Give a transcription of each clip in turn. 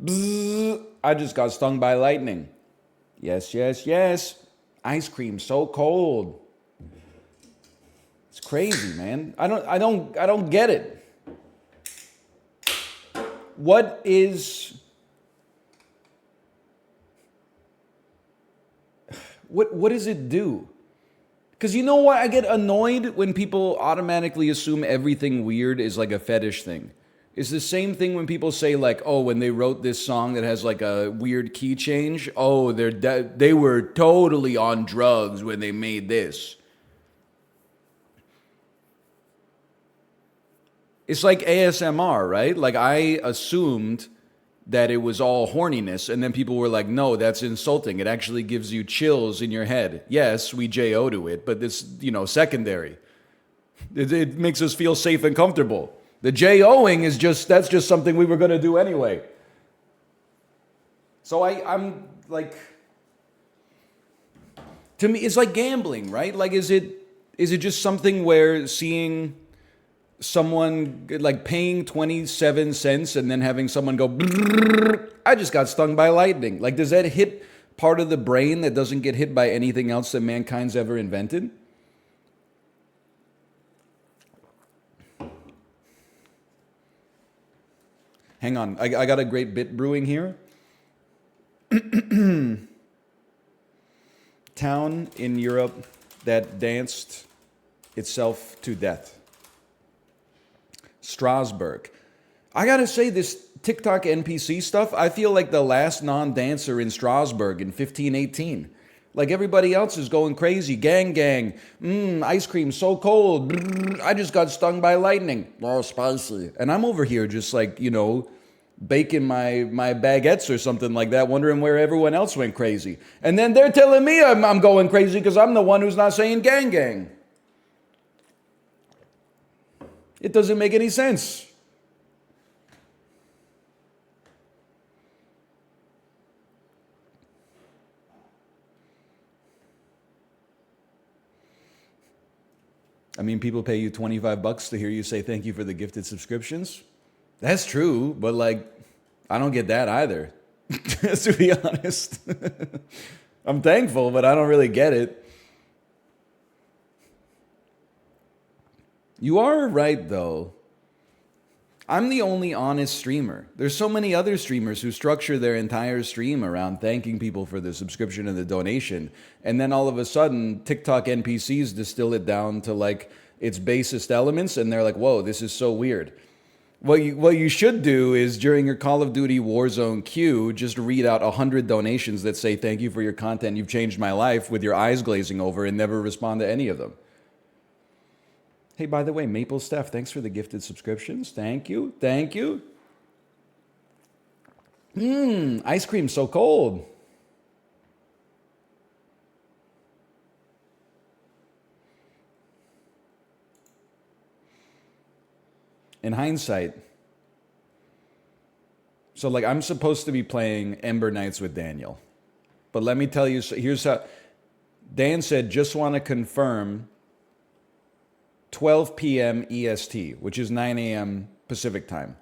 Bzzz, I just got stung by lightning. Yes, yes, yes. Ice cream so cold. It's crazy, man. I don't get it. What is what does it do? Because you know what? I get annoyed when people automatically assume everything weird is like a fetish thing. It's the same thing when people say like, oh, when they wrote this song that has like a weird key change, oh, they were totally on drugs when they made this. It's like ASMR, right? Like I assumed that it was all horniness, and then people were like, no, that's insulting. It actually gives you chills in your head. Yes, we JO to it, but it's, secondary. It makes us feel safe and comfortable. The JOing is that's just something we were going to do anyway. So I'm like, to me, it's like gambling, right? Like, is it just something where seeing someone like paying 27 cents and then having someone go, "Brrr, I just got stung by lightning." Like, does that hit part of the brain that doesn't get hit by anything else that mankind's ever invented? Hang on, I got a great bit brewing here. Town in Europe that danced itself to death. Strasbourg. I gotta say, this TikTok NPC stuff, I feel like the last non-dancer in Strasbourg in 1518. Like everybody else is going crazy. Gang, gang. Ice cream so cold. Brrr, I just got stung by lightning. Oh, spicy. And I'm over here just like, baking my baguettes or something like that, wondering where everyone else went crazy. And then they're telling me I'm going crazy because I'm the one who's not saying gang, gang. It doesn't make any sense. I mean, people pay you $25 to hear you say thank you for the gifted subscriptions. That's true, but like, I don't get that either. To be honest. I'm thankful, but I don't really get it. You are right, though. I'm the only honest streamer. There's so many other streamers who structure their entire stream around thanking people for the subscription and the donation. And then all of a sudden, TikTok NPCs distill it down to like its basest elements. And they're like, whoa, this is so weird. What you should do is during your Call of Duty Warzone queue, just read out 100 donations that say thank you for your content. You've changed my life with your eyes glazing over and never respond to any of them. Hey, by the way, Maple Steph, thanks for the gifted subscriptions. Thank you. Thank you. Ice cream so cold. In hindsight, so like I'm supposed to be playing Ember Knights with Daniel. But let me tell you, here's how Dan said, just want to confirm 12 p.m. EST, which is 9 a.m. Pacific time.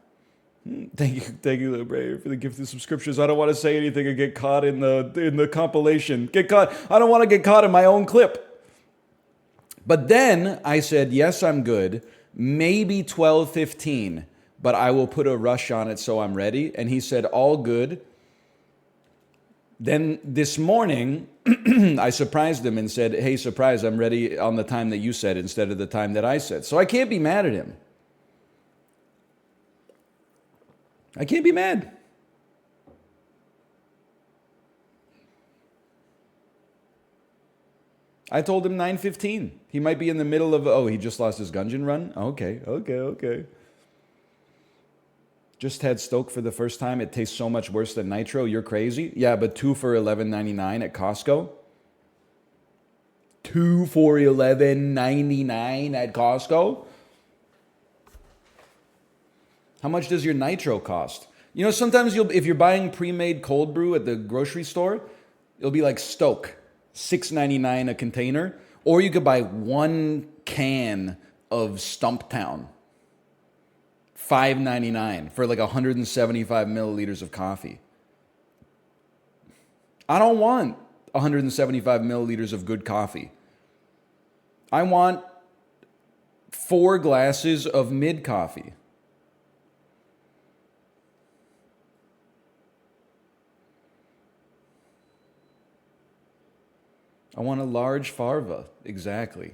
Thank you, Libre, for the gifted subscriptions. I don't want to say anything and get caught in the compilation. I don't want to get caught in my own clip. But then I said, yes, I'm good. Maybe 12:15, but I will put a rush on it so I'm ready. And he said, all good. Then this morning, I surprised him and said, hey, surprise, I'm ready on the time that you said instead of the time that I said. So I can't be mad at him. I can't be mad. I told him 9:15. He might be in the middle of, he just lost his Gungeon run? Okay. Just had Stoke for the first time. It tastes so much worse than Nitro. You're crazy? Yeah, but 2 for $11.99 at Costco. 2 for $11.99 at Costco? How much does your Nitro cost? Sometimes if you're buying pre-made cold brew at the grocery store, it'll be like Stoke, $6.99 a container. Or you could buy 1 can of Stumptown, $5.99 for like 175 milliliters of coffee. I don't want 175 milliliters of good coffee. I want 4 glasses of mid coffee. I want a large farva, exactly.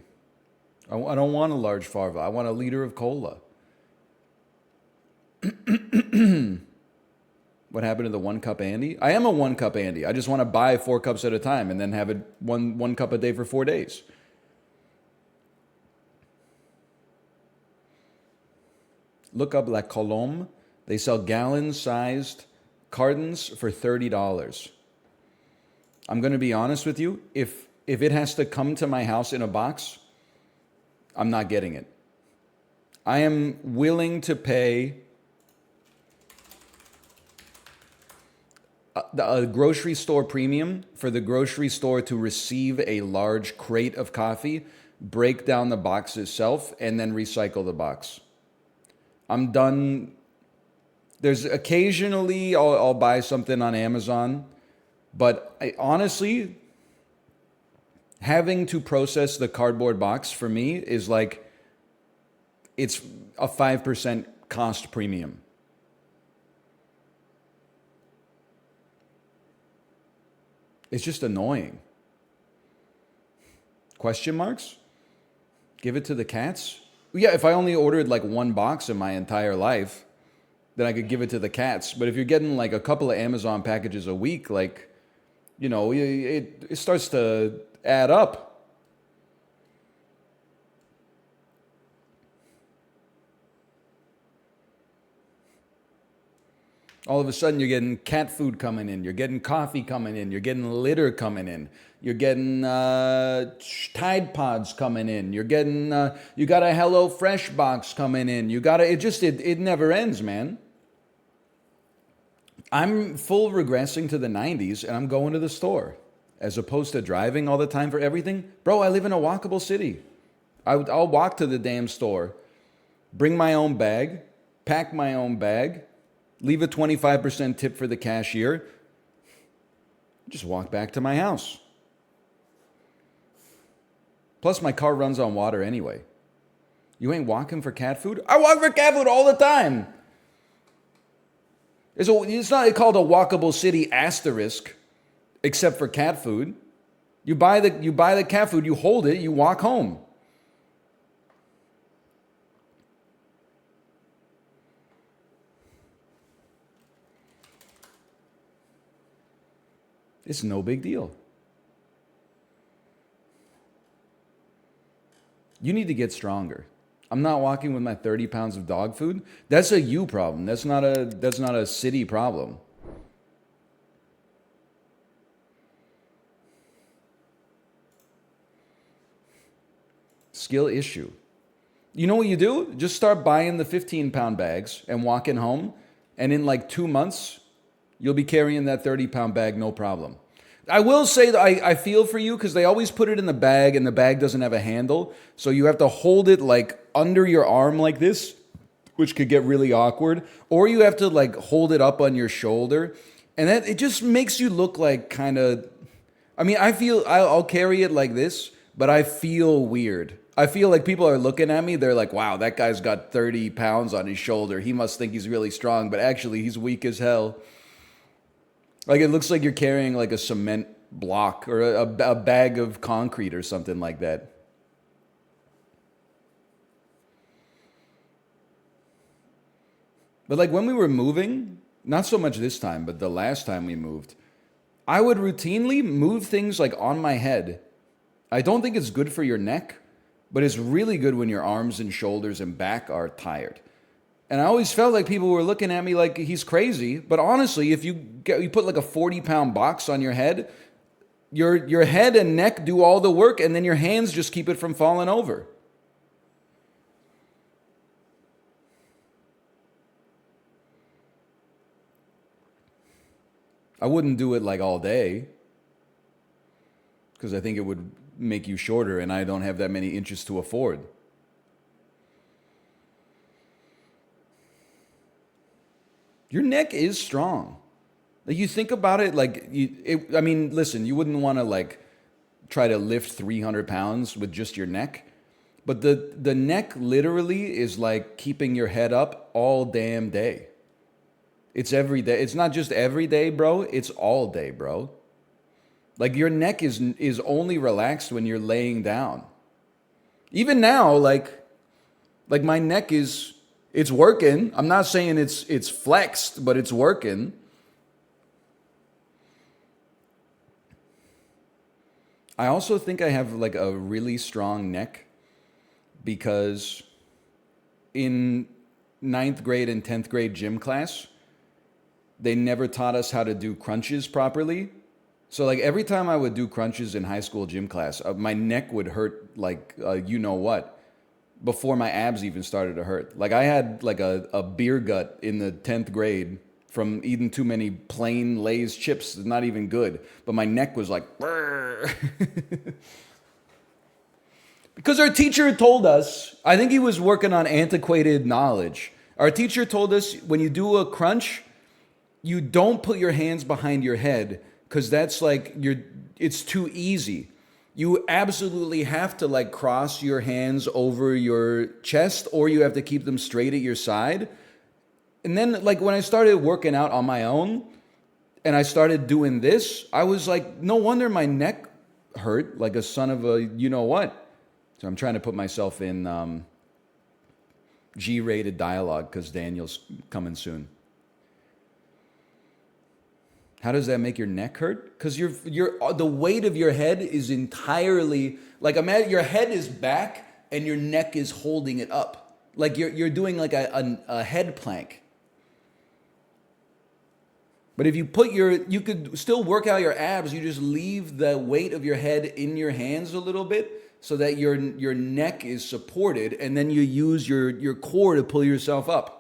I don't want a large farva. I want a liter of cola. What happened to the 1 cup Andy? I am a 1 cup Andy. I just want to buy 4 cups at a time and then have it one cup a day for 4 days. Look up La Colombe. They sell gallon-sized cartons for $30. I'm going to be honest with you. If it has to come to my house in a box, I'm not getting it. I am willing to pay a grocery store premium for the grocery store to receive a large crate of coffee, break down the box itself, and then recycle the box. I'm done. There's occasionally I'll buy something on Amazon, but honestly, having to process the cardboard box for me is like, it's a 5% cost premium. It's just annoying. Question marks? Give it to the cats? Yeah, if I only ordered like 1 box in my entire life, then I could give it to the cats. But if you're getting like a couple of Amazon packages a week, like, you know, it starts to add up. All of a sudden, you're getting cat food coming in. You're getting coffee coming in. You're getting litter coming in. You're getting Tide Pods coming in. You're getting, you got a Hello Fresh box coming in. You got it never ends, man. I'm full regressing to the 90s and I'm going to the store as opposed to driving all the time for everything. Bro, I live in a walkable city. I'll walk to the damn store, bring my own bag, pack my own bag, leave a 25% tip for the cashier, just walk back to my house. Plus, my car runs on water anyway. You ain't walking for cat food? I walk for cat food all the time. It's not called a walkable city asterisk, except for cat food. You buy the cat food, you hold it, you walk home. It's no big deal. You need to get stronger. I'm not walking with my 30 pounds of dog food. That's a you problem. That's not a city problem. Skill issue. You know what you do? Just start buying the 15-pound bags and walking home, and in like 2 months, you'll be carrying that 30-pound bag no problem. I will say that I feel for you because they always put it in the bag and the bag doesn't have a handle. So you have to hold it like under your arm like this, which could get really awkward. Or you have to like hold it up on your shoulder. And that it just makes you look like kind of, I mean, I'll carry it like this, but I feel weird. I feel like people are looking at me. They're like, wow, that guy's got 30 pounds on his shoulder. He must think he's really strong, but actually he's weak as hell. Like it looks like you're carrying like a cement block or a bag of concrete or something like that. But like when we were moving, not so much this time, but the last time we moved, I would routinely move things like on my head. I don't think it's good for your neck, but it's really good when your arms and shoulders and back are tired. And I always felt like people were looking at me like he's crazy. But honestly, if you put like a 40-pound box on your head, your head and neck do all the work, and then your hands just keep it from falling over. I wouldn't do it like all day because I think it would make you shorter, and I don't have that many inches to afford. Your neck is strong. Like you think about it, like I mean, listen, you wouldn't want to like try to lift 300 pounds with just your neck, but the neck literally is like keeping your head up all damn day. It's every day. It's not just every day, bro. It's all day, bro. Like your neck is only relaxed when you're laying down. Even now, like my neck it's working. I'm not saying it's flexed, but it's working. I also think I have like a really strong neck because in ninth grade and 10th grade gym class, they never taught us how to do crunches properly. So like every time I would do crunches in high school gym class, my neck would hurt like you know what, before my abs even started to hurt. Like I had like a beer gut in the 10th grade from eating too many plain Lay's chips. It's not even good. But my neck was like, because our teacher told us, I think he was working on antiquated knowledge. Our teacher told us when you do a crunch, you don't put your hands behind your head because that's like it's too easy. You absolutely have to like cross your hands over your chest, or you have to keep them straight at your side. And then like when I started working out on my own and I started doing this, I was like, no wonder my neck hurt like a son of a you know what. So I'm trying to put myself in G-rated dialogue because Daniel's coming soon. How does that make your neck hurt? Because the weight of your head is entirely like imagine your head is back and your neck is holding it up. Like you're doing like a head plank. But if you you could still work out your abs. You just leave the weight of your head in your hands a little bit so that your neck is supported, and then you use your core to pull yourself up.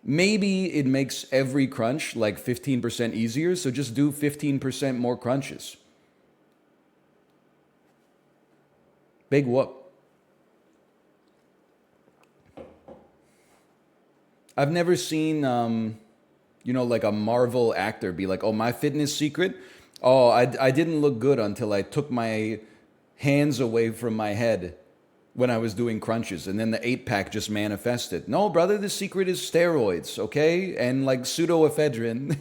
Maybe it makes every crunch like 15% easier, so just do 15% more crunches. Big whoop. I've never seen, like a Marvel actor be like, oh, my fitness secret? Oh, I didn't look good until I took my hands away from my head when I was doing crunches, and then the 8-pack just manifested. No, brother, the secret is steroids, okay? And like pseudoephedrine.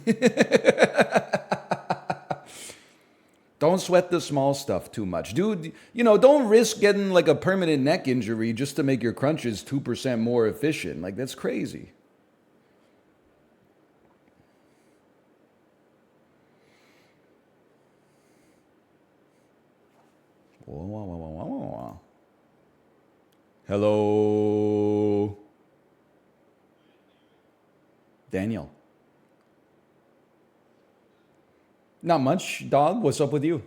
Don't sweat the small stuff too much. Dude, don't risk getting like a permanent neck injury just to make your crunches 2% more efficient. Like, that's crazy. Hello, Daniel. Not much, dog. What's up with you?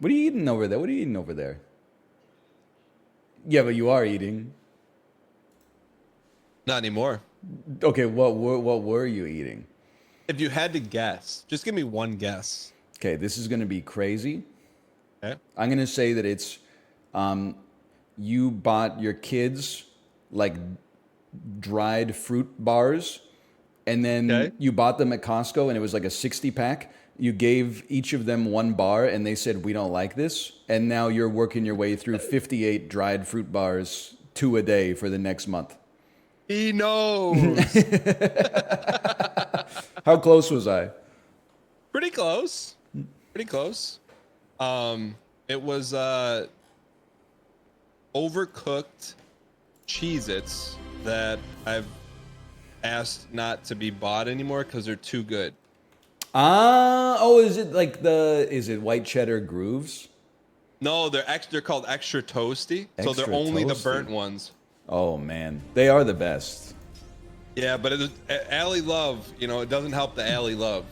What are you eating over there? Yeah, but you are eating. Not anymore. Okay, what were you eating? If you had to guess, just give me one guess. Okay, this is going to be crazy. Okay. I'm going to say that it's you bought your kids like dried fruit bars, and then you bought them at Costco, and it was like a 60-pack. You gave each of them one bar, and they said, we don't like this. And now you're working your way through 58 dried fruit bars, 2 a day for the next month. He knows. How close was I? Pretty close. It was overcooked Cheez-Its that I've asked not to be bought anymore because they're too good. Is it like is it white cheddar grooves? No, they're called extra toasty. So they're only the burnt ones. Oh man, they are the best. Yeah, but Allie Love, it doesn't help the Allie Love,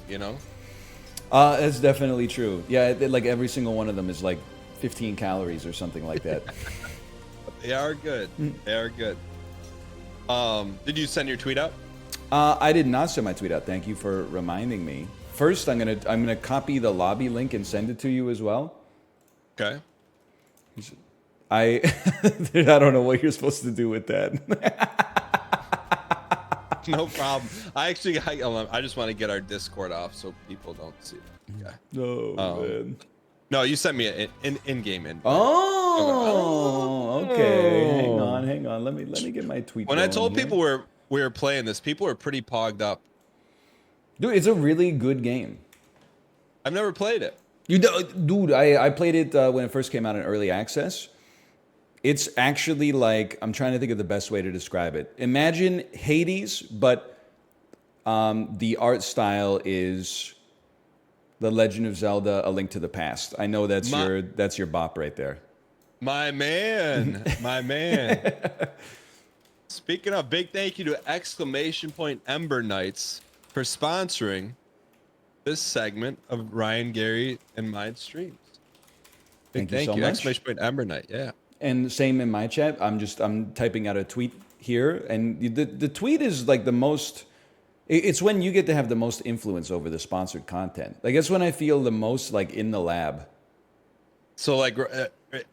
That's definitely true. Yeah, like every single one of them is like 15 calories or something like that. They are good. They are good. Did you send your tweet out? I did not send my tweet out. Thank you for reminding me. First, I'm gonna copy the lobby link and send it to you as well. Okay. I don't know what you're supposed to do with that. No problem. I just want to get our Discord off so people don't see it. Okay. No, man. No, you sent me an in-game invite. Oh, okay. Hang on. Let me get my tweet. When I told here. people we were playing this, people were pretty pogged up. Dude, it's a really good game. I've never played it. Dude, I played it when it first came out in early access. It's actually like, I'm trying to think of the best way to describe it. Imagine Hades, but the art style is The Legend of Zelda: A Link to the Past. I know that's your bop right there. My man, my man. Speaking of, big thank you to Ember Knights for sponsoring this segment of Ryan, Gary, and mine streams. Thank you so much. Ember Knight, yeah. And same in my chat. I'm typing out a tweet here, and the tweet is like the most. It's when you get to have the most influence over the sponsored content. Like it's when I feel the most like in the lab. So like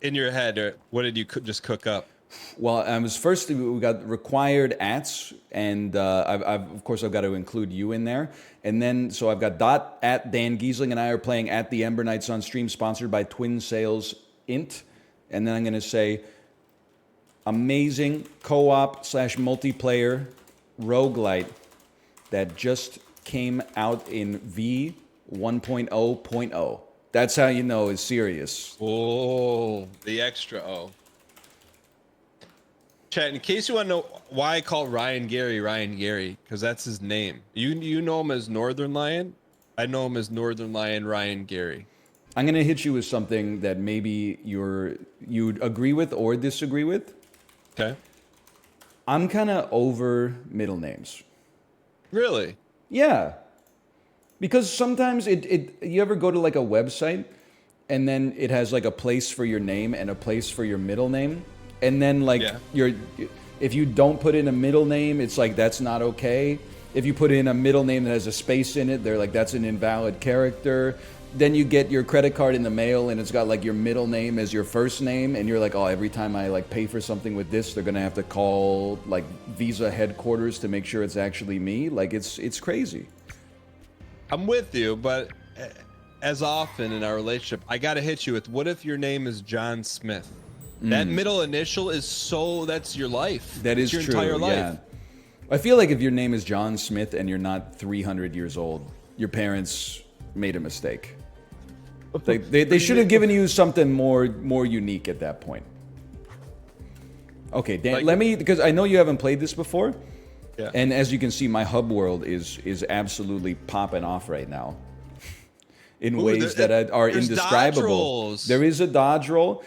in your head, what did you just cook up? Well, I was first we got required ats, and of course I've got to include you in there, and then so I've got Dan Giesling and I are playing at the Ember Knights on stream, sponsored by Twin Sales Int, and then I'm gonna say amazing co-op / multiplayer roguelite that just came out in V 1.0.0. That's how you know it's serious. Oh, the extra O. Chat, in case you want to know why I call Ryan Gary, because that's his name. You know him as Northern Lion. I know him as Northern Lion Ryan Gary. I'm gonna hit you with something that maybe you'd agree with or disagree with. Okay. I'm kind of over middle names. Really? Yeah. Because sometimes you ever go to like a website and then it has like a place for your name and a place for your middle name. And then like if you don't put in a middle name, it's like that's not okay. If you put in a middle name that has a space in it, they're like that's an invalid character. Then you get your credit card in the mail and it's got like your middle name as your first name, and you're like, oh, every time I like pay for something with this, they're gonna have to call like Visa headquarters to make sure it's actually me. Like it's crazy. I'm with you, but as often in our relationship, I gotta hit you with, what if your name is John Smith? That middle initial is that's your life. That is your true. Entire life. Yeah. I feel like if your name is John Smith and you're not 300 years old, your parents made a mistake. They should have given you something more unique at that point. Okay, Dan, because I know you haven't played this before. Yeah. And as you can see, my hub world is absolutely popping off right now in ways that are indescribable. There is a dodge roll.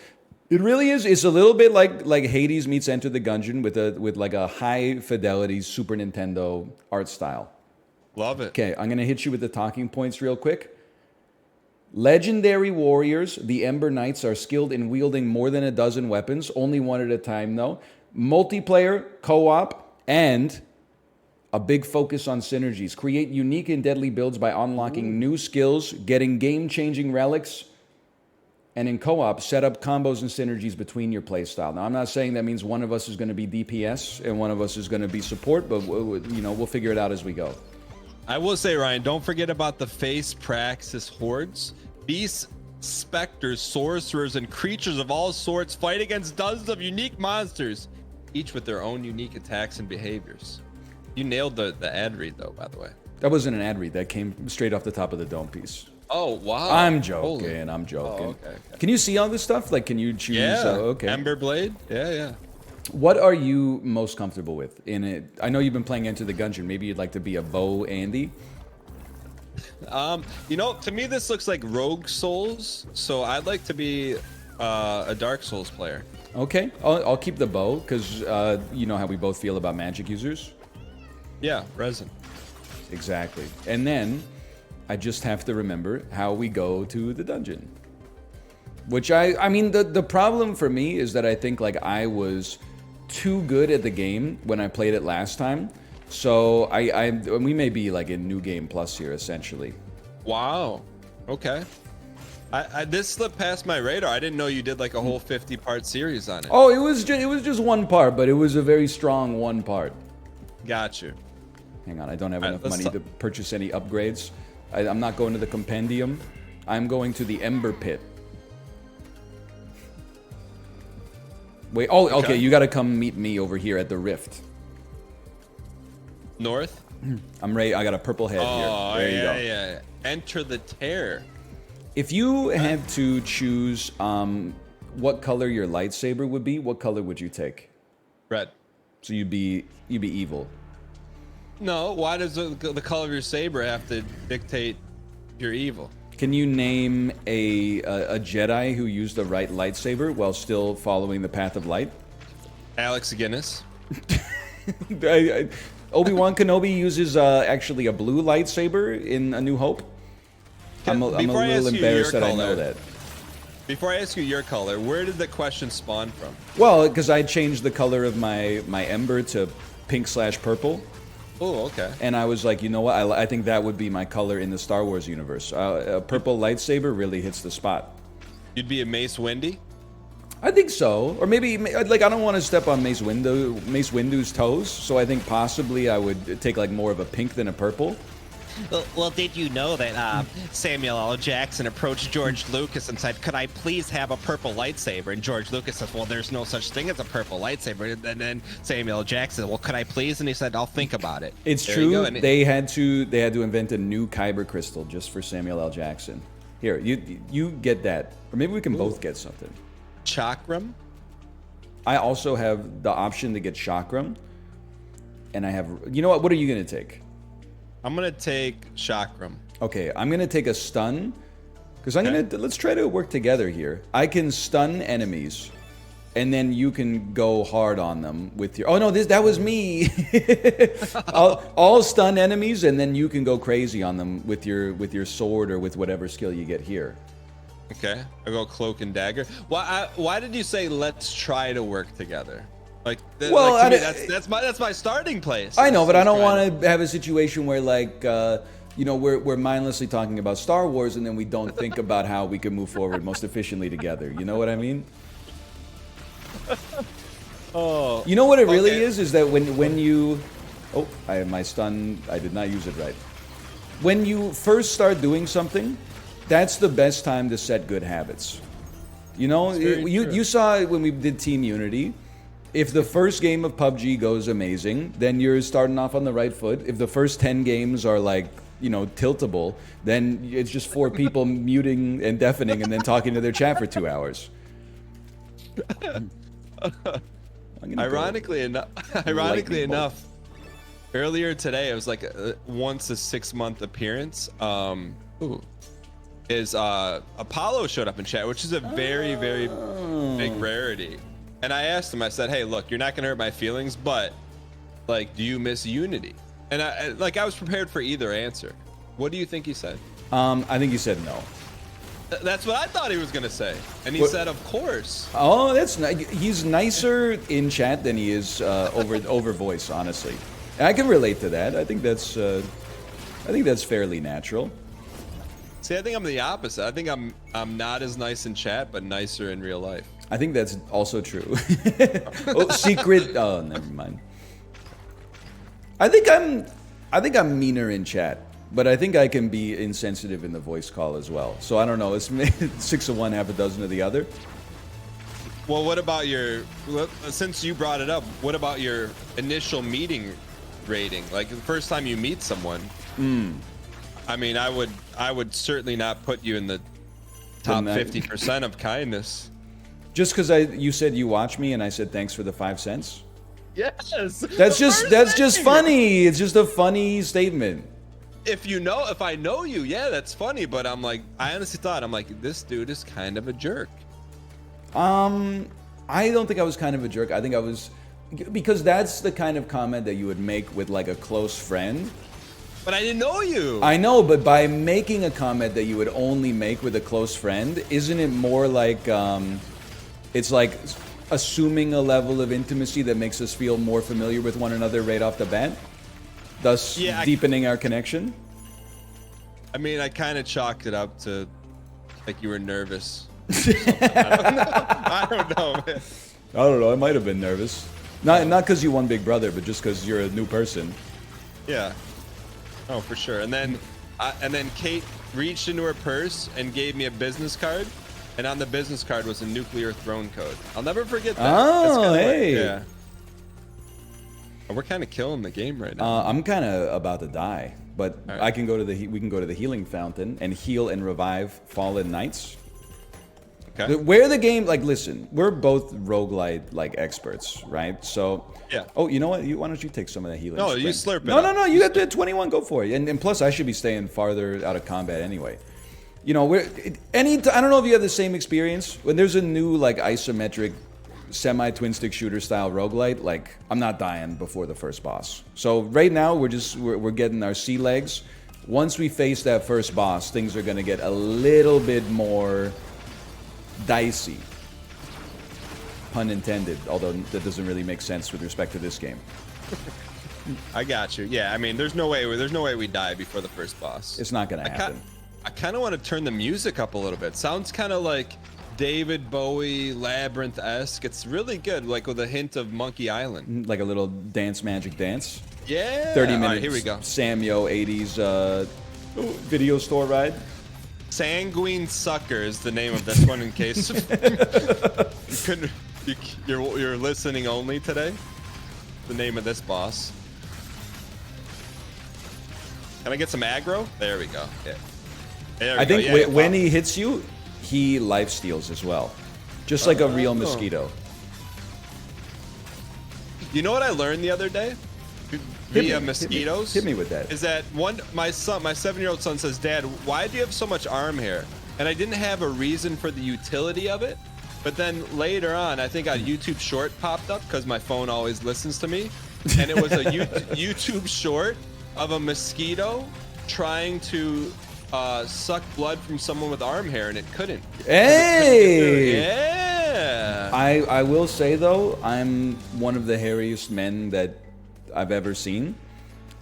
It really is. It's a little bit like Hades meets Enter the Gungeon with like a high fidelity Super Nintendo art style. Love it. Okay, I'm gonna hit you with the talking points real quick. Legendary warriors, the Ember Knights, are skilled in wielding more than a dozen weapons, only one at a time though. Multiplayer, co-op, and a big focus on synergies. Create unique and deadly builds by unlocking new skills, getting game-changing relics, and in co-op, set up combos and synergies between your playstyle. Now, I'm not saying that means one of us is going to be DPS and one of us is going to be support, but we'll figure it out as we go. I will say, Ryan, don't forget about the face praxis hordes. Beasts, specters, sorcerers, and creatures of all sorts fight against dozens of unique monsters, each with their own unique attacks and behaviors. You nailed the ad read, though, by the way. That wasn't an ad read. That came straight off the top of the dome piece. Oh, wow. I'm joking. I'm joking. Oh, okay. Can you see all this stuff? Like, can you choose? Yeah. Okay. Ember Blade? Yeah. What are you most comfortable with in it? I know you've been playing Enter the Gungeon. Maybe you'd like to be a bow Andy? To me, this looks like Rogue Souls, so I'd like to be a Dark Souls player. Okay. I'll keep the bow, because you know how we both feel about magic users? Yeah, resin. Exactly. And then I just have to remember how we go to the dungeon. Which I mean, the problem for me is that I think like I was too good at the game when I played it last time. So we may be like in New Game Plus here, essentially. Wow. Okay. This slipped past my radar. I didn't know you did like a whole 50-part series on it. Oh, it was just one part, but it was a very strong one part. Got you. Hang on, I don't have enough let's money to purchase any upgrades. I'm not going to the compendium. I'm going to the Ember Pit. Wait, oh, okay, you gotta come meet me over here at the Rift. North? I'm ready. I got a purple head here. There you go. Yeah. Enter the tear. If you had to choose what color your lightsaber would be, what color would you take? Red. So you'd be evil. No, why does the color of your saber have to dictate your evil? Can you name a Jedi who used the right lightsaber while still following the path of light? Alex Guinness. Obi-Wan Kenobi uses actually a blue lightsaber in A New Hope. I'm a little embarrassed that I know that. Before I ask you your color, where did the question spawn from? Well, because I changed the color of my Ember to pink/purple. Oh, okay. And I was like, you know what? I think that would be my color in the Star Wars universe. A purple lightsaber really hits the spot. You'd be a Mace Windu? I think so. Or maybe, like, I don't want to step on Mace Windu's toes, so I think possibly I would take, like, more of a pink than a purple. Well, did you know that Samuel L. Jackson approached George Lucas and said, "Could I please have a purple lightsaber?" And George Lucas says, "Well, there's no such thing as a purple lightsaber." And then Samuel L. Jackson, "Well, could I please?" And he said, "I'll think about it." It's There true. you go. They had to invent a new kyber crystal just for Samuel L. Jackson. Here, you get that, or maybe we can both get something. Chakram? I also have the option to get chakram, and I have. You know what? What are you gonna take? I'm gonna take chakram. Okay, I'm gonna take a stun, because let's try to work together here. I can stun enemies, and then you can go hard on them with your. Oh no, that was me. I'll stun enemies, and then you can go crazy on them with your sword or with whatever skill you get here. Okay, I'll go cloak and dagger. Why did you say let's try to work together? Like, Well, like to me, that's my starting place. I know, but I don't want to have a situation where like we're mindlessly talking about Star Wars and then we don't think about how we can move forward most efficiently together. You know what I mean? Oh. You know what it really is that when you I have my stun. I did not use it right. When you first start doing something, that's the best time to set good habits. You know, you saw it when we did Team Unity. If the first game of PUBG goes amazing, then you're starting off on the right foot. If the first 10 games are like, tiltable, then it's just 4 people muting and deafening and then talking to their chat for 2 hours. Ironically enough, earlier today it was like once a 6-month appearance. Apollo showed up in chat, which is a very, very big rarity. And I asked him, I said, "Hey, look, you're not gonna hurt my feelings, but like, do you miss Unity?" And I was prepared for either answer. What do you think he said? I think he said no. That's what I thought he was gonna say, and he said, "Of course." Oh, that's nice. He's nicer in chat than he is over voice, honestly. And I can relate to that. I think that's fairly natural. See, I think I'm the opposite. I think I'm not as nice in chat, but nicer in real life. I think that's also true. Secret. Oh, never mind. I think I'm meaner in chat, but I think I can be insensitive in the voice call as well. So I don't know. It's 6 of one, half a dozen of the other. Well, what about since you brought it up, what about your initial meeting rating? Like the first time you meet someone. I mean, I would certainly not put you in the top 50% of kindness. Just because you said you watch me and I said thanks for the 5 cents. Yes. That's just funny. It's just a funny statement. If I know you, yeah, that's funny. But I honestly thought, this dude is kind of a jerk. I don't think I was kind of a jerk. I think I was, because that's the kind of comment that you would make with like a close friend. But I didn't know you. I know, but by making a comment that you would only make with a close friend, isn't it more like it's like assuming a level of intimacy that makes us feel more familiar with one another right off the bat, thus deepening our connection? I mean, I kind of chalked it up to like you were nervous. I don't know, man. I don't know. I might have been nervous. Not because you won Big Brother, but just because you're a new person. Yeah. Oh, for sure. And then Kate reached into her purse and gave me a business card, and on the business card was a nuclear throne code. I'll never forget that. Oh, hey. Yeah. We're kind of killing the game right now. I'm kind of about to die, but right. I can go to we can go to the healing fountain and heal and revive fallen knights. Okay. Where the game, like, listen, we're both roguelite like experts, right? So, yeah. Oh, you know what? Why don't you take some of that healing? No, sprint? you slurp it. No. You got the 21. Go for it. And plus, I should be staying farther out of combat anyway. You know, I don't know if you have the same experience when there's a new like isometric, semi-twin stick shooter style roguelite. Like, I'm not dying before the first boss. So right now we're getting our sea legs. Once we face that first boss, things are gonna get a little bit more dicey. Pun intended, although that doesn't really make sense with respect to this game. I got you. Yeah, I mean, there's no way we die before the first boss. It's not gonna happen. I kind of want to turn the music up a little bit. Sounds kind of like David Bowie Labyrinth-esque. It's really good, like with a hint of Monkey Island. Like a little dance magic dance. Yeah. 30 minutes. Right, here we go. Samyo 80s video store ride. Sanguine Sucker is the name of this one, in case you're listening only today. The name of this boss. Can I get some aggro? There we go. Yeah. I think when he hits you, he life steals as well, just like a real mosquito. You know what I learned the other day? Via mosquitoes. Hit me with that. Is that my 7-year-old son says, "Dad, why do you have so much arm hair?" And I didn't have a reason for the utility of it. But then later on, I think a YouTube short popped up because my phone always listens to me, and it was a YouTube short of a mosquito trying to suck blood from someone with arm hair, and it couldn't. Hey! Yeah. I will say though, I'm one of the hairiest men that I've ever seen,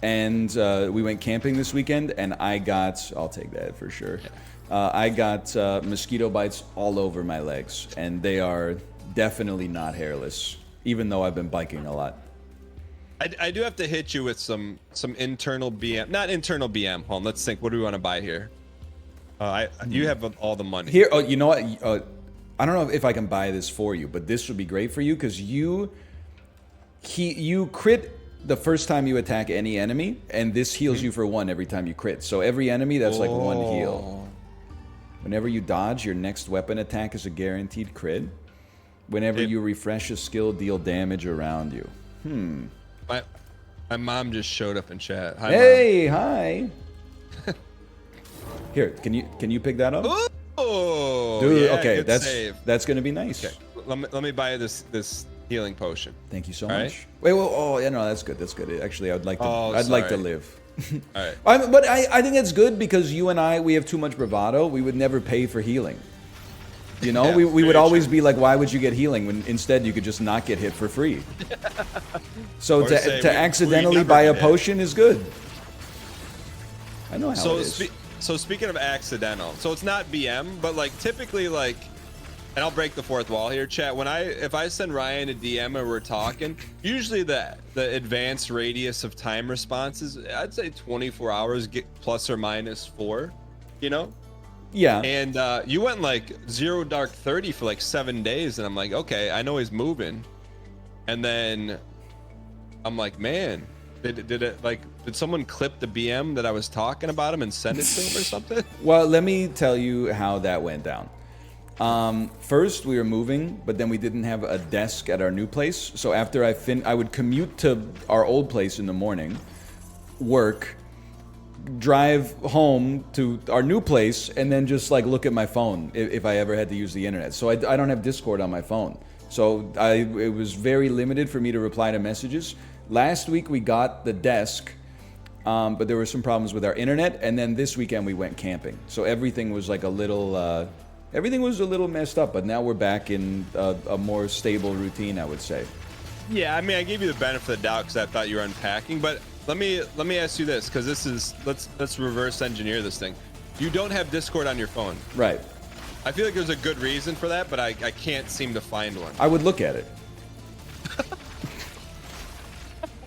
and we went camping this weekend, and I'll take that for sure. I got mosquito bites all over my legs, and they are definitely not hairless, even though I've been biking a lot. I do have to hit you with some internal BM, not internal BM. Hold on, let's think. What do we want to buy here? You have all the money here. Oh, you know what? I don't know if I can buy this for you, but this would be great for you because you crit the first time you attack any enemy, and this heals you for 1 every time you crit. So every enemy, that's like 1 heal. Whenever you dodge, your next weapon attack is a guaranteed crit. Whenever you refresh a skill, deal damage around you. My mom just showed up in chat. Hi, hey, Mom. Hi. Here, can you pick that up? Oh, dude. Yeah, okay, save. that's gonna be nice. Okay. Let me buy this healing potion. Thank you so All much. right? Wait, well, oh yeah, no, that's good. That's good. Actually, I'd like to live. All right. But I think it's good because you and we have too much bravado. We would never pay for healing. You know, Yeah, we would always be like, why would you get healing when instead you could just not get hit for free? So to accidentally buy a potion is good. I know how it is. So speaking of accidental, so it's not BM, but like typically like, and I'll break the fourth wall here, chat. If I send Ryan a DM and we're talking, usually the advanced radius of time responses, I'd say 24 hours, get plus or minus 4, you know? Yeah. And you went like 0 dark 30 for like 7 days, and I'm like, okay, I know he's moving. And then I'm like, man, did someone clip the BM that I was talking about him and send it to him or something? Well, let me tell you how that went down. First, we were moving, but then we didn't have a desk at our new place. So after I would commute to our old place in the morning, work, drive home to our new place, and then just like look at my phone if I ever had to use the internet. So I don't have Discord on my phone. So it was very limited for me to reply to messages. Last week we got the desk, but there were some problems with our internet, and then this weekend we went camping. So everything was like a little messed up, but now we're back in a more stable routine, I would say. Yeah, I mean, I gave you the benefit of the doubt because I thought you were unpacking, but let me ask you this, because this is let's reverse engineer this thing. You don't have Discord on your phone, right? I feel like there's a good reason for that, but I can't seem to find one. I would look at it.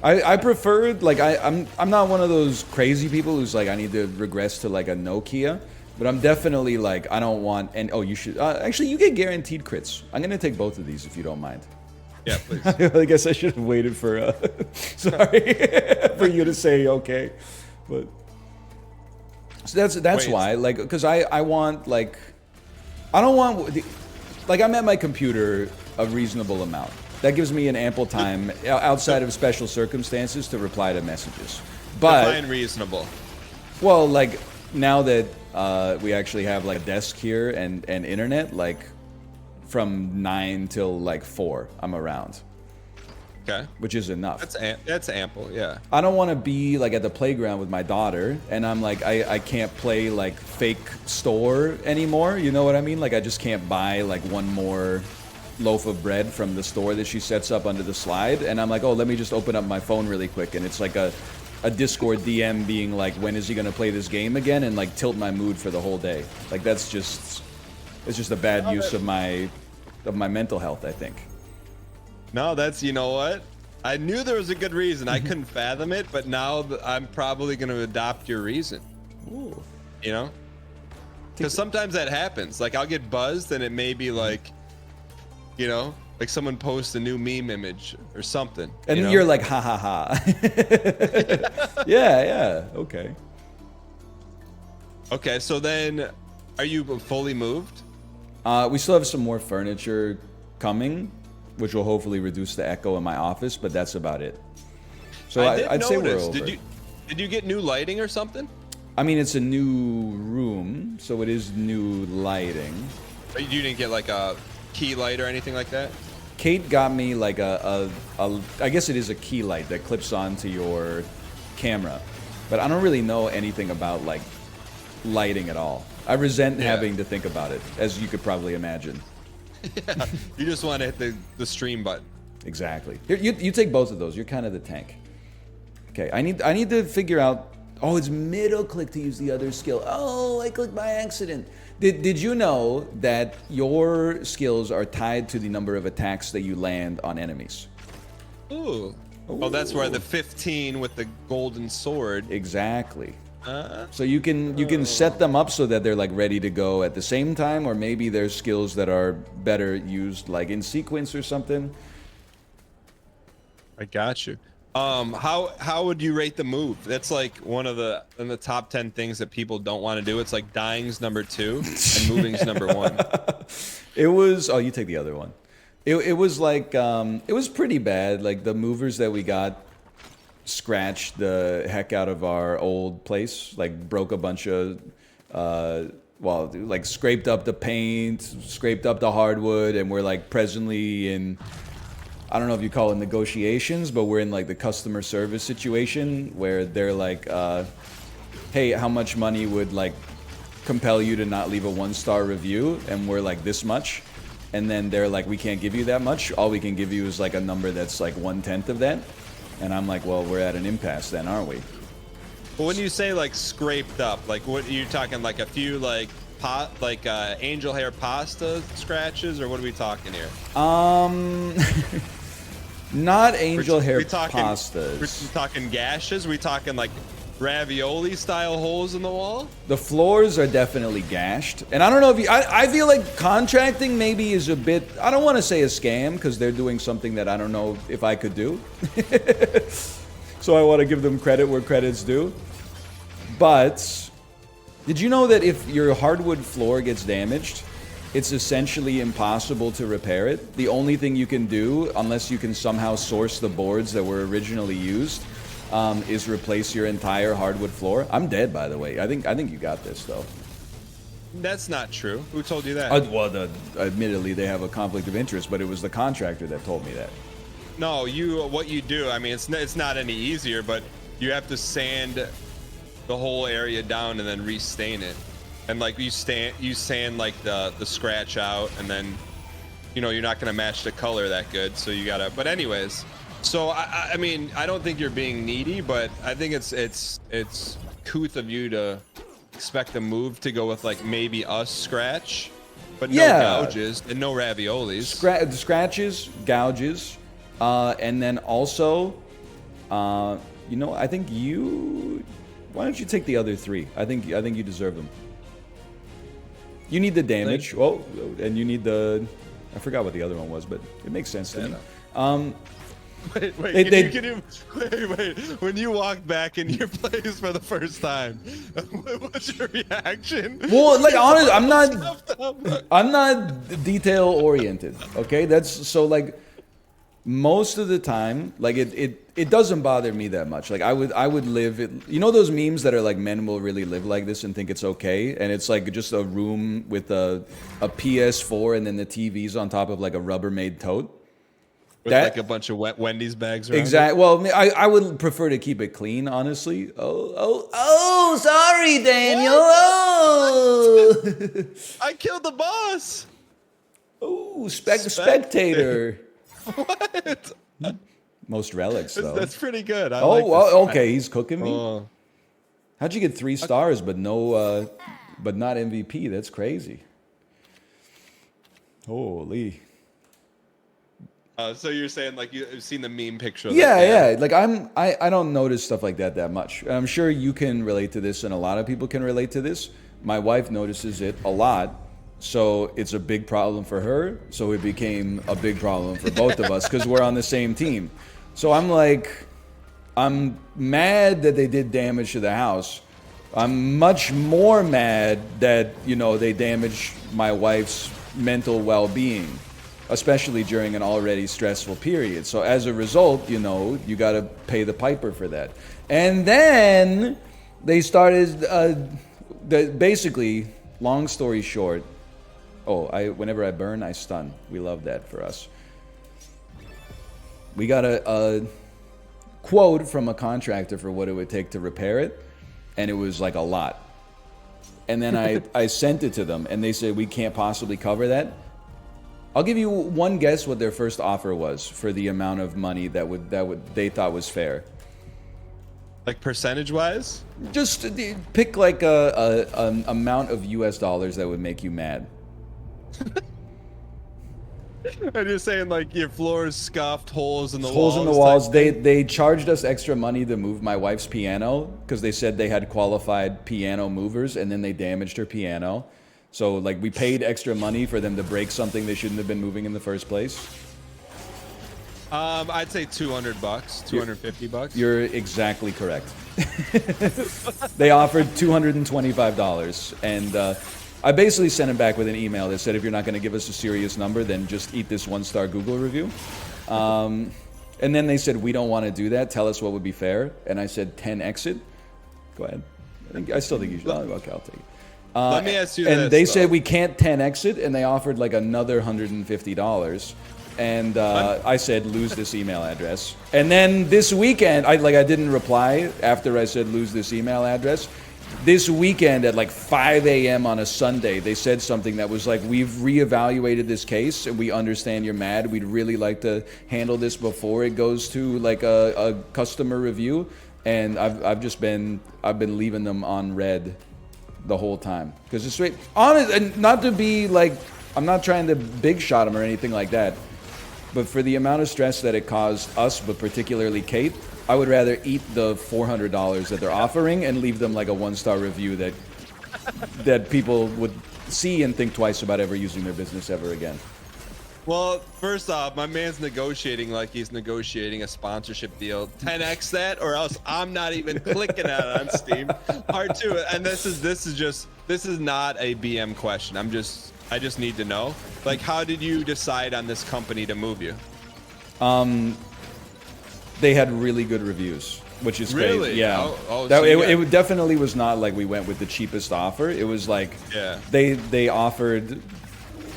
I preferred like I'm not one of those crazy people who's like I need to regress to like a Nokia, but I'm definitely like I don't want and oh you should actually you get guaranteed crits. I'm gonna take both of these if you don't mind. Yeah, please. I guess I should have waited for sorry for you to say okay, but so that's Wait. why like because I want like I don't want like I'm at my computer a reasonable amount. That gives me an ample time outside of special circumstances to reply to messages. But Define reasonable. well, like now that we actually have like a desk here and internet, like from 9 till like 4, I'm around, Okay. which is enough. That's ample. Yeah. I don't want to be like at the playground with my daughter and I'm like I can't play like fake store anymore. You know what I mean? Like I just can't buy like one more loaf of bread from the store that she sets up under the slide and I'm like, oh, let me just open up my phone really quick and it's like a Discord DM being like, when is he gonna play this game again, and like tilt my mood for the whole day. Like that's just it's just a bad use of my mental health, I think. No, that's, you know what? I knew there was a good reason. I couldn't fathom it, but now I'm probably going to adopt your reason. Ooh. You know? Because sometimes that happens. Like I'll get buzzed and it may be like, you know, like someone posts a new meme image or something. And you then know? you're like, ha ha ha. Yeah, okay. Okay, so then are you fully moved? We still have some more furniture coming, which will hopefully reduce the echo in my office, but that's about it. So I'd say we're over. Did you get new lighting or something? I mean, it's a new room, so it is new lighting. Or you didn't get like a key light or anything like that? Kate got me like I guess it is a key light that clips onto your camera, but I don't really know anything about like lighting at all. I resent having to think about it, as you could probably imagine. Yeah, you just want to hit the stream button. Exactly. Here, you take both of those. You're kind of the tank. Okay, I need to figure out. Oh, it's middle click to use the other skill. Oh, I clicked by accident. Did you know that your skills are tied to the number of attacks that you land on enemies? Ooh. Oh, that's where the 15 with the golden sword. Exactly. So you can set them up so that they're like ready to go at the same time, or maybe there's skills that are better used like in sequence or something. I got you. How would you rate the move? That's like one of the in the top 10 things that people don't want to do. It's like dying's number 2 and moving's number 1. It was you take the other one. It was like it was pretty bad. Like the movers that we got scratched the heck out of our old place, like broke a bunch of like scraped up the paint, scraped up the hardwood, and we're like presently in, I don't know if you call it negotiations, but we're in like the customer service situation where they're like, hey, how much money would like compel you to not leave a 1-star review? And we're like, this much. And then they're like, we can't give you that much. All we can give you is like a number that's like 1/10 of that. And I'm like, well, we're at an impasse then, aren't we? But when you say like scraped up, like what are you talking, like a few like angel hair pasta scratches, or what are we talking here? Not angel hair we talking, pastas. We're talking gashes? We talking like ravioli style holes in the wall? The floors are definitely gashed. And I don't know if you, I feel like contracting maybe is a bit, I don't want to say a scam because they're doing something that I don't know if I could do. So I want to give them credit where credit's due. But did you know that if your hardwood floor gets damaged, it's essentially impossible to repair it? The only thing you can do, unless you can somehow source the boards that were originally used, is replace your entire hardwood floor. I'm dead, by the way. I think you got this, though. That's not true. Who told you that? Admittedly, they have a conflict of interest, but it was the contractor that told me that. No, what you do, I mean, it's not any easier, but you have to sand the whole area down and then restain it. And like you sand like the scratch out, and then you're not gonna match the color that good, so you gotta. But anyways, so I mean, I don't think you're being needy, but I think it's couth of you to expect a move to go with like maybe us scratch, but no gouges and no raviolis. Scratches, gouges, and then also You know, I think you. Why don't you take the other 3? I think you deserve them. You need the damage. Oh, and you need the. I forgot what the other one was, but it makes sense to me. Wait, wait. When you walk back in your place for the first time, what's your reaction? Well, like honestly, I'm not detail oriented. Okay, that's so like most of the time, like it doesn't bother me that much. Like I would live it. You know those memes that are like men will really live like this and think it's okay, and it's like just a room with a PS4 and then the TV's on top of like a Rubbermaid tote. With like a bunch of Wendy's bags around. Exactly. Well, I would prefer to keep it clean, honestly. Oh, sorry, Daniel. Oh. I killed the boss. Oh, spectator. What? Most relics, though. That's pretty good. I like this. Okay. He's cooking me. How'd you get 3 stars, but no, but not MVP? That's crazy. Holy. So you're saying like you've seen the meme picture of yeah. Like I don't notice stuff like that much. I'm sure you can relate to this, and a lot of people can relate to this. My wife notices it a lot, so it's a big problem for her. So it became a big problem for both of us because we're on the same team. So I'm mad that they did damage to the house. I'm much more mad that they damaged my wife's mental well-being, especially during an already stressful period. So as a result, you got to pay the piper for that. And then they started, basically, long story short, whenever I burn, I stun. We love that for us. We got a quote from a contractor for what it would take to repair it, and it was like a lot. And then I sent it to them, and they said, we can't possibly cover that. I'll give you one guess what their first offer was for the amount of money that they thought was fair. Like percentage wise? Just pick like an amount of US dollars that would make you mad. I'm just saying, like your floors scuffed, holes in the walls. They charged us extra money to move my wife's piano because they said they had qualified piano movers, and then they damaged her piano. So, like, we paid extra money for them to break something they shouldn't have been moving in the first place. I'd say $200, $250. You're exactly correct. They offered $225, and I basically sent him back with an email that said, if you're not going to give us a serious number, then just eat this 1-star Google review. And then they said, we don't want to do that. Tell us what would be fair. And I said, 10 exit. Go ahead. I still think you should. Okay, I'll take it. Let me ask you this. And they said we can't 10x it, and they offered like another $150. And I said, lose this email address. And then this weekend, I didn't reply after I said lose this email address. This weekend at like 5 a.m. on a Sunday, they said something that was like, we've reevaluated this case and we understand you're mad. We'd really like to handle this before it goes to like a customer review. And I've been leaving them on red the whole time because it's straight honest, and not to be like, I'm not trying to big shot them or anything like that, but for the amount of stress that it caused us, but particularly Kate, I would rather eat the $400 that they're offering and leave them like a 1-star review that people would see and think twice about ever using their business ever again. Well, first off, my man's negotiating like he's negotiating a sponsorship deal. 10x that, or else I'm not even clicking at it on Steam. Part 2, and this is not a BM question. I just need to know, like, how did you decide on this company to move you? They had really good reviews, which is really crazy. Yeah. It definitely was not like we went with the cheapest offer. It was like they offered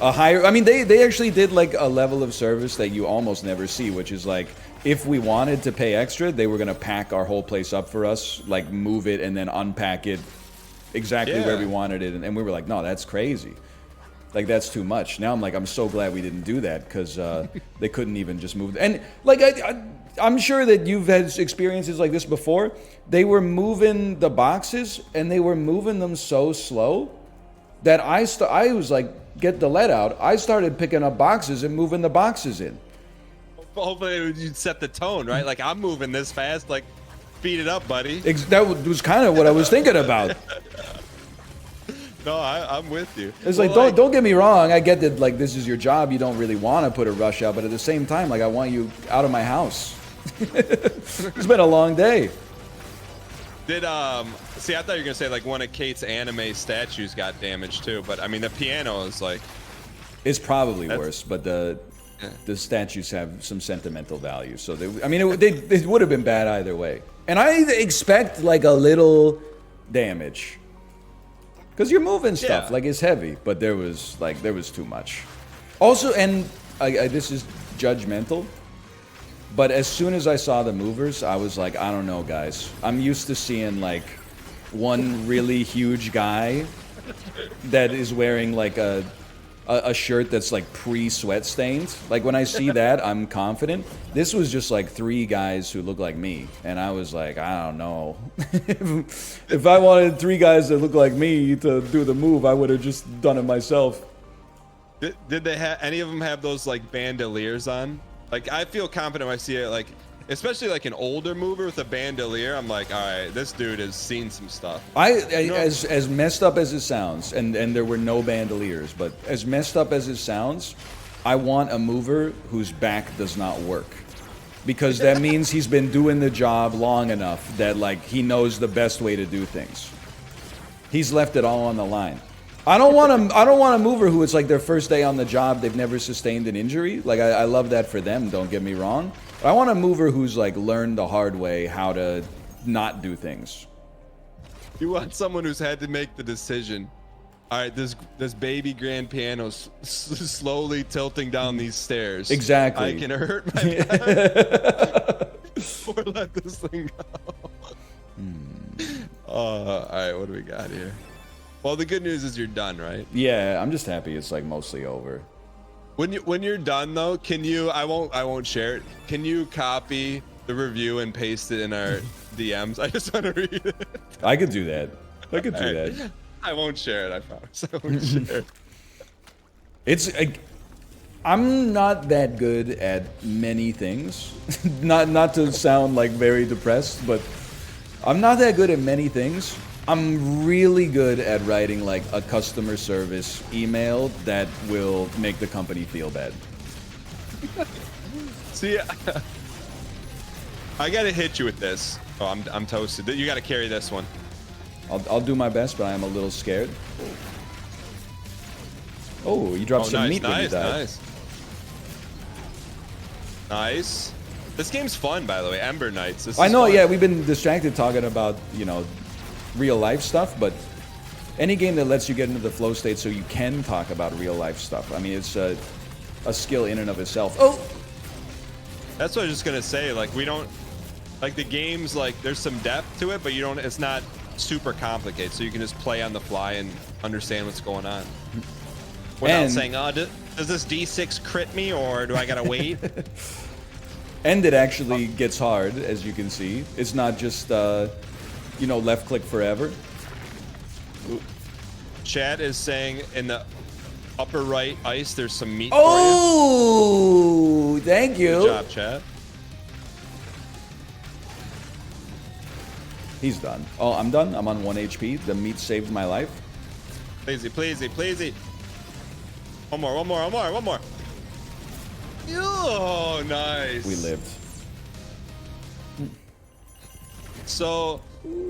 a higher. I mean, they actually did like a level of service that you almost never see, which is like, if we wanted to pay extra, they were gonna pack our whole place up for us, like move it and then unpack it exactly where we wanted it, and we were like, no, that's crazy. Like, that's too much. Now I'm like, I'm so glad we didn't do that, because they couldn't even just move. And like, I'm sure that you've had experiences like this before. They were moving the boxes, and they were moving them so slow that I was like, get the lead out. I started picking up boxes and moving the boxes in. hopefully you'd set the tone, right? Like, I'm moving this fast, like, speed it up, buddy. That was kind of what I was thinking about. No, I'm with you. It's like, don't get me wrong. I get that, like, this is your job. You don't really want to put a rush out, but at the same time, like, I want you out of my house. It's been a long day. Did see? I thought you were gonna say like one of Kate's anime statues got damaged too, but I mean the piano is like. It's probably worse, but the statues have some sentimental value. So they would have been bad either way. And I expect like a little damage. Because you're moving stuff, like it's heavy, but there was too much. Also, and this is judgmental, but as soon as I saw the movers, I was like, I don't know, guys. I'm used to seeing like one really huge guy that is wearing like a shirt that's like pre-sweat stained. Like when I see that, I'm confident. This was just like 3 guys who look like me, and I was like, I don't know. If I wanted 3 guys that look like me to do the move, I would have just done it myself. Did they have any of them have those like bandoliers on? Like I feel confident when I see it, like especially like an older mover with a bandolier. I'm like, all right, this dude has seen some stuff. As messed up as it sounds, and there were no bandoliers, but as messed up as it sounds, I want a mover whose back does not work, because that means he's been doing the job long enough that like he knows the best way to do things. He's left it all on the line. I don't want a mover who it's like their first day on the job, they've never sustained an injury. Like I love that for them, don't get me wrong. But I want a mover who's like learned the hard way how to not do things. You want someone who's had to make the decision. All right, this baby grand piano's slowly tilting down these stairs. Exactly. I can hurt my back or let this thing go. All right, what do we got here? Well, the good news is you're done, right? Yeah, I'm just happy it's like mostly over. When you're done though, can you? I won't share it. Can you copy the review and paste it in our DMs? I just want to read it. I could do that. I could do that. I won't share it. I promise. I won't share it. It's I'm not that good at many things. not to sound like very depressed, but I'm not that good at many things. I'm really good at writing like a customer service email that will make the company feel bad. See, I gotta hit you with this. Oh, I'm toasted. You gotta carry this one. I'll do my best, but I am a little scared. Oh, you dropped some meat when you died. Nice. This game's fun, by the way. Ember Knights. I know. Fun. Yeah, we've been distracted talking about real life stuff, but any game that lets you get into the flow state so you can talk about real life stuff, I mean, it's a skill in and of itself. Oh, that's what I was just gonna say. Like we don't like the games. Like there's some depth to it, but you don't. It's not super complicated, so you can just play on the fly and understand what's going on without saying, "Oh, does this D6 crit me, or do I gotta wait?" And it actually gets hard, as you can see. It's not just left click forever. Chat is saying in the upper right ice, there's some meat. Oh, thank you. Good job, chat. He's done. Oh, I'm done. I'm on 1 HP. The meat saved my life. Pleasey, pleasey, pleasey. One more. Oh, nice. We lived. So,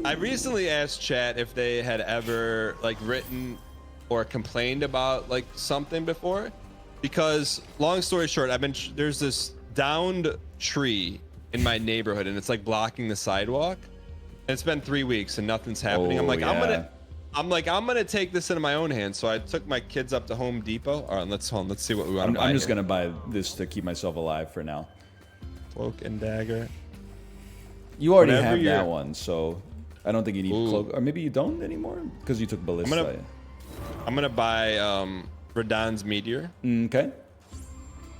I recently asked chat if they had ever like written or complained about like something before, because long story short, there's this downed tree in my neighborhood and it's like blocking the sidewalk. And it's been 3 weeks and nothing's happening. I'm like, yeah. I'm gonna take this into my own hands. So I took my kids up to Home Depot. All right, let's see what we want to buy. I'm just gonna buy this to keep myself alive for now. Cloak and dagger. You already have that one, so I don't think you need cloak. Or maybe you don't anymore because you took ballista. I'm gonna buy Radahn's meteor. Okay.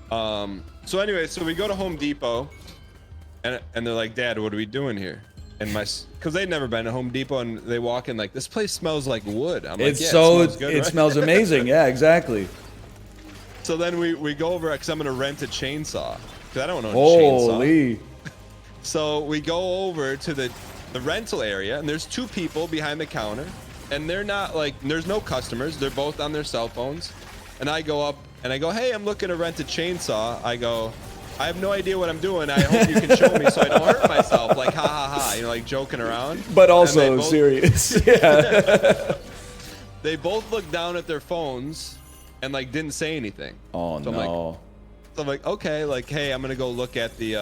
So anyway, so we go to Home Depot, and they're like, "Dad, what are we doing here?" And because they'd never been to Home Depot, and they walk in like, "This place smells like wood." I'm like, it smells good, it right? smells amazing. Yeah, exactly. So then we go over because I'm gonna rent a chainsaw. because I don't know chainsaw. Holy. So we go over to the rental area, and there's 2 people behind the counter, and they're not like, there's no customers. They're both on their cell phones. And I go up and I go, hey, I'm looking to rent a chainsaw. I go, I have no idea what I'm doing. I hope you can show me so I don't hurt myself. Like, ha ha ha, you know, like joking around. But also serious. Yeah. They both looked down at their phones and like didn't say anything. Oh, so no. I'm like, okay, like, hey, I'm gonna go look at the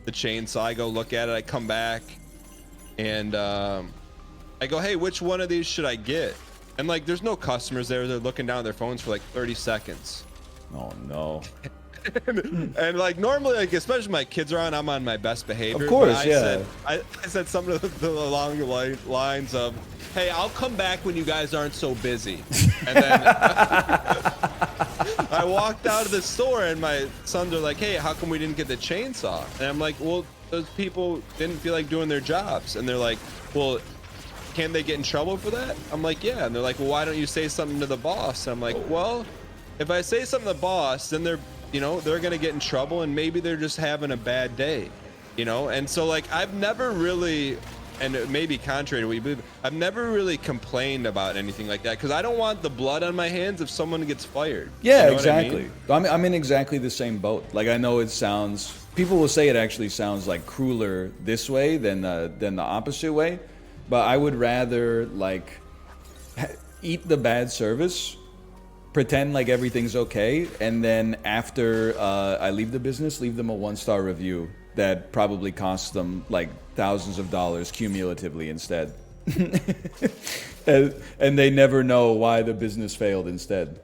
chainsaw. I go look at it. I come back, and I go, hey, which one of these should I get? And like, there's no customers there. They're looking down at their phones for like 30 seconds. Oh no. and like normally, like especially when my kids are I'm on my best behavior. Of course, I yeah. I said something along the lines of, hey, I'll come back when you guys aren't so busy. And then I walked out of the store, and my sons are like, hey, how come we didn't get the chainsaw? And I'm like, well, those people didn't feel like doing their jobs. And they're like, well, can they get in trouble for that? I'm like, yeah. And they're like, well, why don't you say something to the boss? And I'm like, well, if I say something to the boss, then they're going to get in trouble, and maybe they're just having a bad day, you know? And so like, I've never really, and it may be contrary to what you believe, I've never really complained about anything like that, because I don't want the blood on my hands if someone gets fired. Yeah, you know exactly. what I mean? I'm in exactly the same boat. Like, I know it sounds, people will say it actually sounds like crueler this way than the opposite way, but I would rather like eat the bad service, pretend like everything's okay, and then after I leave the business, leave them a 1-star review that probably costs them like thousands of dollars cumulatively instead. and they never know why the business failed instead.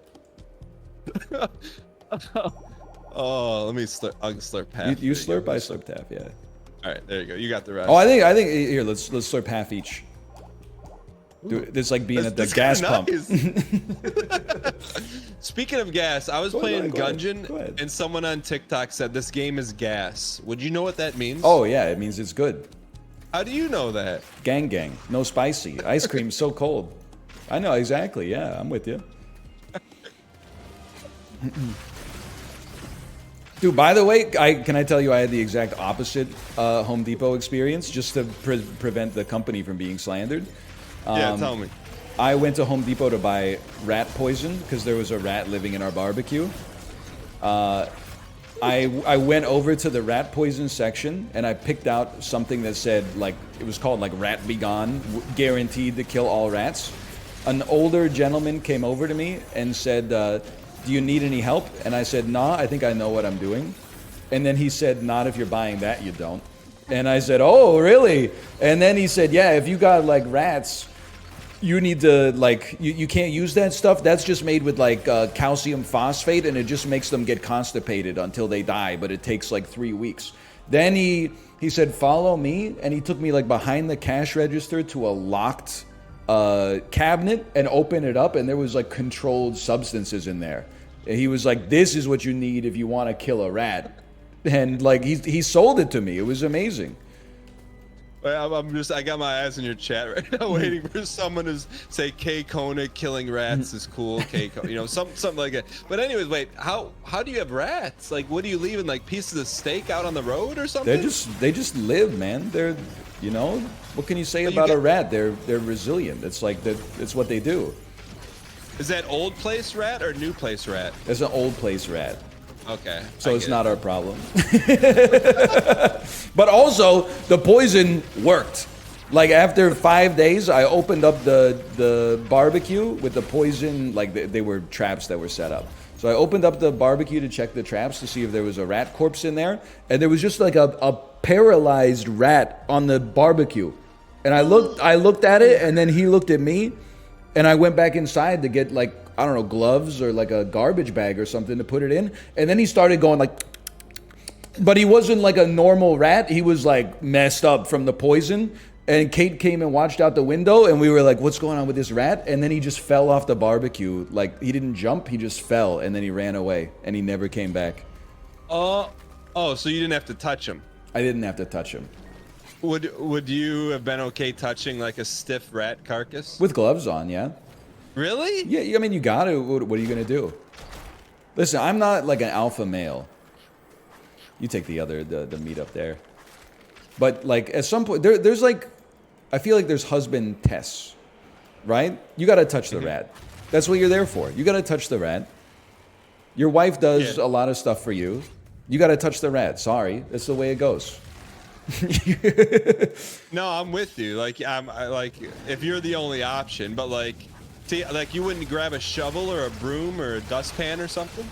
Oh, let me slurp. I'll slurp half. You slurp, I slurp half, yeah. All right, there you go. You got the rest. Oh, I think here, let's slurp half each. It's like being at the gas pump. Speaking of gas, I was playing Go ahead. and someone on TikTok said this game is gas. Would you know what that means? Oh yeah, it means it's good. How do you know that? Gang gang, no spicy. Ice cream so cold. I know exactly. Yeah, I'm with you. Dude, by the way, can I tell you I had the exact opposite Home Depot experience just to prevent the company from being slandered. Yeah, tell me. I went to Home Depot to buy rat poison because there was a rat living in our barbecue. I went over to the rat poison section and I picked out something that said, like, it was called like Rat Be Gone, guaranteed to kill all rats. An older gentleman came over to me and said, do you need any help? And I said, nah, I think I know what I'm doing. And then he said, not if you're buying that, you don't. And I said, oh, really? And then he said, yeah, if you got like rats, you need to like, you can't use that stuff. That's just made with like calcium phosphate, and it just makes them get constipated until they die, but it takes like 3 weeks. Then he said, follow me, and he took me like behind the cash register to a locked cabinet and opened it up, and there was like controlled substances in there. And he was like, this is what you need if you want to kill a rat. And like he sold it to me. It was amazing. I got my eyes in your chat right now, waiting for someone to say K Kona killing rats is cool. K Kona, you know, something like that. But anyways, wait, how do you have rats? Like, what are you leaving? Like pieces of steak out on the road or something? They just live, man. They're, you know, what can you say about a rat? They're resilient. It's like it's what they do. Is that old place rat or new place rat? It's an old place rat. Okay. So it's not our problem. But also, the poison worked. Like after 5 days, I opened up the barbecue with the poison. Like they were traps that were set up. So I opened up the barbecue to check the traps to see if there was a rat corpse in there. And there was just like a paralyzed rat on the barbecue. And I looked at it, and then he looked at me. And I went back inside to get like, I don't know, gloves or like a garbage bag or something to put it in. And then he started going like, but he wasn't like a normal rat. He was like messed up from the poison. And Kate came and watched out the window, and we were like, what's going on with this rat? And then he just fell off the barbecue. Like he didn't jump, he just fell, and then he ran away and he never came back. Oh, so you didn't have to touch him? I didn't have to touch him. Would you have been okay touching like a stiff rat carcass? With gloves on, yeah. Really? Yeah, I mean, you got to. What are you going to do? Listen, I'm not like an alpha male. You take the meat up there. But like at some point, there's like, I feel like there's husband tests, right? You got to touch the rat. That's what you're there for. You got to touch the rat. Your wife does a lot of stuff for you. You got to touch the rat. Sorry, that's the way it goes. No, I'm with you. Like, like if you're the only option, but like, see, like you wouldn't grab a shovel or a broom or a dustpan or something.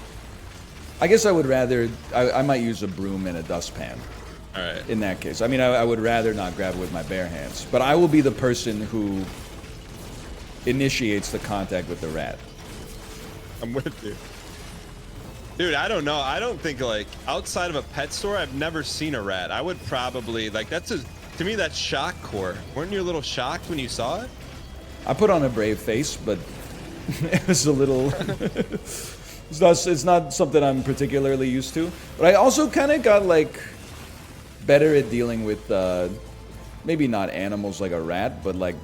I guess I would rather. I might use a broom and a dustpan. All right. In that case, I mean, I would rather not grab it with my bare hands. But I will be the person who initiates the contact with the rat. I'm with you. Dude, I don't know. I don't think, like, outside of a pet store, I've never seen a rat. I would probably, like, to me, that's shock core. Weren't you a little shocked when you saw it? I put on a brave face, but it was a little... it's not something I'm particularly used to. But I also kind of got, like, better at dealing with, maybe not animals like a rat, but, like,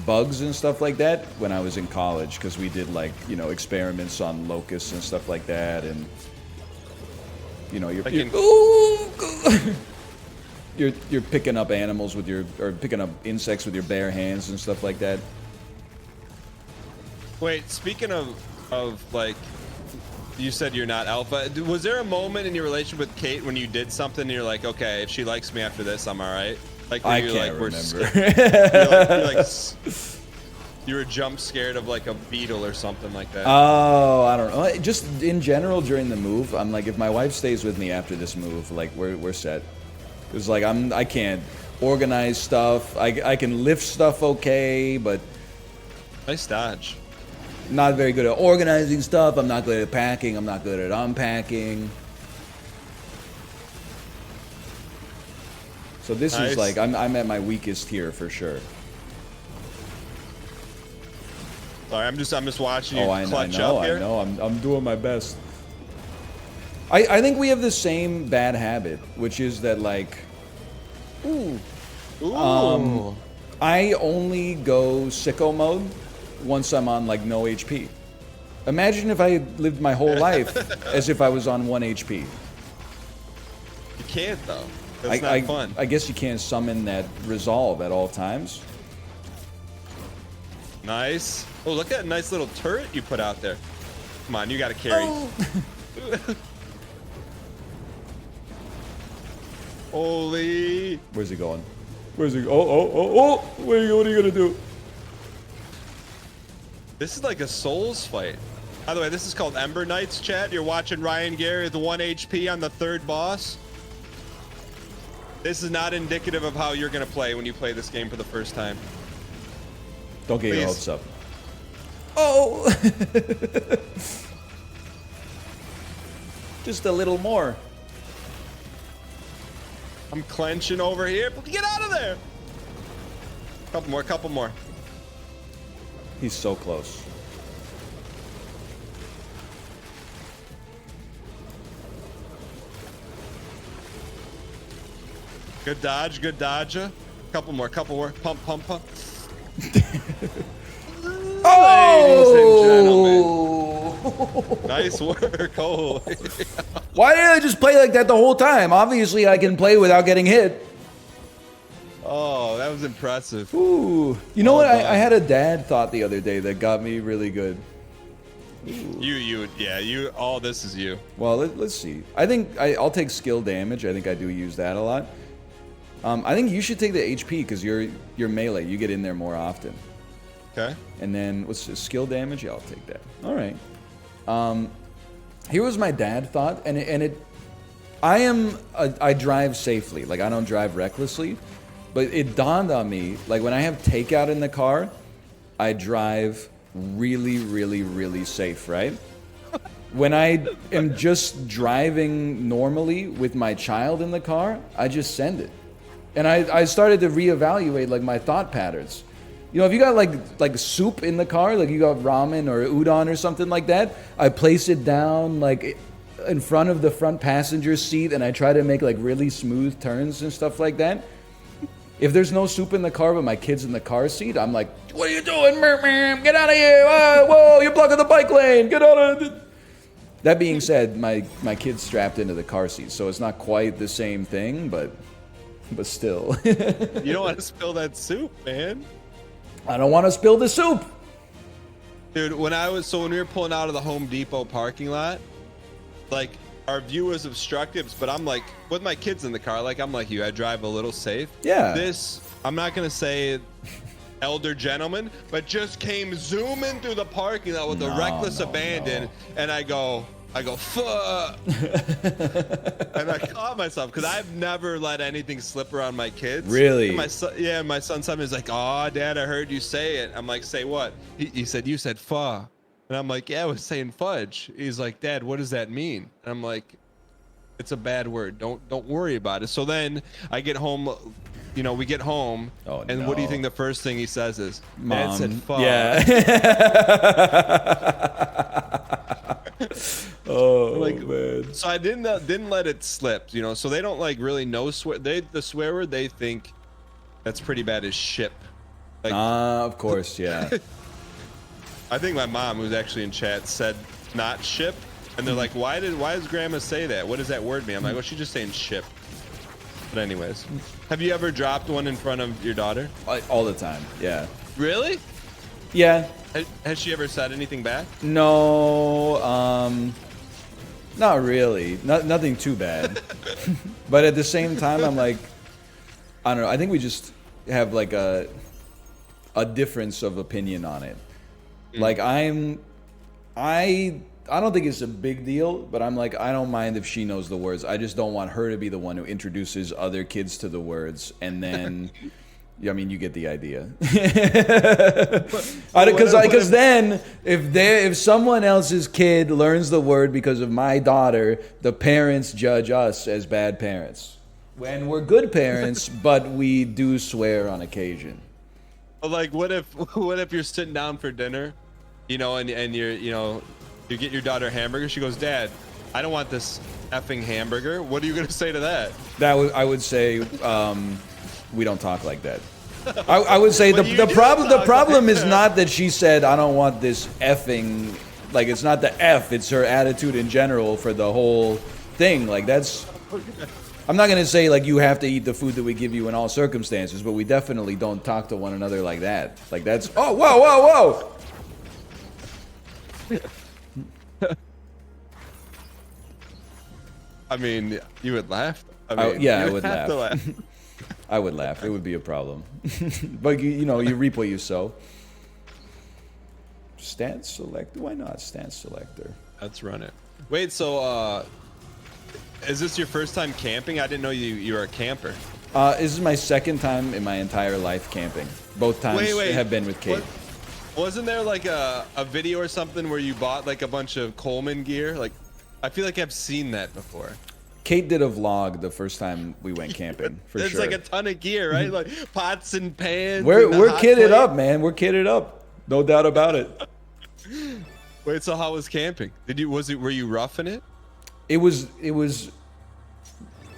bugs and stuff like that when I was in college, because we did like, you know, experiments on locusts and stuff like that, and you know, you're picking up animals with or picking up insects with your bare hands and stuff like that. Wait, speaking of like, you said you're not alpha. Was there a moment in your relationship with Kate when you did something and you're like, okay, if she likes me after this, I'm all right? Like, I you're can't like, remember. You were jump scared of like a beetle or something like that. Oh, I don't know. Just in general during the move, I'm like, if my wife stays with me after this move, like we're set. It's like I can't organize stuff. I can lift stuff okay, but nice dodge. Not very good at organizing stuff. I'm not good at packing. I'm not good at unpacking. So this is like, I'm at my weakest here for sure. Sorry, I'm just watching you clutch up here. I know. I'm doing my best. I think we have the same bad habit, which is that like, I only go sicko mode once I'm on like no HP. Imagine if I lived my whole life as if I was on 1 HP. You can't though. That's not fun. I guess you can't summon that resolve at all times. Nice. Oh, look at that nice little turret you put out there. Come on, you got to carry. Oh. Holy. Where's he going? Where's he? Oh! What are you gonna do? This is like a Souls fight. By the way, this is called Ember Knights, chat. You're watching Ryan Gary with 1 HP on the 3rd boss. This is not indicative of how you're gonna play when you play this game for the first time. Don't get your hopes up. Oh! Just a little more. I'm clenching over here. Get out of there! Couple more. He's so close. Good dodge. Couple more. Pump. Oh! Nice work. Holy. Why didn't I just play like that the whole time? Obviously, I can play without getting hit. Oh, that was impressive. Ooh. You know what? I had a dad thought the other day that got me really good. You. All this is you. Well, let's see. I think I'll take skill damage. I think I do use that a lot. I think you should take the HP because you're melee. You get in there more often. Okay. And then what's the skill damage? Yeah, I'll take that. All right. Here was my dad thought, I drive safely. Like I don't drive recklessly, but it dawned on me like when I have takeout in the car, I drive really, really, really safe, right? When I am just driving normally with my child in the car, I just send it. And I started to reevaluate like my thought patterns. You know, if you got like soup in the car, like you got ramen or udon or something like that, I place it down like in front of the front passenger seat and I try to make like really smooth turns and stuff like that. If there's no soup in the car but my kid's in the car seat, I'm like, what are you doing, ma'am? Get out of here. Whoa, you're blocking the bike lane. Get out of it. That being said, my kid's strapped into the car seat, so it's not quite the same thing, but still. You don't want to spill that soup, man. I don't want to spill the soup. Dude, when we were pulling out of the Home Depot parking lot, like our view was obstructed, but I'm like, with my kids in the car, like I'm like you, I drive a little safe. Yeah. This, I'm not gonna say elder gentleman, but just came zooming through the parking lot with a reckless abandon, and I go, fuck. And I caught myself because I've never let anything slip around my kids. Really? And my son is like, "Oh, Dad, I heard you say it." I'm like, "Say what?" He said, "You said pho." And I'm like, "Yeah, I was saying fudge." He's like, "Dad, what does that mean?" And I'm like, "It's a bad word. Don't worry about it." So then I get home. We get home, and what do you think the first thing he says is, Mom. Dad said pho. Yeah. Oh, man. So I didn't let it slip, so they don't like really know the swear word they think that's pretty bad is ship. Like, of course, yeah. I think my mom, who's actually in chat, said not ship, and they're like, why does grandma say that? What does that word mean? I'm like, well, she's just saying ship. But anyways, have you ever dropped one in front of your daughter? All the time, yeah. Really? Yeah. Has she ever said anything back? No, not really. Nothing too bad. But at the same time, I'm like, I don't know. I think we just have like a difference of opinion on it. Like I don't think it's a big deal, but I'm like, I don't mind if she knows the words. I just don't want her to be the one who introduces other kids to the words, and then, I mean, you get the idea. Because then, if someone else's kid learns the word because of my daughter, the parents judge us as bad parents. When we're good parents, but we do swear on occasion. Like, what if you're sitting down for dinner, and you're, you get your daughter a hamburger. She goes, Dad, I don't want this effing hamburger. What are you gonna say to that? I would say, we don't talk like that. I would say the problem is not that she said I don't want this effing, like it's not the F, it's her attitude in general for the whole thing. Like that's, I'm not gonna say like you have to eat the food that we give you in all circumstances, but we definitely don't talk to one another like that. Like that's, oh, whoa. I mean, you would laugh. I would laugh. I would laugh. It would be a problem. But you reap what you sow. Stance selector. Why not stance selector? Let's run it. Wait, so is this your first time camping? I didn't know you were a camper. This is my second time in my entire life camping. Both times have been with Kate. Wasn't there like a video or something where you bought like a bunch of Coleman gear? Like, I feel like I've seen that before. Kate did a vlog the first time we went camping, for There's sure. like a ton of gear, right? Like pots and pans. We're kitted up, man. We're kitted up. No doubt about it. Wait, so how was camping? Were you roughing it? It was.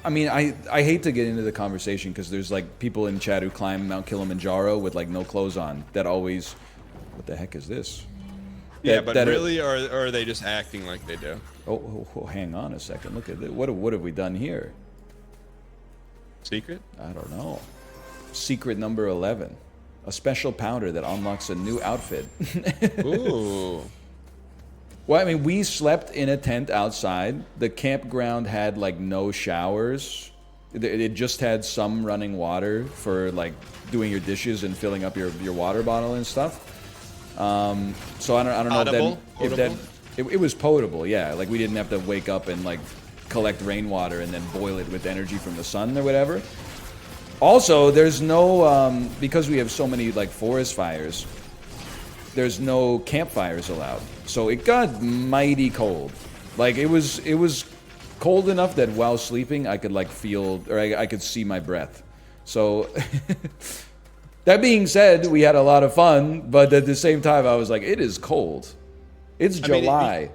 I mean, I hate to get into the conversation because there's like people in chat who climb Mount Kilimanjaro with like no clothes on. That always, what the heck is this? Yeah, but really, or are they just acting like they do? Oh, hang on a second. Look at this. What have we done here? Secret? I don't know. Secret number 11. A special powder that unlocks a new outfit. Ooh. Well, I mean, we slept in a tent outside. The campground had like no showers. It just had some running water for like doing your dishes and filling up your water bottle and stuff. So I don't know if that it was potable, yeah. Like we didn't have to wake up and like collect rainwater and then boil it with energy from the sun or whatever. Also, there's no because we have so many like forest fires, there's no campfires allowed. So it got mighty cold. Like it was cold enough that while sleeping I could like feel, or I could see my breath. So that being said, we had a lot of fun, but at the same time, I was like, it is cold. It's July.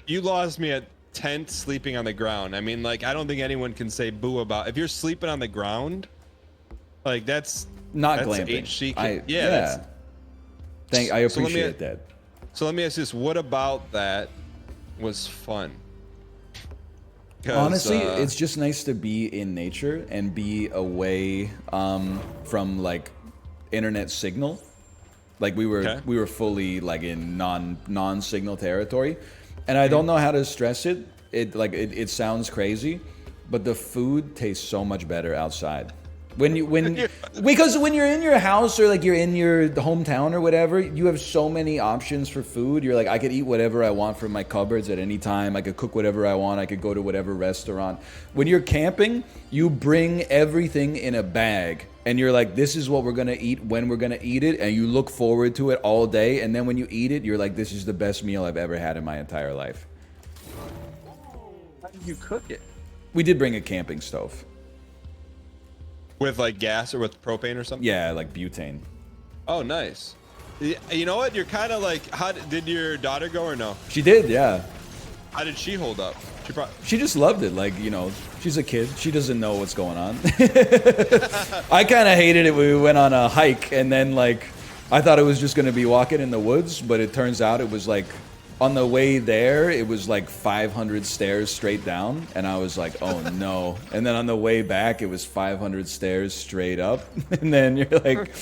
You lost me at tent sleeping on the ground. I mean, like, I don't think anyone can say boo about if you're sleeping on the ground. Like, that's glamping. HC. I appreciate that. So let me ask you this: what about that was fun. 'Cause, Honestly, it's just nice to be in nature and be away from like internet signal. Like we were fully like in non-signal territory, and I don't know how to stress it. It sounds crazy, but the food tastes so much better outside. Because when you're in your house or like you're in your hometown or whatever, you have so many options for food. You're like, I could eat whatever I want from my cupboards at any time. I could cook whatever I want. I could go to whatever restaurant. When you're camping, you bring everything in a bag and you're like, this is what we're gonna eat when we're gonna eat it, and you look forward to it all day, and then when you eat it, you're like, this is the best meal I've ever had in my entire life. How did you cook it? We did bring a camping stove. With like gas or with propane or something? Yeah, like butane. Oh, nice. You know what? You're kind of like, how did your daughter go or no? She did, yeah. How did she hold up? She just loved it. Like, you know, she's a kid. She doesn't know what's going on. I kind of hated it when we went on a hike, and then like I thought it was just going to be walking in the woods, but it turns out it was like on the way there, it was like 500 stairs straight down, and I was like, oh no. And then on the way back, it was 500 stairs straight up. And then you're like,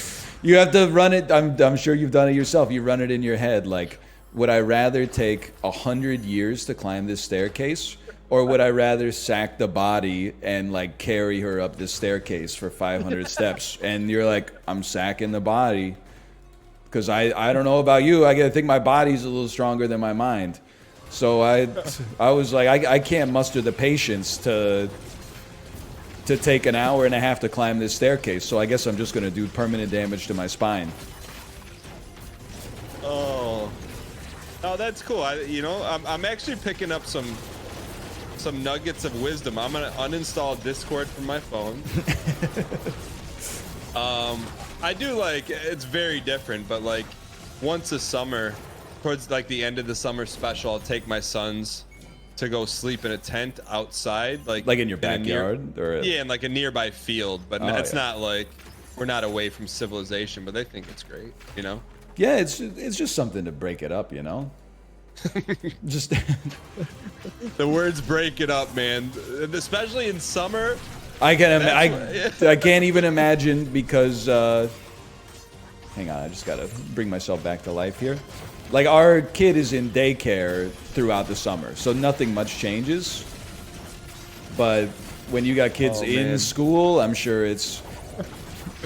you have to run it. I'm sure you've done it yourself. You run it in your head. Like, would I rather take 100 years to climb this staircase, or would I rather sack the body and like carry her up this staircase for 500 steps? And you're like, I'm sacking the body. Because I don't know about you, I think my body's a little stronger than my mind. So I was like, I can't muster the patience to take an hour and a half to climb this staircase. So I guess I'm just going to do permanent damage to my spine. Oh, that's cool. I'm actually picking up some nuggets of wisdom. I'm gonna uninstall Discord from my phone. I do like, it's very different, but like once a summer, towards like the end of the summer special, I'll take my sons to go sleep in a tent outside, like in your backyard, yeah, in like a nearby field. But it's yeah. not like we're not away from civilization, but they think it's great, you know. Yeah, it's just something to break it up, you know. Just the words break it up, man, especially in summer. I can't even imagine, because hang on, I just gotta bring myself back to life here. Like, our kid is in daycare throughout the summer, so nothing much changes. But when you got kids in school, I'm sure it's.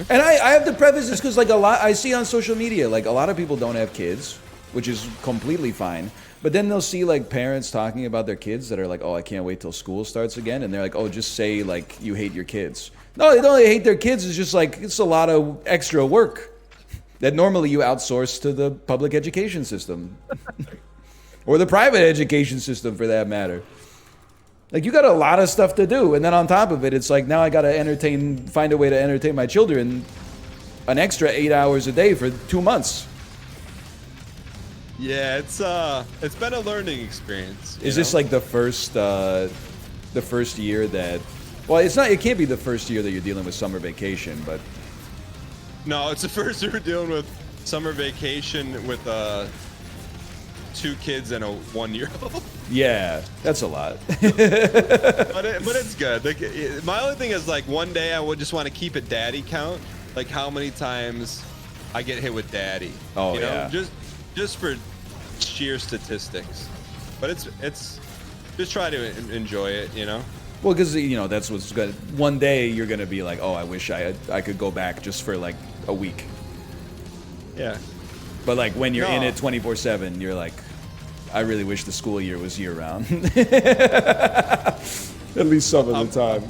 And I have to preface this because like a lot I see on social media, like a lot of people don't have kids, which is completely fine. But then they'll see like parents talking about their kids that are like, oh, I can't wait till school starts again. And they're like, oh, just say like you hate your kids. No, they don't hate their kids. It's just like, it's a lot of extra work that normally you outsource to the public education system. Or the private education system, for that matter. Like, you got a lot of stuff to do. And then on top of it, it's like, now I got to find a way to entertain my children an extra 8 hours a day for 2 months. Yeah, it's been a learning experience. Is this like the first year that? Well, it's not. It can't be the first year that you're dealing with summer vacation, but. No, it's the first year we're dealing with summer vacation with 2 kids and a 1-year-old. Yeah, that's a lot. but it's good. Like, my only thing is like one day I would just want to keep a daddy count, like how many times I get hit with daddy. Oh, you know? yeah. Just for sheer statistics. But it's just try to enjoy it, you know. Well, because you know that's what's good. One day you're gonna be like, oh, I wish I could go back just for like a week. Yeah. But like when you're in it 24/7, you're like, I really wish the school year was year round. At least some of the time.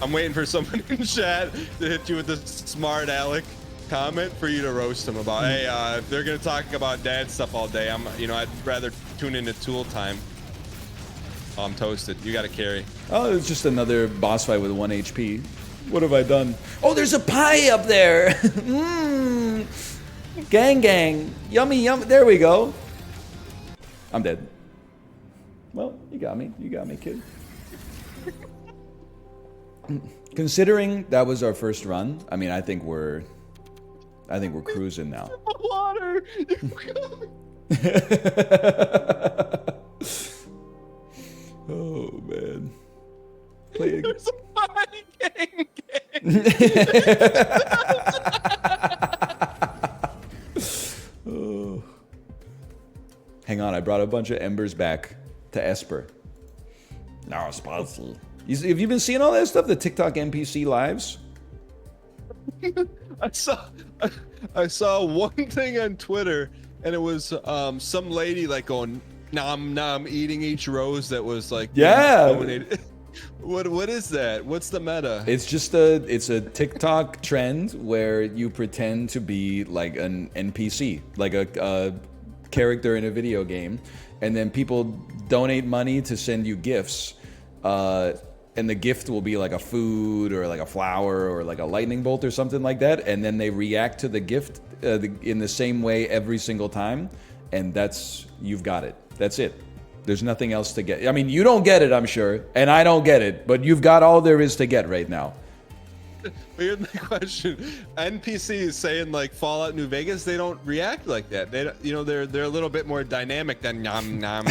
I'm waiting for someone in chat to hit you with this smart aleck comment for you to roast them about. Hey, if they're gonna talk about dad stuff all day, I'd rather tune into Tool Time. Oh, I'm toasted. You got to carry. Oh, it's just another boss fight with 1 HP. What have I done? Oh, there's a pie up there. Mmm. Gang. Yummy. There we go. I'm dead. Well, you got me, kid. Considering that was our first run, I mean, I think we're cruising now. Water. Oh. Hang on, I brought a bunch of embers back to Esper. No, spicy. Have you been seeing all that stuff? The TikTok NPC lives? I saw one thing on Twitter, and it was some lady like going nom nom eating each rose that was like donated. What is that? What's the meta? It's just a TikTok trend where you pretend to be like an NPC, like a character in a video game, and then people donate money to send you gifts. And the gift will be like a food or like a flower or like a lightning bolt or something like that, and then they react to the gift in the same way every single time, and you've got it. That's it. There's nothing else to get. I mean, you don't get it, I'm sure, and I don't get it, but you've got all there is to get right now. But here's my question: NPCs saying like Fallout New Vegas, they don't react like that. They, they're a little bit more dynamic than nom nom.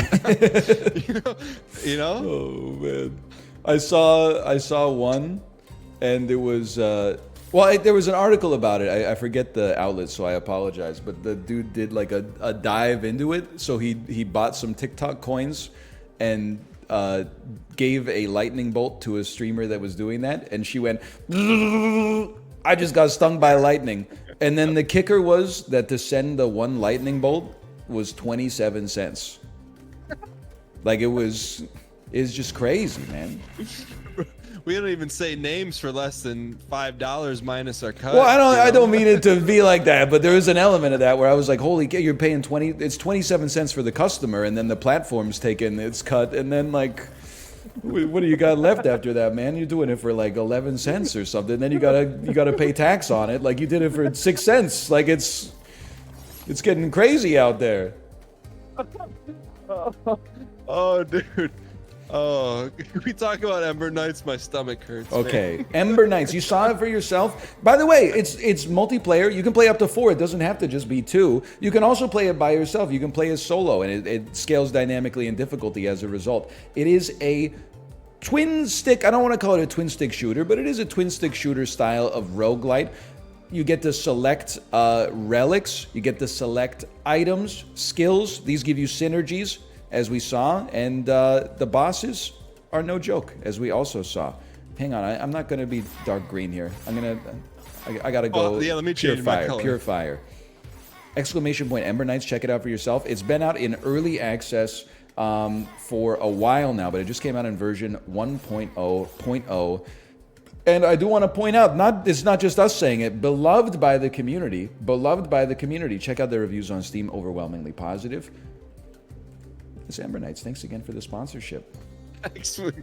you know? Oh man. I saw one, and there was there was an article about it. I forget the outlet, so I apologize. But the dude did like a dive into it. So he bought some TikTok coins, and gave a lightning bolt to a streamer that was doing that, and she went, I just got stung by lightning. And then the kicker was that to send the one lightning bolt was 27 cents. Like it's just crazy, man. We don't even say names for less than $5 minus our cut. Well, I don't mean it to be like that, but there is an element of that where I was like, holy cow, you're paying 27 cents for the customer, and then the platform's taking its cut, and then like, what do you got left after that, man? You're doing it for like 11 cents or something. Then you gotta pay tax on it. Like you did it for 6 cents. Like it's getting crazy out there. Oh, dude. Oh, we talk about Ember Knights, my stomach hurts. Okay, man. Ember Knights. You saw it for yourself. By the way, it's multiplayer. You can play up to 4. It doesn't have to just be 2. You can also play it by yourself. You can play as solo, and it scales dynamically in difficulty as a result. It is a twin stick. I don't want to call it a twin stick shooter, but it is a twin stick shooter style of roguelite. You get to select relics. You get to select items, skills. These give you synergies, as we saw, and the bosses are no joke, as we also saw. Hang on, I'm not gonna be dark green here. I gotta go. Oh, yeah, let me change my color. Pure fire. Exclamation point Ember Knights, check it out for yourself. It's been out in early access for a while now, but it just came out in version 1.0.0. And I do want to point out, it's not just us saying it, beloved by the community. Beloved by the community. Check out the reviews on Steam, overwhelmingly positive. It's Ember Knights. Thanks again for the sponsorship. Actually,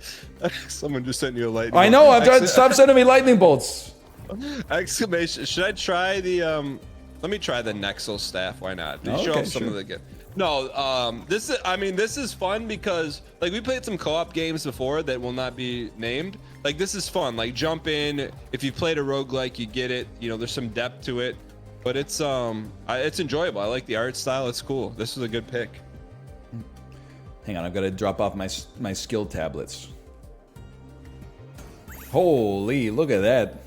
someone just sent you a lightning. I know. I'm trying to stop sending me lightning bolts. Exclamation! Should I try the? Let me try the Nexel staff. Why not? They show Okay, off some sure. of the good. No, this is. I mean, this is fun because like we played some co-op games before that will not be named. Like this is fun. Like jump in. If you played a roguelike, you get it. There's some depth to it, but it's enjoyable. I like the art style. It's cool. This was a good pick. Hang on, I've got to drop off my skill tablets. Holy, look at that.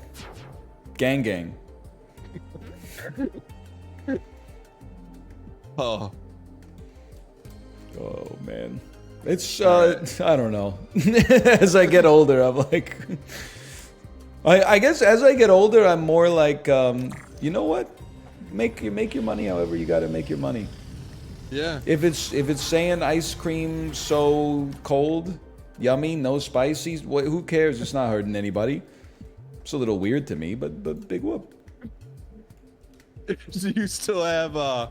Gang gang. Oh. Oh, man. It's, I don't know. As I get older, I'm like... I guess as I get older, I'm more like, you know what? Make your money however you gotta make your money. Yeah. If it's saying ice cream so cold, yummy, no spicy, who cares? It's not hurting anybody. It's a little weird to me, but big whoop. Do you still have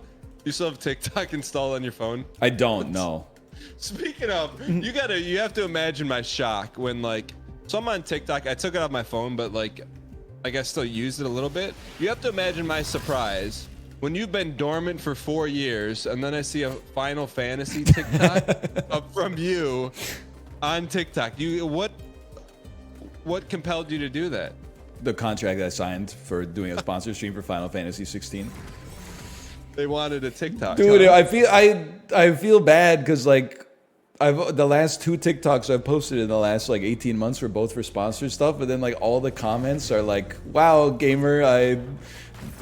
TikTok installed on your phone? I don't know. Speaking of, you have to imagine my shock when so I'm on TikTok. I took it off my phone, but I still use it a little bit. You have to imagine my surprise when you've been dormant for 4 years, and then I see a Final Fantasy TikTok from you on TikTok. What compelled you to do that? The contract I signed for doing a sponsor stream for Final Fantasy 16. They wanted a TikTok. Dude, huh? I feel bad because the last 2 TikToks I've posted in the last like 18 months were both for sponsored stuff, but then like all the comments are like, "Wow, gamer, I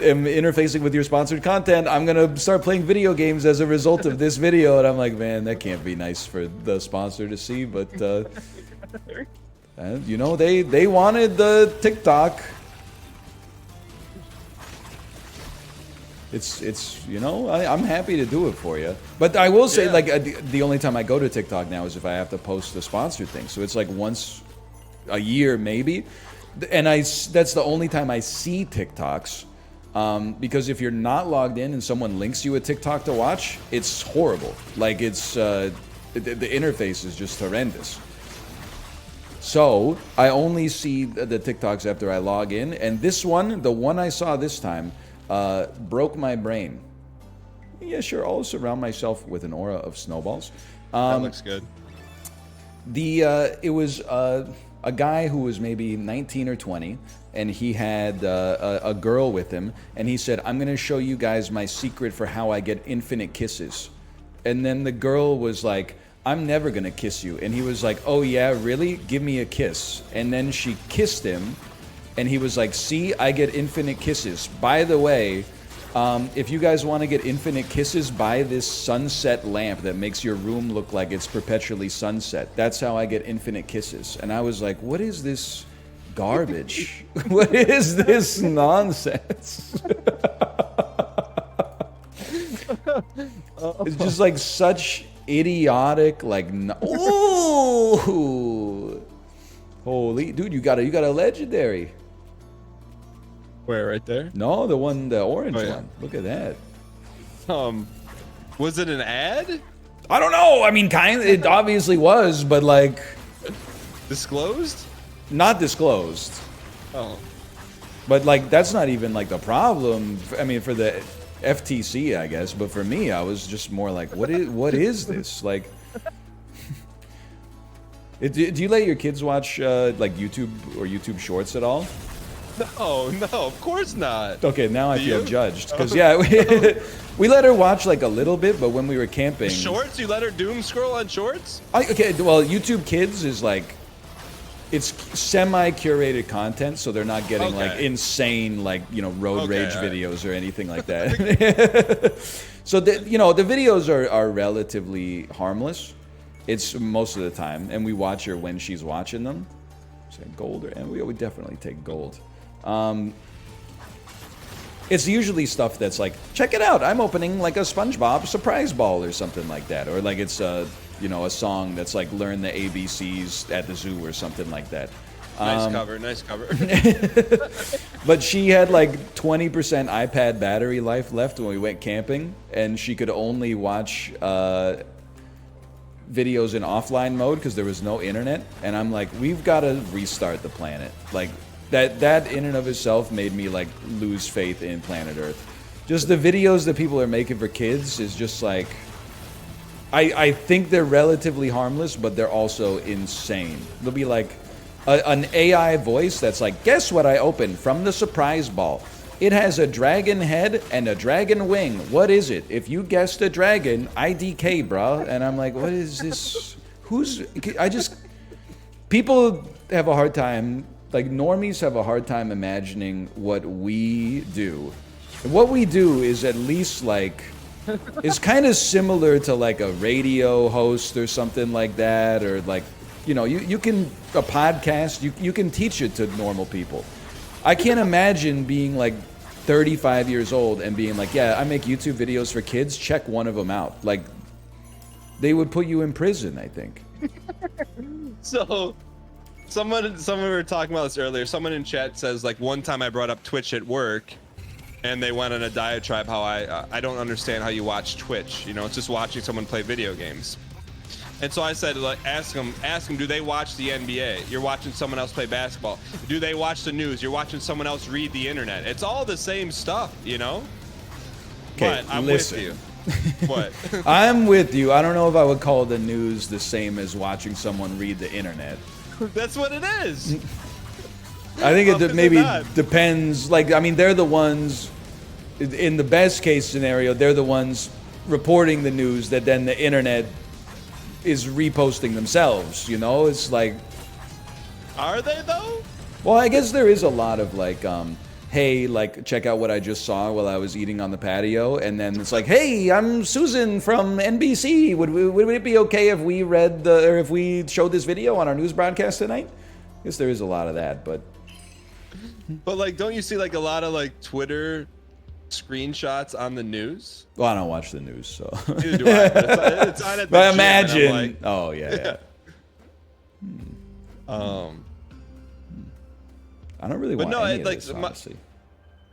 am interfacing with your sponsored content. I'm gonna start playing video games as a result of this video." And I'm like, man, that can't be nice for the sponsor to see, but you know, they wanted the TikTok. It's you know, I'm happy to do it for you. But I will say, like, the only time I go to TikTok now is if I have to post a sponsored thing. So it's like once a year maybe. And that's the only time I see TikToks. Because if you're not logged in and someone links you a TikTok to watch, it's horrible. Like, it's the interface is just horrendous. So I only see the TikToks after I log in. And this one, the one I saw this time, broke my brain. Yeah, sure. I'll surround myself with an aura of snowballs. That looks good. It was a guy who was maybe 19 or 20, and he had a girl with him, and he said, "I'm going to show you guys my secret for how I get infinite kisses." And then the girl was like, "I'm never going to kiss you." And he was like, "Oh yeah, really? Give me a kiss." And then she kissed him. And he was like, "See, I get infinite kisses. By the way, if you guys want to get infinite kisses, buy this sunset lamp that makes your room look like it's perpetually sunset. That's how I get infinite kisses." And I was like, what is this garbage? What is this nonsense? It's just like such idiotic, like, ooh. Holy, dude, you got a legendary. Where, right there? No, the orange Oh, yeah. one. Look at that. Was it an ad? I don't know. I mean, it obviously was, but like, Disclosed? not disclosed. Oh. But like, that's not even like the problem. I mean, for the FTC, I guess. But for me, I was just more like, what is this? Like, do you let your kids watch like YouTube or YouTube Shorts at all? No, of course not. Okay, now I Do feel you? judged because yeah, we let her watch like a little bit, but when we were camping, Shorts? You let her doom scroll on shorts? Okay, well, YouTube Kids is like, it's semi-curated content, so they're not getting like insane, like, you know, road rage videos or anything like that. So the videos are relatively harmless. It's most of the time, and we watch her when she's watching them. So gold, and we would definitely take gold. It's usually stuff that's like, check it out, I'm opening like a SpongeBob surprise ball or something like that, or like it's a song that's like learn the ABCs at the zoo or something like that. Nice cover. But she had like 20% iPad battery life left when we went camping, and she could only watch videos in offline mode because there was no internet. And I'm like, we've got to restart the planet. Like, that in and of itself made me like lose faith in planet Earth. Just the videos that people are making for kids is just like, I think they're relatively harmless, but they're also insane. They'll be like an AI voice that's like, guess what I opened from the surprise ball? It has a dragon head and a dragon wing. What is it? If you guessed a dragon, IDK, bruh. And I'm like, what is this? People have a hard time, like normies have a hard time imagining what we do. And what we do is at least like, is kind of similar to like a radio host or something like that, or like, you can, a podcast, you can teach it to normal people. I can't imagine being like 35 years old and being like, yeah, I make YouTube videos for kids, check one of them out. Like, they would put you in prison, I think. So, someone we were talking about this earlier. Someone in chat says like one time I brought up Twitch at work, and they went on a diatribe how I don't understand how you watch Twitch. It's just watching someone play video games. And so I said, like, ask them, do they watch the NBA? You're watching someone else play basketball. Do they watch the news? You're watching someone else read the internet. It's all the same stuff, Okay, but I'm listen. with you. What? I'm with you. I don't know if I would call the news the same as watching someone read the internet. That's what it is. I think it maybe not? depends. Like, I mean, they're the ones, in the best case scenario, they're the ones reporting the news that then the internet is reposting themselves. You know, it's like, Are they though? well, I guess there is a lot of like, hey, like, check out what I just saw while I was eating on the patio, and then it's like, hey, I'm Susan from NBC. Would it be okay if we if we showed this video on our news broadcast tonight? I guess there is a lot of that, but like, don't you see like a lot of like Twitter screenshots on the news? well, I don't watch the news, so. Neither do I. But it's on at the But gym, and I'm imagine. like, Oh yeah. I don't really want no, any it, of like, this, honestly.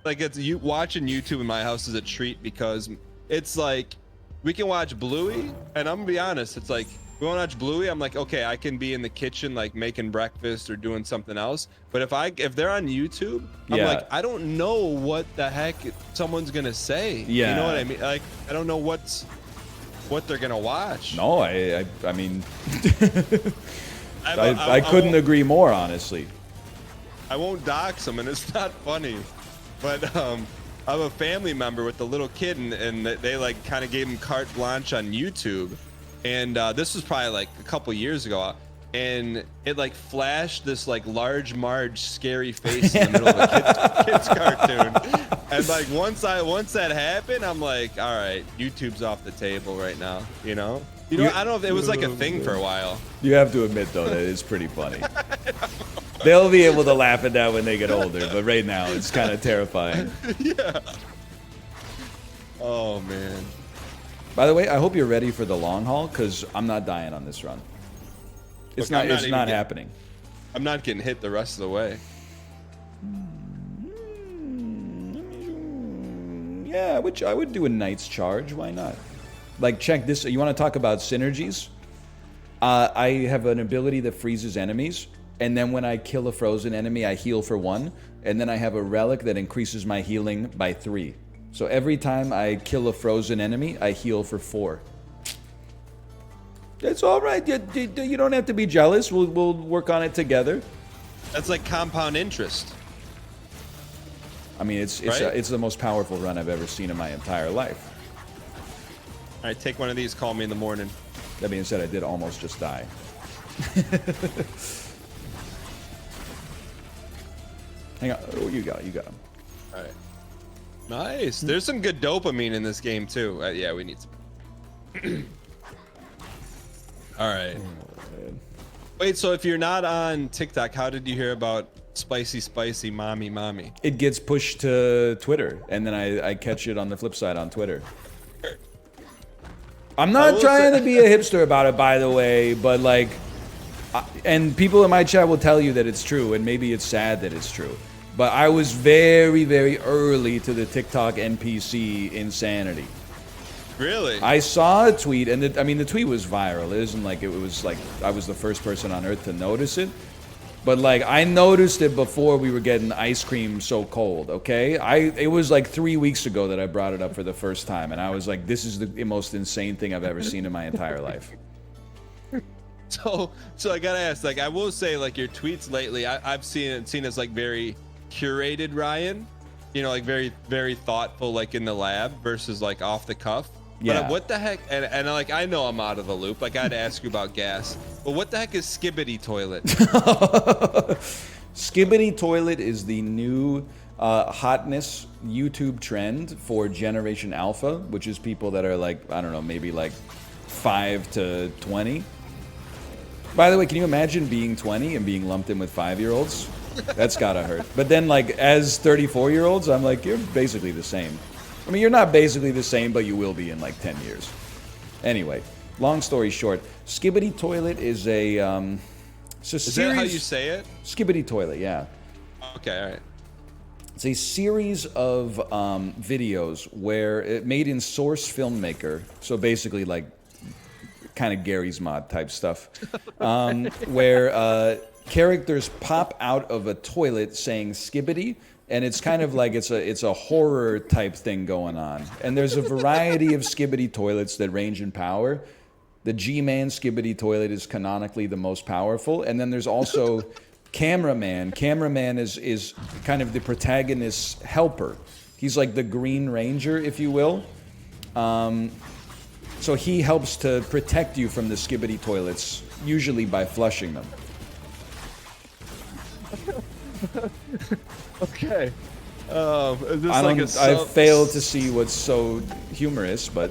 like it's you watching YouTube in my house is a treat because it's like we can watch Bluey, and I'm gonna be honest, it's like we want to watch Bluey. I'm like, okay, I can be in the kitchen like making breakfast or doing something else. But if they're on YouTube, I'm Yeah. like, I don't know what the heck someone's gonna say. Yeah. You know what I mean? Like, I don't know what they're gonna watch. No, I mean, I I couldn't won't- agree more, honestly. I won't dox them, and it's not funny. But I have a family member with a little kid, and they like kind of gave him carte blanche on YouTube. And this was probably like a couple years ago, and it like flashed this like large Marge scary face in the middle of a kid's cartoon. And like once that happened, I'm like, all right, YouTube's off the table right now. You know, I don't know if it was like a thing for a while. You have to admit, though, that it's pretty funny. They'll be able to laugh at that when they get older, but right now it's kind of terrifying. Yeah. Oh man. By the way, I hope you're ready for the long haul, because I'm not dying on this run. It's Look, not happening. I'm not getting hit the rest of the way. Yeah, I would do a Knight's Charge. Why not? Like, check this. You want to talk about synergies? I have an ability that freezes enemies, and then when I kill a frozen enemy, I heal for 1, and then I have a relic that increases my healing by 3. So every time I kill a frozen enemy, I heal for 4. It's all right. You don't have to be jealous. We'll work on it together. That's like compound interest. I mean, it's Right? the most powerful run I've ever seen in my entire life. All right, take one of these. Call me in the morning. That being said, I did almost just die. Hang on. Oh, you got him. All right. Nice. There's some good dopamine in this game too. Yeah, we need some. All right. Wait, so if you're not on TikTok, how did you hear about spicy mommy? It gets pushed to Twitter, and then I catch it on the flip side on Twitter. I'm not trying to be a hipster about it, by the way, but like, and people in my chat will tell you that it's true, and maybe it's sad that it's true. But I was very, very early to the TikTok NPC insanity. Really? I saw a tweet, and the tweet was viral. It isn't like it was like I was the first person on earth to notice it. But like I noticed it before we were getting ice cream so cold, okay? It was like 3 weeks ago that I brought it up for the first time, and I was like, this is the most insane thing I've ever seen in my entire life. So I gotta ask, like, I will say, like, your tweets lately, I've seen as like very curated, Ryan. You know, like very, very thoughtful, like in the lab versus like off the cuff. Yeah. But what the heck? And like, I know I'm out of the loop. Like, I had to ask you about gas. But what the heck is Skibbity Toilet? Skibbity Toilet is the new hotness YouTube trend for Generation Alpha, which is people that are like, I don't know, maybe like 5 to 20. By the way, can you imagine being 20 and being lumped in with 5-year-olds? That's gotta hurt. But then, like, as 34-year-olds, I'm like, you're basically the same. I mean, you're not basically the same, but you will be in like 10 years. Anyway, long story short, Skibbity Toilet is a it's a Is series. that how you say it? Skibbity Toilet, yeah. Okay, all right. It's a series of videos where it made in Source Filmmaker, so basically like kind of Gary's Mod type stuff, where characters pop out of a toilet saying Skibbity, and it's kind of like it's a horror type thing going on. And there's a variety of Skibbity toilets that range in power. The G-Man Skibbity toilet is canonically the most powerful, and then there's also Cameraman. Cameraman is kind of the protagonist's helper. He's like the Green Ranger, if you will. So he helps to protect you from the skibbity toilets, usually by flushing them. Okay. Is this like a I failed to see what's so humorous, but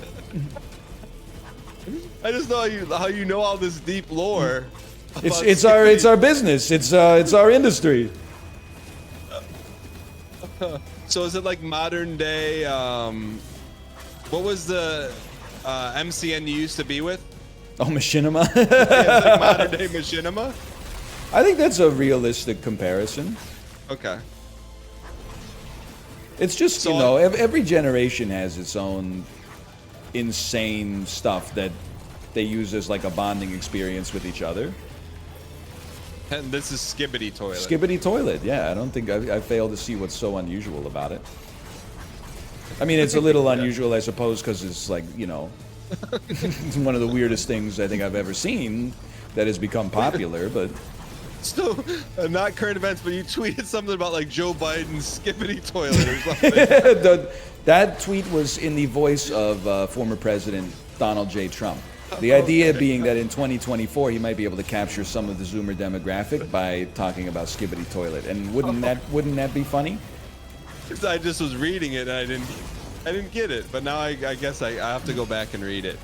I just know how you know all this deep lore. it's our business. It's our industry. So is it like modern day? What was the MCN you used to be with? Oh, machinima. Yeah, it's like modern day machinima. I think that's a realistic comparison. Okay. It's just, So you know, every generation has its own insane stuff that they use as like a bonding experience with each other. And this is Skibbity Toilet. Skibbity toilet, yeah. I don't think I fail to see what's so unusual about it. I mean, it's a little unusual, I suppose, because it's like, you know, it's one of the weirdest things I think I've ever seen that has become popular, but... So, not current events, but you tweeted something about like Joe Biden's Skibbity Toilet or something. That tweet was in the voice of former President Donald J. Trump. The idea being that in 2024 he might be able to capture some of the Zoomer demographic by talking about Skibbity Toilet, and wouldn't that be funny? Because I just was reading it and I didn't get it, but now I guess I have to go back and read it.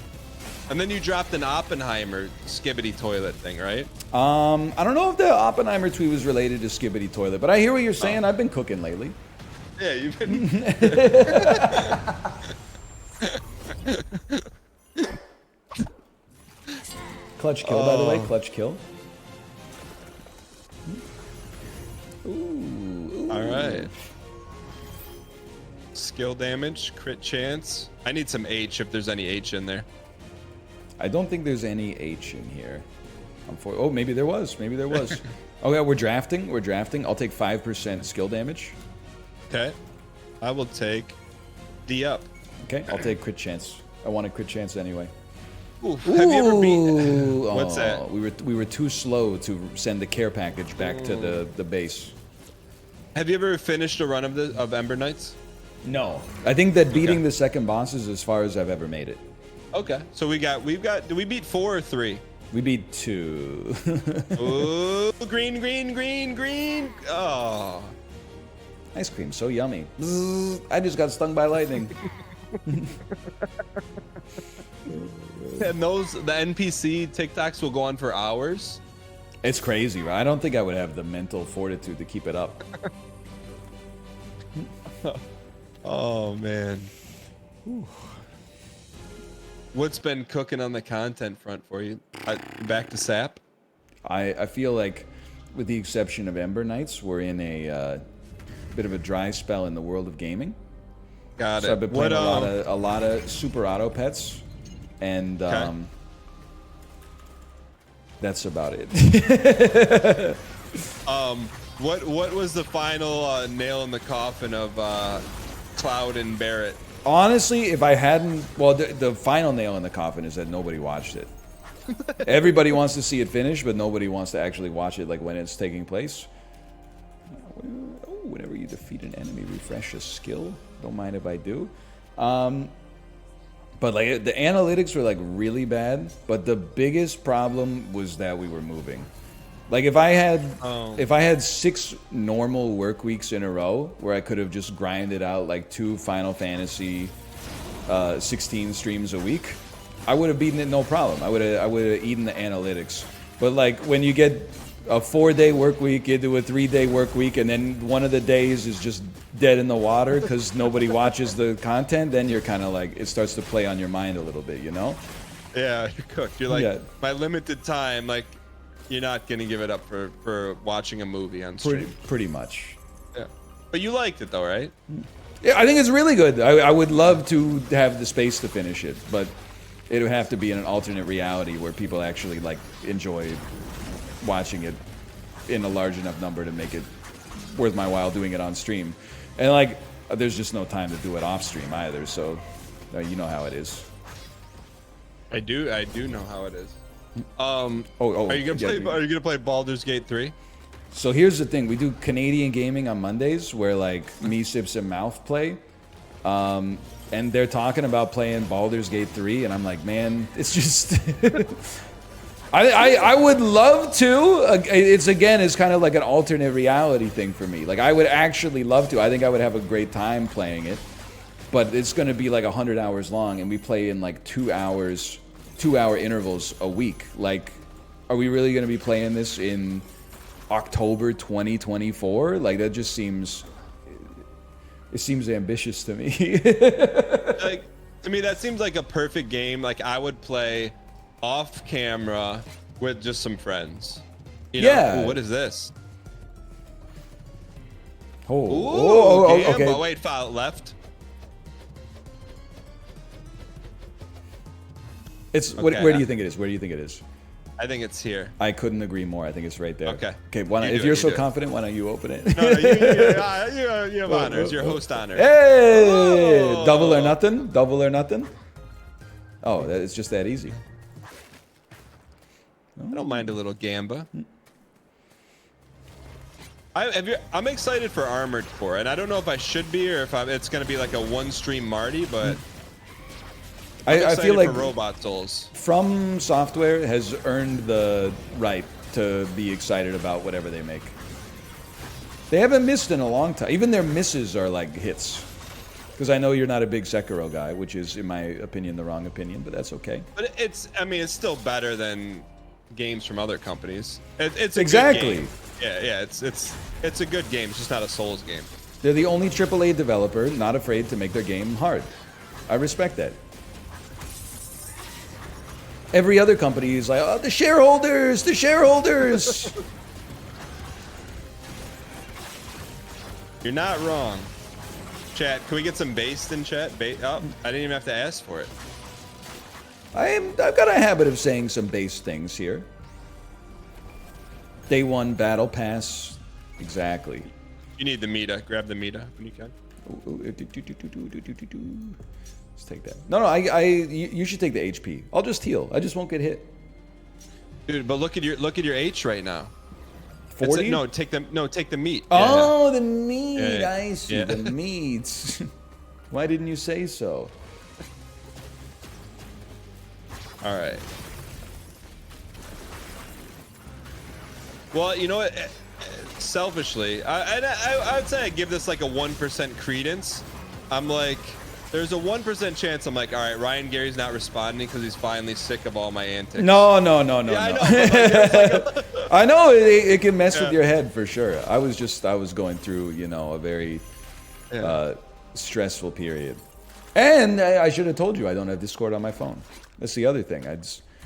And then you dropped an Oppenheimer Skibbity Toilet thing, right? I don't know if the Oppenheimer tweet was related to Skibbity Toilet, but I hear what you're saying. I've been cooking lately. Yeah, you've been. Clutch kill, by the way. Clutch kill. Ooh. All right. Skill damage, crit chance. I need some H if there's any H in there. I don't think there's any H in here. Oh, maybe there was. Maybe there was. Oh yeah, we're drafting. We're drafting. I'll take 5% skill damage. Okay. I will take D up. Okay, I'll take crit chance. I want a crit chance anyway. Ooh, have you ever beat? What's Oh, that? We were too slow to send the care package back to the base. Have you ever finished a run of Ember Knights? No. I think that beating the second boss is as far as I've ever made it. Okay. So did we beat 4 or 3? We beat 2. Ooh, green. Oh. Ice cream, so yummy. Bzzz, I just got stung by lightning. And the NPC TikToks will go on for hours. It's crazy, right? I don't think I would have the mental fortitude to keep it up. Oh man. Whew. What's been cooking on the content front for you? Back to SAP? I feel like, with the exception of Ember Knights, we're in a bit of a dry spell in the world of gaming. Got it. So I've been playing a lot of Super Auto Pets, and that's about it. What was the final nail in the coffin of Cloud and Barrett? Honestly, if I hadn't... Well, the final nail in the coffin is that nobody watched it. Everybody wants to see it finish, but nobody wants to actually watch it like when it's taking place. Oh, whenever you defeat an enemy, refresh a skill. Don't mind if I do. But like the analytics were like really bad, but the biggest problem was that we were moving. Like if I had 6 normal work weeks in a row where I could have just grinded out like 2 Final Fantasy 16 streams a week, I would have beaten it no problem. I would have eaten the analytics. But like when you get a 4-day work week into a 3-day work week, and then one of the days is just dead in the water because nobody watches the content, then you're kind of like, it starts to play on your mind a little bit, you know? Yeah, you're cooked. You're like, my limited time, like, you're not gonna give it up for watching a movie on stream. Pretty much. Yeah, but you liked it though, right? Yeah, I think it's really good. I would love to have the space to finish it, but it would have to be in an alternate reality where people actually like enjoy watching it in a large enough number to make it worth my while doing it on stream. And like, there's just no time to do it off stream either. So, you know how it is. I do know how it is. Are you gonna play Baldur's Gate 3? So here's the thing: we do Canadian gaming on Mondays, where like me, Sips, and Mouth play. and they're talking about playing Baldur's Gate 3, and I'm like, man, it's just. I would love to. It's kind of like an alternate reality thing for me. Like, I would actually love to. I think I would have a great time playing it. But it's going to be like 100 hours long, and we play in like 2-hour intervals a week. Like, are we really going to be playing this in October 2024? Like, that just seems. It seems ambitious to me. Like, to me, that seems like a perfect game. Like, I would play off camera with just some friends. You know? Yeah. Ooh, what is this? Okay. Wait, file left. It's Okay. where do you think it is? Where do you think it is? I think it's here. I couldn't agree more. I think it's right there. Okay. Okay. Why not, You if do you're it, so you do it. confident, why don't you open it? No, you have honors. Your host honor. Hey! Oh. Double or nothing? Double or nothing? Oh, it's just that easy. I don't mind a little gamba. I'm excited for Armored Core, and I don't know if I should be or if it's going to be like a one-stream Marty, but I feel like for Robot Souls. From Software has earned the right to be excited about whatever they make. They haven't missed in a long time. Even their misses are like hits. Because I know you're not a big Sekiro guy, which is, in my opinion, the wrong opinion, but that's okay. But it's still better than games from other companies. It's a Exactly. good game. Yeah, it's a good game. It's just not a Souls game. They're the only AAA developer not afraid to make their game hard. I respect that. Every other company is like, oh, the shareholders, the shareholders. You're not wrong. Chat, can we get some based in chat? Oh, I didn't even have to ask for it. I've got a habit of saying some base things here. Day 1 battle pass. Exactly. You need the Mita. Grab the Mita when you can. Let's take that. No, you should take the HP. I'll just heal. I just won't get hit. Dude, but look at your H right now. 40? Take the meat. Oh, the meat. Yeah. I see. Yeah. The meats. Why didn't you say so? All right. Well, you know what? Selfishly, I would say I give this like a 1% credence. I'm like, there's a 1% chance I'm like, all right, Ryan Gary's not responding because he's finally sick of all my antics. No. Yeah, I know. But like, there's like I know it can mess with your head for sure. I was going through, a very stressful period. And I should have told you I don't have Discord on my phone. That's the other thing.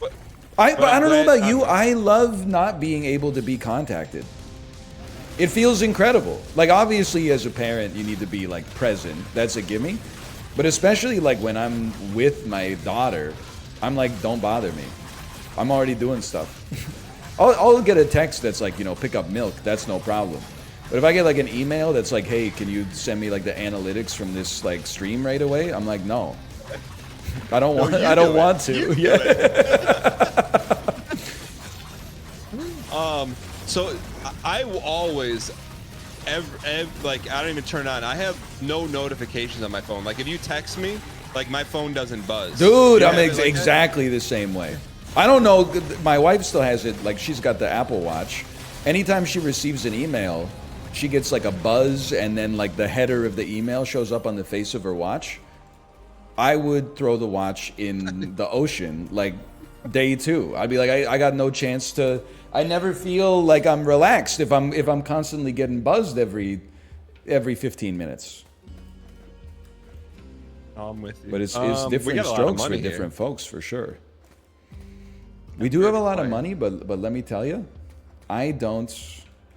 But I don't know about you. I love not being able to be contacted. It feels incredible. Like, obviously, as a parent, you need to be like present. That's a gimme. But especially like when I'm with my daughter, I'm like, don't bother me. I'm already doing stuff. I'll get a text that's like, pick up milk. That's no problem. But if I get like an email that's like, hey, can you send me like the analytics from this like stream right away? I'm like, no. I don't want. I don't want to. Yeah. So I will always, like, I don't even turn on. I have no notifications on my phone. Like, if you text me, like, my phone doesn't buzz. Dude, I'm like exactly the same way. I don't know. My wife still has it. Like, she's got the Apple Watch. Anytime she receives an email, she gets like a buzz, and then like the header of the email shows up on the face of her watch. I would throw the watch in the ocean like day 2. I'd be like, I got no chance to. I never feel like I'm relaxed if I'm constantly getting buzzed every 15 minutes. I'm with you. But it's different strokes for different folks for sure. We do have a lot of money, but let me tell you, I don't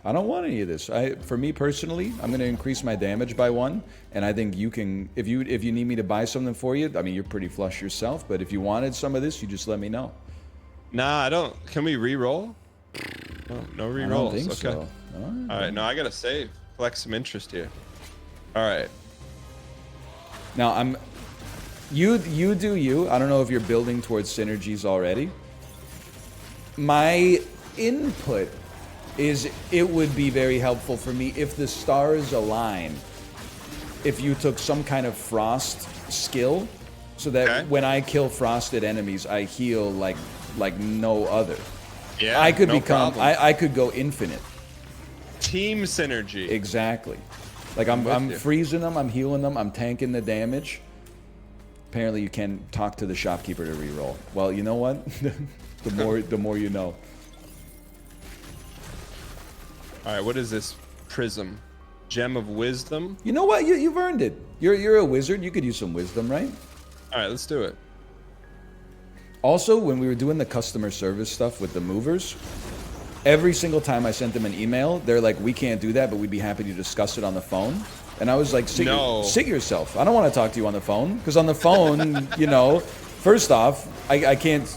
want any of this. For me personally, I'm going to increase my damage by 1, and I think you can. If you need me to buy something for you, I mean, you're pretty flush yourself. But if you wanted some of this, you just let me know. Nah, I don't. Can we re-roll? No re-rolls. I don't think okay. so. All right, no, I gotta save. Collect some interest here. All right. Now you do you. I don't know if you're building towards synergies already. My input is it would be very helpful for me if the stars align. if you took some kind of frost skill, so that when I kill frosted enemies, I heal like no other. Yeah, I could no become. problem. I could go infinite. Team synergy. Exactly. Like I'm freezing them. I'm healing them. I'm tanking the damage. Apparently, you can talk to the shopkeeper to reroll. Well, you know what? the more you know. All right, what is this? Prism. Gem of Wisdom. You know what? You've earned it. You're a wizard. You could use some wisdom, right? All right, let's do it. Also, when we were doing the customer service stuff with the movers, every single time I sent them an email, they're like, "We can't do that, but we'd be happy to discuss it on the phone." And I was like, "Sit yourself. I don't want to talk to you on the phone, because on the phone, you know, first off, I can't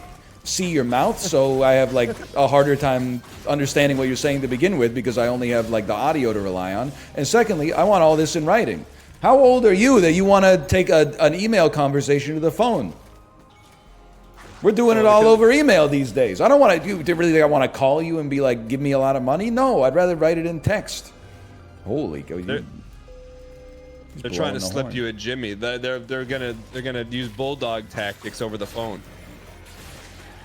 see your mouth, so I have like a harder time understanding what you're saying to begin with, because I only have like the audio to rely on. And secondly, I want all this in writing. How old are you that you want to take an email conversation to the phone? We're doing it all over email these days. I don't want to. You really think I want to call you and be like, give me a lot of money? No, I'd rather write it in text. Holy go! They're trying to slip you a Jimmy. They're gonna use bulldog tactics over the phone.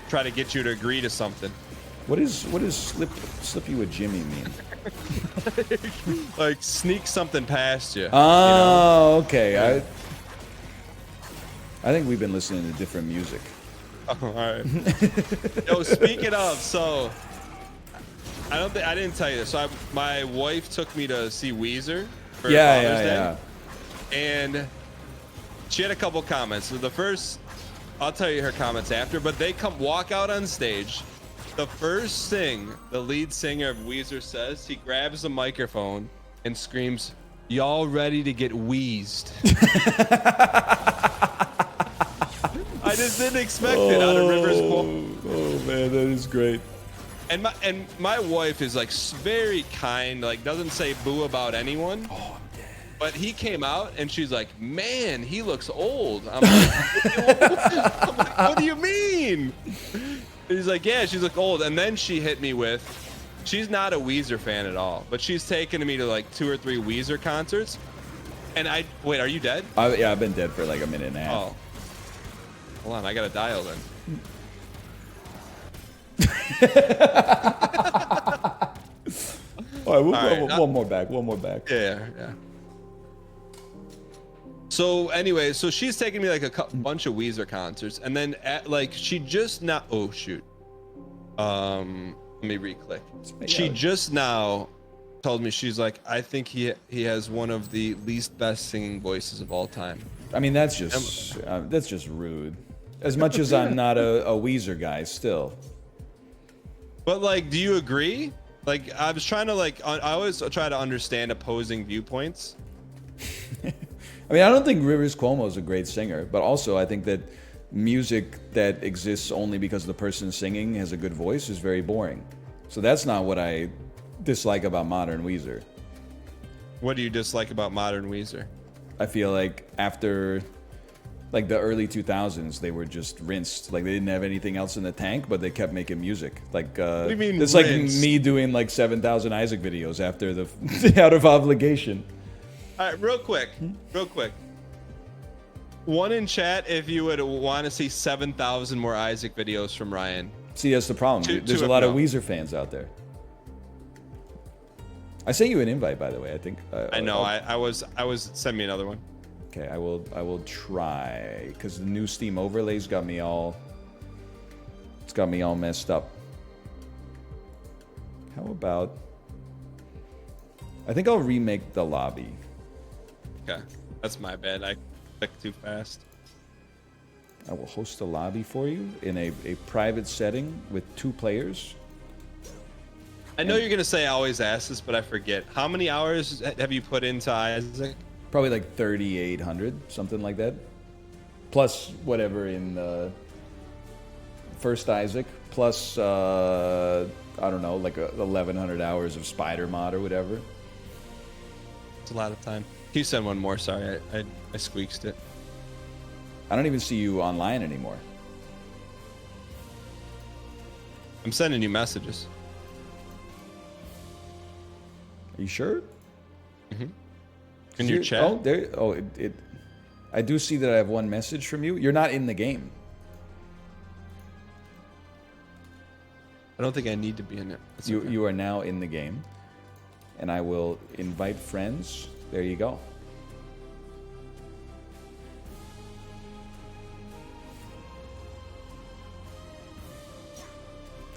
Try to get you to agree to something. What does slip you a Jimmy mean? Like sneak something past you. Oh, okay. I think we've been listening to different music. Oh, all right. Yo, speaking of, so I didn't tell you this. So my wife took me to see Weezer for Father's Day, and she had a couple comments. So the first, I'll tell you her comments after, but they walk out on stage. The first thing the lead singer of Weezer says, he grabs the microphone and screams, "Y'all ready to get wheezed?" I just didn't expect it out of Rivers Cuomo. Oh man, that is great. And my wife is like very kind, like doesn't say boo about anyone. Oh, I'm dead. But he came out and she's like, "Man, he looks old." I'm like, "What do you mean?" And he's like, "Yeah, she's like old." And then she hit me with, she's not a Weezer fan at all, but she's taken me to like 2 or 3 Weezer concerts. And wait, are you dead? Yeah, I've been dead for like a minute and a half. Oh. Hold on, I gotta dial then. All right, one more back. Yeah. So anyway, so she's taking me like a bunch of Weezer concerts, and then she just now. Oh shoot. Let me re-click. She just now told me, she's like, "I think he has one of the least best singing voices of all time." I mean, that's just rude. As much as I'm not a Weezer guy, still. But like, do you agree? Like, I was trying to I always try to understand opposing viewpoints. I mean, I don't think Rivers Cuomo is a great singer, but also I think that music that exists only because the person singing has a good voice is very boring. So that's not what I dislike about modern Weezer. What do you dislike about modern Weezer? I feel like after like the early 2000s, they were just rinsed. Like they didn't have anything else in the tank, but they kept making music. Like what do you mean it's rinsed? Like me doing like 7,000 Isaac videos after the Out of Obligation. All right, real quick. One in chat if you would want to see 7,000 more Isaac videos from Ryan. See, that's the problem. There's a lot of Weezer fans out there. I sent you an invite, by the way. I think. I know. I was. Send me another one. Okay, I will try, because the new Steam overlays got me all. It's got me all messed up. How about? I think I'll remake the lobby. Okay, that's my bad. I clicked too fast. I will host a lobby for you in a private setting with 2 players. I know you're gonna say I always ask this, but I forget. How many hours have you put into Isaac? Probably like 3,800, something like that. Plus whatever in first Isaac. Plus I don't know, like 1,100 hours of Spider mod or whatever. It's a lot of time. Can you send one more? Sorry, I squeaked it. I don't even see you online anymore. I'm sending you messages. Are you sure? Mm-hmm. In your chat? Oh, there. Oh, I do see that I have one message from you. You're not in the game. I don't think I need to be in it. That's okay. You are now in the game, and I will invite friends. There you go.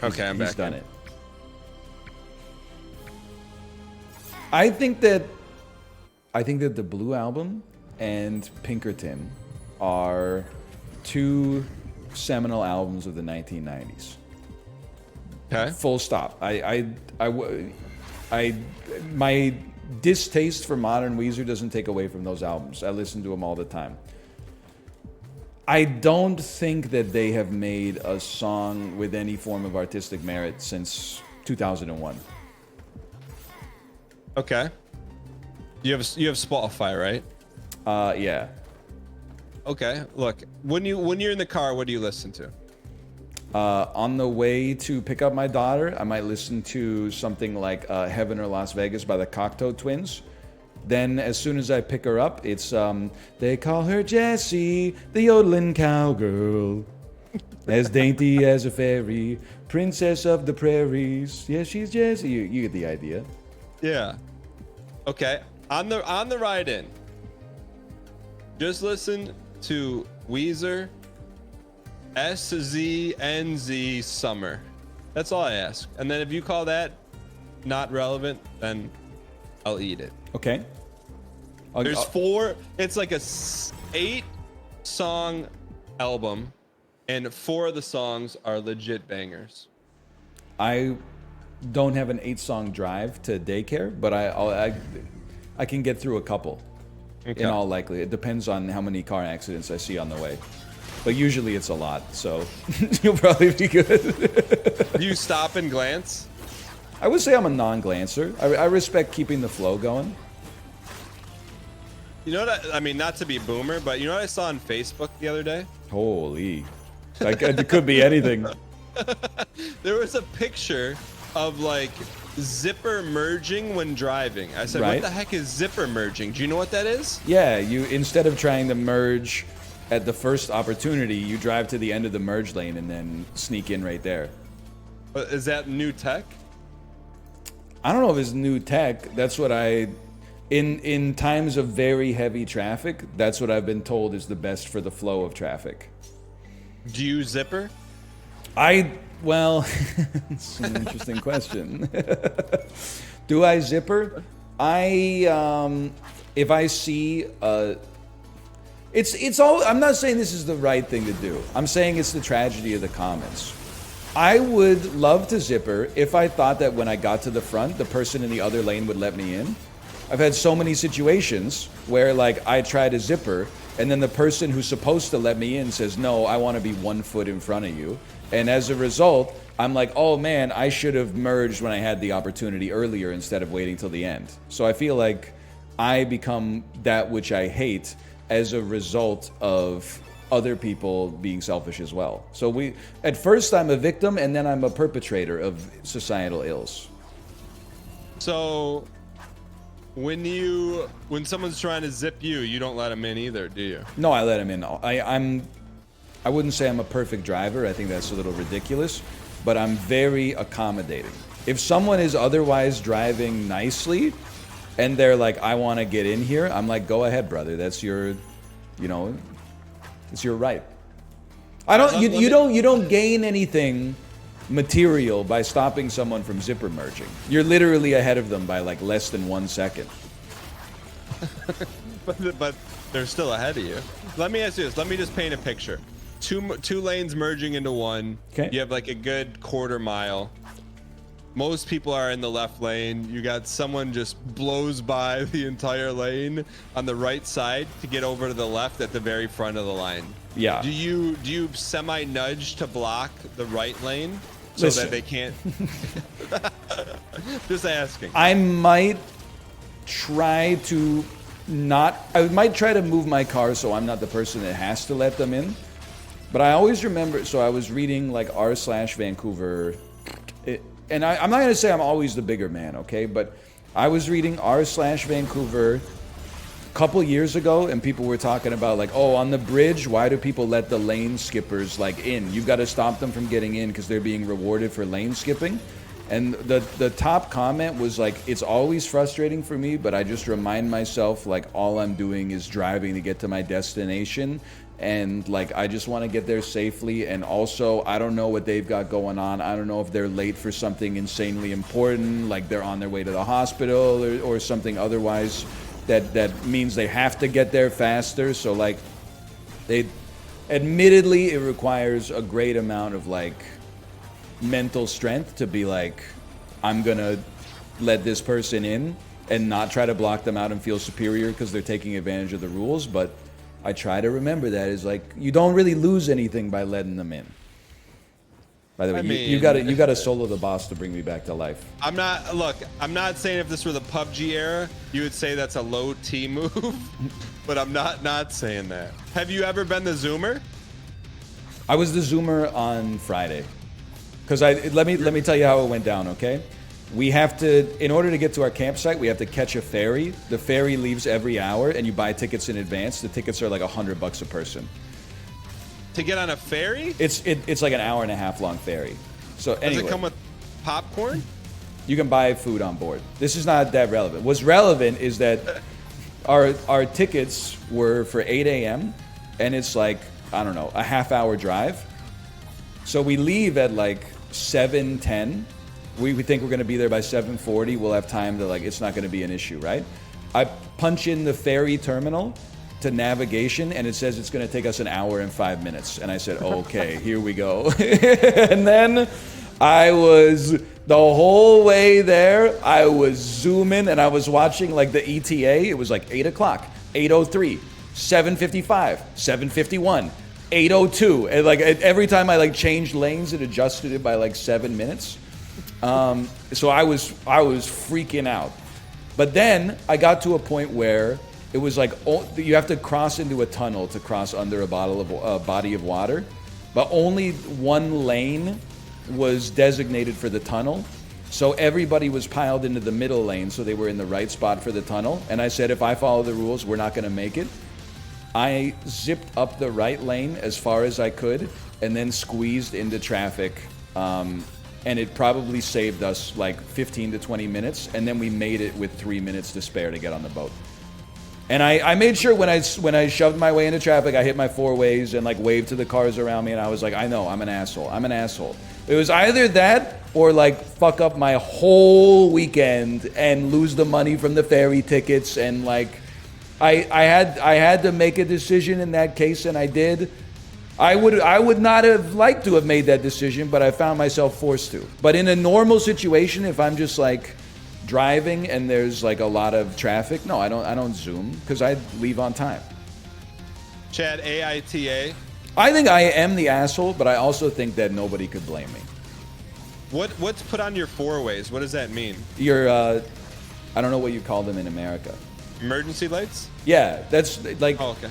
Okay, I'm back. He's done it. I think that the Blue Album and Pinkerton are two seminal albums of the 1990s. Okay. Full stop. My distaste for modern Weezer doesn't take away from those albums. I listen to them all the time. I don't think that they have made a song with any form of artistic merit since 2001. Okay. You have Spotify, right? Yeah. Okay. Look, when you're in the car, what do you listen to? On the way to pick up my daughter, I might listen to something like Heaven or Las Vegas by the Cocteau Twins. Then, as soon as I pick her up, it's they call her Jessie, the yodeling cowgirl, as dainty as a fairy, princess of the prairies. Yeah, she's Jessie. You get the idea. Yeah. Okay. On the ride in, just listen to Weezer, SZNZ Summer. That's all I ask. And then if you call that not relevant, then I'll eat it. Okay. There's 4. It's like a 8-song album, and 4 of the songs are legit bangers. I don't have an 8-song drive to daycare, but I can get through a couple. Okay. In all likelihood, it depends on how many car accidents I see on the way. But usually it's a lot, so you'll probably be good. Do you stop and glance? I would say I'm a non-glancer. I respect keeping the flow going. You know what? I mean, not to be a boomer, but you know what I saw on Facebook the other day? Holy. Like, it could be anything. There was a picture of like zipper merging when driving. I said, Right. What the heck is zipper merging? Do you know what that is? Yeah, you instead of trying to merge at the first opportunity, you drive to the end of the merge lane and then sneak in right there. Is that new tech? I don't know if it's new tech. That's what in times of very heavy traffic, that's what I've been told is the best for the flow of traffic. Do you zipper? Well, it's an interesting question. Do I zipper? If I see it's all. I'm not saying this is the right thing to do. I'm saying it's the tragedy of the commons. I would love to zipper if I thought that when I got to the front, the person in the other lane would let me in. I've had so many situations where like I try to zipper and then the person who's supposed to let me in says, no, I want to be 1 foot in front of you. And as a result, I'm like, oh man, I should have merged when I had the opportunity earlier instead of waiting till the end. So I feel like I become that which I hate as a result of other people being selfish as well. So at first I'm a victim and then I'm a perpetrator of societal ills. So when someone's trying to zip you, you don't let them in either, do you? No, I let him in. I wouldn't say I'm a perfect driver. I think that's a little ridiculous, but I'm very accommodating. If someone is otherwise driving nicely and they're like, I want to get in here, I'm like, go ahead, brother. That's your, it's your right. You don't gain anything material by stopping someone from zipper merging. You're literally ahead of them by like less than 1 second. but they're still ahead of you. Let me ask you this. Let me just paint a picture. Two lanes merging into one. Okay. You have like a good quarter mile. Most people are in the left lane. You got someone just blows by the entire lane on the right side to get over to the left at the very front of the line. Yeah. Do you semi nudge to block the right lane so that they can't? Just asking. I might try to move my car so I'm not the person that has to let them in. But I always remember, so I was reading like r/Vancouver, and I'm not going to say I'm always the bigger man, okay? But I was reading r/Vancouver couple years ago, and people were talking about like, oh, on the bridge, why do people let the lane skippers like in? You've got to stop them from getting in because they're being rewarded for lane skipping. And the top comment was like, it's always frustrating for me, but I just remind myself like all I'm doing is driving to get to my destination. And like, I just want to get there safely. And also, I don't know what they've got going on. I don't know if they're late for something insanely important, like they're on their way to the hospital or something otherwise that means they have to get there faster. So like, admittedly, it requires a great amount of like mental strength to be like, I'm gonna let this person in and not try to block them out and feel superior because they're taking advantage of the rules. But I try to remember that is like, you don't really lose anything by letting them in. By the way, you gotta solo the boss to bring me back to life. I'm not saying if this were the PUBG era, you would say that's a low T move, but I'm not saying that. Have you ever been the Zoomer? I was the Zoomer on Friday. Because let me tell you how it went down, okay? We have to, in order to get to our campsite, we have to catch a ferry. The ferry leaves every hour, and you buy tickets in advance. The tickets are like $100 a person. To get on a ferry? It's like an hour and a half long ferry. So anyway, Does it come with popcorn? You can buy food on board. This is not that relevant. What's relevant is that our tickets were for 8 a.m. and it's like, I don't know, a half-hour drive. So we leave at like 7:10. We think we're going to be there by 7:40. We'll have time to like, it's not going to be an issue, right? I punch in the ferry terminal to navigation and it says it's going to take us an hour and 5 minutes. And I said, okay, here we go. And then I was, the whole way there, I was zooming and I was watching like the ETA. It was like 8 o'clock, 8:03, 7:55, 7:51. 8:02, and like every time I like changed lanes, it adjusted it by like 7 minutes. So I was freaking out. But then I got to a point where it was like you have to cross into a tunnel to cross under a body of water, but only one lane was designated for the tunnel. So everybody was piled into the middle lane, so they were in the right spot for the tunnel. And I said, if I follow the rules, we're not going to make it. I zipped up the right lane as far as I could and then squeezed into traffic. And it probably saved us like 15 to 20 minutes. And then we made it with 3 minutes to spare to get on the boat. And I made sure when I shoved my way into traffic, I hit my 4 ways and like waved to the cars around me. And I was like, I know, I'm an asshole. I'm an asshole. It was either that or like fuck up my whole weekend and lose the money from the ferry tickets and like... I had to make a decision in that case, and I did. I would not have liked to have made that decision, but I found myself forced to. But in a normal situation, if I'm just like driving and there's like a lot of traffic, no, I don't zoom because I leave on time. Chad, AITA. I think I am the asshole, but I also think that nobody could blame me. What's put on your 4 ways? What does that mean? Your I don't know what you call them in America. Emergency lights? Yeah, that's like, oh, okay.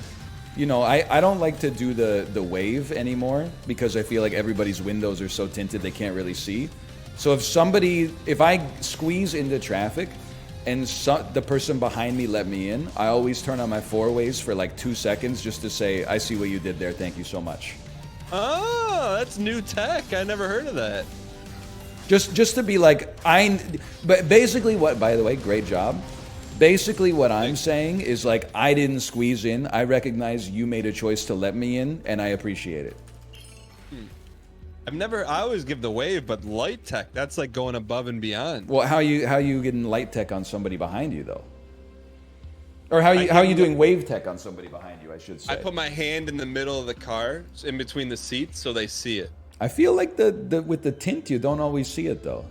You know, I don't like to do the wave anymore because I feel like everybody's windows are so tinted they can't really see. So if I squeeze into traffic and the person behind me let me in, I always turn on my 4 ways for like 2 seconds just to say, I see what you did there, thank you so much. Oh, that's new tech. I never heard of that. Just to be like, but basically what, by the way, great job. Basically what I'm saying is like, I didn't squeeze in. I recognize you made a choice to let me in and I appreciate it. I always give the wave, but light tech, that's like going above and beyond. Well, how you getting light tech on somebody behind you though? Or how you doing wave tech on somebody behind you, I should say. I put my hand in the middle of the car, in between the seats, so they see it. I feel like with the tint, you don't always see it though.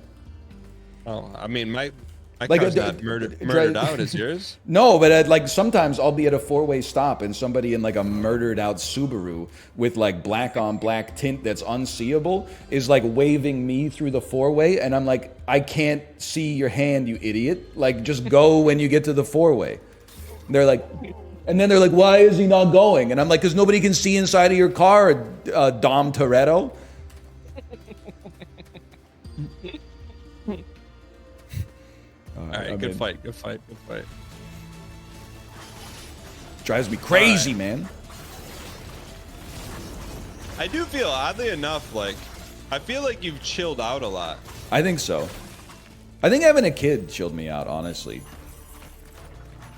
Oh, I mean, my car's not murdered out as yours. No, but like sometimes I'll be at a 4-way stop and somebody in like a murdered out Subaru with like black on black tint that's unseeable is like waving me through the 4-way, and I'm like, I can't see your hand, you idiot. Like just go when you get to the 4-way. They're like, and then they're like, why is he not going? And I'm like, because nobody can see inside of your car, Dom Toretto. All right, good fight. Drives me crazy, man. I do feel, oddly enough, like I feel like you've chilled out a lot. I think so. I think having a kid chilled me out, honestly.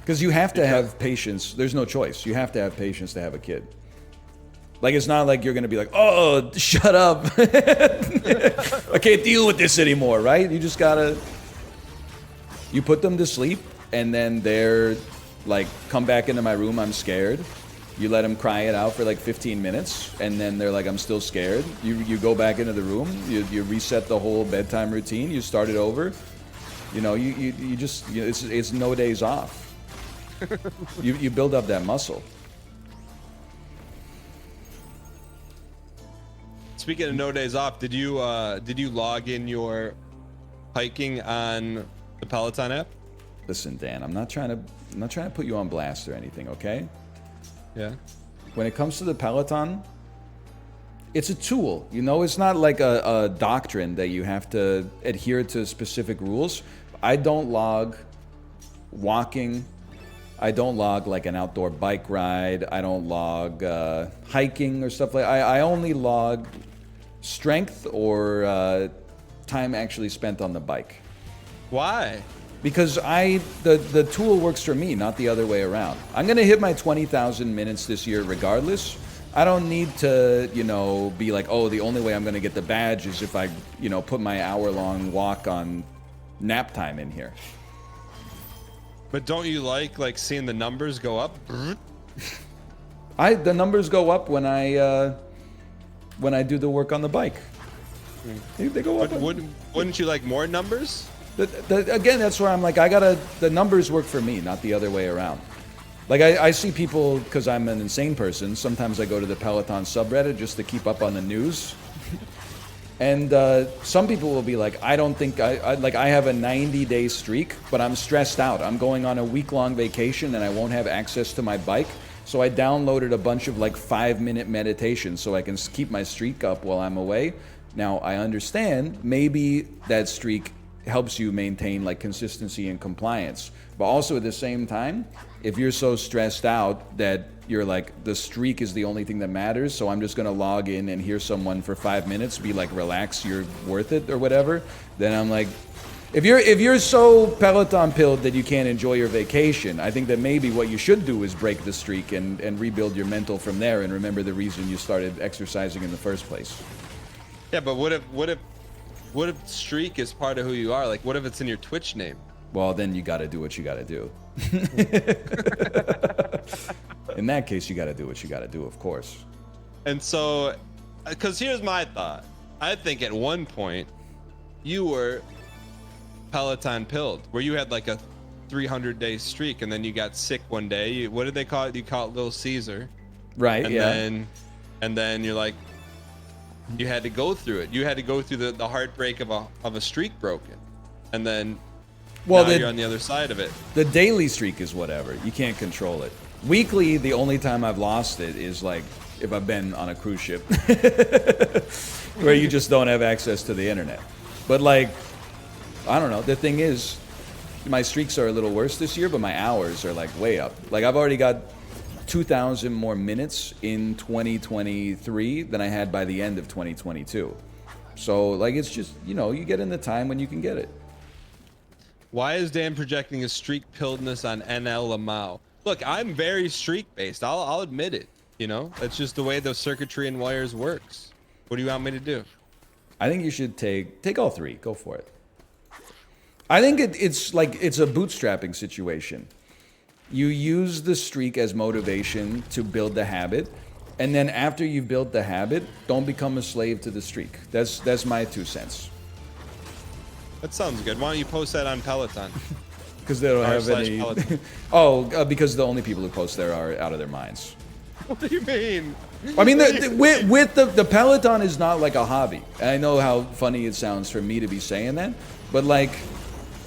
Because you have to have patience. There's no choice. You have to have patience to have a kid. Like, it's not like you're going to be like, oh, shut up. I can't deal with this anymore, right? You just got to... You put them to sleep, and then they're like, come back into my room, I'm scared. You let them cry it out for like 15 minutes, and then they're like, I'm still scared. You go back into the room, you reset the whole bedtime routine, you start it over. You know, you just, it's no days off. You build up that muscle. Speaking of no days off, did you log in your hiking on the Peloton app? Listen, Dan, I'm not trying to put you on blast or anything, okay? Yeah. When it comes to the Peloton, it's a tool. You know, it's not like a doctrine that you have to adhere to specific rules. I don't log walking. I don't log like an outdoor bike ride. I don't log hiking or stuff like that. I only log strength or time actually spent on the bike. Why? Because the tool works for me, not the other way around. I'm gonna hit my 20,000 minutes this year regardless. I don't need to, you know, be like, oh, the only way I'm gonna get the badge is if I, you know, put my hour-long walk on nap time in here. But don't you like seeing the numbers go up? The numbers go up when I do the work on the bike. They go up. But wouldn't you like more numbers? Again, that's where I'm like, the numbers work for me, not the other way around. Like, I see people, because I'm an insane person, sometimes I go to the Peloton subreddit just to keep up on the news. And some people will be like, I don't think, I have a 90-day streak, but I'm stressed out. I'm going on a week-long vacation and I won't have access to my bike. So I downloaded a bunch of like 5-minute meditations so I can keep my streak up while I'm away. Now, I understand maybe that streak helps you maintain like consistency and compliance. But also at the same time, if you're so stressed out that you're like, the streak is the only thing that matters, so I'm just gonna log in and hear someone for 5 minutes be like, relax, you're worth it or whatever, then I'm like, if you're so Peloton pilled that you can't enjoy your vacation, I think that maybe what you should do is break the streak and rebuild your mental from there and remember the reason you started exercising in the first place. Yeah, but what if streak is part of who you are? Like, what if it's in your Twitch name? Well, then you got to do what you got to do. In that case, you got to do what you got to do, of course. And so, because here's my thought. I think at one point you were Peloton pilled, where you had like a 300-day streak, and then you got sick one day. What did they call it? You call it Little Caesar, right? And yeah. then you're like, you had to go through it. You had to go through the heartbreak of a streak broken, and then now you're on the other side of it. The daily streak is whatever. You can't control it. Weekly, the only time I've lost it is like if I've been on a cruise ship, where you just don't have access to the internet. But like, I don't know. The thing is, my streaks are a little worse this year, but my hours are like way up. Like, I've already got 2,000 more minutes in 2023 than I had by the end of 2022. So like, it's just, you know, you get in the time when you can get it. Why is Dan projecting his streak pilledness on NL Lamau? Look, I'm very streak based. I'll admit it. You know, that's just the way the circuitry and wires works. What do you want me to do? I think you should take all three. Go for it. I think it's a bootstrapping situation. You use the streak as motivation to build the habit, and then after you've built the habit, don't become a slave to the streak. That's my 2 cents. That sounds good. Why don't you post that on Peloton? Because they don't have any. Because the only people who post there are out of their minds. What do you mean? I mean, with the Peloton is not like a hobby. And I know how funny it sounds for me to be saying that, but like,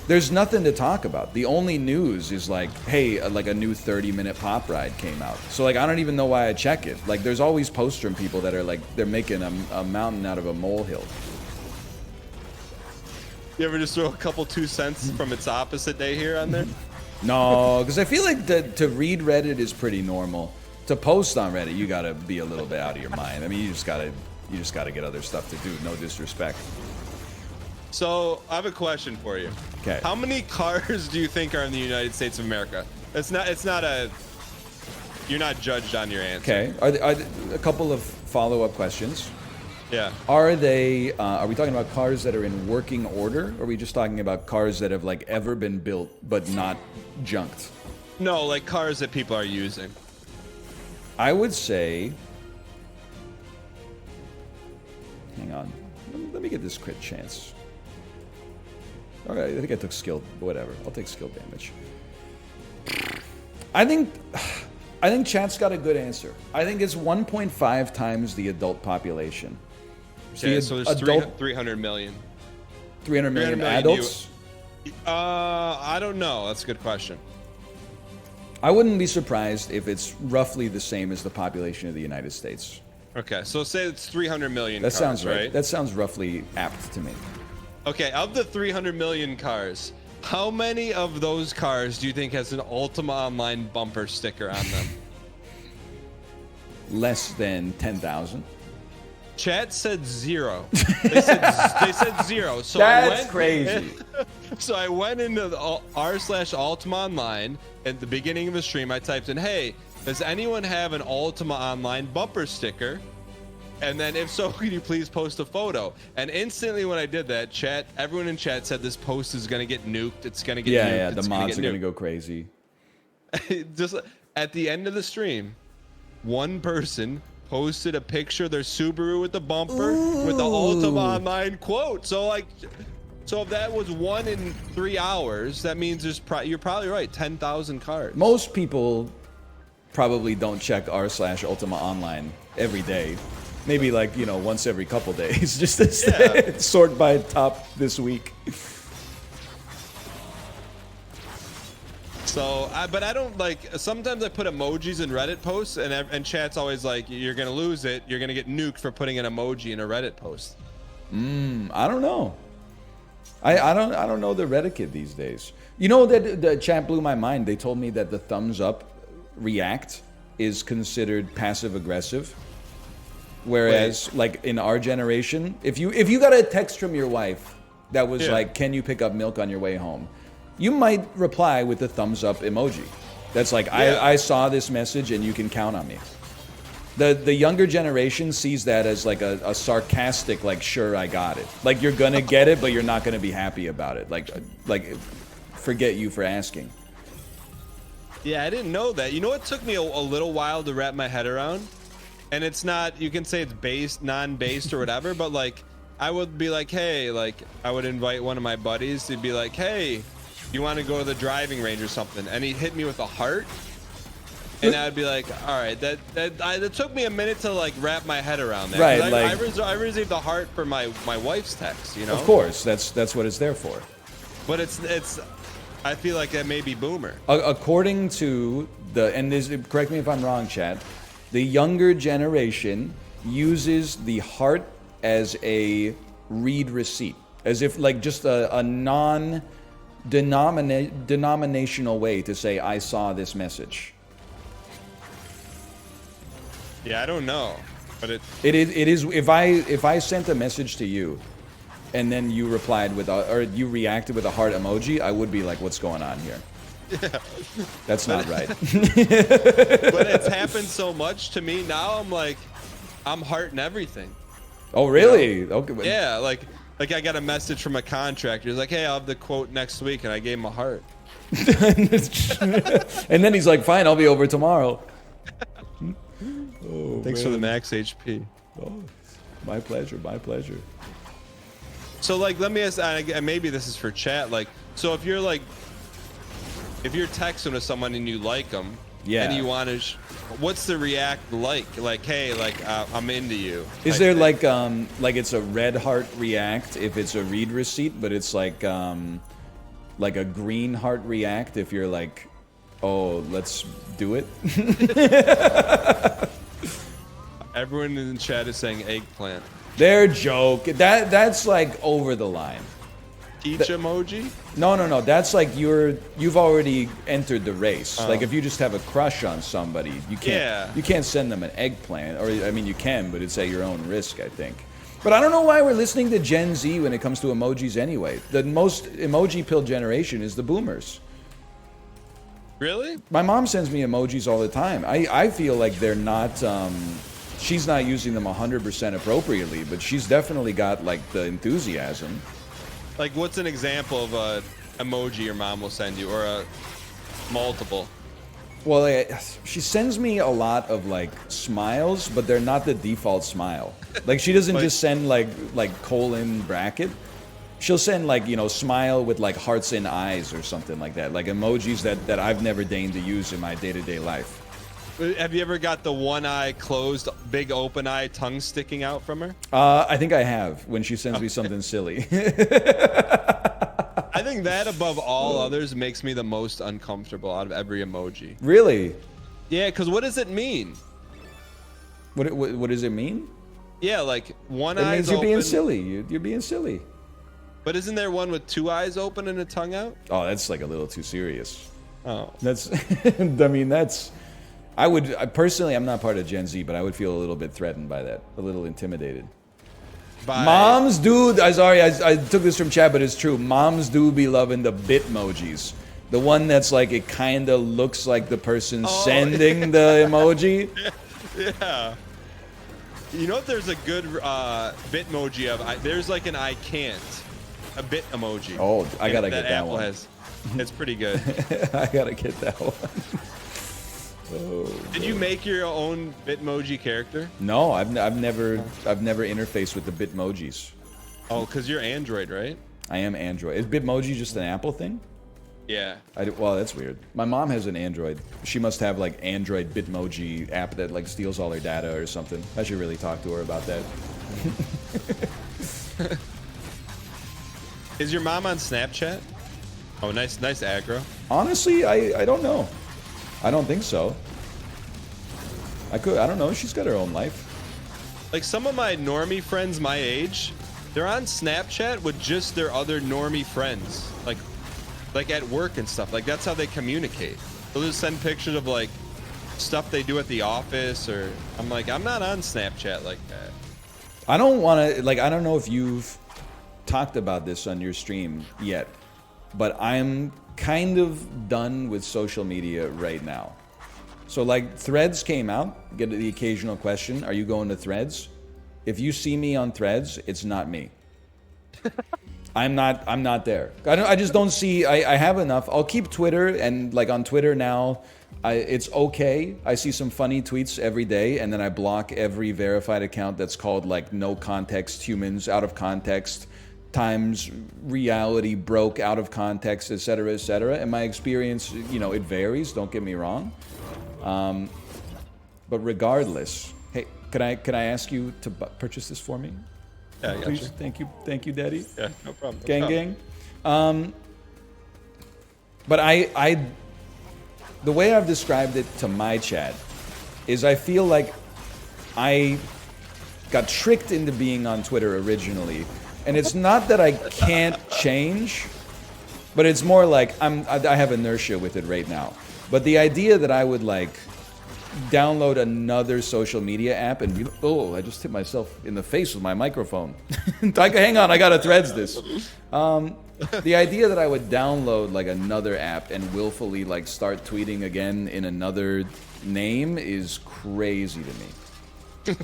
there's nothing to talk about. The only news is like, hey, like a new 30-minute pop ride came out. So like, I don't even know why I check it. Like, there's always posts from people that are like, they're making a mountain out of a molehill. You ever just throw a couple 2 cents from its opposite day here on there? No, because I feel like to read Reddit is pretty normal. To post on Reddit, you gotta be a little bit out of your mind. I mean, you just gotta get other stuff to do. No disrespect. So I have a question for you. Okay. How many cars do you think are in the United States of America? It's not a. You're not judged on your answer. Okay. Are a couple of follow-up questions? Yeah. Are they? Are we talking about cars that are in working order? Or are we just talking about cars that have like ever been built but not junked? No, like cars that people are using. I would say. Hang on. Let me get this crit chance. All right, I think I took skill. Whatever. I'll take skill damage. I think chat's got a good answer. I think it's 1.5 times the adult population. Okay, so there's adult, 300 million. 300 million 300 million adults? I don't know. That's a good question. I wouldn't be surprised if it's roughly the same as the population of the United States. Okay, so say it's 300 million That cars, sounds right. right? That sounds roughly apt to me. Okay, of the 300 million cars, how many of those cars do you think has an Ultima Online bumper sticker on them? Less than 10,000. Chat said 0. They said 0. So That's crazy. So I went into the r/Ultima Online at the beginning of the stream. I typed in, "Hey, does anyone have an Ultima Online bumper sticker? And then if so, can you please post a photo?" And instantly when I did that, everyone in chat said this post is gonna get nuked. It's gonna get nuked. Yeah, it's the mods are nuked. gonna go crazy. Just at the end of the stream, one person posted a picture of their Subaru with the bumper with the Ultima Online quote. So if that was 1 in 3 hours, that means you're probably right, 10,000 cars. Most people probably don't check r/Ultima Online every day. Maybe like, once every couple days, just to sort by top this week. So, but I don't sometimes I put emojis in Reddit posts and chat's always like, "You're going to lose it. You're going to get nuked for putting an emoji in a Reddit post." I don't know. I don't know the Reddit kid these days. You know that the chat blew my mind. They told me that the thumbs up react is considered passive aggressive. Whereas, like in our generation, if you got a text from your wife that was like, "Can you pick up milk on your way home?" you might reply with the thumbs up emoji. That's like, I saw this message and you can count on me. The younger generation sees that as like a sarcastic, like, "Sure, I got it." Like, you're gonna get it, but you're not gonna be happy about it. Like forget you for asking. Yeah, I didn't know that. You know what took me a little while to wrap my head around? And it's not, you can say it's based, non-based or whatever, but like, I would be like, "Hey," like, I would invite one of my buddies to be like, "Hey, you want to go to the driving range or something?" And he'd hit me with a heart. And I'd be like, "All right," that took me a minute to like wrap my head around that. Right, I received a heart for my wife's text, you know? Of course, that's what it's there for. But it's I feel like that may be boomer. According to correct me if I'm wrong, chat, the younger generation uses the heart as a read receipt, as if like just a non-denominational way to say, "I saw this message." Yeah, I don't know, but it is. If I sent a message to you, and then you replied or you reacted with a heart emoji, I would be like, "What's going on here?" Yeah. That's not right. But it's happened so much to me now. I'm like, I'm hearting everything. Oh, really? You know? Okay. Yeah, like I got a message from a contractor. He's like, "Hey, I'll have the quote next week," and I gave him a heart. And then he's like, "Fine, I'll be over tomorrow." Thanks for the max HP. Oh, my pleasure. My pleasure. So like, let me ask, and maybe this is for chat. Like, so if you're texting with someone and you like them, and you want to, what's the react like? Like, "Hey, like, I'm into you." Is there like it's a red heart react if it's a read receipt, but it's like a green heart react if you're like, "Oh, let's do it." Everyone in the chat is saying eggplant. Their joke. That's like over the line. Peach emoji? No. That's like you've already entered the race. Like if you just have a crush on somebody, you can't send them an eggplant. Or I mean, you can, but it's at your own risk, I think. But I don't know why we're listening to Gen Z when it comes to emojis anyway. The most emoji-pilled generation is the boomers. Really? My mom sends me emojis all the time. I feel like they're not... she's not using them 100% appropriately, but she's definitely got like the enthusiasm. Like, what's an example of a emoji your mom will send you, or a multiple? Well, she sends me a lot of like smiles, but they're not the default smile. Like she doesn't just send like colon bracket. She'll send like, you know, smile with like hearts in eyes or something like that. Like emojis that I've never deigned to use in my day-to-day life. Have you ever got the one eye closed, big open eye, tongue sticking out from her? I think I have, when she sends me something silly. I think that above all others makes me the most uncomfortable out of every emoji. Really? Yeah, because what does it mean? What does it mean? Yeah, like one It eye means you're open, being silly. You're being silly. But isn't there one with two eyes open and a tongue out? Oh, that's like a little too serious. Oh. That's, I mean, that's... personally, I'm not part of Gen Z, but I would feel a little bit threatened by that. A little intimidated. Moms do... I took this from chat, but it's true. Moms do be loving the Bitmojis. The one that's like, it kind of looks like the person sending the emoji. Yeah. You know what? There's a good Bitmoji of... there's like an I can't. A bit emoji. Oh, I gotta get that Apple one. Has. It's pretty good. I gotta get that one. Did you make your own Bitmoji character? No, I've never interfaced with the Bitmojis. Oh, because you're Android, right? I am Android. Is Bitmoji just an Apple thing? Yeah. Well, that's weird. My mom has an Android. She must have like Android Bitmoji app that like steals all her data or something. I should really talk to her about that. Is your mom on Snapchat? Oh, nice aggro. Honestly, I don't know. I don't think so. I don't know. She's got her own life. Like some of my normie friends my age, they're on Snapchat with just their other normie friends. Like at work and stuff. Like that's how they communicate. They'll just send pictures of like stuff they do at the office, or I'm like, I'm not on Snapchat like that. I don't want to, like, I don't know if you've talked about this on your stream yet, but I'm kind of done with social media right now. So like Threads came out, get the occasional question, are you going to Threads? If you see me on Threads, it's not me. I'm not there. I just don't see, I have enough. I'll keep Twitter, and like on Twitter now, it's okay. I see some funny tweets every day, and then I block every verified account that's called like no context humans, out of context, times reality broke, out of context, etc., etc. And my experience, you know, it varies, don't get me wrong. But regardless, hey, can I ask you to purchase this for me? Yeah, I got Please, you. thank you, Daddy. Yeah, no problem. Gang. But the way I've described it to my chat is I feel like I got tricked into being on Twitter originally, and it's not that I can't change, but it's more like I have inertia with it right now. But the idea that I would like download another social media app and be, oh, I just hit myself in the face with my microphone. Hang on, I gotta Threads this. The idea that I would download like another app and willfully like start tweeting again in another name is crazy to me.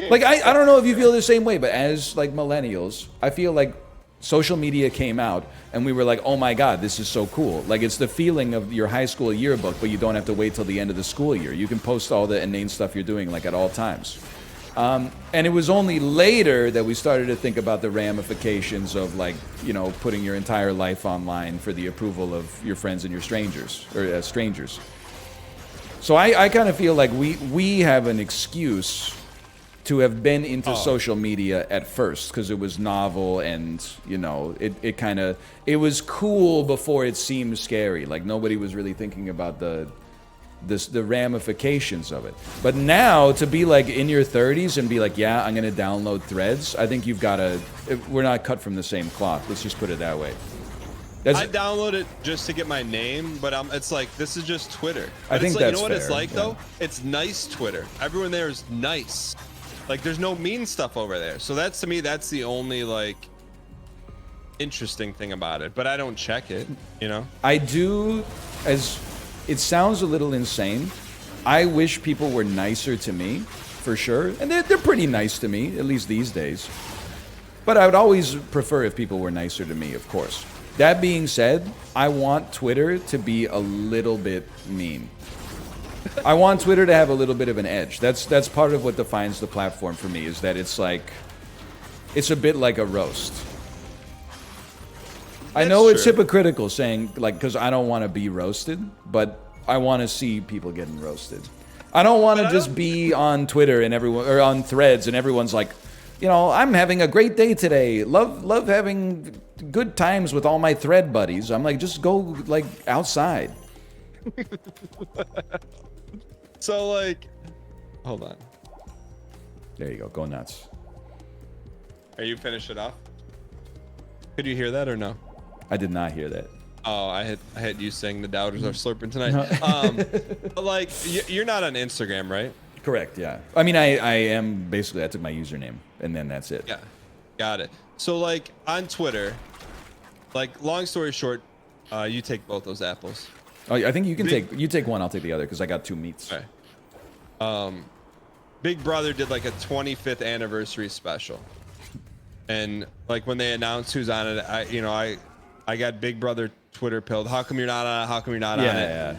Like I don't know if you feel the same way, but as like millennials, I feel like social media came out and we were like, oh my god, this is so cool. Like it's the feeling of your high school yearbook, but you don't have to wait till the end of the school year. You can post all the inane stuff you're doing like at all times. And it was only later that we started to think about the ramifications of like, you know, putting your entire life online for the approval of your friends and your strangers, or strangers. So I kind of feel like we have an excuse to have been into social media at first because it was novel and, you know, it was cool before it seemed scary. Like nobody was really thinking about the the ramifications of it. But now to be like in your 30s and be like, yeah, I'm gonna download Threads. I think you've got to. We're not cut from the same cloth. Let's just put it that way. I download it just to get my name, but it's like, this is just Twitter. But I think it's like, that's you know what it's fair, like yeah. though? It's nice Twitter. Everyone there is nice. Like there's no mean stuff over there. So that's, to me, that's the only like interesting thing about it. But I don't check it, you know? I do, as it sounds a little insane. I wish people were nicer to me, for sure. And they're pretty nice to me, at least these days. But I would always prefer if people were nicer to me, of course. That being said, I want Twitter to be a little bit mean. I want Twitter to have a little bit of an edge. That's part of what defines the platform for me, is that it's like, it's a bit like a roast. I know it's hypocritical saying, like, because I don't want to be roasted, but I want to see people getting roasted. I don't want to just be on Twitter and everyone, or on Threads and everyone's like, you know, I'm having a great day today. Love having good times with all my Thread buddies. I'm like, just go like outside. So like, hold on. There you go. Go nuts. Are you finished it off? Could you hear that or no? I did not hear that. Oh, I had you saying the doubters are slurping tonight. But like, you're not on Instagram, right? Correct, yeah. I mean, I am basically, I took my username and then that's it. Yeah, got it. So like on Twitter, like long story short, you take both those apples. Oh, I think you can you take one, I'll take the other because I got 2 meats. Okay. Big Brother did like a 25th anniversary special, and like when they announced who's on it, I got Big Brother Twitter pilled. How come you're not on it? How come you're not on it? Yeah.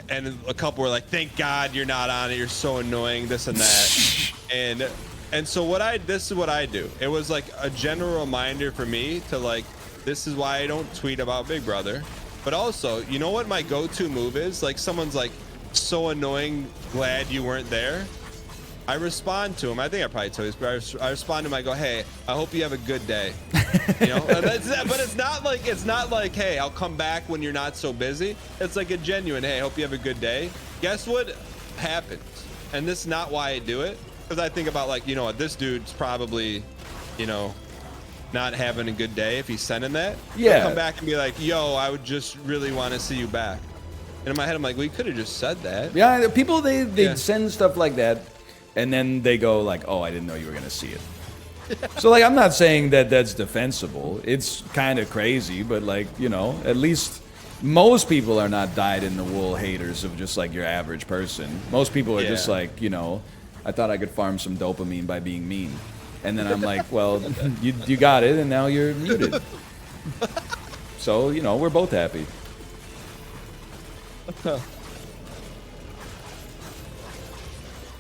And a couple were like, "Thank God you're not on it. You're so annoying." This and that. and so this is what I do. It was like a general reminder for me to like, this is why I don't tweet about Big Brother. But also, you know what my go-to move is? Like someone's like, "So annoying. Glad you weren't there." I respond to him. I think I probably told you this, but I respond to him. I go, "Hey, I hope you have a good day." You know, but it's not like, "Hey, I'll come back when you're not so busy." It's like a genuine, "Hey, I hope you have a good day." Guess what happens? And this is not why I do it, because I think about like, you know what, this dude's probably, you know, not having a good day if he's sending that. Yeah. He'll come back and be like, "Yo, I would just really want to see you back." And in my head, I'm like, "We could have just said that." Yeah, people they send stuff like that. And then they go like, "Oh, I didn't know you were gonna see it." So like, I'm not saying that that's defensible. It's kind of crazy, but like, you know, at least most people are not dyed-in-the-wool haters of just like your average person. Most people are just like, you know, I thought I could farm some dopamine by being mean, and then I'm like, well, you got it, and now you're muted. So you know, we're both happy.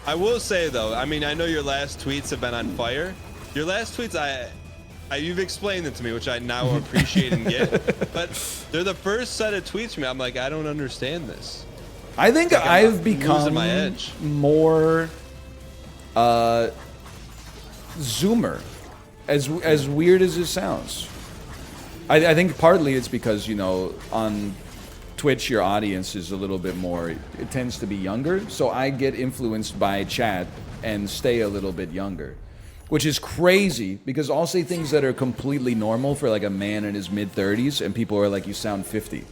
I will say though, I mean, I know your last tweets have been on fire. Your last tweets, you've explained it to me, which I now appreciate and get. But they're the first set of tweets from me. I'm like, I don't understand this. I think like I've become my edge. more Zoomer, as weird as it sounds. I think partly it's because, you know, on Twitch, your audience is a little bit more, it tends to be younger, so I get influenced by chat and stay a little bit younger, which is crazy because I'll say things that are completely normal for like a man in his mid-30s and people are like, "You sound 50."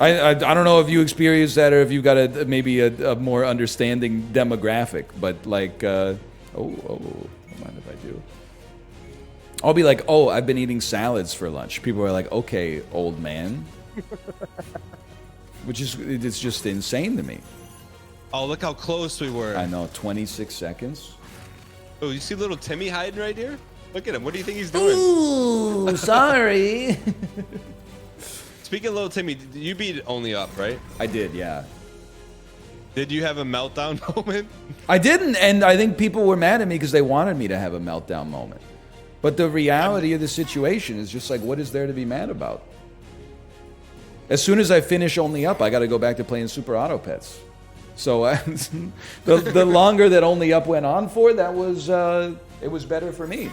I don't know if you experience that or if you've got maybe a more understanding demographic, but like, don't mind if I do. I'll be like, "Oh, I've been eating salads for lunch." People are like, "Okay, old man." Which is, it's just insane to me. Oh, look how close we were. I know, 26 seconds. Oh, you see little Timmy hiding right here? Look at him. What do you think he's doing? Ooh, sorry. Speaking of little Timmy, you beat Only Up, right? I did, yeah. Did you have a meltdown moment? I didn't, and I think people were mad at me because they wanted me to have a meltdown moment. But the reality of the situation is just like, what is there to be mad about? As soon as I finish Only Up, I got to go back to playing Super Auto Pets. So the longer that Only Up went on for, that was it was better for me.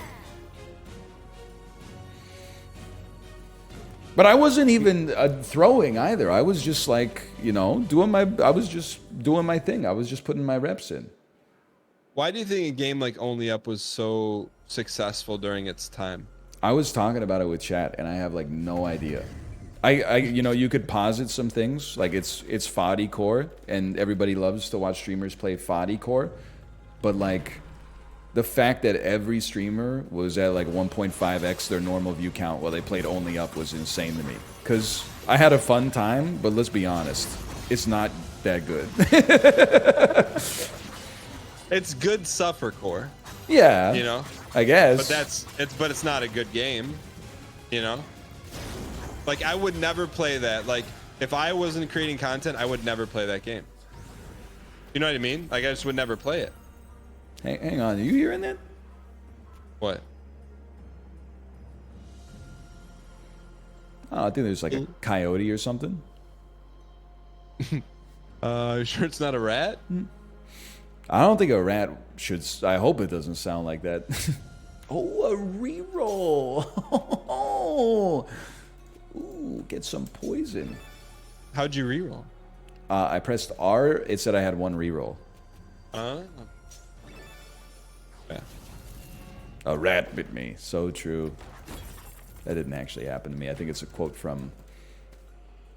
But I wasn't even throwing either. I was just like, you know, I was just doing my thing. I was just putting my reps in. Why do you think a game like Only Up was so successful during its time? I was talking about it with chat, and I have like no idea. You know, you could posit some things like it's FODdy core, and everybody loves to watch streamers play FODdy core, but like the fact that every streamer was at like 1.5x their normal view count while they played Only Up was insane to me. Because I had a fun time, but let's be honest, it's not that good. It's good suffer core. Yeah, You know, I guess. but it's not a good game. You know, like I would never play that. Like if I wasn't creating content, I would never play that game. You know what I mean? Like I just would never play it. Hey, hang on, are you hearing that? What? Oh, I think there's like a coyote or something. You sure it's not a rat? I don't think a rat should. I hope it doesn't sound like that. Oh, a reroll. Ooh, get some poison. How'd you reroll? I pressed R. It said I had one reroll. Yeah. A rat bit me. So true. That didn't actually happen to me. I think it's a quote from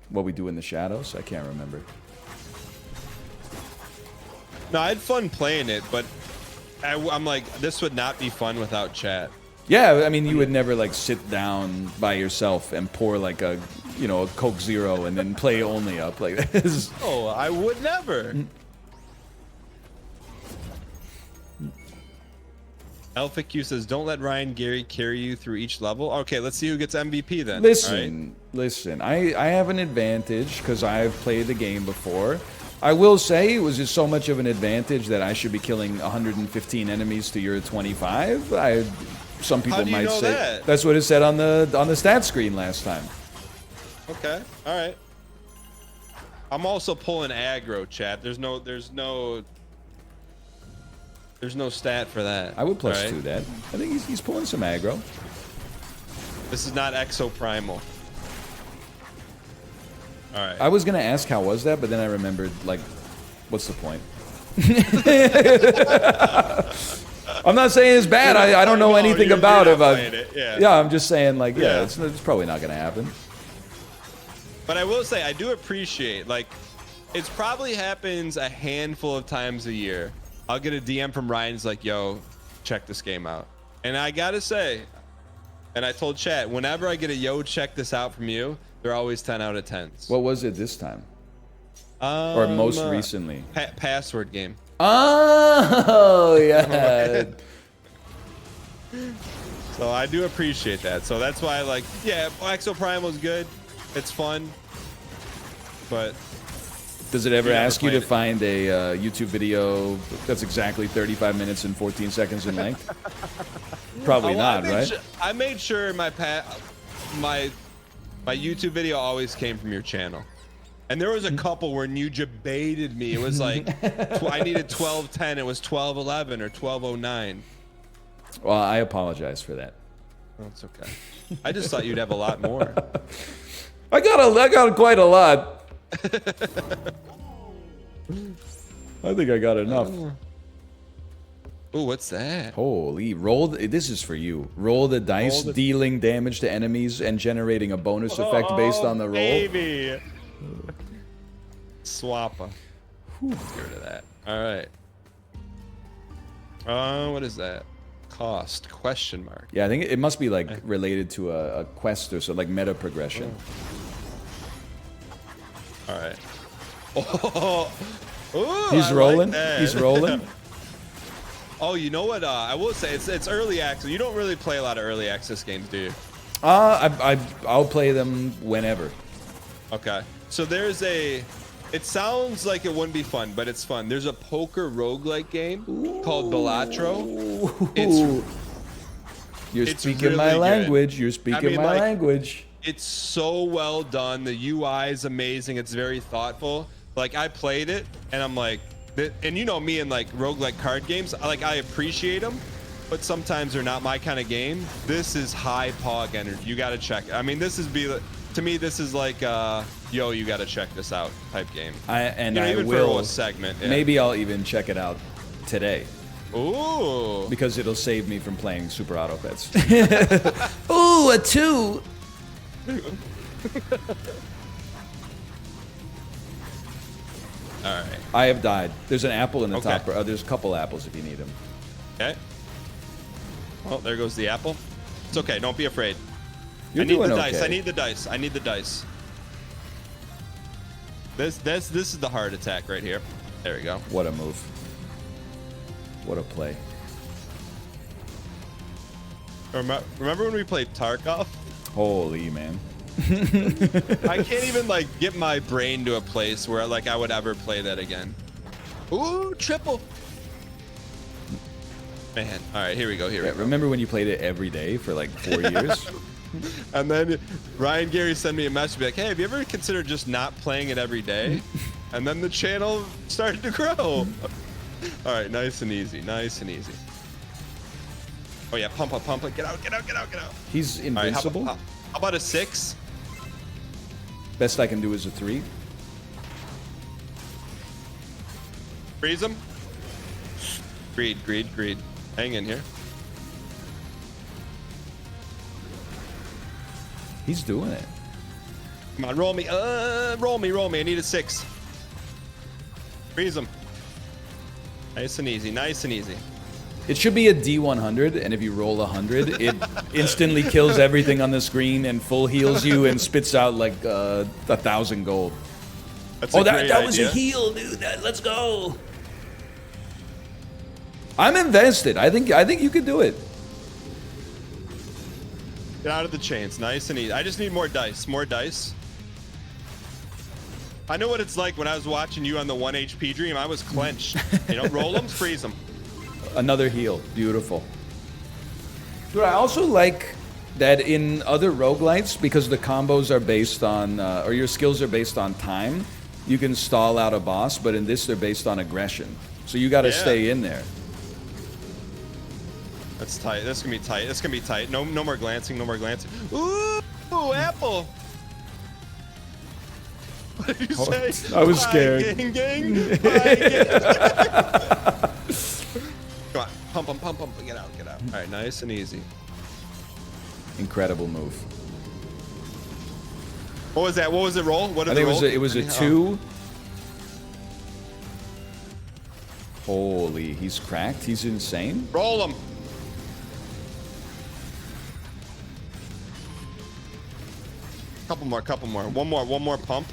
What We Do in the Shadows. I can't remember. No, I had fun playing it, but I'm like, this would not be fun without chat. Yeah, I mean, you would never like sit down by yourself and pour like a, you know, a Coke Zero and then play Only Up like this. Oh, I would never. Alpha Q says, "Don't let Ryan Gary carry you through each level." Okay, let's see who gets MVP then. Listen. I have an advantage because I've played the game before. I will say it was just so much of an advantage that I should be killing 115 enemies to your 25. Some people How do you might know say that? that's what it said on the stat screen last time. Okay, all right. I'm also pulling aggro, chat. There's no stat for that. I would plus all right? 2 that. I think he's pulling some aggro. This is not exoprimal. All right. I was gonna ask how was that, but then I remembered like, what's the point? I'm not saying it's bad. I don't know anything about it. Yeah, I'm just saying like it's probably not gonna happen. But I will say I do appreciate, like, it's probably happens a handful of times a year. I'll get a DM from Ryan's like, "Yo, check this game out," and I gotta say, and I told chat, whenever I get a "Yo, check this out" from you, they're always 10 out of 10s. What was it this time? Or most recently? Password game. Oh, yeah. So I do appreciate that. So that's why I like, yeah, Exoprimal is good. It's fun. But does it ever ask you to it. find a YouTube video that's exactly 35 minutes and 14 seconds in length? Probably not, right? I made sure my YouTube video always came from your channel. And there was a couple where Nuja baited me. It was like, I needed 12:10. It was 12:11 or 12:09. Well, I apologize for that. Oh, it's okay. I just thought you'd have a lot more. I got quite a lot. I think I got enough. Ooh, what's that? Holy, this is for you. Roll the dice, dealing damage to enemies and generating a bonus effect based on the roll. Baby. Swappa. Let's get rid of that. All right. What is that? Cost? Question mark. Yeah, I think it must be like related to a quest or so, like meta progression. All right. Oh, ooh, he's rolling. He's rolling. Oh, you know what? I will say it's early access. You don't really play a lot of early access games, do you? I'll play them whenever. Okay. So there's it sounds like it wouldn't be fun, but it's fun. There's a poker roguelike game called Balatro. You're speaking my language. You're speaking my language. It's so well done. The UI is amazing. It's very thoughtful. Like, I played it, and I'm like, and you know me in like roguelike card games, like I appreciate them, but sometimes they're not my kind of game. This is high pog energy. You got to check it. I mean, this is to me, this is like, yo, you got to check this out type game. I even will. for a segment. Yeah. Maybe I'll even check it out today. Ooh. Because it'll save me from playing Super Auto Pets. Ooh, a 2. All right. I have died. There's an apple in the Okay. top. There's a couple apples if you need them. Okay. Well, there goes the apple. It's okay. Don't be afraid. You're I need doing the dice. okay. I need the dice. I need the dice. This is the heart attack right here. There we go. What a move. What a play. Remember when we played Tarkov? Holy man. I can't even like get my brain to a place where like I would ever play that again. Ooh, triple. Man. All right, here we go. Here we Yeah, go. remember when you played it every day for like 4 years? And then Ryan Gary sent me a message, be like, "Hey, have you ever considered just not playing it every day?" And then the channel started to grow. All right, nice and easy. Nice and easy. Oh yeah, pump up, pump up. Get out, get out, get out, get out. He's All right, invincible. how about a 6? Best I can do is a 3. Freeze him. Greed, greed, greed. Hang in here. He's doing it. Come on, roll me. Roll me, roll me. I need a 6. Freeze him. Nice and easy, nice and easy. It should be a D100, and if you roll 100, it instantly kills everything on the screen and full heals you and spits out like 1,000 gold. That's Oh, a that great was a idea. heal, dude. Let's go. I'm invested. I think you could do it. Get out of the chains. Nice and easy. I just need more dice. More dice. I know what it's like when I was watching you on the 1 HP dream. I was clenched. You know, roll them, freeze them. Another heal. Beautiful. Dude, I also like that in other roguelites, because the combos are based on, or your skills are based on time, you can stall out a boss, but in this, they're based on aggression. So you got to Yeah. stay in there. That's tight. That's gonna be tight. That's gonna be tight. No more glancing. No more glancing. Ooh, apple. What did you say? I was Hi, scared. Gang, gang. Hi, gang. Come on, pump 'em, pump 'em. Get out, get out. All right, nice and easy. Incredible move. What was that? What was it? Roll? What did I think roll? it was a 2. Holy, he's cracked. He's insane. Roll them. Couple more, couple more. One more pump.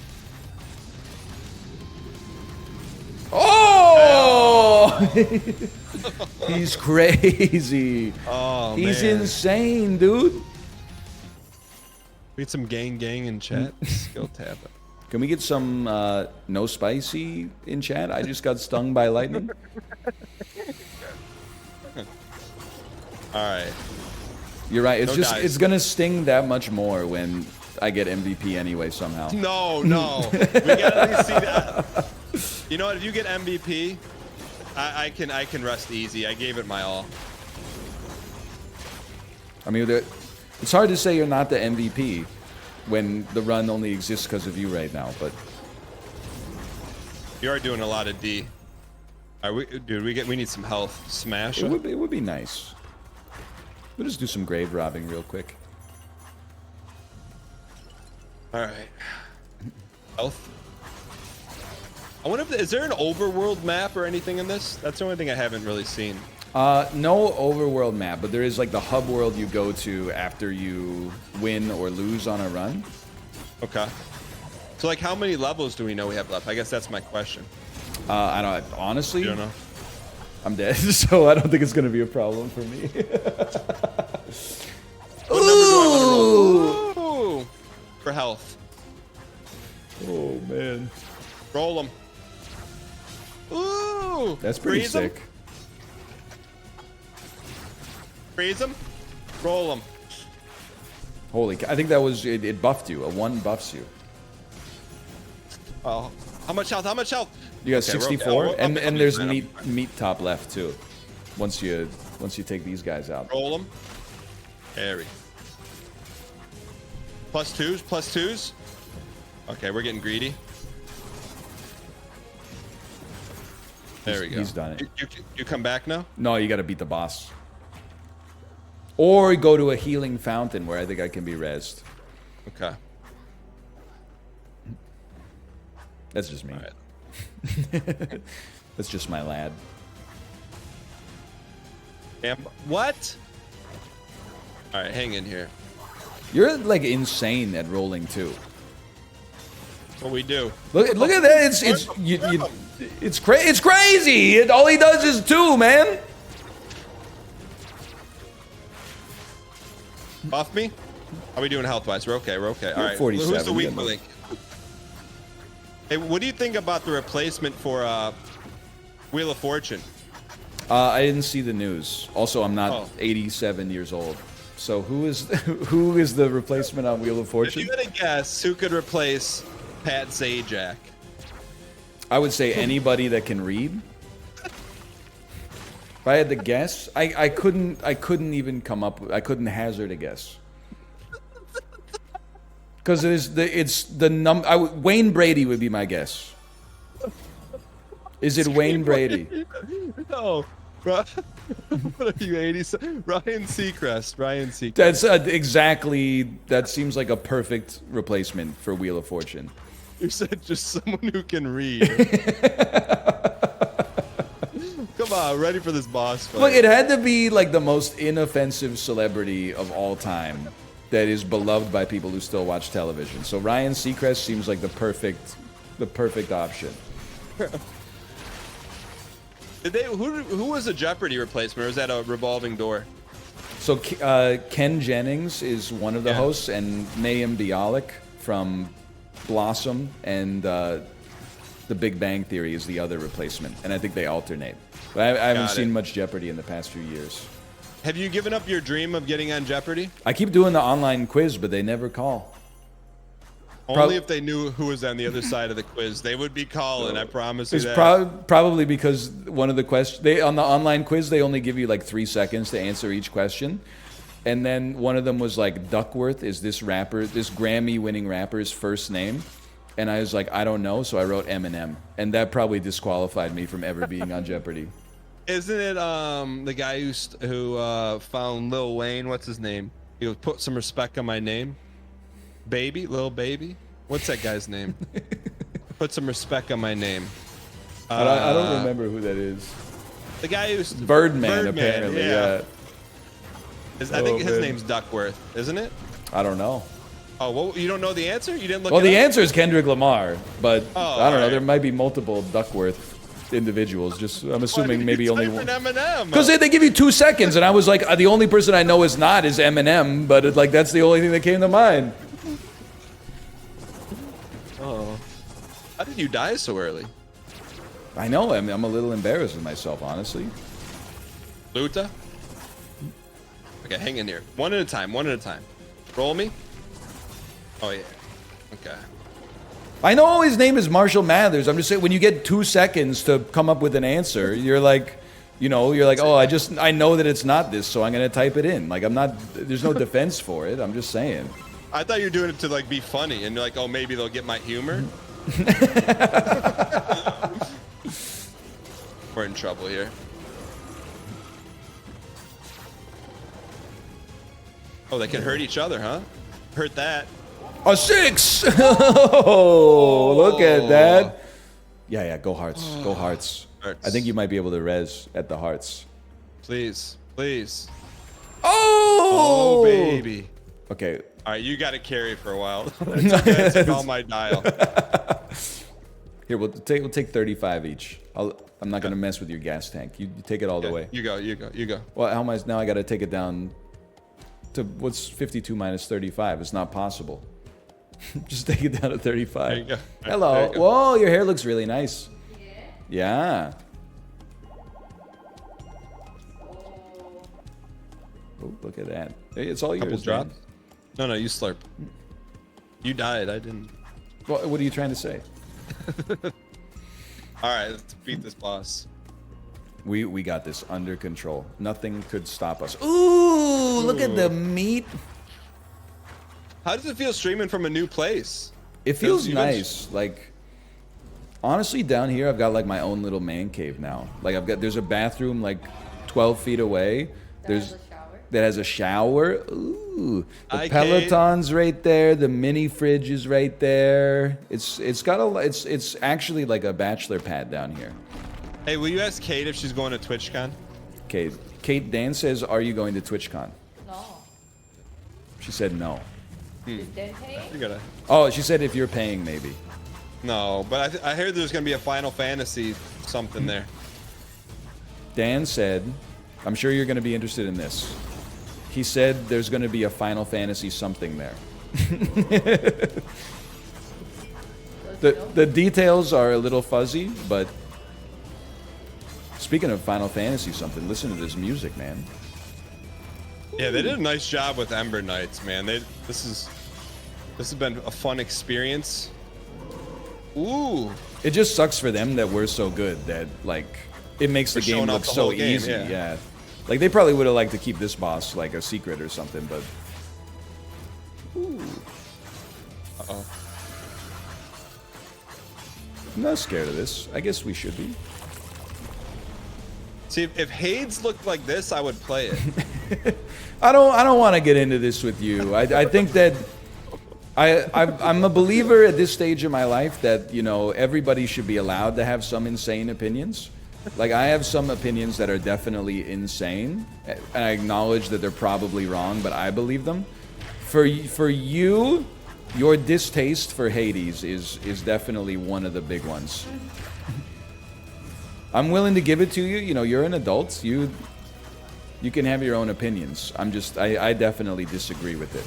Oh! He's crazy. Oh, He's man. insane, dude. We need some gang in chat. Skill tab. Can we get some no spicy in chat? I just got stung by lightning. All right. You're right. It's No just dice. it's gonna sting that much more when I get MVP anyway somehow. No. We gotta at least see that. You know what? If you get MVP, I can rest easy. I gave it my all. I mean, it's hard to say you're not the MVP when the run only exists because of you right now. But You are doing a lot of D. All right, dude, we need some health. Smash it it. would be nice. We'll just do some grave robbing real quick. All right. Health. I wonder if is there an overworld map or anything in this? That's the only thing I haven't really seen. No overworld map, but there is like the hub world you go to after you win or lose on a run. Okay. So like, how many levels do we know we have left? I guess that's my question. I don't honestly. You don't know? I'm dead, so I don't think it's gonna be a problem for me. What number do I want to roll? Ooh, for health. Oh man, Roll them. Ooh, that's pretty freeze 'em. sick. Freeze them. Roll them. Holy, I think that was it buffed you. A 1 buffs you. Oh, how much health? How much health? You got Okay, we're okay. 64, I'll and be there's fine. meat top left too. Once you take these guys out. Roll them. Harry. +2s, +2s. Okay, we're getting greedy. There we go. He's done it. You come back now? No, you got to beat the boss. Or go to a healing fountain where I think I can be rezzed. Okay. That's just me. All right. That's just my lad. What? All right, hang in here. You're like insane at rolling too. That's what we do. Look at that. It's crazy. All he does is 2, man. Buff me? How are we doing health-wise? We're okay. We're okay. All right. 47, Who's the we weak got link? Hey, what do you think about the replacement for Wheel of Fortune? I didn't see the news. Also, I'm not 87 years old. So who is the replacement on Wheel of If Fortune? you had to guess, who could replace Pat Sajak? I would say anybody that can read. If I had to guess, I couldn't even come up. I couldn't hazard a guess. Because Wayne Brady would be my guess. Is it Wayne Brady? No. What are you, 87? Ryan Seacrest. Ryan Seacrest. That's exactly. That seems like a perfect replacement for Wheel of Fortune. You said just someone who can read. Come on, ready for this boss fight. Look, it had to be like the most inoffensive celebrity of all time that is beloved by people who still watch television. So Ryan Seacrest seems like the perfect option. Who was a Jeopardy replacement, or is that a revolving door? So Ken Jennings is one of the hosts, and Mayim Bialik from Blossom and The Big Bang Theory is the other replacement, and I think they alternate. But I haven't seen much Jeopardy in the past few years. Have you given up your dream of getting on Jeopardy? I keep doing the online quiz, but they never call. Only if they knew who was on the other side of the quiz. They would be calling, I promise you It's that. probably because one of the questions on the online quiz they only give you like 3 seconds to answer each question, and then one of them was like Duckworth is this Grammy-winning rapper's first name, and I was like I don't know, so I wrote Eminem, and that probably disqualified me from ever being on Jeopardy. Isn't it the guy who found Lil Wayne? What's his name? He goes, put some respect on my name. Lil Baby. What's that guy's name? Put some respect on my name. I don't remember who that is. The guy who's Birdman apparently. Yeah. I think his name's Duckworth, isn't it? I don't know. Oh, well, you don't know the answer? You didn't look. Well, the up? answer is Kendrick Lamar, but I don't know. right. There might be multiple Duckworth individuals. Just I'm assuming maybe only one. Eminem. Because they give you 2 seconds, and I was like, the only person I know is Eminem, but that's the only thing that came to mind. Oh, how did you die so early? I know. I'm a little embarrassed with myself, honestly. Luta. Okay, hang in here. One at a time. Roll me. Oh yeah. Okay. I know his name is Marshall Mathers. I'm just saying, when you get 2 seconds to come up with an answer, you're like, oh, I know that it's not this, so I'm gonna type it in. Like there's no defense for it. I'm just saying. I thought you were doing it to be funny, and you're like, oh, maybe they'll get my humor. We're in trouble here. Oh, they can hurt each other, huh? Hurt that. A 6! Oh, look at that. Yeah, go Hearts. Go Hearts. Hearts. I think you might be able to res at the Hearts. Please. Oh! Oh, baby. Okay. All right, you got to carry for a while. That's all my dial. Here, we'll take 35 each. I'm not gonna mess with your gas tank. You take it all the way. You go. Well, how am I now? I got to take it down to what's 52 minus 35? It's not possible. Just take it down to 35. There you go. Hello. There you go. Whoa, your hair looks really nice. Yeah. Oh, look at that. Hey, it's all Couple yours. drops. Man. No, you slurp. You died. I didn't. Well, what are you trying to say? All right, let's beat this boss. We got this under control. Nothing could stop us. Ooh, look at the meat. How does it feel streaming from a new place? It feels nice. Like, honestly, down here, I've got like my own little man cave now. Like, there's a bathroom like 12 feet away. That has a shower. Ooh, the Peloton's right there. The mini fridge is right there. It's actually like a bachelor pad down here. Hey, will you ask Kate if she's going to TwitchCon? Kate, Dan says, "Are you going to TwitchCon?" No. She said no. Is Dan paying? You gotta. Oh, she said if you're paying, maybe. No, but I heard there's gonna be a Final Fantasy something there. Dan said, "I'm sure you're going to be interested in this." He said there's going to be a Final Fantasy something there. The details are a little fuzzy, but speaking of Final Fantasy something, listen to this music, man. Yeah, they did a nice job with Ember Knights, man. This has been a fun experience. Ooh. It just sucks for them that we're so good that like it makes the game look so easy. Yeah. Like they probably would have liked to keep this boss like a secret or something, but ooh. Uh-oh. I'm not scared of this. I guess we should be. See, if Hades looked like this, I would play it. I don't want to get into this with you. I think that I'm a believer at this stage of my life that, you know, everybody should be allowed to have some insane opinions. Like, I have some opinions that are definitely insane, and I acknowledge that they're probably wrong, but I believe them. For you, your distaste for Hades is definitely one of the big ones. I'm willing to give it to you. You know, you're an adult. You can have your own opinions. I definitely disagree with it.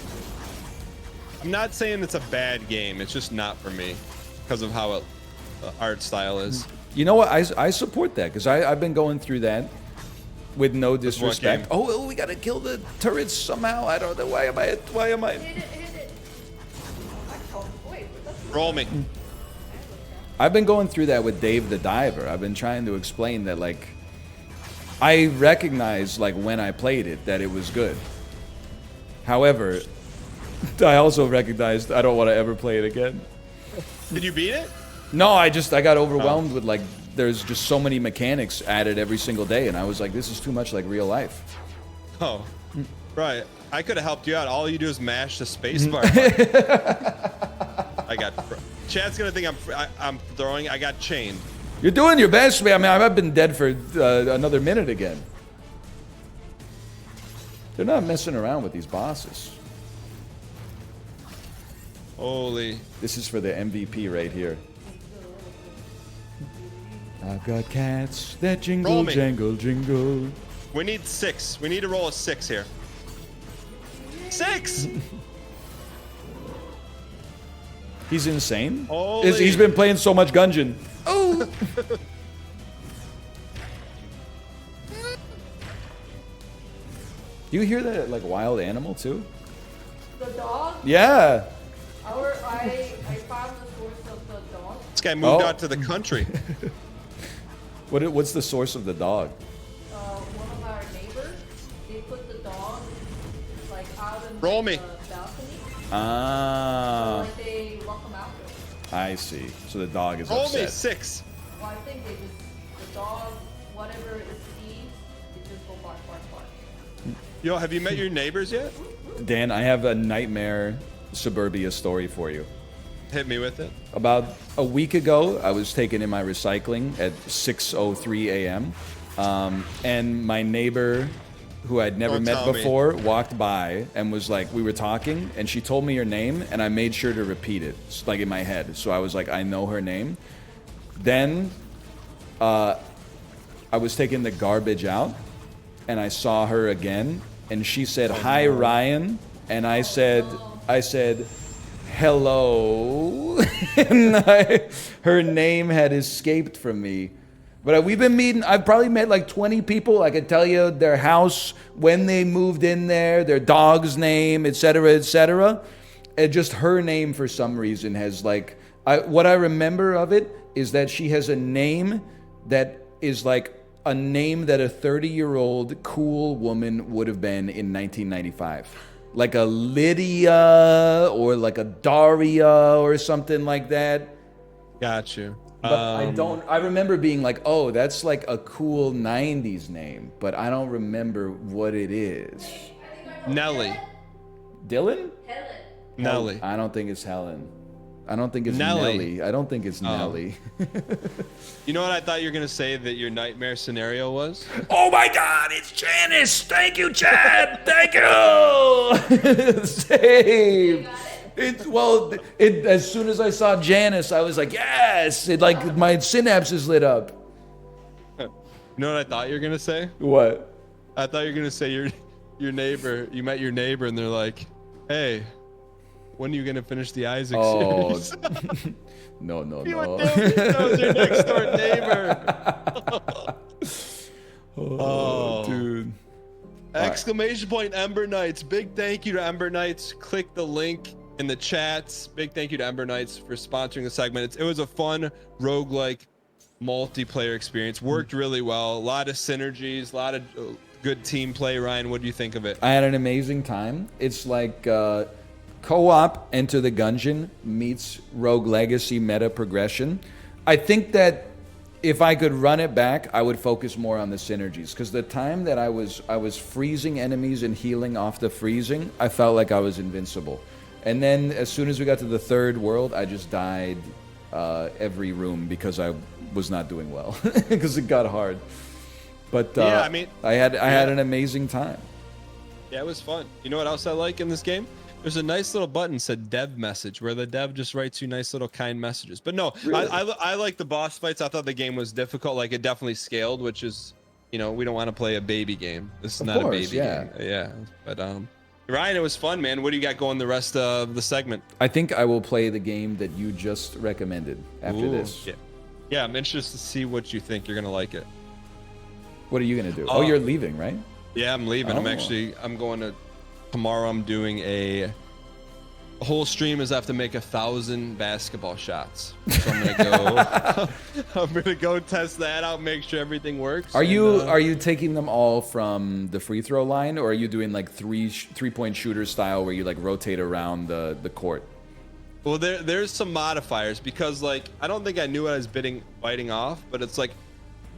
I'm not saying it's a bad game. It's just not for me because of how the art style is. You know what? I support that because I've been going through that with no disrespect. Oh, we gotta kill the turrets somehow. I don't know. Why am I? Hit it. Wait, Roll me. I've been going through that with Dave the Diver. I've been trying to explain that, like, I recognized, like, when I played it, that it was good. However, I also recognized I don't want to ever play it again. Did you beat it? No, I got overwhelmed with, like, there's just so many mechanics added every single day, and I was like, this is too much like real life. Oh, right. I could have helped you out. All you do is mash the space bar. I got. Chad's gonna think I'm throwing. I got chained. You're doing your best, man. I mean, I've been dead for another minute again. They're not messing around with these bosses. Holy. This is for the MVP right here. I've got cats that jingle, jangle, jingle. We need 6. We need to roll a 6 here. 6! He's insane. Holy. He's been playing so much Gungeon. Oh! Do you hear that, like, wild animal, too? The dog? Yeah. I found the source of the dog. This guy moved out to the country. What's the source of the dog? One of our neighbors, they put the dog like out in Roll the me. balcony. Ah. Like they lock them out there. I see. So the dog is Roll upset. me 6. Well, I think the dog, whatever it sees, it just go bark. Yo, have you met your neighbors yet? Dan, I have a nightmare suburbia story for you. Hit me with it. About a week ago, I was taking in my recycling at 6:03 a.m. And my neighbor, who I'd never met before, walked by and was like, we were talking, and she told me her name, and I made sure to repeat it, like in my head. So I was like, I know her name. Then I was taking the garbage out, and I saw her again, and she said, "Hi, Ryan," and I said, "Hello," and her name had escaped from me. But we've been meeting. I've probably met like 20 people. I could tell you their house, when they moved in there, their dog's name, etc., etc. And just her name, for some reason, has like. What I remember of it is that she has a name that is like a name that a 30-year-old cool woman would have been in 1995. like a Lydia or like a Daria or something like that. Got you. But I remember being like, oh, that's like a cool 90s name, but I don't remember what it is. Nelly. Dylan? Helen. Nelly. I don't think it's Helen. I don't think it's Nelly. Nelly. I don't think it's Nelly. You know what I thought you were gonna say that your nightmare scenario was? Oh my God, it's Janice! Thank you, Chad! Thank you! Save! As soon as I saw Janice, I was like, yes! It like my synapses lit up. You know what I thought you were gonna say? What? I thought you were gonna say your neighbor. You met your neighbor, and they're like, "Hey, when are you gonna finish the Isaac series?" No. That was your next door neighbor. Oh, dude. Exclamation point Ember Knights. Big thank you to Ember Knights. Click the link in the chats. Big thank you to Ember Knights for sponsoring the segment. It was a fun roguelike multiplayer experience. Worked really well. A lot of synergies, a lot of good team play. Ryan, what do you think of it? I had an amazing time. It's like co-op Enter the Gungeon meets Rogue Legacy meta progression. I think that if I could run it back, I would focus more on the synergies, because the time that I was freezing enemies and healing off the freezing, I felt like I was invincible. And then as soon as we got to the third world, I just died every room because I was not doing well because it got hard. But yeah, I mean, I had an amazing time. Yeah, it was fun. You know what else I like in this game? There's a nice little button said dev message where the dev just writes you nice little kind messages. But no, really? I like the boss fights. I thought the game was difficult. Like, it definitely scaled, which is, you know, we don't want to play a baby game. This is not a baby game. Yeah. But Ryan, it was fun, man. What do you got going the rest of the segment? I think I will play the game that you just recommended after this. Yeah, I'm interested to see what you think. You're gonna like it. What are you gonna do? Oh, you're leaving, right? Yeah, I'm leaving. I'm going to tomorrow. I'm doing a whole stream is I have to make 1,000 basketball shots. So I'm gonna go. I'm gonna go test that out, make sure everything works. Are you taking them all from the free throw line, or are you doing like three-point shooter style where you like rotate around the court? Well, there's some modifiers, because like I don't think I knew what I was biting off, but it's like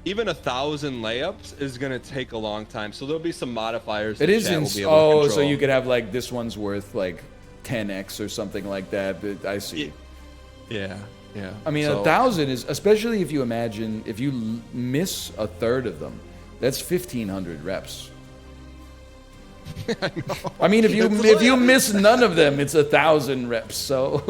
even 1,000 layups is gonna take a long time. So there'll be some modifiers. It is so you could have like this one's worth like 10x or something like that. But I see. Yeah. I mean, 1,000 is, especially if you imagine if you miss a third of them, that's 1,500 reps. I mean, if you miss none of them, it's 1,000 reps. So.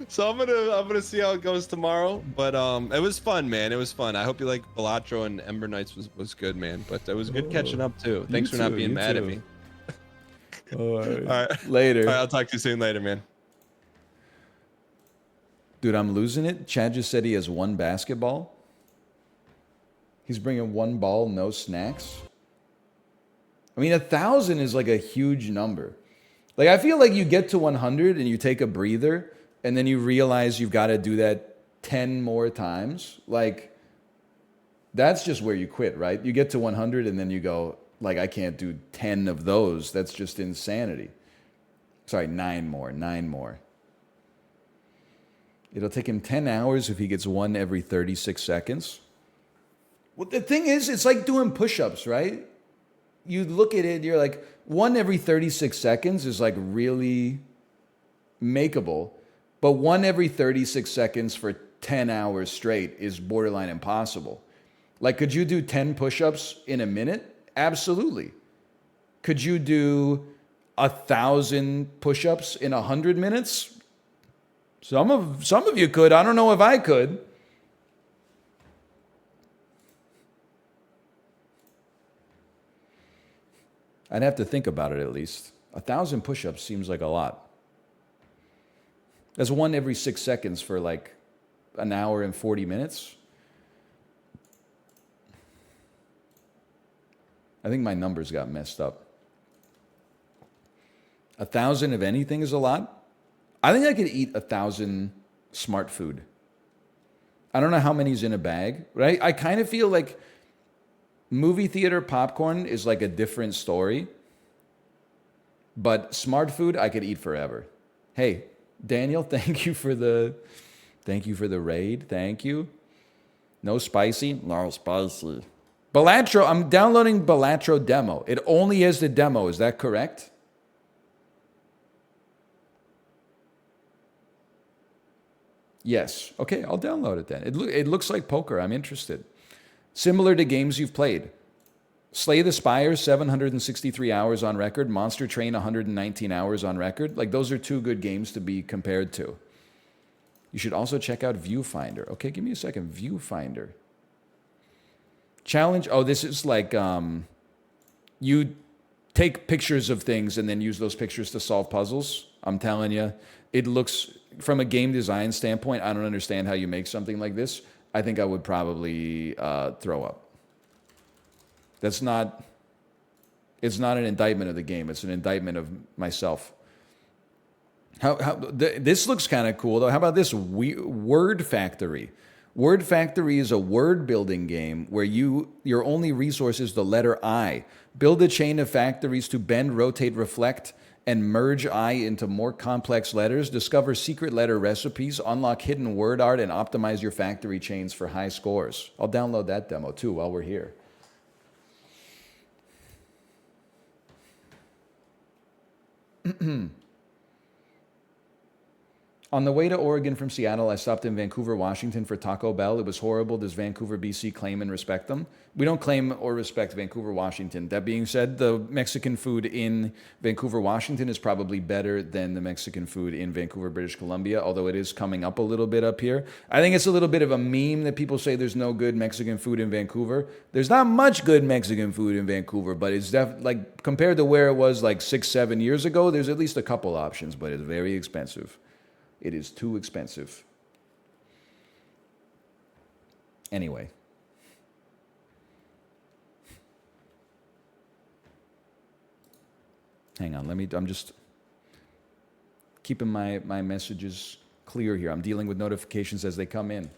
So I'm gonna see how it goes tomorrow. But it was fun, man. It was fun. I hope you like Balatro, and Ember Knights was good, man. But it was good catching up too. Thanks for not being mad at me. All right. All right. Later. All right, I'll talk to you soon later, man. Dude, I'm losing it. Chad just said he has one basketball. He's bringing one ball, no snacks. I mean, 1,000 is like a huge number. Like, I feel like you get to 100 and you take a breather, and then you realize you've got to do that 10 more times. Like, that's just where you quit, right? You get to 100 and then you go, like, I can't do 10 of those. That's just insanity. Sorry, 9 more. It'll take him 10 hours if he gets one every 36 seconds. Well, the thing is, it's like doing push-ups, right? You look at it, you're like, one every 36 seconds is like really makeable, but one every 36 seconds for 10 hours straight is borderline impossible. Like, could you do 10 push-ups in a minute? Absolutely. Could you do 1,000 push-ups in 100 minutes? Some of you could. I don't know if I could. I'd have to think about it at least. 1,000 push-ups seems like a lot. That's one every 6 seconds for like an hour and 40 minutes. I think my numbers got messed up. 1,000 of anything is a lot. I think I could eat 1,000 smart food. I don't know how many's in a bag, but I kind of feel like movie theater popcorn is like a different story. But smart food, I could eat forever. Hey, Daniel, thank you for the raid. Thank you. No spicy? No spicy. Balatro, I'm downloading Balatro demo. It only has the demo, is that correct? Yes. Okay, I'll download it then. It looks like poker. I'm interested. Similar to games you've played. Slay the Spire, 763 hours on record. Monster Train, 119 hours on record. Like, those are two good games to be compared to. You should also check out Viewfinder. Okay, give me a second. Viewfinder. Challenge. Oh, this is like you take pictures of things and then use those pictures to solve puzzles. I'm telling you, it looks, from a game design standpoint, I don't understand how you make something like this. I think I would probably throw up. It's not an indictment of the game. It's an indictment of myself. This looks kind of cool, though. How about this? Word Factory. Word Factory is a word building game where your only resource is the letter I. Build a chain of factories to bend, rotate, reflect, and merge I into more complex letters. Discover secret letter recipes, unlock hidden word art, and optimize your factory chains for high scores. I'll download that demo too while we're here. On the way to Oregon from Seattle, I stopped in Vancouver, Washington for Taco Bell. It was horrible. Does Vancouver, BC claim and respect them? We don't claim or respect Vancouver, Washington. That being said, the Mexican food in Vancouver, Washington is probably better than the Mexican food in Vancouver, British Columbia, although it is coming up a little bit up here. I think it's a little bit of a meme that people say there's no good Mexican food in Vancouver. There's not much good Mexican food in Vancouver, but it's definitely, like, compared to where it was like 6-7 years ago, there's at least a couple options, but it's very expensive. It is too expensive. Anyway. Hang on, I'm just keeping my messages clear here. I'm dealing with notifications as they come in.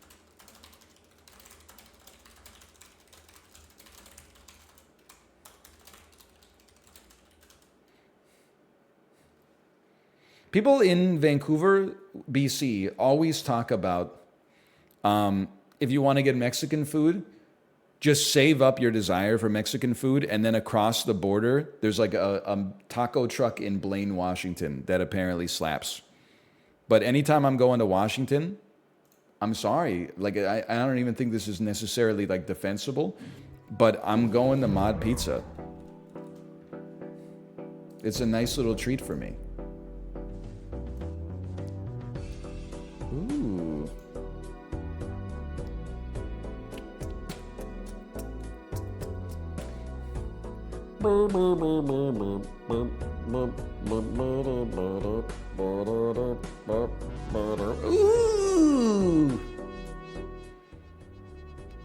People in Vancouver, BC, always talk about if you want to get Mexican food, just save up your desire for Mexican food, and then across the border, there's like a taco truck in Blaine, Washington that apparently slaps. But anytime I'm going to Washington, I'm sorry, like I don't even think this is necessarily like defensible, but I'm going to Mod Pizza. It's a nice little treat for me. Ooh. Ooh.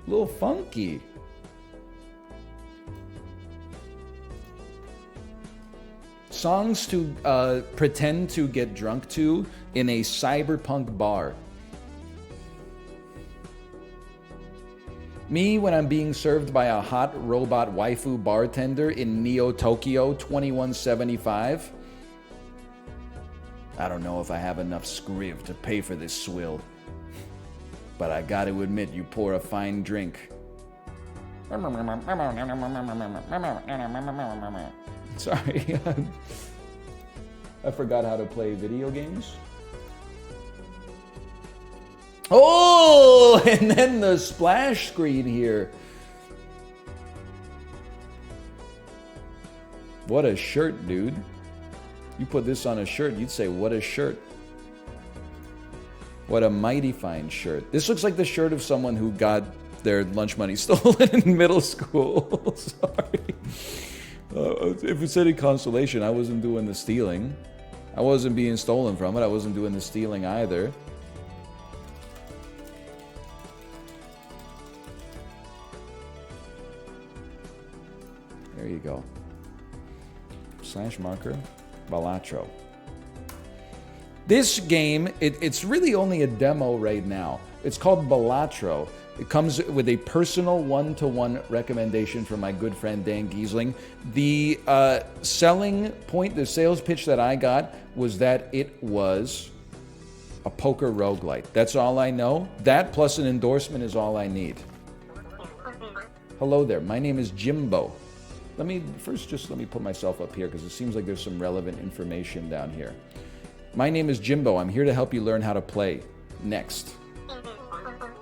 A little funky. Songs to pretend to get drunk to in a cyberpunk bar. Me when I'm being served by a hot robot waifu bartender in Neo Tokyo 2175. I don't know if I have enough scriv to pay for this swill. But I gotta admit, you pour a fine drink. Sorry. I forgot how to play video games. Oh, and then the splash screen here. What a shirt, dude. You put this on a shirt, you'd say, what a shirt. What a mighty fine shirt. This looks like the shirt of someone who got their lunch money stolen in middle school. Sorry. If it's any consolation, I wasn't doing the stealing. I wasn't being stolen from it. I wasn't doing the stealing either. There you go. Slash marker, Balatro. This game, it's really only a demo right now. It's called Balatro. It comes with a personal one-to-one recommendation from my good friend Dan Giesling. The selling point, the sales pitch that I got was that it was a poker roguelite. That's all I know. That plus an endorsement is all I need. Hello there. My name is Jimbo. Let me put myself up here because it seems like there's some relevant information down here. My name is Jimbo. I'm here to help you learn how to play. Next.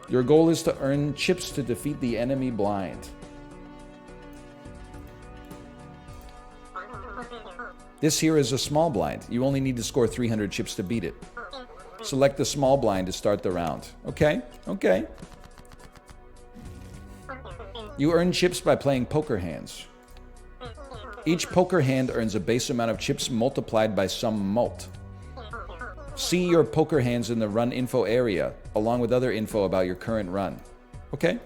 Your goal is to earn chips to defeat the enemy blind. This here is a small blind. You only need to score 300 chips to beat it. Select the small blind to start the round. Okay? Okay. You earn chips by playing poker hands. Each poker hand earns a base amount of chips multiplied by some mult. See your poker hands in the run info area, along with other info about your current run. Okay?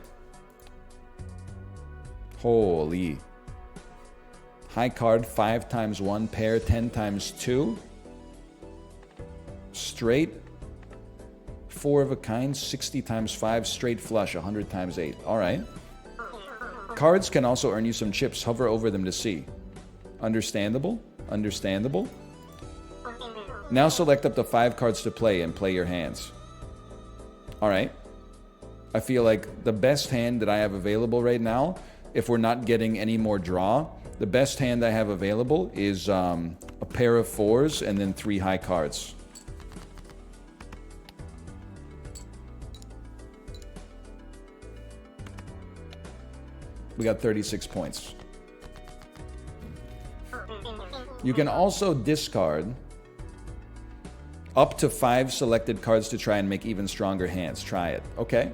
Holy. High card, 5 times 1, pair, 10 times 2. Straight, 4 of a kind, 60 times 5, straight flush, 100 times 8. All right. Cards can also earn you some chips. Hover over them to see. Understandable? Understandable? Now select up to 5 cards to play and play your hands. All right. I feel like the best hand that I have available right now, if we're not getting any more draw, the best hand I have available is a pair of 4s and then 3 high cards. We got 36 points. You can also discard up to 5 selected cards to try and make even stronger hands. Try it. Okay.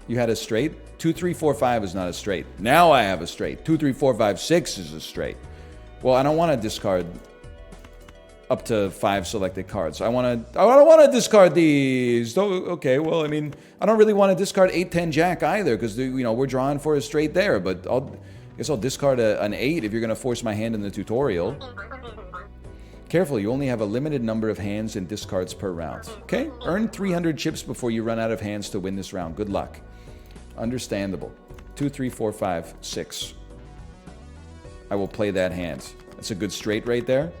You had a straight. 2, 3, 4, 5 is not a straight. Now I have a straight. 2, 3, 4, 5, 6 is a straight. Well, I don't want to discard up to 5 selected cards. I don't want to discard these. Okay, well, I mean, I don't really want to discard 8, 10, jack either because, you know, we're drawing for a straight there. But I guess I'll discard an 8 if you're going to force my hand in the tutorial. Careful, you only have a limited number of hands and discards per round. Okay? Earn 300 chips before you run out of hands to win this round. Good luck. Understandable. 2, 3, 4, 5, 6. I will play that hand. That's a good straight right there.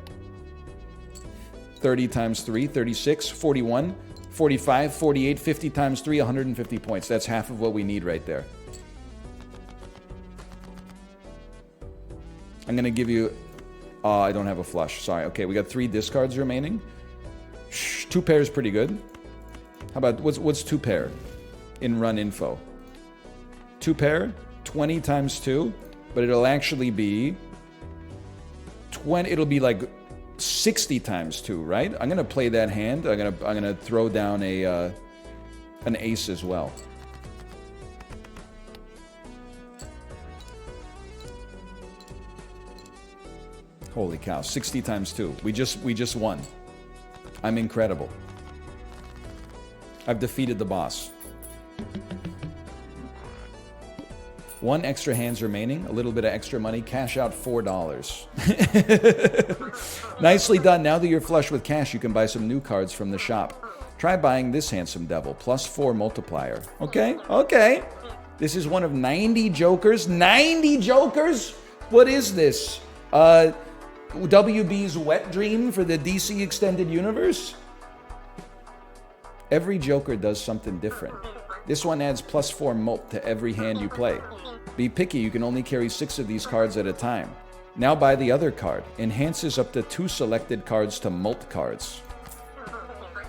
30 times 3, 36, 41, 45, 48, 50 times 3, 150 points. That's half of what we need right there. I'm going to give you... I don't have a flush. Sorry. Okay, we got 3 discards remaining. 2 pair is pretty good. How about... What's 2 pair in run info? 2 pair, 20 times 2, but it'll actually be 20. It'll be like 60 times 2, right? I'm gonna play that hand. I'm gonna throw down an ace as well. Holy cow! 60 times 2. We just won. I'm incredible. I've defeated the boss. 1 extra hands remaining, a little bit of extra money, cash out $4. Nicely done. Now that you're flush with cash, you can buy some new cards from the shop. Try buying this handsome devil, +4 multiplier. Okay, okay. This is one of 90 jokers. 90 jokers? What is this? WB's wet dream for the DC Extended Universe? Every joker does something different. This one adds +4 mult to every hand you play. Be picky, you can only carry 6 of these cards at a time. Now buy the other card. Enhances up to 2 selected cards to mult cards.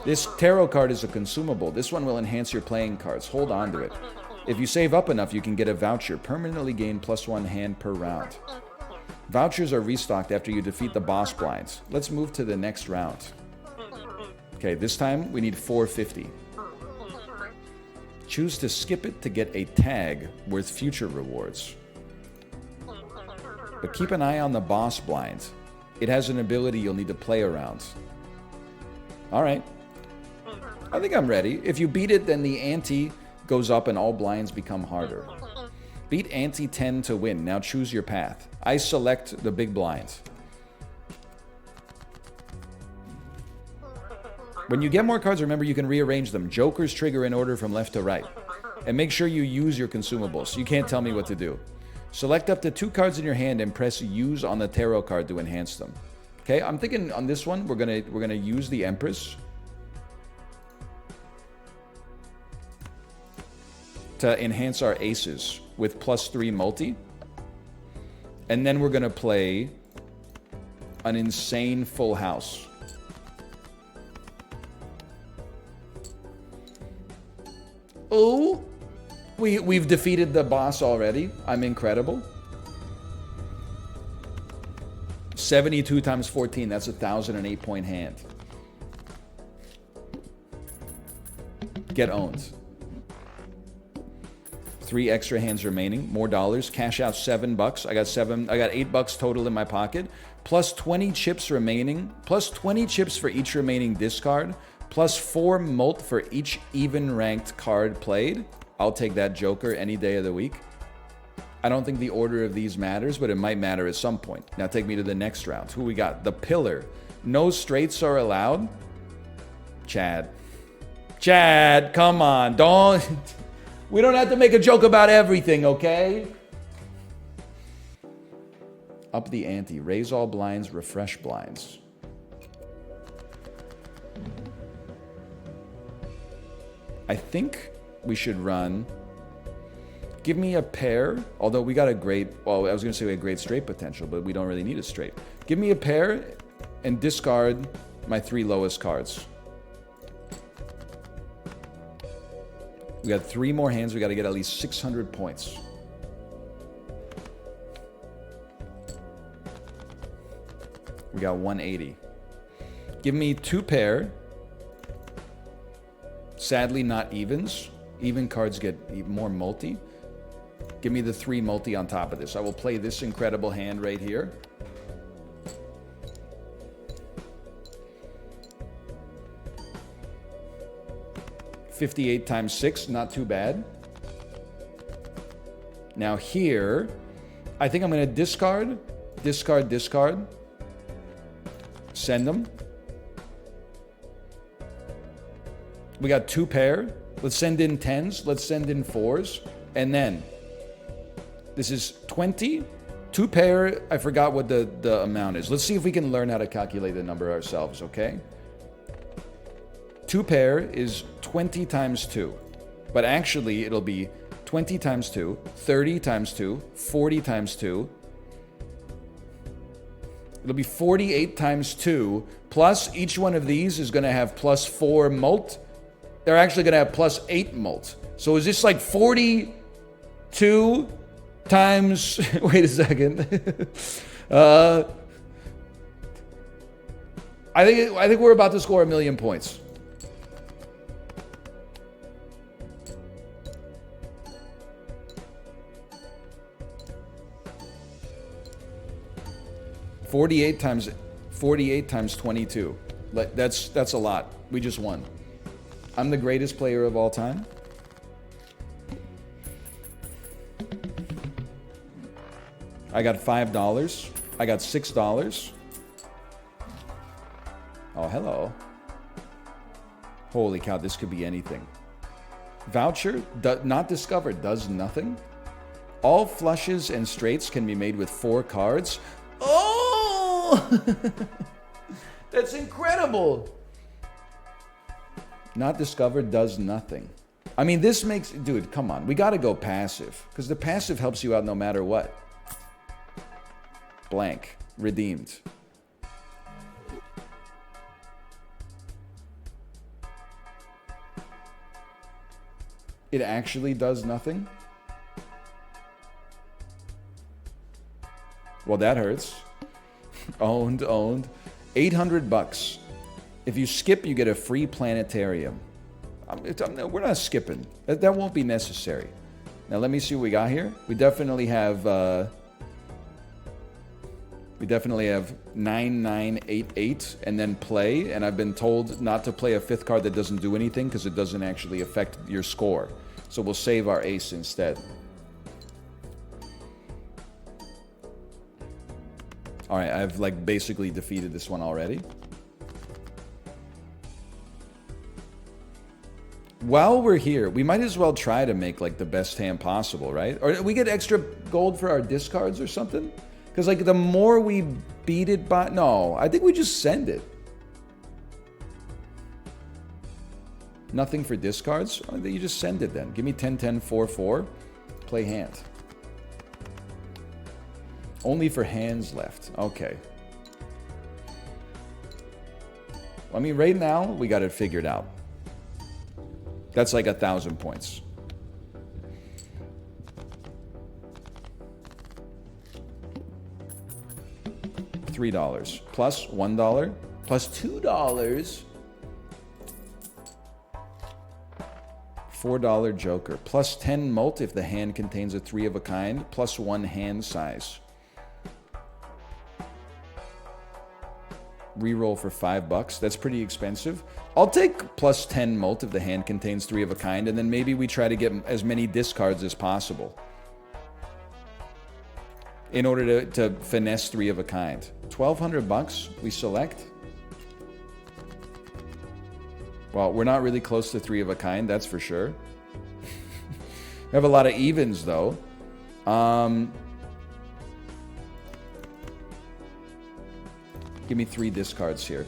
This tarot card is a consumable. This one will enhance your playing cards. Hold on to it. If you save up enough, you can get a voucher. Permanently gain +1 hand per round. Vouchers are restocked after you defeat the boss blinds. Let's move to the next round. Okay, this time we need 450. Choose to skip it to get a tag worth future rewards. But keep an eye on the boss blind. It has an ability you'll need to play around. Alright. I think I'm ready. If you beat it, then the ante goes up and all blinds become harder. Beat ante 10 to win. Now choose your path. I select the big blind. When you get more cards, remember you can rearrange them. Jokers trigger in order from left to right. And make sure you use your consumables. You can't tell me what to do. Select up to 2 cards in your hand and press use on the tarot card to enhance them. Okay, I'm thinking on this one we're gonna use the Empress to enhance our aces with +3 multi. And then we're gonna play an insane full house. Oh, we've defeated the boss already. I'm incredible. 72 times 14, that's a 1,008 point hand. Get owned. 3 extra hands remaining, more dollars, cash out $7. I got $8 total in my pocket, plus 20 chips remaining, plus 20 chips for each remaining discard, plus 4 mult for each even ranked card played. I'll take that joker any day of the week. I don't think the order of these matters, but it might matter at some point. Now take me to the next round. Who we got? The Pillar. No straights are allowed. Chad, come on. Don't... We don't have to make a joke about everything, okay? Up the ante. Raise all blinds, refresh blinds. I think we should run... Give me a pair, although we got a great... Well, I was going to say we had great straight potential, but we don't really need a straight. Give me a pair and discard my 3 lowest cards. We got 3 more hands. We got to get at least 600 points. We got 180. Give me 2 pair. Sadly, not evens. Even cards get more multi. Give me the 3 multi on top of this. I will play this incredible hand right here. $58 times 6, not too bad. Now here, I think I'm going to discard. Send them. We got 2 pair. Let's send in 10s. Let's send in 4s. And then, this is 20. 2 pair, I forgot what the amount is. Let's see if we can learn how to calculate the number ourselves, okay? 2 pair is 20 times 2. But actually, it'll be 20 times 2, 30 times 2, 40 times 2. It'll be 48 times 2, plus each one of these is going to have plus 4 mult. They're actually going to have plus 8 mult. So is this like 42 times... Wait a second. I think we're about to score 1,000,000 points. $48 times 22. That's a lot. We just won. I'm the greatest player of all time. I got $5. I got $6. Oh, hello. Holy cow, this could be anything. Voucher, not discovered, does nothing. All flushes and straights can be made with 4 cards. Oh! That's incredible. Not discovered, does nothing. I mean, this makes... Dude, come on. We got to go passive. Because the passive helps you out no matter what. Blank. Redeemed. It actually does nothing? Well, that hurts. Owned. $800. If you skip, you get a free planetarium. We're not skipping. That won't be necessary. Now, let me see what we got here. We definitely have 9988 and then play. And I've been told not to play a 5th card that doesn't do anything because it doesn't actually affect your score. So we'll save our ace instead. All right, I've like basically defeated this one already. while we're here, we might as well try to make like the best hand possible, right? Or we get extra gold for our discards or something? Because like the more we beat it by... No, I think we just send it. Nothing for discards? I think you just send it then. Give me 10, 10, 4, 4. Play hand. Only for hands left. Okay. I mean, right now, we got it figured out. That's like 1,000 points. $3 plus $1 plus $2. $4 joker plus 10 mult if the hand contains a 3 of a kind plus 1 hand size. Reroll for $5. That's pretty expensive. I'll take plus 10 mult if the hand contains 3 of a kind, and then maybe we try to get as many discards as possible in order to finesse 3 of a kind. $1,200 we select. Well, we're not really close to 3 of a kind, that's for sure. We have a lot of evens though. Give me 3 discards here.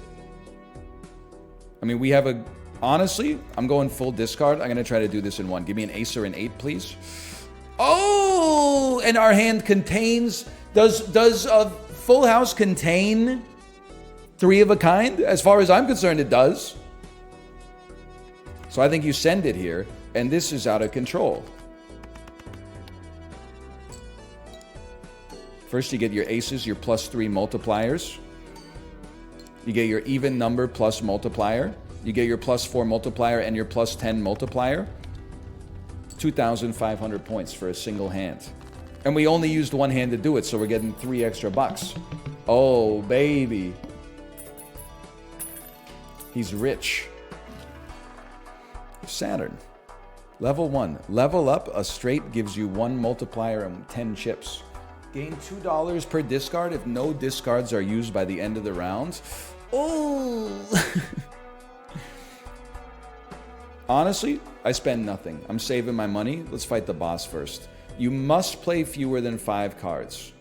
I mean, we have a... Honestly, I'm going full discard. I'm going to try to do this in one. Give me an ace or an 8, please. Oh! And our hand contains... Does a full house contain 3 of a kind? As far as I'm concerned, it does. So I think you send it here. And this is out of control. First, you get your aces, your +3 multipliers. You get your even number plus multiplier. You get your +4 multiplier and your +10 multiplier. 2,500 points for a single hand. And we only used one hand to do it, so we're getting 3 extra bucks. Oh, baby. He's rich. Saturn. Level 1. Level up, a straight gives you 1 multiplier and 10 chips. Gain $2 per discard if no discards are used by the end of the round. Oh! Honestly, I spend nothing. I'm saving my money. Let's fight the boss first. You must play fewer than 5 cards.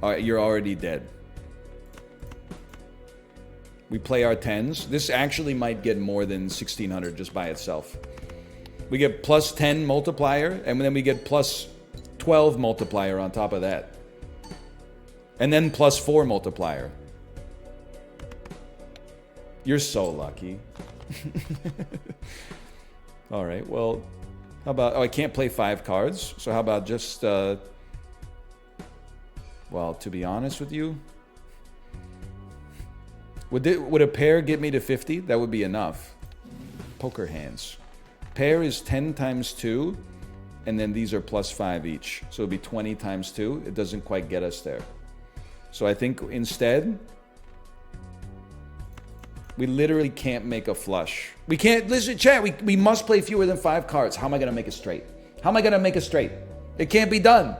Alright, you're already dead. We play our 10s. This actually might get more than 1,600 just by itself. We get +10 multiplier, and then we get +12 multiplier on top of that. And then +4 multiplier. You're so lucky. Alright, well, how about... Oh, I can't play 5 cards, so how about just... Well, to be honest with you... Would a pair get me to 50? That would be enough. Poker hands. Pair is 10 times 2, and then these are +5 each. So it'd be 20 times 2. It doesn't quite get us there. So I think instead, we literally can't make a flush. We can't... Listen, chat, we must play fewer than 5 cards. How am I going to make a straight? How am I going to make a straight? It can't be done.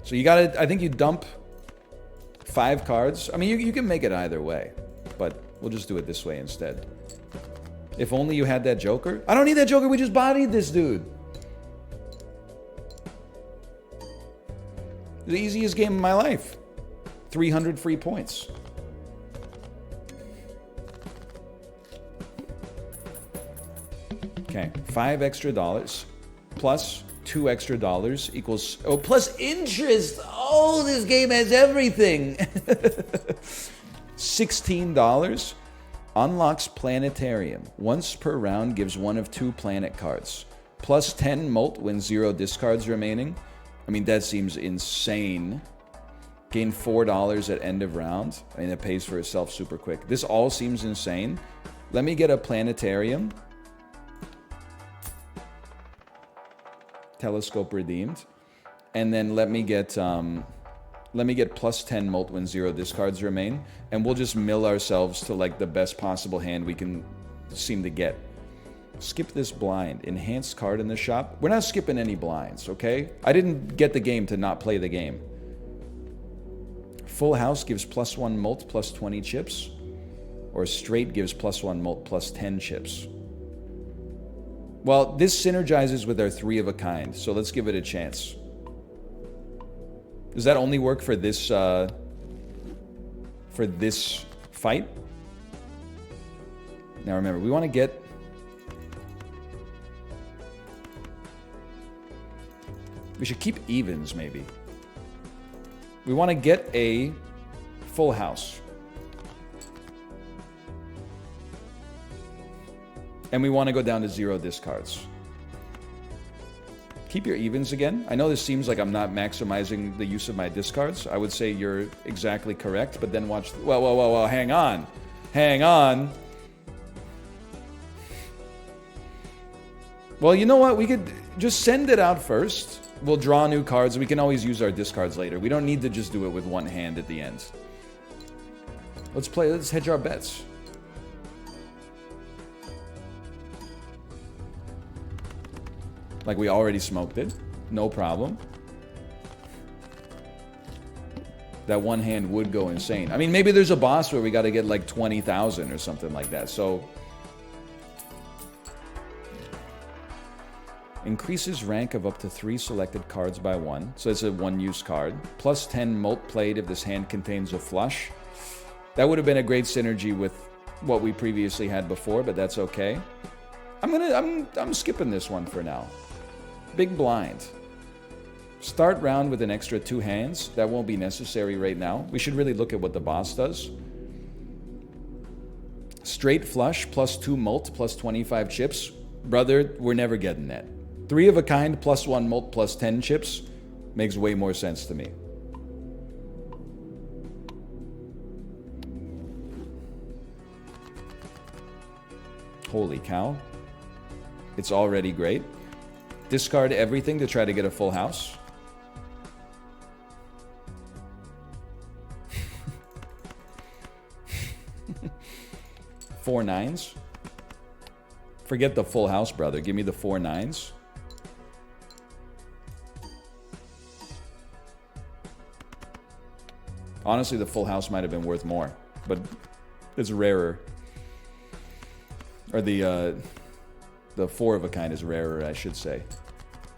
So you gotta... I think you dump 5 cards. I mean, you can make it either way, but we'll just do it this way instead. If only you had that joker. I don't need that joker. We just bodied this dude. The easiest game of my life. 300 free points. Okay, $5 extra plus $2 extra equals... Oh, plus interest! Oh, this game has everything! $16. Unlocks Planetarium. Once per round gives 1 of 2 planet cards. Plus 10 mult when 0 discards remaining. I mean, that seems insane. Gain $4 at end of round. I mean, it pays for itself super quick. This all seems insane. Let me get a Planetarium. Telescope redeemed. And then let me get plus 10 mult when 0 discards remain. And we'll just mill ourselves to like the best possible hand we can seem to get. Skip this blind. Enhanced card in the shop. We're not skipping any blinds, okay? I didn't get the game to not play the game. Full house gives +1 mult plus 20 chips, or straight gives +1 mult plus 10 chips. Well, this synergizes with our 3 of a kind, so let's give it a chance. Does that only work for this fight? Now remember, we want to get... We should keep evens, maybe. We want to get a full house. And we want to go down to 0 discards. Keep your evens again. I know this seems like I'm not maximizing the use of my discards. I would say you're exactly correct, but then watch... Whoa, hang on. Hang on. Well, you know what? We could just send it out first. We'll draw new cards. We can always use our discards later. We don't need to just do it with one hand at the end. Let's hedge our bets. Like we already smoked it. No problem. That one hand would go insane. I mean, maybe there's a boss where we got to get like 20,000 or something like that. So... Increases rank of up to 3 selected cards by 1. So it's a 1-use card. Plus 10 mult played if this hand contains a flush. That would have been a great synergy with what we previously had before, but that's okay. I'm skipping this one for now. Big blind. Start round with an extra 2 hands. That won't be necessary right now. We should really look at what the boss does. Straight flush, plus 2 mult, plus 25 chips. Brother, we're never getting that. 3 of a kind, plus 1 mult, plus 10 chips. Makes way more sense to me. Holy cow. It's already great. Discard everything to try to get a full house. Four nines. Forget the full house, brother. Give me the 4 nines. Honestly, the full house might have been worth more, but it's rarer. Or the 4 of a kind is rarer, I should say.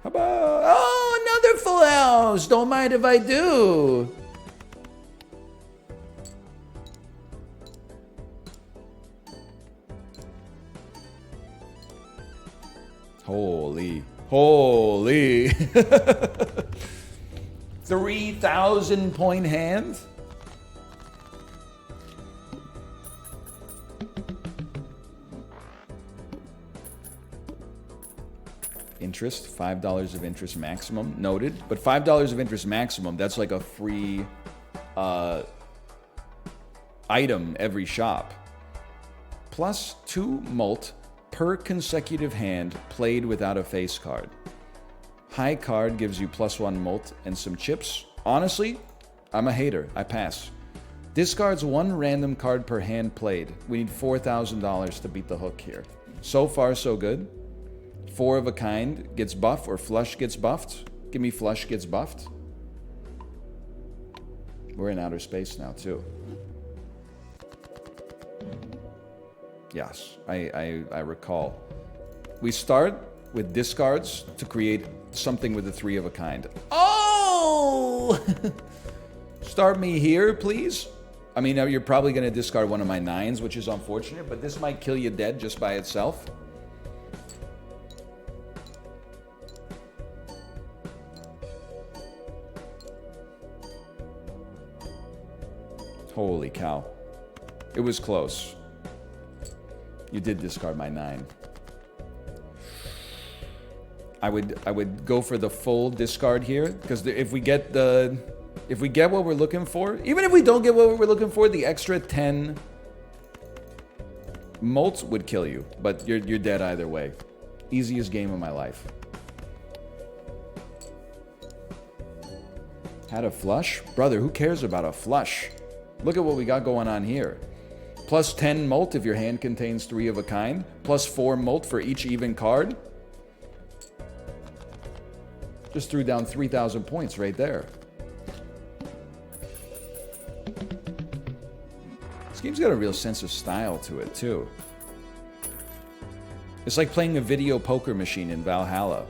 How about... Oh, another full house! Don't mind if I do! Holy. 3,000 point hand? Interest, $5 of interest maximum, noted. But $5 of interest maximum, that's like a free item every shop. Plus 2 mult per consecutive hand played without a face card. High card gives you plus 1 mult and some chips. Honestly, I'm a hater. I pass. Discards 1 random card per hand played. We need $4,000 to beat the hook here. So far, so good. 4 of a kind gets buffed or flush gets buffed. Give me flush gets buffed. We're in outer space now, too. Yes, I recall. We start with discards to create something with a 3 of a kind. Oh! Start me here, please. I mean, you're probably going to discard one of my 9s, which is unfortunate, but this might kill you dead just by itself. Holy cow. It was close. You did discard my 9. I would go for the full discard here, because if we get what we're looking for, even if we don't get what we're looking for, the extra 10 mult would kill you, but you're dead either way. Easiest game of my life. Had a flush? Brother, who cares about a flush? Look at what we got going on here. Plus 10 mult if your hand contains 3 of a kind. Plus 4 mult for each even card. Just threw down 3,000 points right there. game's got a real sense of style to it, too. It's like playing a video poker machine in Valhalla.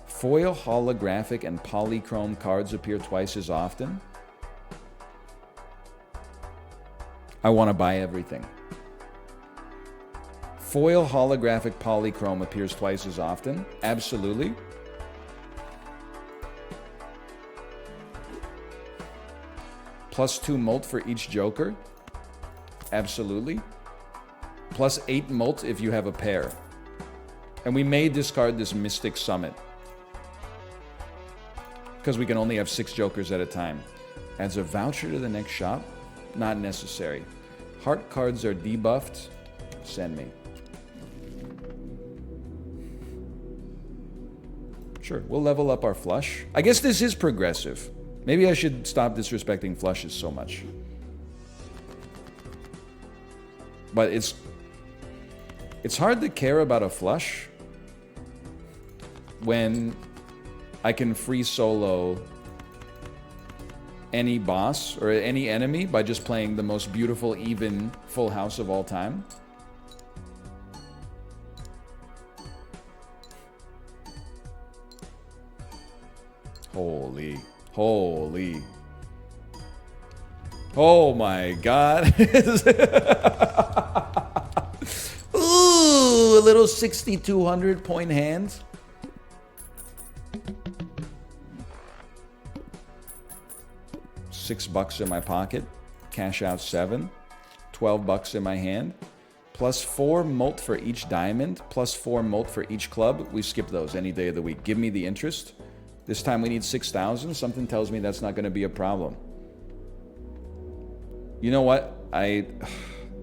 Foil, holographic, and polychrome cards appear twice as often. I want to buy everything. Foil, holographic, polychrome appears twice as often. Absolutely. +2 molt for each Joker. Absolutely. +8 molt if you have a pair. And we may discard this Mystic Summit, because we can only have 6 Jokers at a time. Adds a voucher to the next shop? Not necessary. Heart cards are debuffed. Send me. Sure, we'll level up our flush. I guess this is progressive. Maybe I should stop disrespecting flushes so much. But it's hard to care about a flush when I can free solo any boss or any enemy by just playing the most beautiful, even full house of all time. Holy. Oh my god. Ooh, a little 6,200 point hand. $6 in my pocket. Cash out 7. $12 in my hand. +4 molt for each diamond. +4 molt for each club. We skip those any day of the week. Give me the interest. This time we need 6,000. Something tells me that's not going to be a problem. You know what? I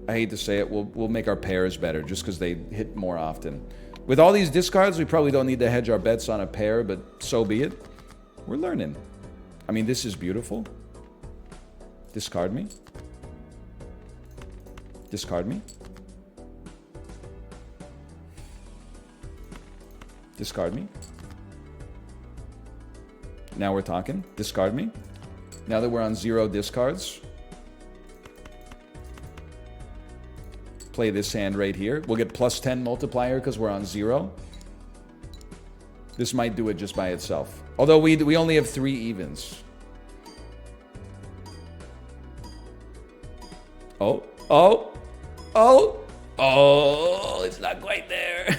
hate to say it. We'll make our pairs better just because they hit more often. With all these discards, we probably don't need to hedge our bets on a pair, but so be it. We're learning. I mean, this is beautiful. Discard me. Discard me. Discard me. Now we're talking. Discard me. Now that we're on 0 discards, play this hand right here. We'll get +10 multiplier because we're on 0. This might do it just by itself. Although we only have 3 evens. Oh, it's not quite there.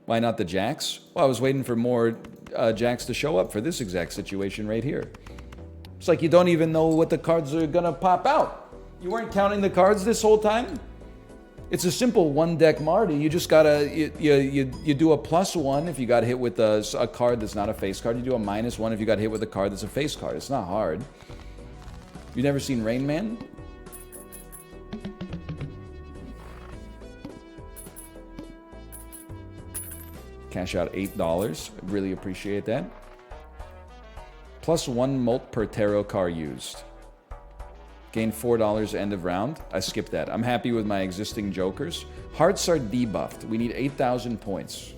Why not the jacks? Well, I was waiting for more jacks to show up for this exact situation right here. It's like you don't even know what the cards are gonna pop out. You weren't counting the cards this whole time? It's a simple 1-deck Marty. You just gotta, you do a +1 if you got hit with a card that's not a face card. You do a -1 if you got hit with a card that's a face card. It's not hard. You never seen Rain Man? Cash out $8. Really appreciate that. +1 molt per tarot card used. Gain $4 end of round. I skipped that. I'm happy with my existing jokers. Hearts are debuffed. We need 8,000 points.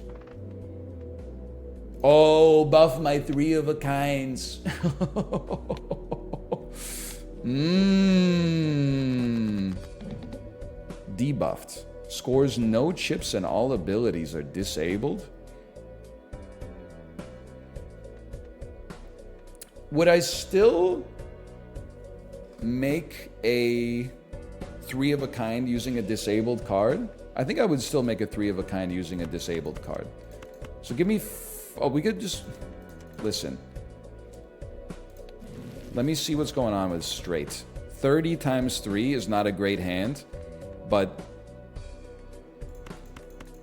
Oh, buff my 3 of a kinds. Debuffed. Scores no chips and all abilities are disabled. Would I still make a 3 of a kind using a disabled card? I think I would still make a 3 of a kind using a disabled card. So give me... oh, we could just... listen. Let me see what's going on with straight. 30 times 3 is not a great hand, but...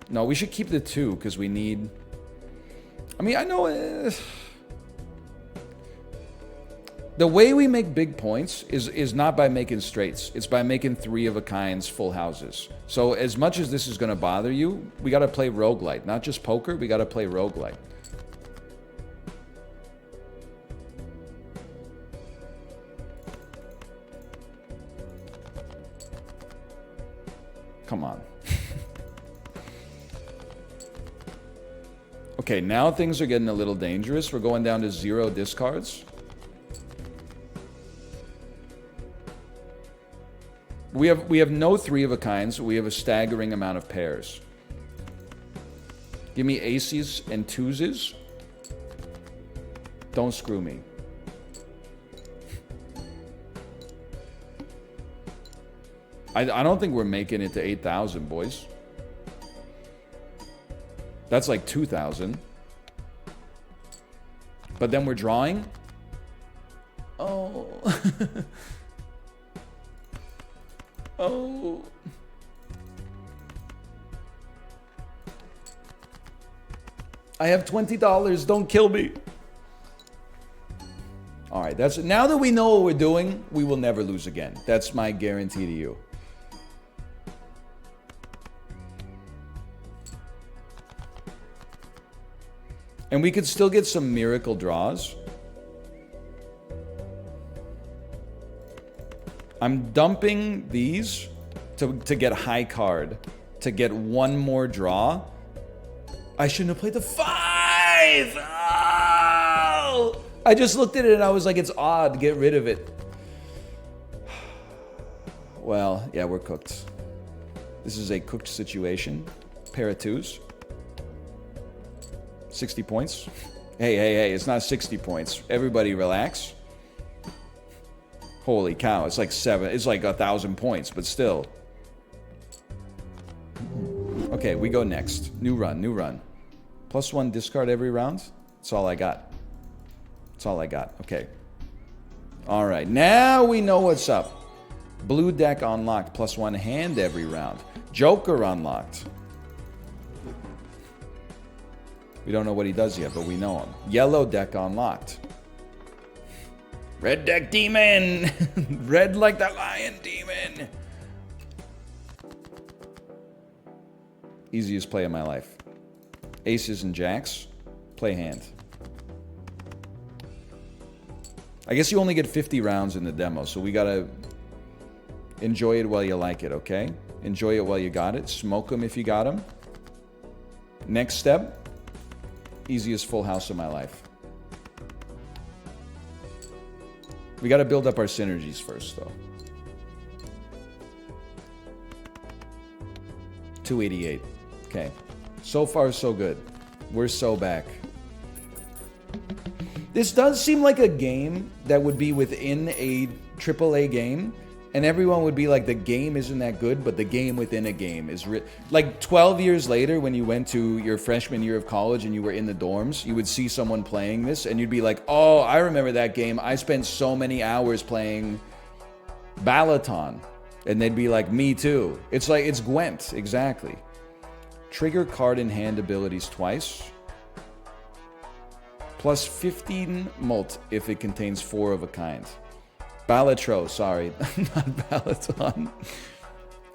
no, we should keep the 2 because we need... I mean, I know... the way we make big points is not by making straights. It's by making 3 of a kinds full houses. So as much as this is going to bother you, we got to play roguelite. Not just poker, we got to play roguelite. Come on. Okay, now things are getting a little dangerous. We're going down to 0 discards. We have no 3 of a kinds. We have a staggering amount of pairs. Give me aces and twoses. Don't screw me. I don't think we're making it to 8,000, boys. That's like 2,000. But then we're drawing. Oh. Oh. I have $20. Don't kill me. All right, that's now that we know what we're doing, we will never lose again. That's my guarantee to you. And we could still get some miracle draws. I'm dumping these to get a high card, to get one more draw. I shouldn't have played the 5! Oh! I just looked at it and I was like, it's odd. Get rid of it. Well, yeah, we're cooked. This is a cooked situation. Pair of 2s. 60 points. Hey, it's not 60 points. Everybody relax. Holy cow, it's like 7. It's like 1,000 points, but still. Okay, we go next. New run. +1 discard every round. That's all I got. Okay. All right, now we know what's up. Blue deck unlocked. +1 hand every round. Joker unlocked. We don't know what he does yet, but we know him. Yellow deck unlocked. Red deck demon! Red like the lion demon! Easiest play of my life. Aces and jacks. Play hand. I guess you only get 50 rounds in the demo, so we gotta enjoy it while you like it, okay? Enjoy it while you got it. Smoke them if you got them. Next step. Easiest full house of my life. We got to build up our synergies first, though. 288. Okay. So far, so good. We're so back. This does seem like a game that would be within a AAA game, and everyone would be like, the game isn't that good, but the game within a game is... Like, 12 years later, when you went to your freshman year of college and you were in the dorms, you would see someone playing this, and you'd be like, oh, I remember that game. I spent so many hours playing Balatro. And they'd be like, me too. It's like, it's Gwent, exactly. Trigger card in hand abilities twice. Plus 15 mult if it contains 4 of a kind. Balatro, sorry, not Balatron.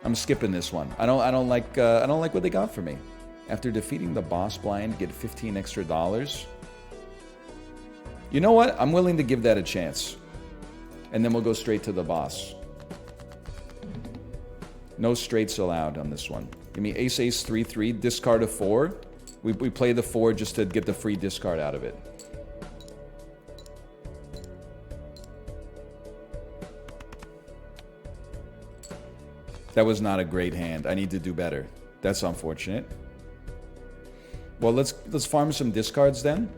I'm skipping this one. I don't like what they got for me. After defeating the boss blind, get 15 extra dollars. You know what? I'm willing to give that a chance. And then we'll go straight to the boss. No straights allowed on this one. Give me ace 3-3, discard a 4. We play the 4 just to get the free discard out of it. That was not a great hand. I need to do better. That's unfortunate. Well, let's farm some discards then.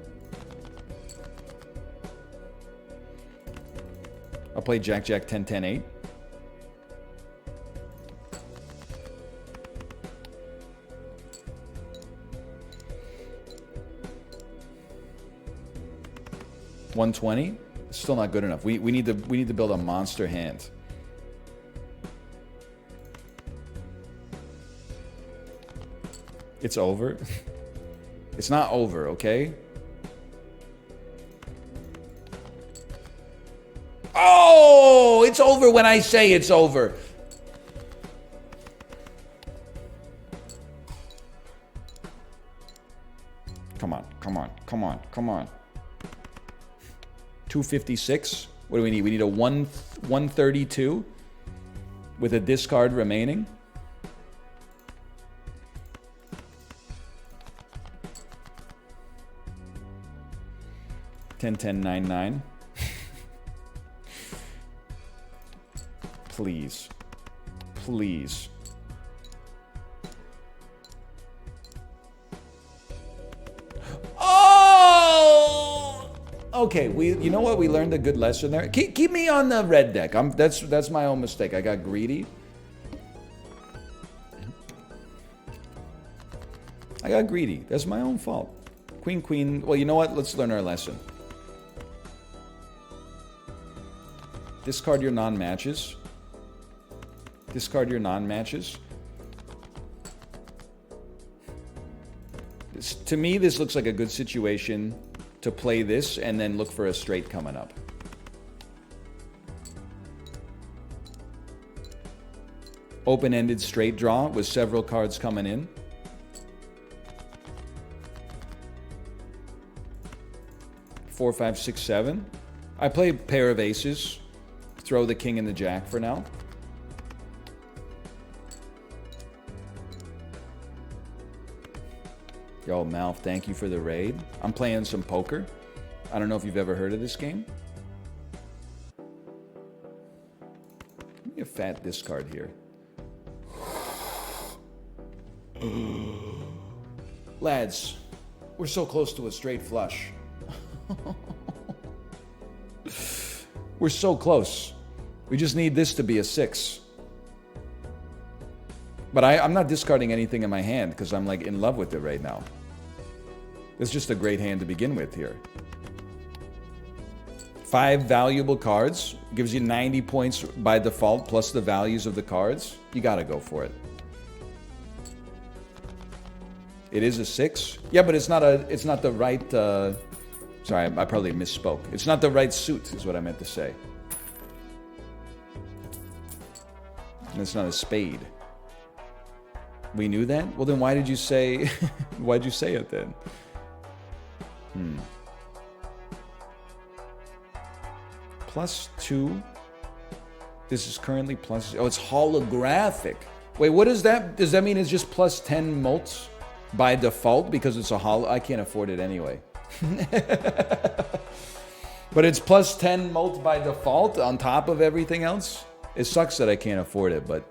I'll play Jack, 10, 10, 8. $120. Still not good enough. We need to build a monster hand. It's over. It's not over, okay? Oh, it's over when I say it's over. Come on, come on, come on, come on. 256. What do we need? We need a 132 with a discard remaining. 10, 10, 9, 9. Please. Please. Oh! Okay, you know what? We learned a good lesson there. Keep me on the red deck. That's my own mistake. I got greedy. That's my own fault. Queen, queen. Well, you know what? Let's learn our lesson. Discard your non-matches. Discard your non-matches. To me, this looks like a good situation to play this and then look for a straight coming up. Open-ended straight draw with several cards coming in. Four, five, six, seven. I play a pair of aces. Throw the king and the jack for now. Yo, Malf, thank you for the raid. I'm playing some poker. I don't know if you've ever heard of this game. Give me a fat discard here. Lads, we're so close to a straight flush. We're so close. We just need this to be a 6. But I'm not discarding anything in my hand because I'm like in love with it right now. It's just a great hand to begin with here. 5 valuable cards. Gives you 90 points by default plus the values of the cards. You gotta go for it. It is a 6. Yeah, but it's not the right... sorry, I probably misspoke. It's not the right suit is what I meant to say. And it's not a spade. We knew that? Well, then why did you say... why'd you say it then? +2. This is currently plus... Oh, it's holographic. Wait, what is that? Does that mean it's just +10 mults by default because it's a holo? I can't afford it anyway. But it's +10 mult by default on top of everything else? It sucks that I can't afford it, but...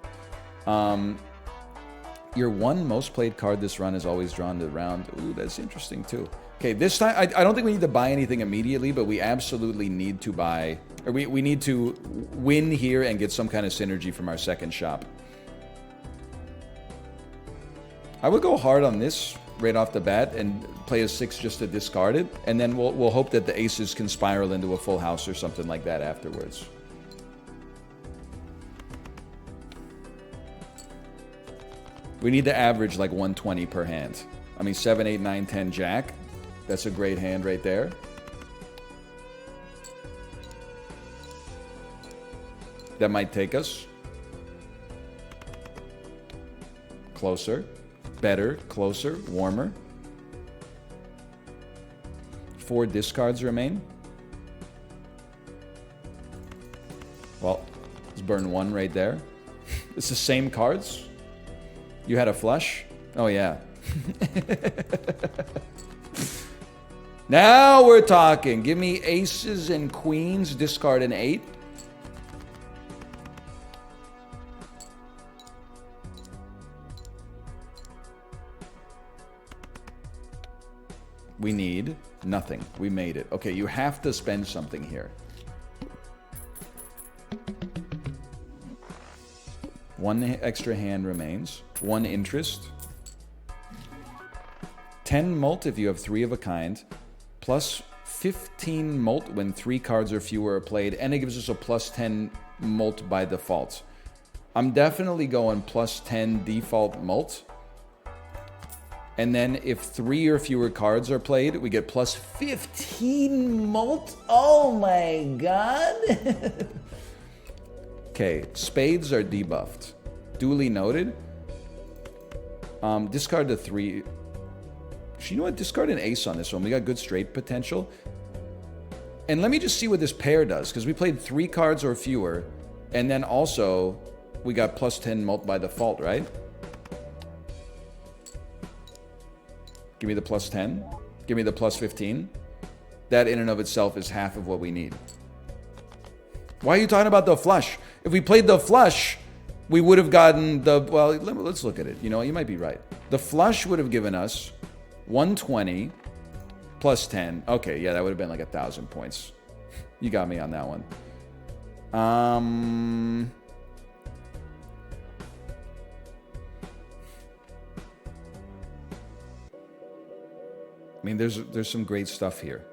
your one most played card this run is always drawn to the round. Ooh, that's interesting too. Okay, this time, I don't think we need to buy anything immediately, but we absolutely need to buy... Or we need to win here and get some kind of synergy from our second shop. I would go hard on this right off the bat and play a 6 just to discard it. And then we'll hope that the aces can spiral into a full house or something like that afterwards. We need to average like 120 per hand. I mean, 7, 8, 9, 10 jack. That's a great hand right there. That might take us. Closer. Better. Closer. Warmer. 4 discards remain. Well, let's burn 1 right there. It's the same cards. You had a flush? Oh, yeah. Now we're talking. Give me aces and queens. Discard an 8. We need nothing. We made it. Okay, you have to spend something here. 1 extra hand remains. 1 interest. 10 mult if you have 3 of a kind. Plus 15 mult when 3 cards or fewer are played. And it gives us a +10 mult by default. I'm definitely going +10 default mult. And then if 3 or fewer cards are played, we get +15 mult. Oh my god. Okay, spades are debuffed. Duly noted. Discard the 3. You know what? Discard an ace on this one. We got good straight potential. And let me just see what this pair does, because we played 3 cards or fewer, and then also we got +10 mult by default, right? Give me the +10. Give me the +15. That in and of itself is half of what we need. Why are you talking about the flush? If we played the flush, we would have gotten the, well, let's look at it. You know, you might be right. The flush would have given us 120 plus 10. Okay, yeah, that would have been like 1,000 points. You got me on that one. I mean, there's some great stuff here.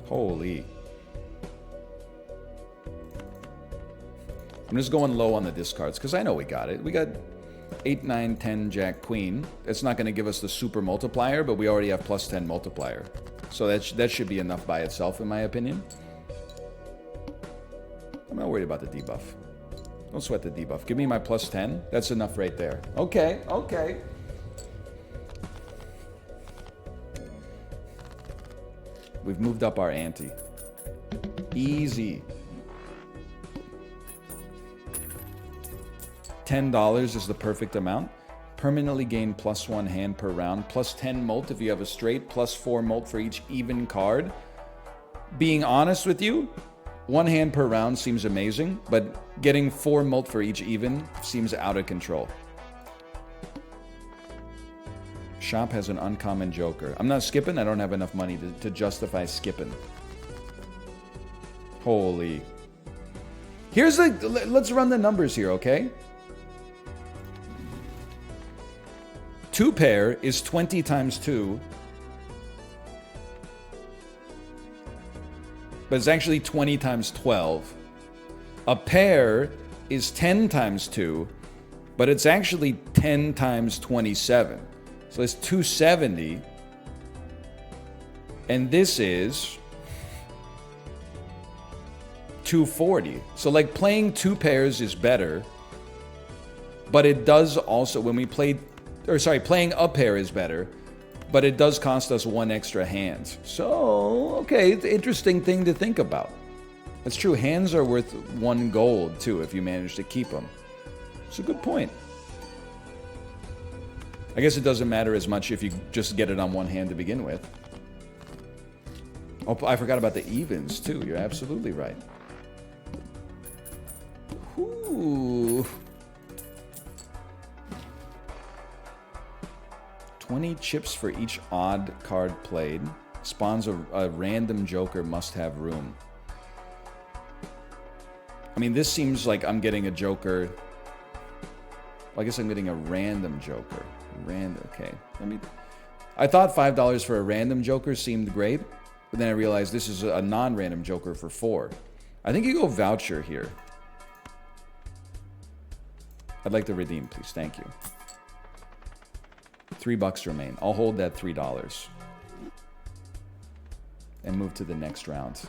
Holy. I'm just going low on the discards because I know we got it. We got 8, 9, 10, Jack, Queen. It's not going to give us the super multiplier, but we already have plus 10 multiplier. So that should be enough by itself, in my opinion. I'm not worried about the debuff. Don't sweat the debuff. Give me my plus 10. That's enough right there. Okay, okay. We've moved up our ante. Easy. $10 is the perfect amount. Permanently gain +1 hand per round. Plus 10 molt if you have a straight. Plus 4 molt for each even card. Being honest with you, 1 hand per round seems amazing, but getting 4 molt for each even seems out of control. Shop has an uncommon joker. I'm not skipping. I don't have enough money to justify skipping. Holy. Here's the... Let's run the numbers here, okay? 2 pair is 20 times 2. But it's actually 20 times 12. A pair is 10 times 2, but it's actually 10 times 27. So it's 270. And this is 240. So like playing 2 pairs is better, but it does also, when we played, or sorry, playing a pair is better, but it does cost us 1 extra hand. So, okay, it's an interesting thing to think about. That's true. Hands are worth 1 gold, too, if you manage to keep them. It's a good point. I guess it doesn't matter as much if you just get it on 1 hand to begin with. Oh, I forgot about the evens, too. You're absolutely right. Ooh. 20 chips for each odd card played. Spawns a random joker, must have room. I mean, this seems like I'm getting a joker. Well, I guess I'm getting a random joker. Random, okay. I thought $5 for a random joker seemed great, but then I realized this is a non-random joker for 4. I think you go voucher here. I'd like to redeem, please. Thank you. $3 remain. I'll hold that $3 and move to the next round.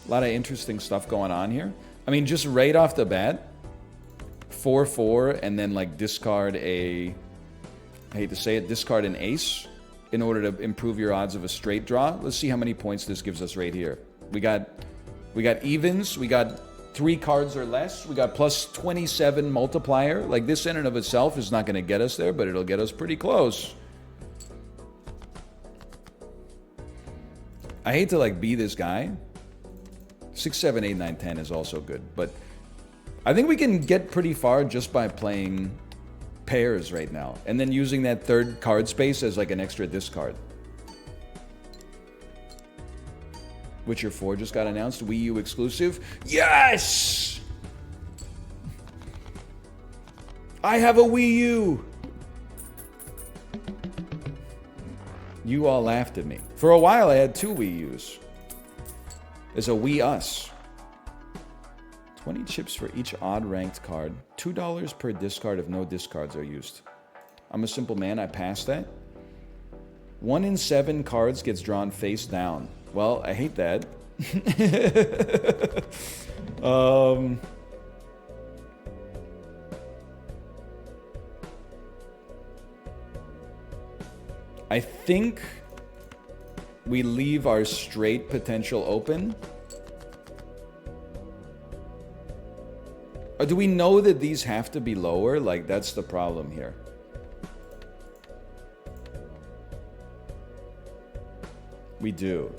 A lot of interesting stuff going on here. I mean, just right off the bat, 4/4, and then like discard a, I hate to say it, discard an ace in order to improve your odds of a straight draw. Let's see how many points this gives us right here. We got evens, we got 3 cards or less, we got plus 27 multiplier. Like, this in and of itself is not going to get us there, but it'll get us pretty close. I hate to like be this guy. 6, 7, 8, 9, 10 is also good, but I think we can get pretty far just by playing pairs right now, and then using that 3rd card space as like an extra discard. Witcher 4 just got announced, Wii U exclusive. Yes! I have a Wii U! You all laughed at me. For a while I had 2 Wii U's. There's a Wii Us. 20 chips for each odd ranked card. $2 per discard if no discards are used. I'm a simple man, I passed that. 1 in 7 cards gets drawn face down. Well, I hate that. I think we leave our straight potential open. Or do we know that these have to be lower? Like, that's the problem here. We do.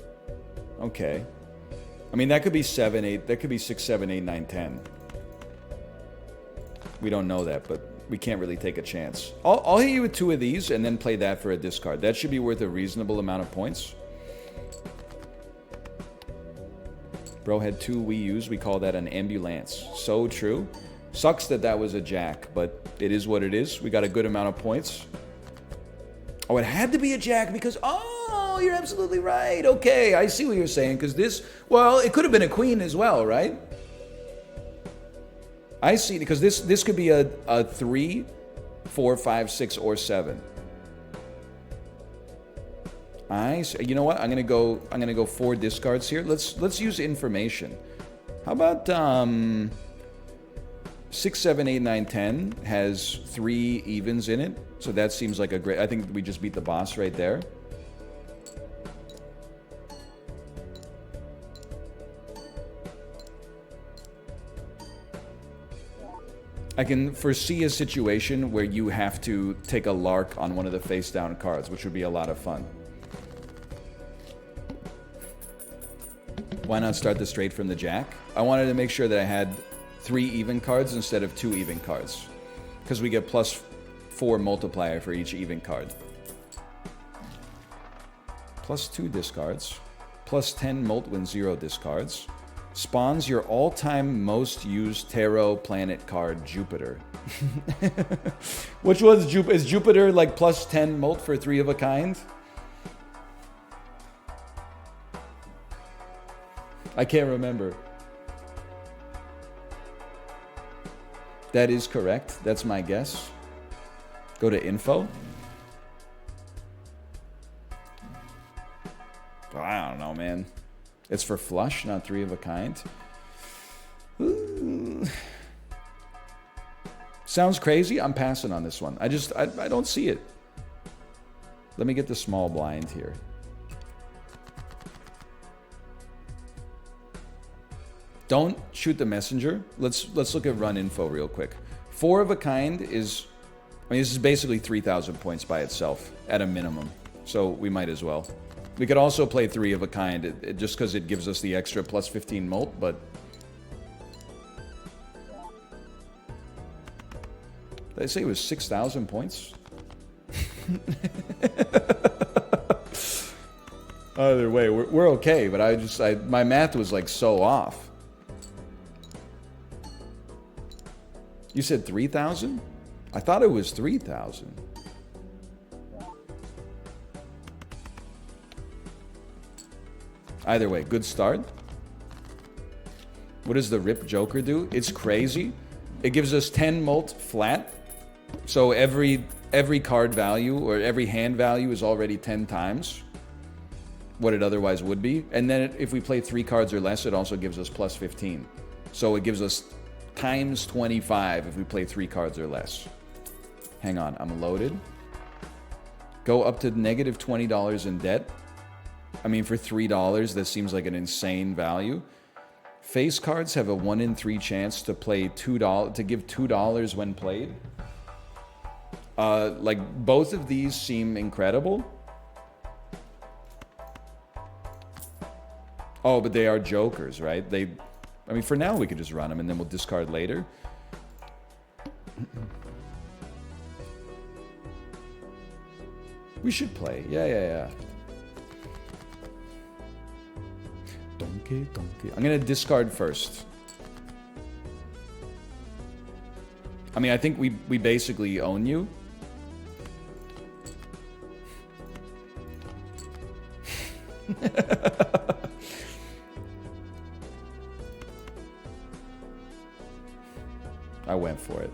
Okay. I mean, that could be 7, 8. That could be 6, 7, 8, 9, 10. We don't know that, but we can't really take a chance. I'll hit you with 2 of these and then play that for a discard. That should be worth a reasonable amount of points. Bro had 2 Wii U's. We call that an ambulance. So true. Sucks that that was a jack, but it is what it is. We got a good amount of points. Oh, it had to be a jack because... Oh, you're absolutely right. Okay, I see what you're saying. Because this... Well, it could have been a queen as well, right? I see. Because this could be a 3, 4, 5, 6, or 7. I see. You know what? I'm gonna go 4 discards here. Let's use information. How about 6, 7, 8, 9, 10 has 3 evens in it. So that seems like a great... I think we just beat the boss right there. I can foresee a situation where you have to take a lark on one of the face-down cards, which would be a lot of fun. Why not start the straight from the jack? I wanted to make sure that I had 3 even cards instead of 2 even cards. Because we get +4 multiplier for each even card. +2 discards. +10 molt when 0 discards. Spawns your all-time most used tarot planet card, Jupiter. Which was Jupiter? Is Jupiter like +10 molt for 3 of a kind? I can't remember. That is correct. That's my guess. Go to info. I don't know, man. It's for flush, not 3 of a kind. Ooh. Sounds crazy. I'm passing on this one. I don't see it. Let me get the small blind here. Don't shoot the messenger. Let's look at run info real quick. 4 of a kind is... I mean, this is basically 3,000 points by itself, at a minimum. So we might as well. We could also play 3 of a kind, just because it gives us the extra +15 molt, but... Did I say it was 6,000 points? Either way, we're okay, but my math was like so off. You said 3,000? I thought it was 3,000. Either way, good start. What does the Rip Joker do? It's crazy. It gives us 10 molt flat. So every card value or every hand value is already 10 times what it otherwise would be. And then if we play 3 cards or less, it also gives us +15. So it gives us times 25 if we play 3 cards or less. Hang on, I'm loaded. Go up to -$20 in debt. I mean, for $3, that seems like an insane value. Face cards have a 1 in 3 chance to play $2 to give $2 when played. Like both of these seem incredible. Oh, but they are jokers, right? I mean, for now we could just run them and then we'll discard later. We should play. Yeah. Donkey. I'm gonna discard first. I mean, I think we basically own you. I went for it.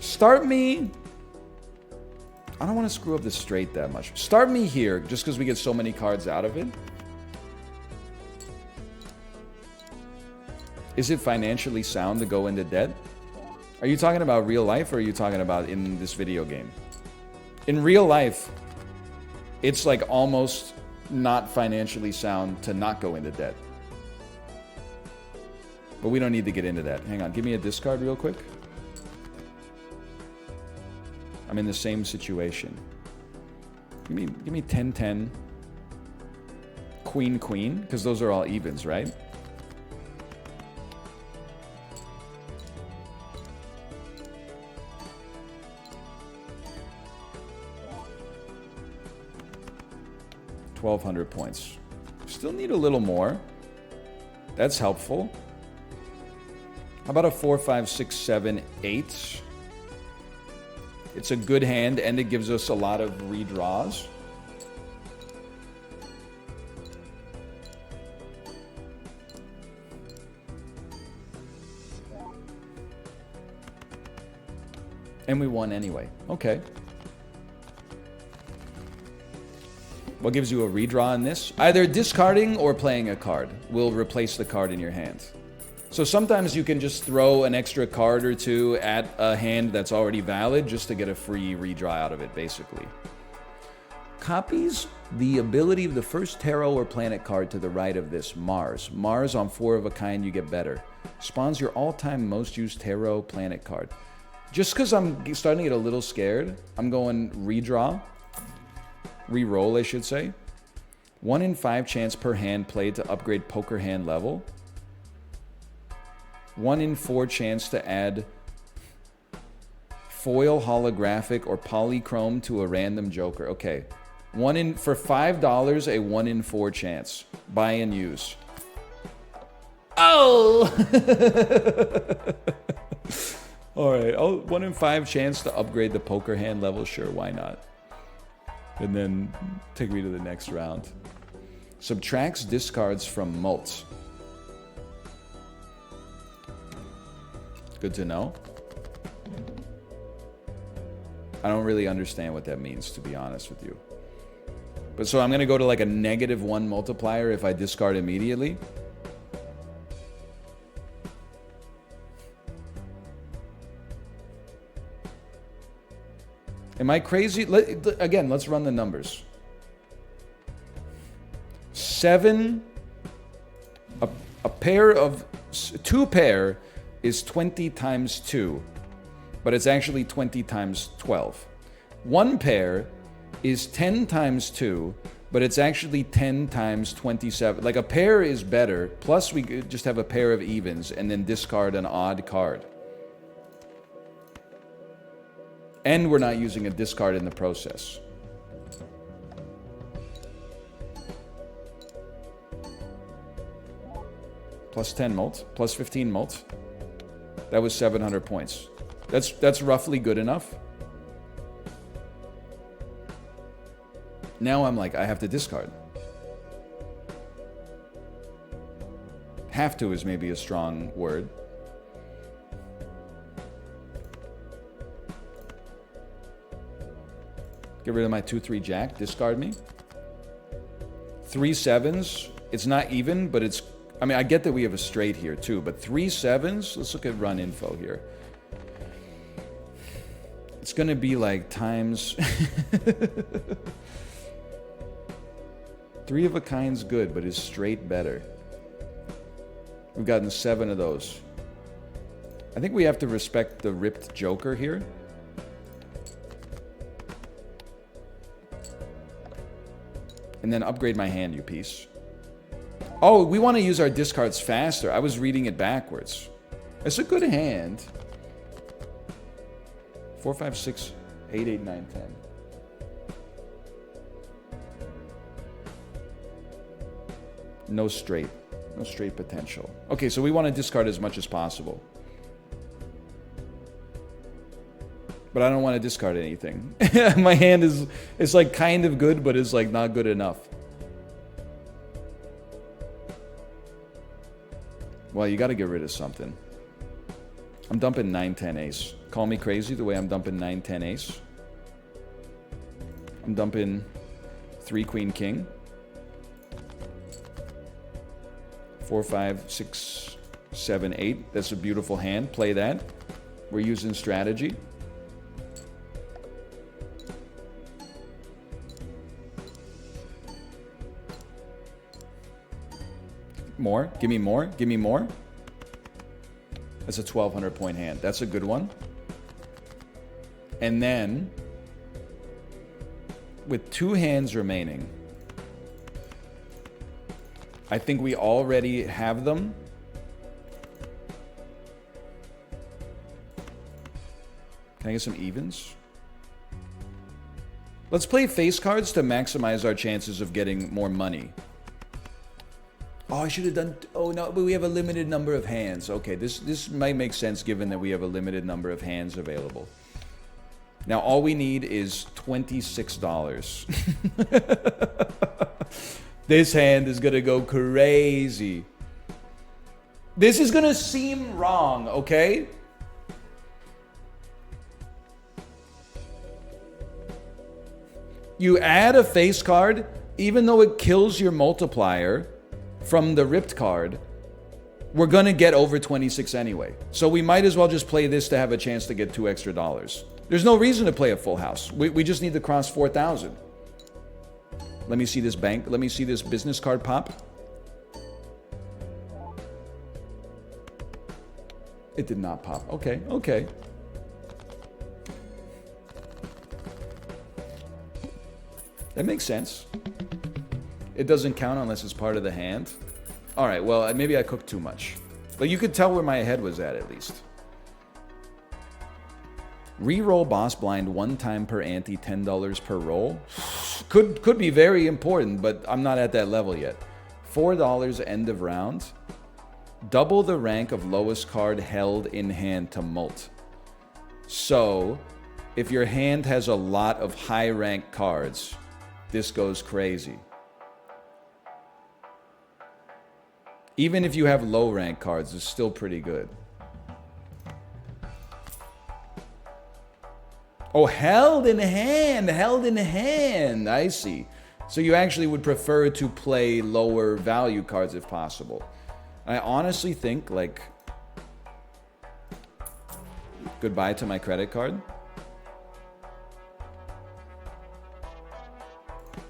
Start me... I don't want to screw up the straight that much. Start me here, just because we get so many cards out of it. Is it financially sound to go into debt? Are you talking about real life, or are you talking about in this video game? In real life, it's like almost not financially sound to not go into debt. But we don't need to get into that. Hang on, give me a discard real quick. I'm in the same situation. Give me 10-10. Queen, because those are all evens, right? $1,200 points. Still need a little more. That's helpful. How about a 4, 5, 6, 7, 8? It's a good hand, and it gives us a lot of redraws. And we won anyway. Okay. What gives you a redraw in this? Either discarding or playing a card will replace the card in your hand. So sometimes you can just throw an extra card or two at a hand that's already valid just to get a free redraw out of it, basically. Copies the ability of the first tarot or planet card to the right of this, Mars. Mars on 4 of a kind, you get better. Spawns your all-time most used tarot planet card. Just because I'm starting to get a little scared, I'm going redraw. Reroll, I should say. 1 in 5 chance per hand played to upgrade poker hand level. 1 in 4 chance to add foil, holographic, or polychrome to a random joker. Okay. For $5, a 1 in 4 chance. Buy and use. Oh! Alright. Oh, 1 in 5 chance to upgrade the poker hand level. Sure, why not? And then take me to the next round. Subtracts discards from mults. Good to know. I don't really understand what that means, to be honest with you. But so I'm going to go to like a -1 multiplier if I discard immediately. Am I crazy? Again, let's run the numbers. 7, a pair of, 2 pair is 20 times 2, but it's actually 20 times 12. 1 pair is 10 times 2, but it's actually 10 times 27. Like a pair is better, plus we could just have a pair of evens and then discard an odd card. And we're not using a discard in the process. Plus 10 molt, plus 15 molt. That was 700 points. That's roughly good enough. Now I'm like, I have to discard. Have to is maybe a strong word. Get rid of my 2-3 jack, discard me. 3 sevens, it's not even, but it's, I mean, I get that we have a straight here too, but 3 sevens, let's look at run info here. It's gonna be like times, 3 of a kind's good, but is straight better. We've gotten 7 of those. I think we have to respect the ripped joker here. And then upgrade my hand, you piece. Oh, we want to use our discards faster. I was reading it backwards. It's a good hand. 4, 5, 6, 8, 8, 9, 10. No straight. No straight potential. Okay, so we want to discard as much as possible. But I don't want to discard anything. My hand is like kind of good, but is like not good enough. Well, you got to get rid of something. I'm dumping 9-10 ace. Call me crazy the way I'm dumping 9-10 ace. I'm dumping 3 queen king. 4, 5, 6, 7, 8. That's a beautiful hand. Play that. We're using strategy. More. Give me more. Give me more. That's a 1,200 point hand. That's a good one. And then, with 2 hands remaining, I think we already have them. Can I get some evens? Let's play face cards to maximize our chances of getting more money. Oh, I should have done... Oh, no, but we have a limited number of hands. Okay, this might make sense given that we have a limited number of hands available. Now, all we need is $26. This hand is going to go crazy. This is going to seem wrong, okay? You add a face card, even though it kills your multiplier from the ripped card, we're going to get over 26 anyway. So we might as well just play this to have a chance to get $2 extra. There's no reason to play a full house. We just need to cross 4,000. Let me see this bank. Let me see this business card pop. It did not pop. Okay, okay. That makes sense. It doesn't count unless it's part of the hand. All right, well, maybe I cooked too much. But you could tell where my head was at least. Reroll boss blind 1 time per ante, $10 per roll. Could be very important, but I'm not at that level yet. $4 end of round. Double the rank of lowest card held in hand to mult. So, if your hand has a lot of high rank cards, this goes crazy. Even if you have low rank cards, it's still pretty good. Oh, held in hand, held in hand. I see. So you actually would prefer to play lower value cards if possible. I honestly think, like, goodbye to my credit card.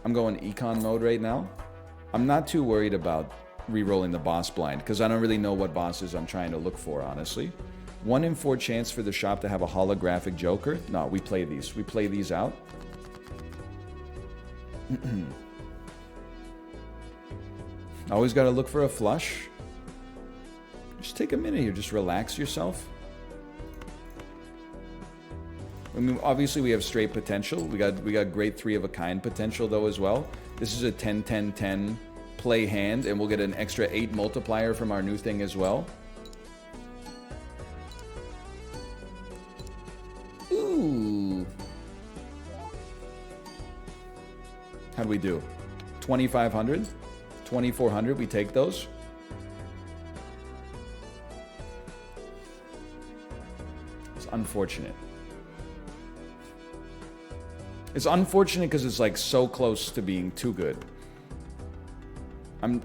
I'm going econ mode right now. I'm not too worried about re-rolling the boss blind because I don't really know what bosses I'm trying to look for, honestly. 1 in 4 chance for the shop to have a holographic Joker. No, we play these. We play these out. Always got to look for a flush. Just take a minute here. Just relax yourself. I mean, obviously we have straight potential. We got great 3 of a kind potential though as well. This is a 10-10-10 play hand, and we'll get an extra 8 multiplier from our new thing as well. Ooh. How'd we do? 2,500? 2,400? We take those? It's unfortunate. It's unfortunate because it's like so close to being too good.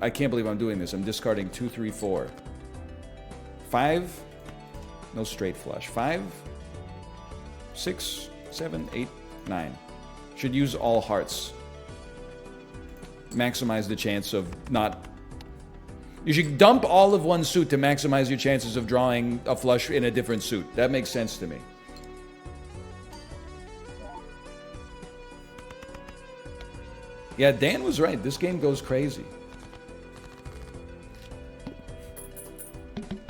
I can't believe I'm doing this. I'm discarding 2, 3, 4. 5. No straight flush. 5. 6, 7, 8, 9. Should use all hearts. Maximize the chance of not... You should dump all of one suit to maximize your chances of drawing a flush in a different suit. That makes sense to me. Yeah, Dan was right. This game goes crazy.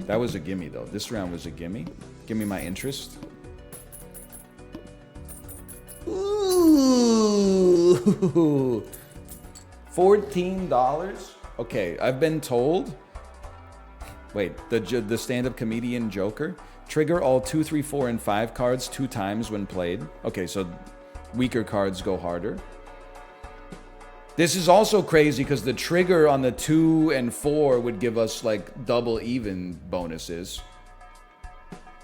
That was a gimme, though. This round was a gimme. Give me my interest. Ooh. $14? Okay, I've been told... Wait, the stand-up comedian Joker? Trigger all 2, 3, 4, and 5 cards 2 times when played. Okay, so weaker cards go harder. This is also crazy because the trigger on the 2 and 4 would give us like double even bonuses.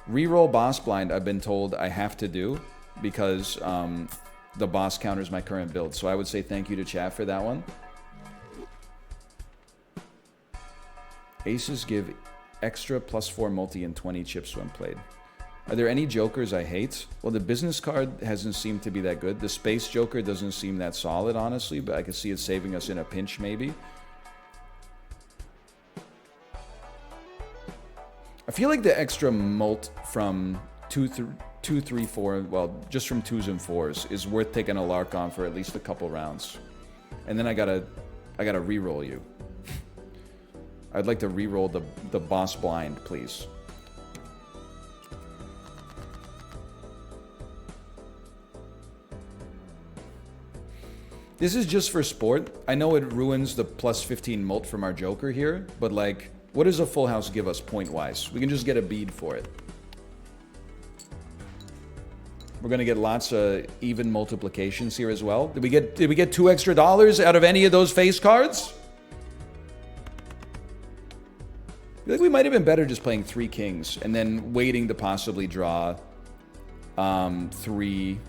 Reroll boss blind, I've been told I have to do because the boss counters my current build. So I would say thank you to chat for that one. Aces give extra +4 multi and 20 chips when played. Are there any jokers I hate? Well, the business card hasn't seemed to be that good. The space joker doesn't seem that solid, honestly, but I could see it saving us in a pinch, maybe. I feel like the extra mult from 2, 3, 4, well, just from 2s and 4s is worth taking a lark on for at least a couple rounds. And then I gotta re-roll you. I'd like to re-roll the boss blind, please. This is just for sport. I know it ruins the plus 15 mult from our Joker here, but like, what does a full house give us point-wise? We can just get a bead for it. We're gonna get lots of even multiplications here as well. Did we get $2 extra out of any of those face cards? I feel like we might have been better just playing 3 kings and then waiting to possibly draw 3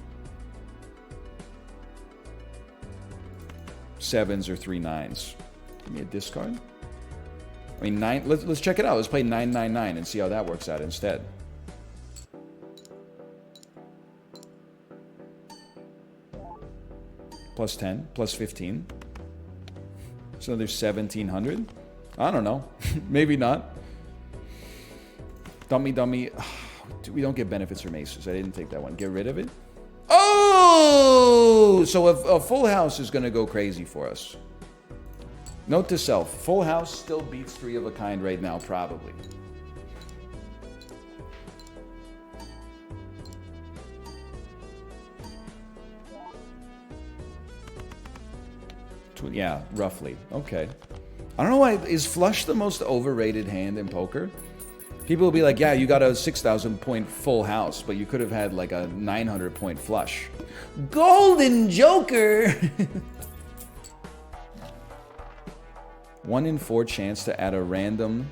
7s or 3 9s. Give me a discard. I mean, 9. Let's check it out. Let's play 9 9 9 and see how that works out instead. Plus 10, plus 15. It's another 1,700. I don't know. Maybe not. Dummy. We don't get benefits from aces. I didn't take that one. Get rid of it. Oh! So a full house is going to go crazy for us. Note to self. Full house still beats 3 of a kind right now, probably. Yeah, roughly. Okay. I don't know why. Is flush the most overrated hand in poker? People will be like, yeah, you got a 6,000 point full house, but you could have had like a 900 point flush. Golden Joker! 1 in 4 chance to add a random.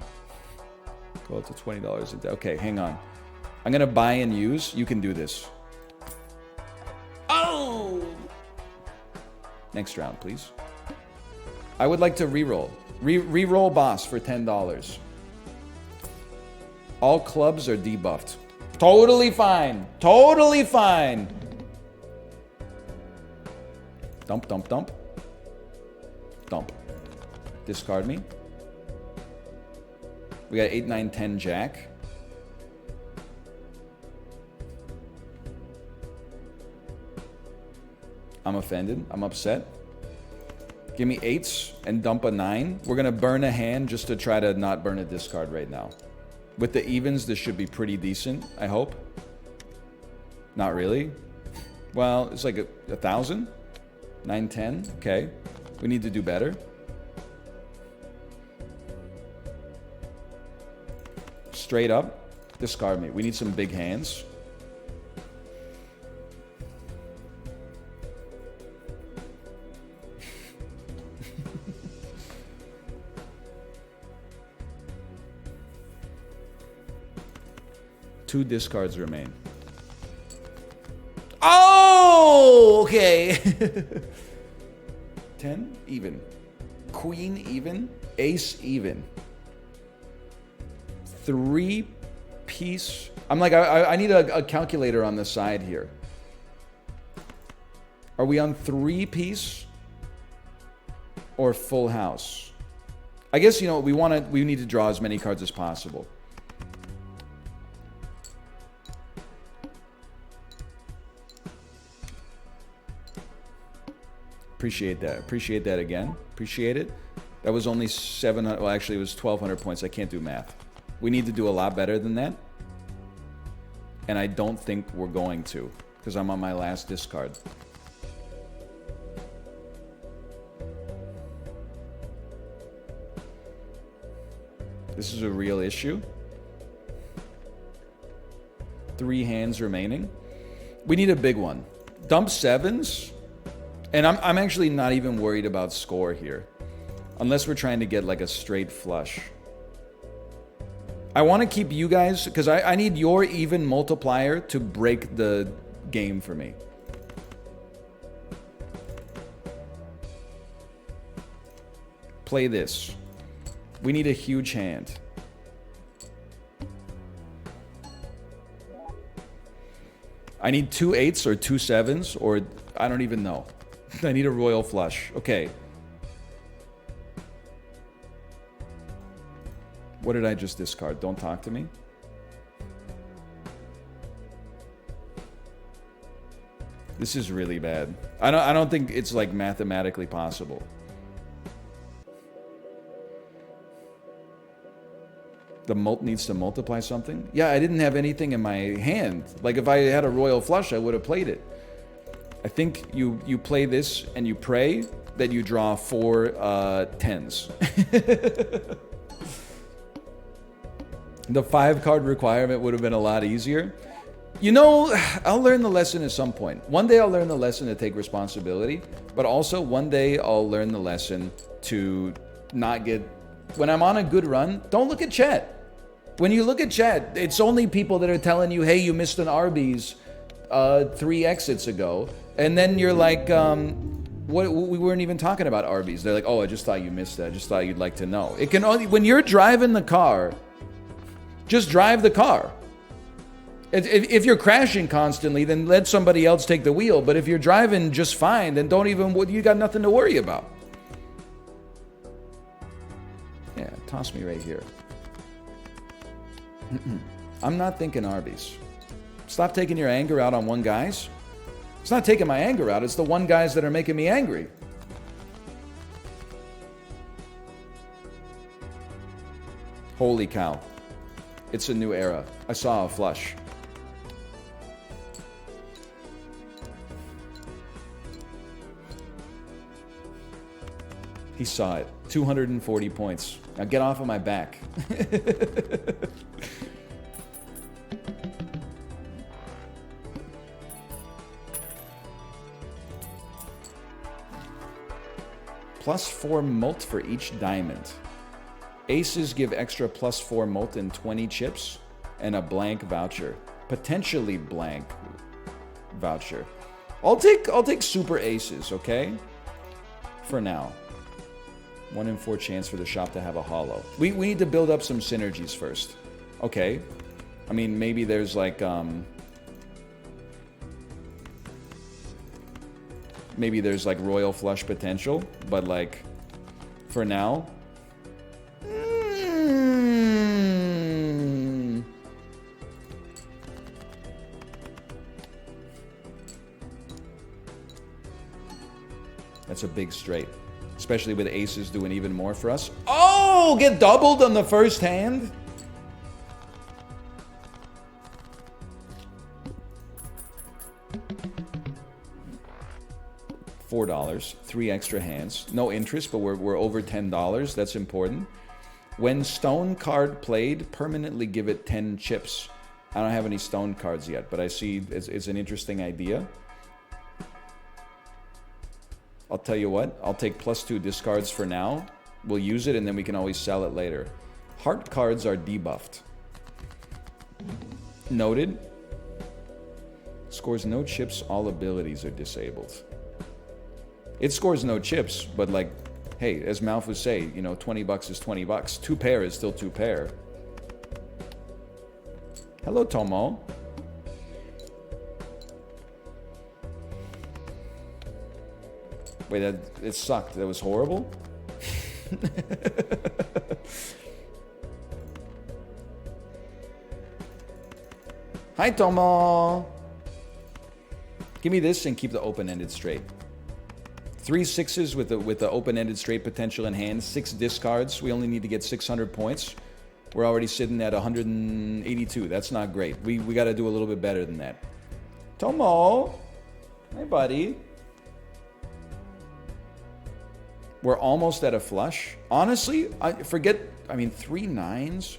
Go up to $20 a day. Okay, hang on. I'm going to buy and use. You can do this. Oh! Next round, please. I would like to re-roll. Re-roll boss for $10. All clubs are debuffed. Totally fine. Totally fine. Dump. Dump. Discard me. We got 8, 9, 10 jack. I'm offended. I'm upset. Give me 8s and dump a 9. We're going to burn a hand just to try to not burn a discard right now. With the evens, this should be pretty decent, I hope. Not really. Well, it's like 1,000. 9, 10. Okay. We need to do better. Straight up. Discard me. We need some big hands. Two discards remain. Oh, okay. 10 even. Queen even. Ace even. 3 piece. I'm like, I need a calculator on the side here. Are we on 3 piece or full house? I guess, you know, we need to draw as many cards as possible. Appreciate that. Appreciate that again. Appreciate it. That was only 700. Well, actually, it was 1,200 points. I can't do math. We need to do a lot better than that. And I don't think we're going to, because I'm on my last discard. This is a real issue. 3 hands remaining. We need a big one. Dump 7s. And I'm actually not even worried about score here. Unless we're trying to get like a straight flush. I want to keep you guys, because I need your even multiplier to break the game for me. Play this. We need a huge hand. I need 2 8s or 2 7s, or I don't even know. I need a royal flush. Okay. What did I just discard? Don't talk to me. This is really bad. I don't think it's like mathematically possible. The mult needs to multiply something? Yeah, I didn't have anything in my hand. Like if I had a royal flush, I would have played it. I think you play this and you pray that you draw 4 tens. The 5-card requirement would have been a lot easier. You know, I'll learn the lesson at some point. One day I'll learn the lesson to take responsibility, but also one day I'll learn the lesson to not get... When I'm on a good run, don't look at chat. When you look at chat, it's only people that are telling you, hey, you missed an Arby's 3 exits ago. And then you're like, what? We weren't even talking about Arby's. They're like, oh, I just thought you missed it. I just thought you'd like to know. It can only... When you're driving the car, just drive the car. If you're crashing constantly, then let somebody else take the wheel. But if you're driving just fine, then don't even... You got nothing to worry about. Yeah, toss me right here. I'm not thinking Arby's. Stop taking your anger out on one guys. It's not taking my anger out. It's the one guys that are making me angry. Holy cow. It's a new era. I saw a flush. He saw it. 240 points. Now get off of my back. +4 mult for each diamond. Aces give extra +4 mult and 20 chips and a blank voucher. Potentially blank voucher. I'll take super aces, okay? For now. 1 in 4 chance for the shop to have a hollow. We need to build up some synergies first. Okay. I mean, maybe there's like, maybe there's like royal flush potential, but like, for now... That's a big straight. Especially with aces doing even more for us. Oh, get doubled on the first hand? $4, 3 extra hands. No interest, but we're over $10. That's important. When stone card played, permanently give it 10 chips. I don't have any stone cards yet, but I see it's an interesting idea. I'll tell you what, I'll take +2 discards for now. We'll use it and then we can always sell it later. Heart cards are debuffed. Noted. Scores no chips, all abilities are disabled. It scores no chips, but like, hey, as Malphus say, you know, 20 bucks is 20 bucks. 2 pair is still 2 pair. Hello, Tomo. Wait, it sucked. That was horrible? Hi, Tomo! Give me this and keep the open-ended straight. 3 6s with the open-ended straight potential in hand. 6 discards. We only need to get 600 points. We're already sitting at 182. That's not great. We got to do a little bit better than that. Tomo! Hi, buddy. We're almost at a flush. Honestly, I mean, 3 9s.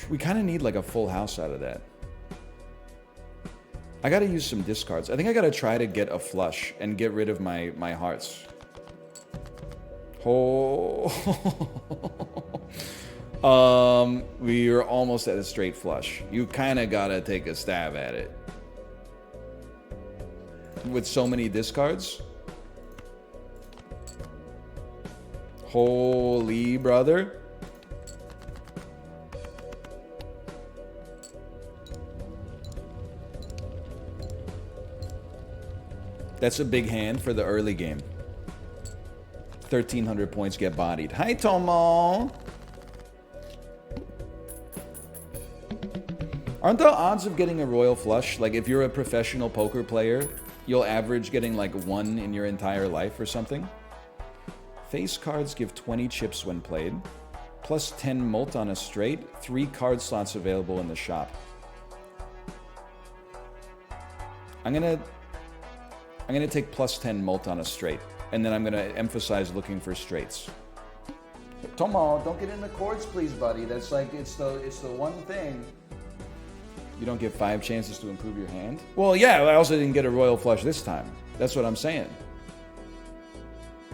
We kind of need like a full house out of that. I got to use some discards. I think I got to try to get a flush and get rid of my hearts. Oh. We are almost at a straight flush. You kind of got to take a stab at it. With so many discards. Holy brother. That's a big hand for the early game. 1,300 points get bodied. Hi, Tomo. Aren't the odds of getting a royal flush, like if you're a professional poker player, you'll average getting like 1 in your entire life or something? Face cards give 20 chips when played, plus 10 molt on a straight, 3 card slots available in the shop. I'm gonna take plus 10 molt on a straight, and then I'm gonna emphasize looking for straights. Tomo, don't get in the chords, please, buddy. That's like, it's the one thing. You don't get 5 chances to improve your hand? Well, yeah, I also didn't get a royal flush this time. That's what I'm saying.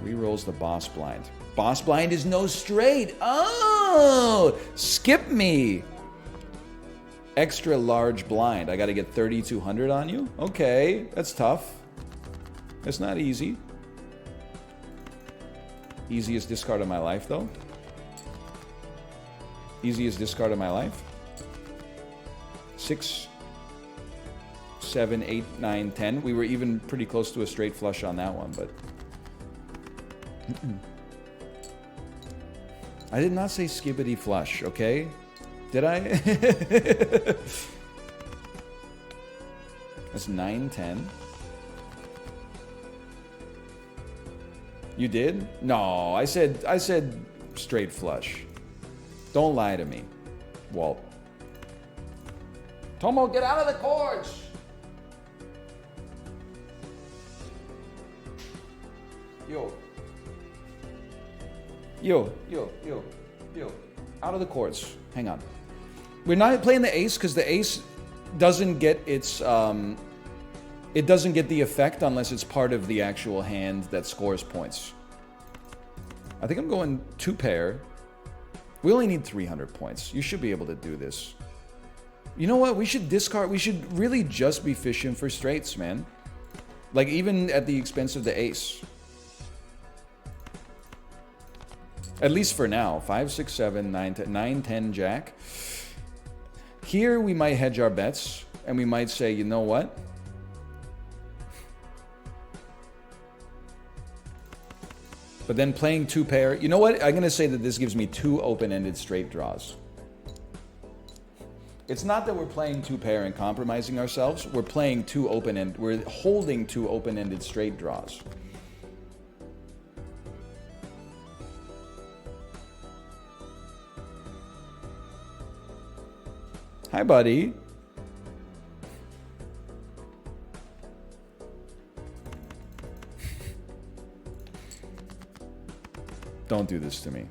Rerolls the boss blind. Boss blind is no straight. Oh, skip me. Extra large blind. I got to get 3,200 on you? Okay, that's tough. That's not easy. Easiest discard of my life, though. Easiest discard of my life. 6, 7, 8, 9, 10. We were even pretty close to a straight flush on that one, but... I did not say skibbity flush, okay? Did I? That's 9, 10. You did? No, I said straight flush. Don't lie to me, Walt. Tomo, get out of the chords! Yo. Out of the chords. Hang on. We're not playing the ace because the ace doesn't get its it doesn't get the effect unless it's part of the actual hand that scores points. I think I'm going 2 pair. We only need 300 points. You should be able to do this. You know what? We should discard. We should really just be fishing for straights, man. Like, even at the expense of the ace. At least for now. 5, 6, 7, 9, 10, 9, 10, jack. Here, we might hedge our bets. And we might say, you know what? But then playing 2 pair. You know what? I'm going to say that this gives me 2 open-ended straight draws. It's not that we're playing 2 pair and compromising ourselves. We're playing 2 open-ended. We're holding 2 open-ended straight draws. Hi, buddy. Don't do this to me.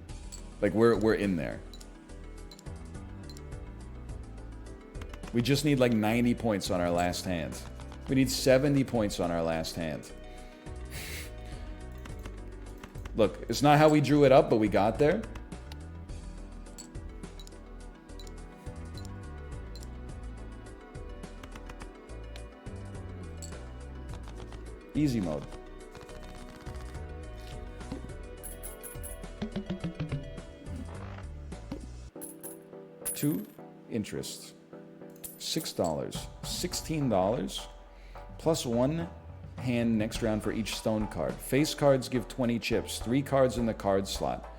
Like, we're in there. We just need like 90 points on our last hand. We need 70 points on our last hand. Look, it's not how we drew it up, but we got there. Easy mode. Two interest. $6. $16. Plus 1 hand next round for each stone card. Face cards give 20 chips. 3 cards in the card slot.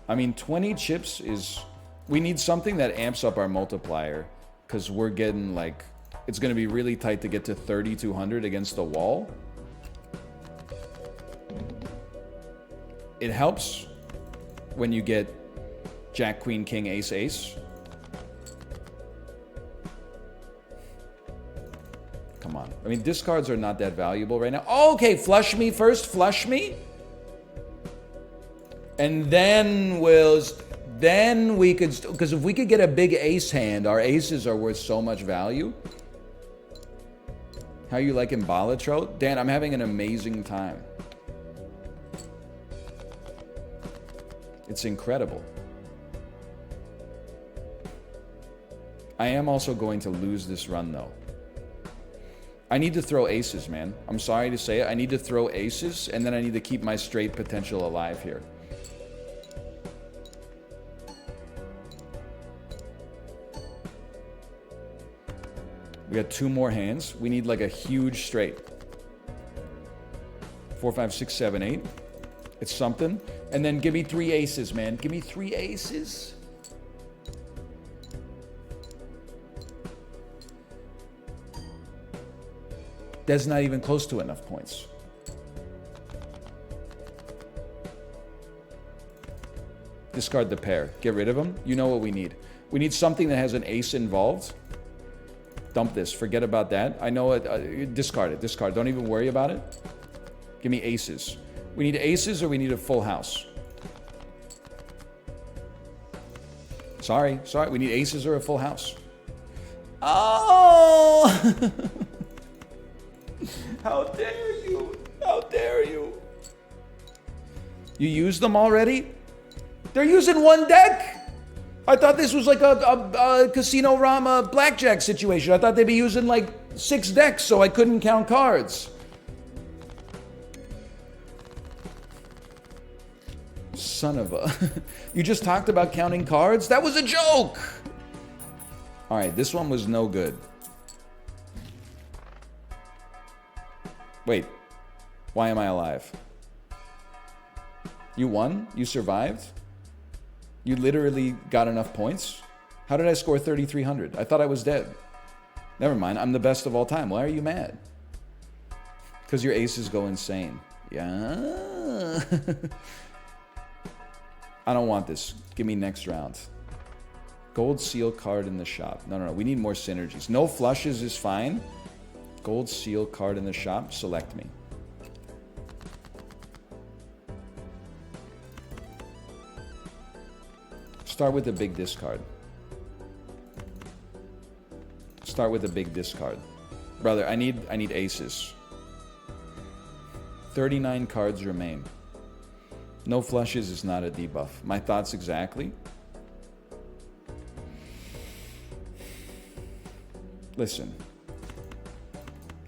I mean, 20 chips is... We need something that amps up our multiplier. Because we're getting like... It's going to be really tight to get to 3,200 against the wall. It helps when you get Jack, Queen, King, Ace, Ace. Come on. I mean, discards are not that valuable right now. Oh, okay, flush me first. Flush me. And then then we could... Because if we could get a big ace hand, our aces are worth so much value. How you liking Balatro? Dan, I'm having an amazing time. It's incredible. I am also going to lose this run, though. I need to throw aces, man. I'm sorry to say it. I need to throw aces, and then I need to keep my straight potential alive here. We got 2 more hands. We need like a huge straight. 4, 5, 6, 7, 8. It's something. And then give me 3 aces, man. Give me 3 aces. That's not even close to enough points. Discard the pair. Get rid of them. You know what we need. We need something that has an ace involved. Dump this. Forget about that. I know it. Discard it. Discard. Don't even worry about it. Give me aces. We need aces or we need a full house. Sorry. We need aces or a full house. Oh! How dare you? How dare you? You used them already? They're using one deck? I thought this was like a Casino Rama blackjack situation. I thought they'd be using like 6 decks so I couldn't count cards. Son of a... You just talked about counting cards? That was a joke! Alright, this one was no good. Wait. Why am I alive? You won? You survived? You literally got enough points? How did I score 3,300? I thought I was dead. Never mind, I'm the best of all time. Why are you mad? Because your aces go insane. Yeah. I don't want this. Give me next round. Gold seal card in the shop. No. We need more synergies. No flushes is fine. Gold seal card in the shop. Select me. Start with a big discard. Start with a big discard. Brother, I need aces. 39 cards remain. No flushes is not a debuff. My thoughts exactly. Listen.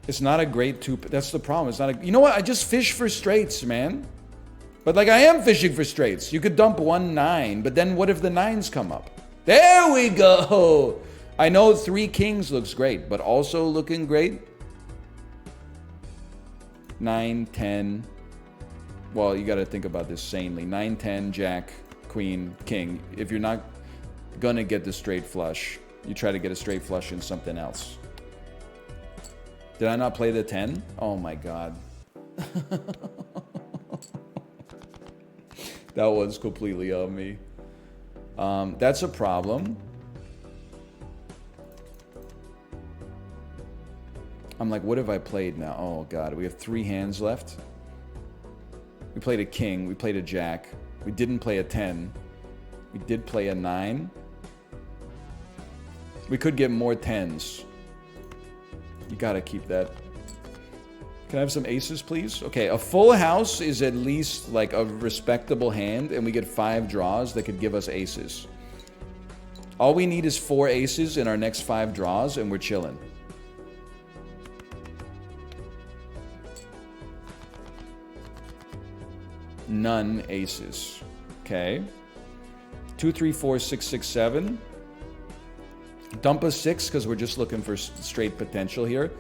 It's not a great two. That's the problem. It's not a... You know what? I just fish for straights, man. But like I am fishing for straights. You could dump 1 9, but then what if the 9s come up? There we go. I know 3 kings looks great, but also looking great. 9, 10. Well, you got to think about this sanely. 9, 10, jack, queen, king. If you're not going to get the straight flush, you try to get a straight flush in something else. Did I not play the 10? Oh my god. That was completely on me. That's a problem. I'm like, what have I played now? Oh god, we have 3 hands left. We played a king, we played a jack. We didn't play a 10. We did play a 9. We could get more 10s. You gotta keep that. Can I have some aces, please? Okay, a full house is at least like a respectable hand, and we get 5 draws that could give us aces. All we need is 4 aces in our next 5 draws, and we're chilling. None aces. Okay. 2, 3, 4, 6, 6, 7. Dump a 6 because we're just looking for straight potential here.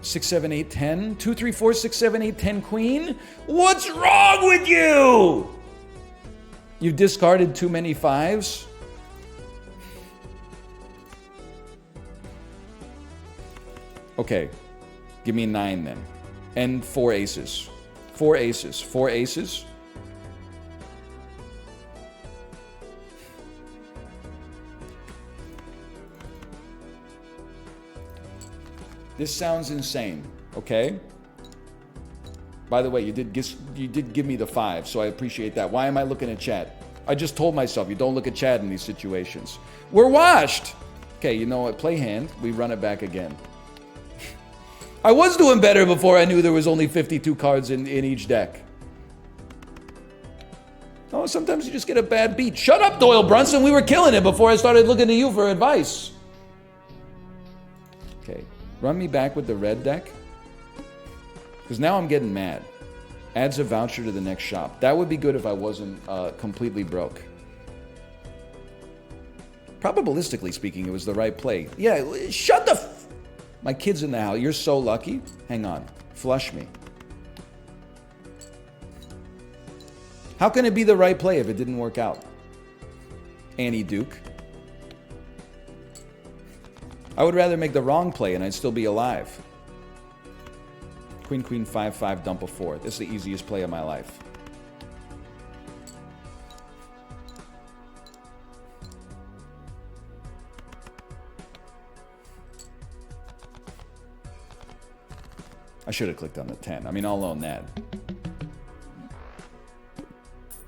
6, 7, 8, 10. 2, 3, 4, 6, 7, 8, 10 queen. What's wrong with you? You've discarded too many 5s. Okay. Give me 9 then. And 4 aces. 4 aces. 4 aces. This sounds insane, okay? By the way, you did give me the 5, so I appreciate that. Why am I looking at chat? I just told myself you don't look at chat in these situations. We're washed! Okay, you know what? Play hand. We run it back again. I was doing better before I knew there was only 52 cards in each deck. Oh, sometimes you just get a bad beat. Shut up, Doyle Brunson. We were killing it before I started looking to you for advice. Okay. Run me back with the red deck. Because now I'm getting mad. Adds a voucher to the next shop. That would be good if I wasn't completely broke. Probabilistically speaking, it was the right play. Yeah, shut the f... My kid's in the house. You're so lucky. Hang on. Flush me. How can it be the right play if it didn't work out? Annie Duke. I would rather make the wrong play and I'd still be alive. Queen, queen, 5-5, dump a 4. This is the easiest play of my life. I should have clicked on the 10. I mean, I'll own that.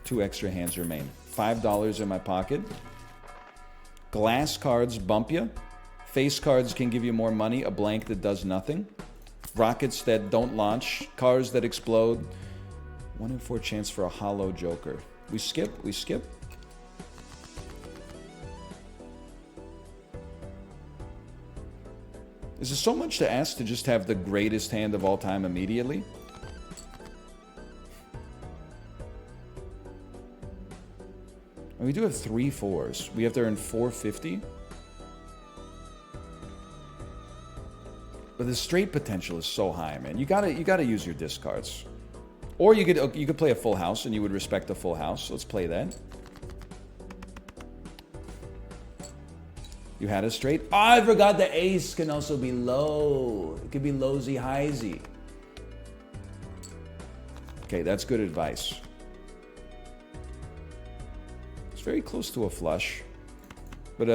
2 extra hands remain. $5 in my pocket. Glass cards bump you. Face cards can give you more money. A blank that does nothing. Rockets that don't launch. Cars that explode. 1 in 4 chance for a hollow joker. We skip. We skip. Is it so much to ask to just have the greatest hand of all time immediately? And we do have 3 4s. We have to earn 450. But the straight potential is so high, man. You gotta use your discards. Or you could play a full house and you would respect a full house. Let's play that. You had a straight. Oh, I forgot the ace can also be low. It could be lowsy highsy. Okay, that's good advice. It's very close to a flush. But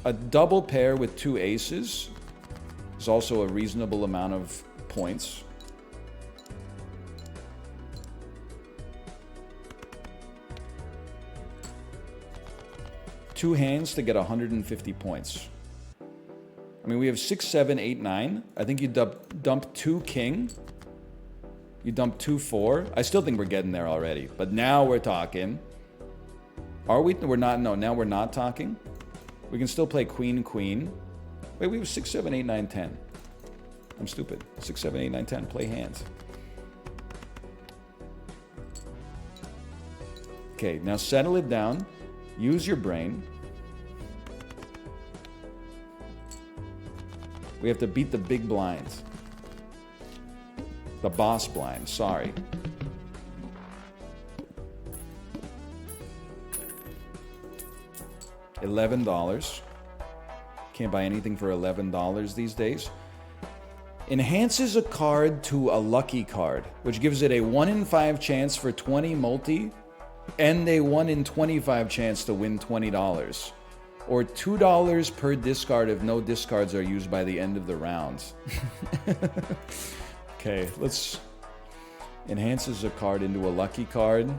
a double pair with 2 aces is also a reasonable amount of points. Two hands to get 150 points. I mean, we have 6, 7, 8, 9. I think you dump 2 king. You dump 2, 4. I still think we're getting there already. But now we're talking. Are we? We're not. No, now we're not talking. We can still play queen, queen. Wait, we have 6, 7, 8, 9, 10. I'm stupid. 6, 7, 8, 9, 10. Play hands. Okay, now settle it down. Use your brain. We have to beat the big blinds. The boss blind, sorry. $11. Can't buy anything for $11 these days. Enhances a card to a lucky card, which gives it a 1 in 5 chance for 20 multi, and a 1 in 25 chance to win $20. Or $2 per discard if no discards are used by the end of the round. Okay, let's... Enhances a card into a lucky card.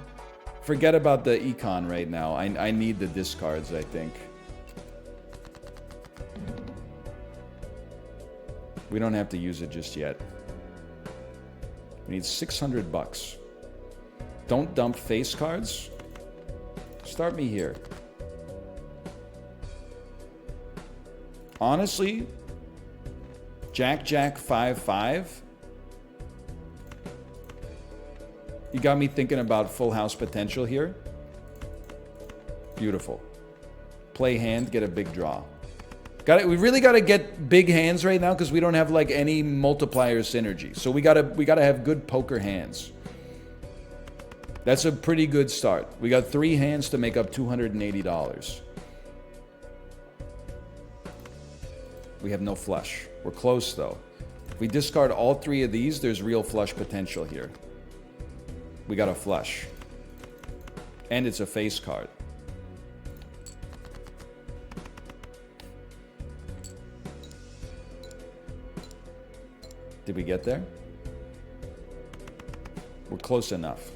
Forget about the econ right now. I need the discards, I think. We don't have to use it just yet. We need $600. Don't dump face cards. Start me here. Honestly, Jack, Jack, 5, 5. You got me thinking about full house potential here. Beautiful. Play hand, get a big draw. We really got to get big hands right now because we don't have like any multiplier synergy. So we gotta have good poker hands. That's a pretty good start. We got 3 hands to make up $280. We have no flush. We're close though. If we discard all 3 of these, there's real flush potential here. We got a flush. And it's a face card. Did we get there? We're close enough.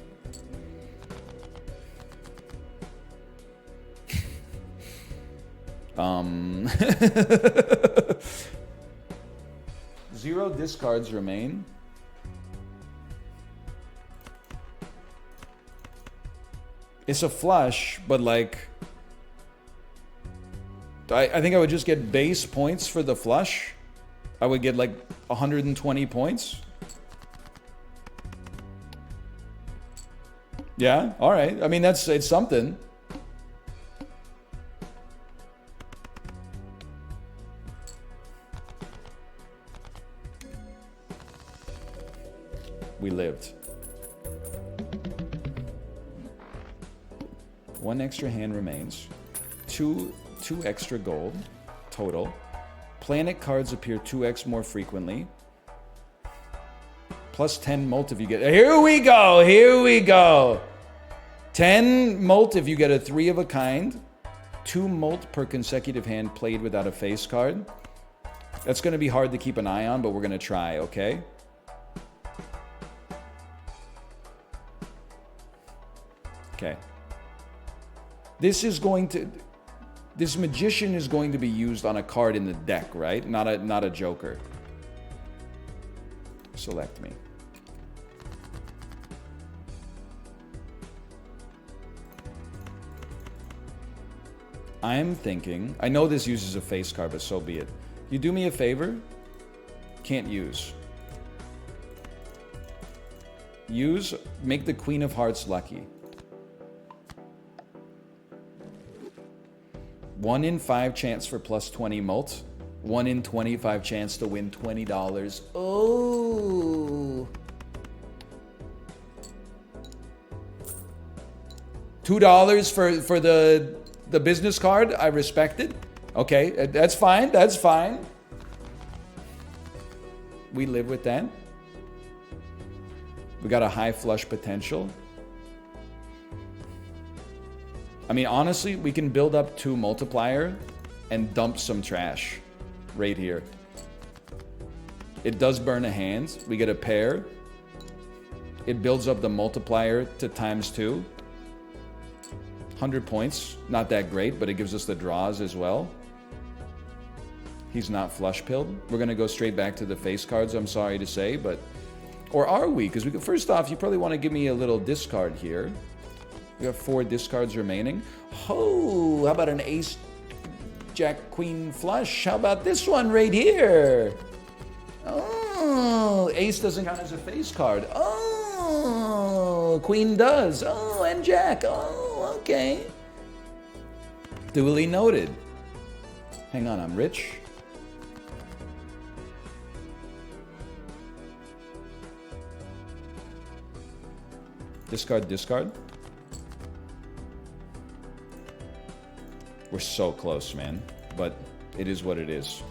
Zero discards remain. It's a flush, but like... I think I would just get base points for the flush. I would get like 120 points. Yeah, all right. I mean, it's something. We lived. 1 extra hand remains. 2 extra gold total. Planet cards appear 2x more frequently. Plus 10 mult if you get... Here we go. Here we go. 10 mult if you get a 3 of a kind. 2 mult per consecutive hand played without a face card. That's going to be hard to keep an eye on, but we're going to try, okay? Okay. This magician is going to be used on a card in the deck, right? Not a joker. Select me. I'm thinking, I know this uses a face card, but so be it. You do me a favor? Can't use. Use, make the Queen of Hearts lucky. 1 in 5 chance for plus 20 mult. 1 in 25 chance to win $20. Oh. $2 for the business card. I respect it. Okay, that's fine. That's fine. We live with that. We got a high flush potential. I mean, honestly, we can build up 2 multiplier and dump some trash right here. It does burn a hand. We get a pair. It builds up the multiplier to ×2. 100 points. Not that great, but it gives us the draws as well. He's not flush pilled. We're going to go straight back to the face cards, I'm sorry to say, but... Or are we? Because we could, first off, you probably want to give me a little discard here. We have 4 discards remaining. Oh, how about an ace, jack, queen flush? How about this one right here? Oh, ace doesn't count as a face card. Oh, queen does. Oh, and jack. Oh, okay. Duly noted. Hang on, I'm rich. Discard, discard. We're so close, man. But it is what it is.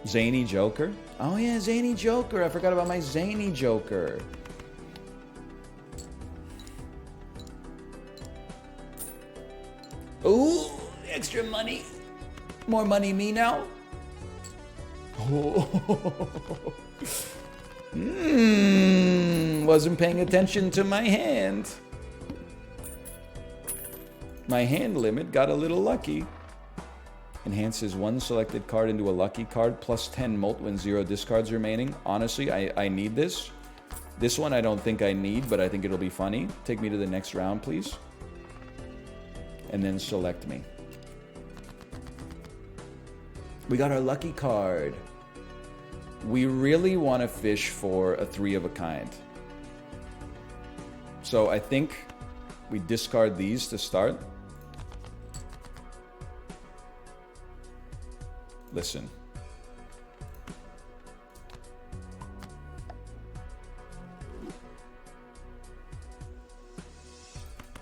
Zany Joker. Oh yeah, Zany Joker. I forgot about my Zany Joker. Ooh, extra money. More money me now. Wasn't paying attention to my hand. My hand limit got a little lucky. Enhances 1 selected card into a lucky card. Plus 10 mult when 0 discards remaining. Honestly, I need this. This one I don't think I need, but I think it'll be funny. Take me to the next round, please. And then select me. We got our lucky card. We really want to fish for a 3 of a kind. So I think we discard these to start. Listen.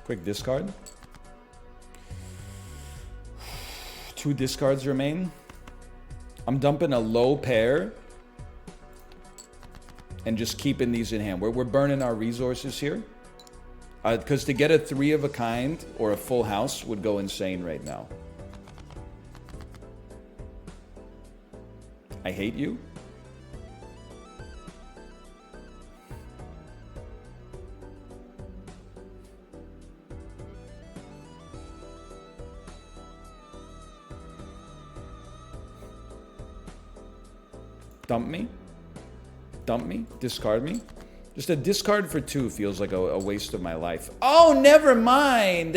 Quick discard. 2 discards remain. I'm dumping a low pair and just keeping these in hand. We're burning our resources here. Because to get a 3 of a kind or a full house would go insane right now. I hate you. Dump me. Dump me. Discard me. Just a discard for 2 feels like a waste of my life. Oh, never mind.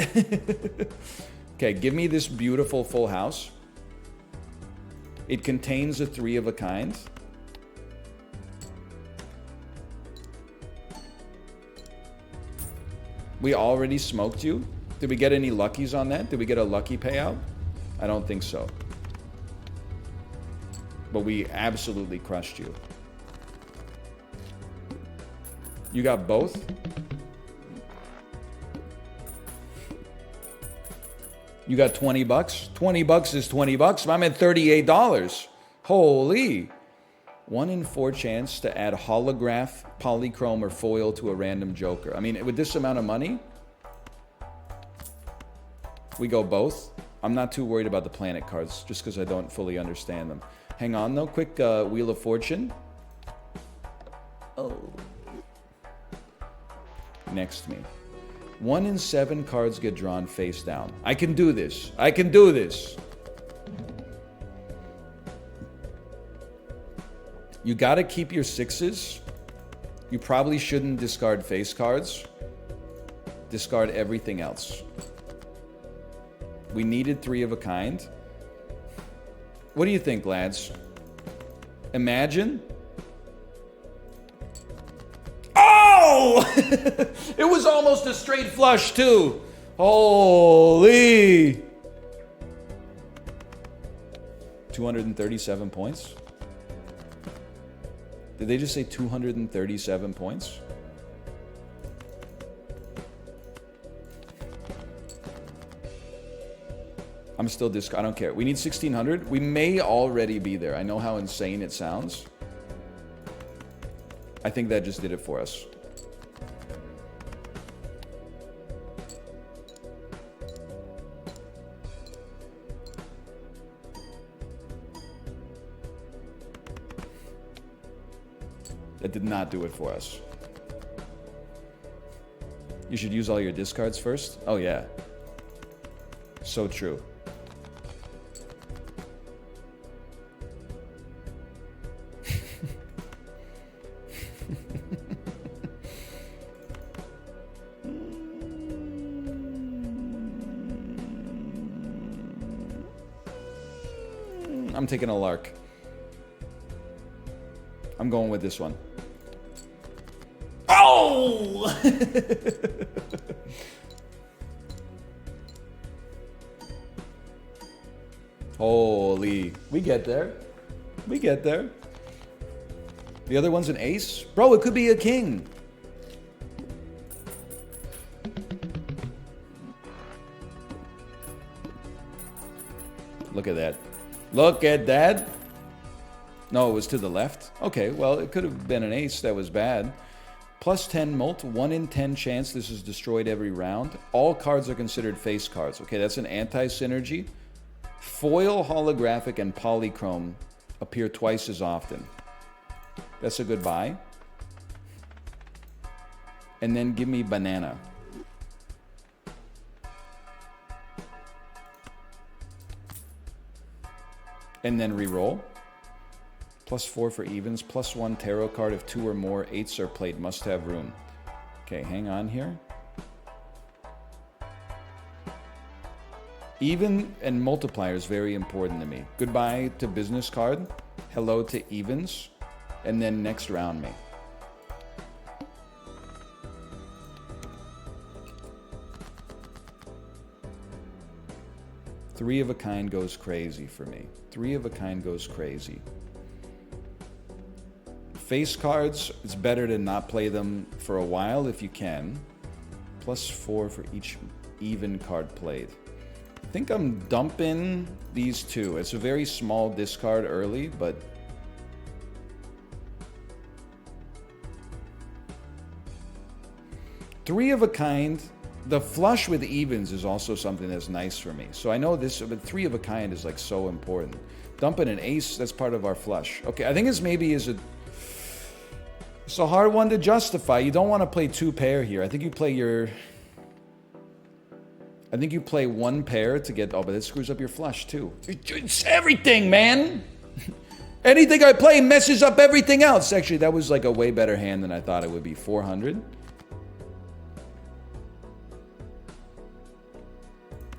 Okay, give me this beautiful full house. It contains a 3 of a kind. We already smoked you. Did we get any luckies on that? Did we get a lucky payout? I don't think so. But we absolutely crushed you. You got both? You got 20 bucks? 20 bucks is 20 bucks. I'm at $38. Holy. 1 in 4 chance to add holograph, polychrome, or foil to a random joker. I mean, with this amount of money, we go both. I'm not too worried about the planet cards, just because I don't fully understand them. Hang on, though. Quick Wheel of Fortune. Oh. Next me. 1 in 7 cards get drawn face down. I can do this. I can do this. You gotta keep your 6s. You probably shouldn't discard face cards. Discard everything else. We needed 3 of a kind. What do you think, lads? Imagine. Oh! It was almost a straight flush, too. Holy. 237 points? Did they just say 237 points? I'm still I don't care. We need 1600. We may already be there. I know how insane it sounds. I think that just did it for us. That did not do it for us. You should use all your discards first? Oh, yeah. So true. I'm taking a lark. I'm going with this one. Oh! Holy. We get there. We get there. The other one's an ace? Bro, it could be a king. Look at that. Look at that. No, it was to the left. Okay, well, it could have been an ace. That was bad. Plus 10 mult, 1 in 10 chance this is destroyed every round. All cards are considered face cards. Okay, that's an anti-synergy. Foil, holographic, and polychrome appear twice as often. That's a good buy. And then give me banana. And then re-roll. Plus 4 for evens. Plus 1 tarot card if 2 or more 8s are played. Must have room. Okay, hang on here. Even and multiplier is very important to me. Goodbye to business card. Hello to evens. And then next round me. Three of a kind goes crazy for me. 3 of a kind goes crazy. Face cards, it's better to not play them for a while if you can. Plus 4 for each even card played. I think I'm dumping these 2. It's a very small discard early, but... Three of a kind. The flush with evens is also something that's nice for me. So I know this, but 3 of a kind is like so important. Dumping an ace, that's part of our flush. Okay, I think it's a hard one to justify. You don't want to play 2 pair here. I think you play 1 pair to get... Oh, but it screws up your flush too. It's everything, man! Anything I play messes up everything else. Actually, that was like a way better hand than I thought it would be. 400.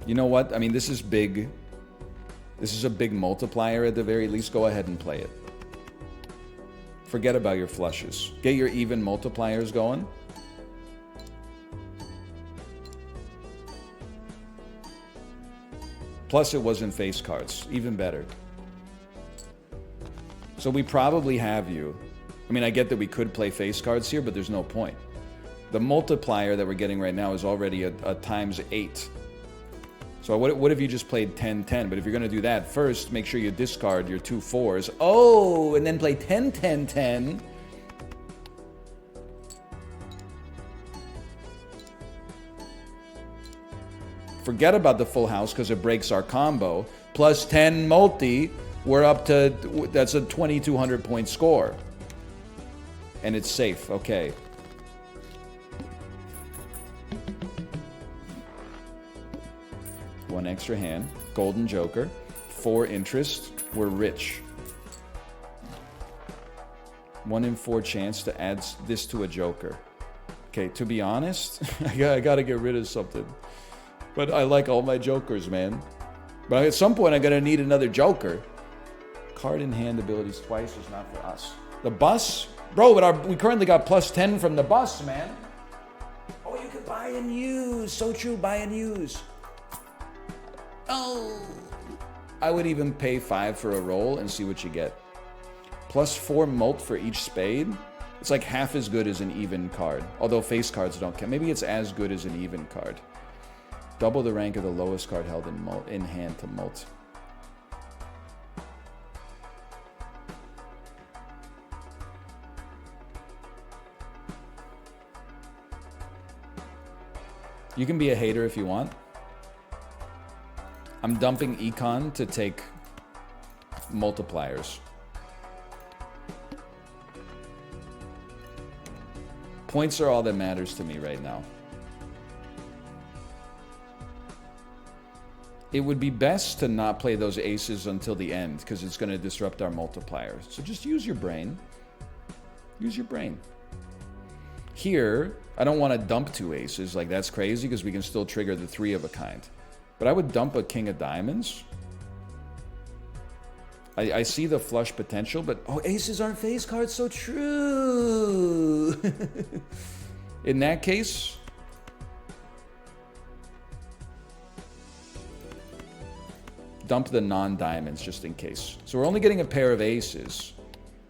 You know what? I mean, this is big. This is a big multiplier at the very least. Go ahead and play it. Forget about your flushes. Get your even multipliers going. Plus, it wasn't face cards. Even better. So we probably have you. I mean, I get that we could play face cards here, but there's no point. The multiplier that we're getting right now is already a times 8. So what if you just played 10-10? But if you're going to do that, first make sure you discard your 2 4s. Oh, and then play 10-10-10. Forget about the full house because it breaks our combo. Plus 10 multi, we're up to, that's a 2,200 point score. And it's safe, okay. One extra hand, golden joker, 4 interest, we're rich. 1 in 4 chance to add this to a joker. Okay, to be honest, I gotta get rid of something. But I like all my jokers, man. But at some point, I'm gonna need another joker. Card in hand abilities twice is not for us. The bus? Bro, but we currently got plus 10 from the bus, man. Oh, you can buy and use. So true, buy and use. Oh. I would even pay 5 for a roll and see what you get. Plus 4 mult for each spade. It's like half as good as an even card. Although face cards don't count. Maybe it's as good as an even card. Double the rank of the lowest card held in hand to mult. You can be a hater if you want. I'm dumping econ to take multipliers. Points are all that matters to me right now. It would be best to not play those aces until the end because it's going to disrupt our multiplier. So just use your brain. Use your brain. Here, I don't want to dump 2 aces. Like, that's crazy because we can still trigger the 3 of a kind. But I would dump a king of diamonds. I see the flush potential, but... Oh, aces aren't face cards, so true! In that case... Dump the non-diamonds just in case. So we're only getting a pair of aces,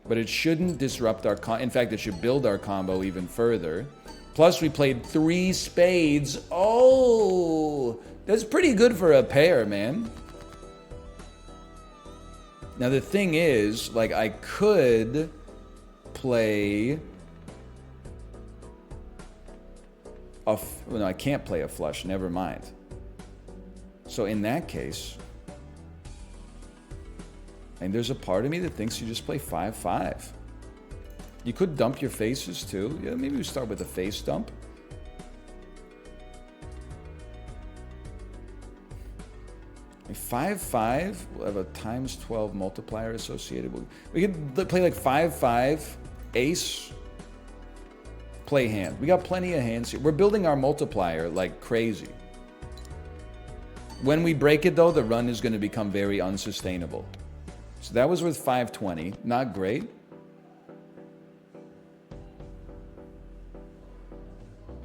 but it shouldn't disrupt our in fact, it should build our combo even further. Plus, we played 3 spades. Oh, that's pretty good for a pair, man. Now the thing is, like, I could play a well, no, I can't play a flush. Never mind. So in that case. And there's a part of me that thinks you just play 5-5. You could dump your faces too. Yeah, maybe we start with a face dump. A 5-5 will have a times 12 multiplier associated with. We could play like 5-5, ace, play hand. We got plenty of hands here. We're building our multiplier like crazy. When we break it though, the run is going to become very unsustainable. So that was worth 520. Not great.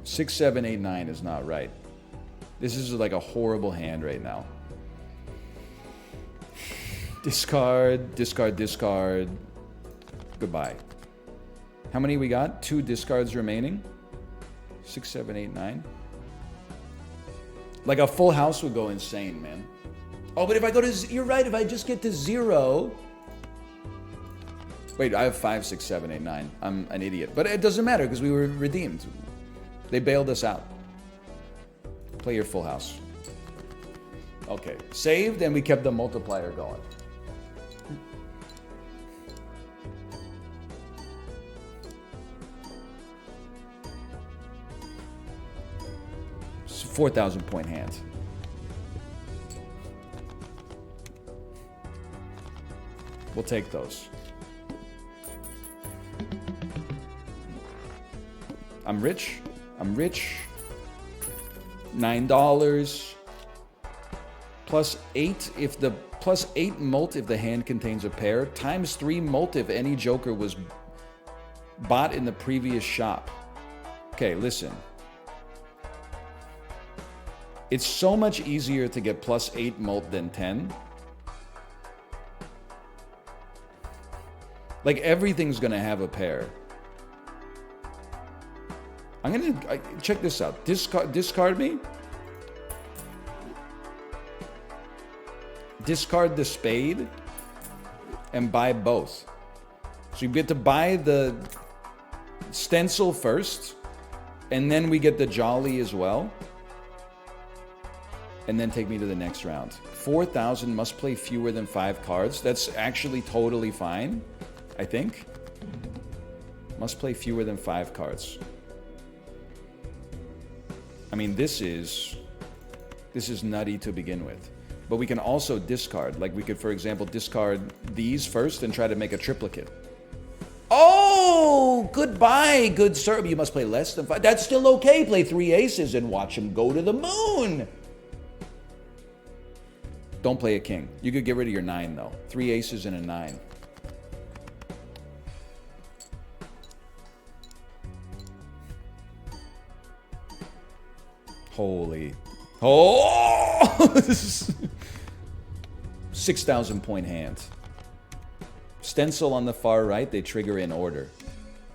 6, 7, 8, 9 is not right. This is like a horrible hand right now. Discard, discard, discard. Goodbye. How many we got? 2 discards remaining. 6, 7, 8, 9. Like a full house would go insane, man. Oh, but if I go to... You're right, if I just get to 0... Wait, I have 5, 6, 7, 8, 9. I'm an idiot. But it doesn't matter because we were redeemed. They bailed us out. Play your full house. Okay. Saved, and we kept the multiplier going. It's a 4,000 point hand. We'll take those. I'm rich. I'm rich. $9. Plus 8 if the plus 8 mult if the hand contains a pair. Times 3 mult if any joker was bought in the previous shop. Okay, listen. It's so much easier to get plus 8 mult than 10. Like, everything's gonna have a pair. I'm gonna check this out. Discard me. discard the spade, and buy both. So you get to buy the stencil first, and then we get the jolly as well. And then take me to the next round. 4,000 must play fewer than 5 cards. That's actually totally fine, I think. Must play fewer than 5 cards. I mean, this is nutty to begin with. But we can also discard. Like we could, for example, discard these first and try to make a triplicate. Oh, goodbye, good sir. You must play less than 5. That's still okay. Play 3 aces and watch him go to the moon. Don't play a king. You could get rid of your 9, though. 3 aces and a 9. Holy. Oh! 6,000 point hand. Stencil on the far right, they trigger in order.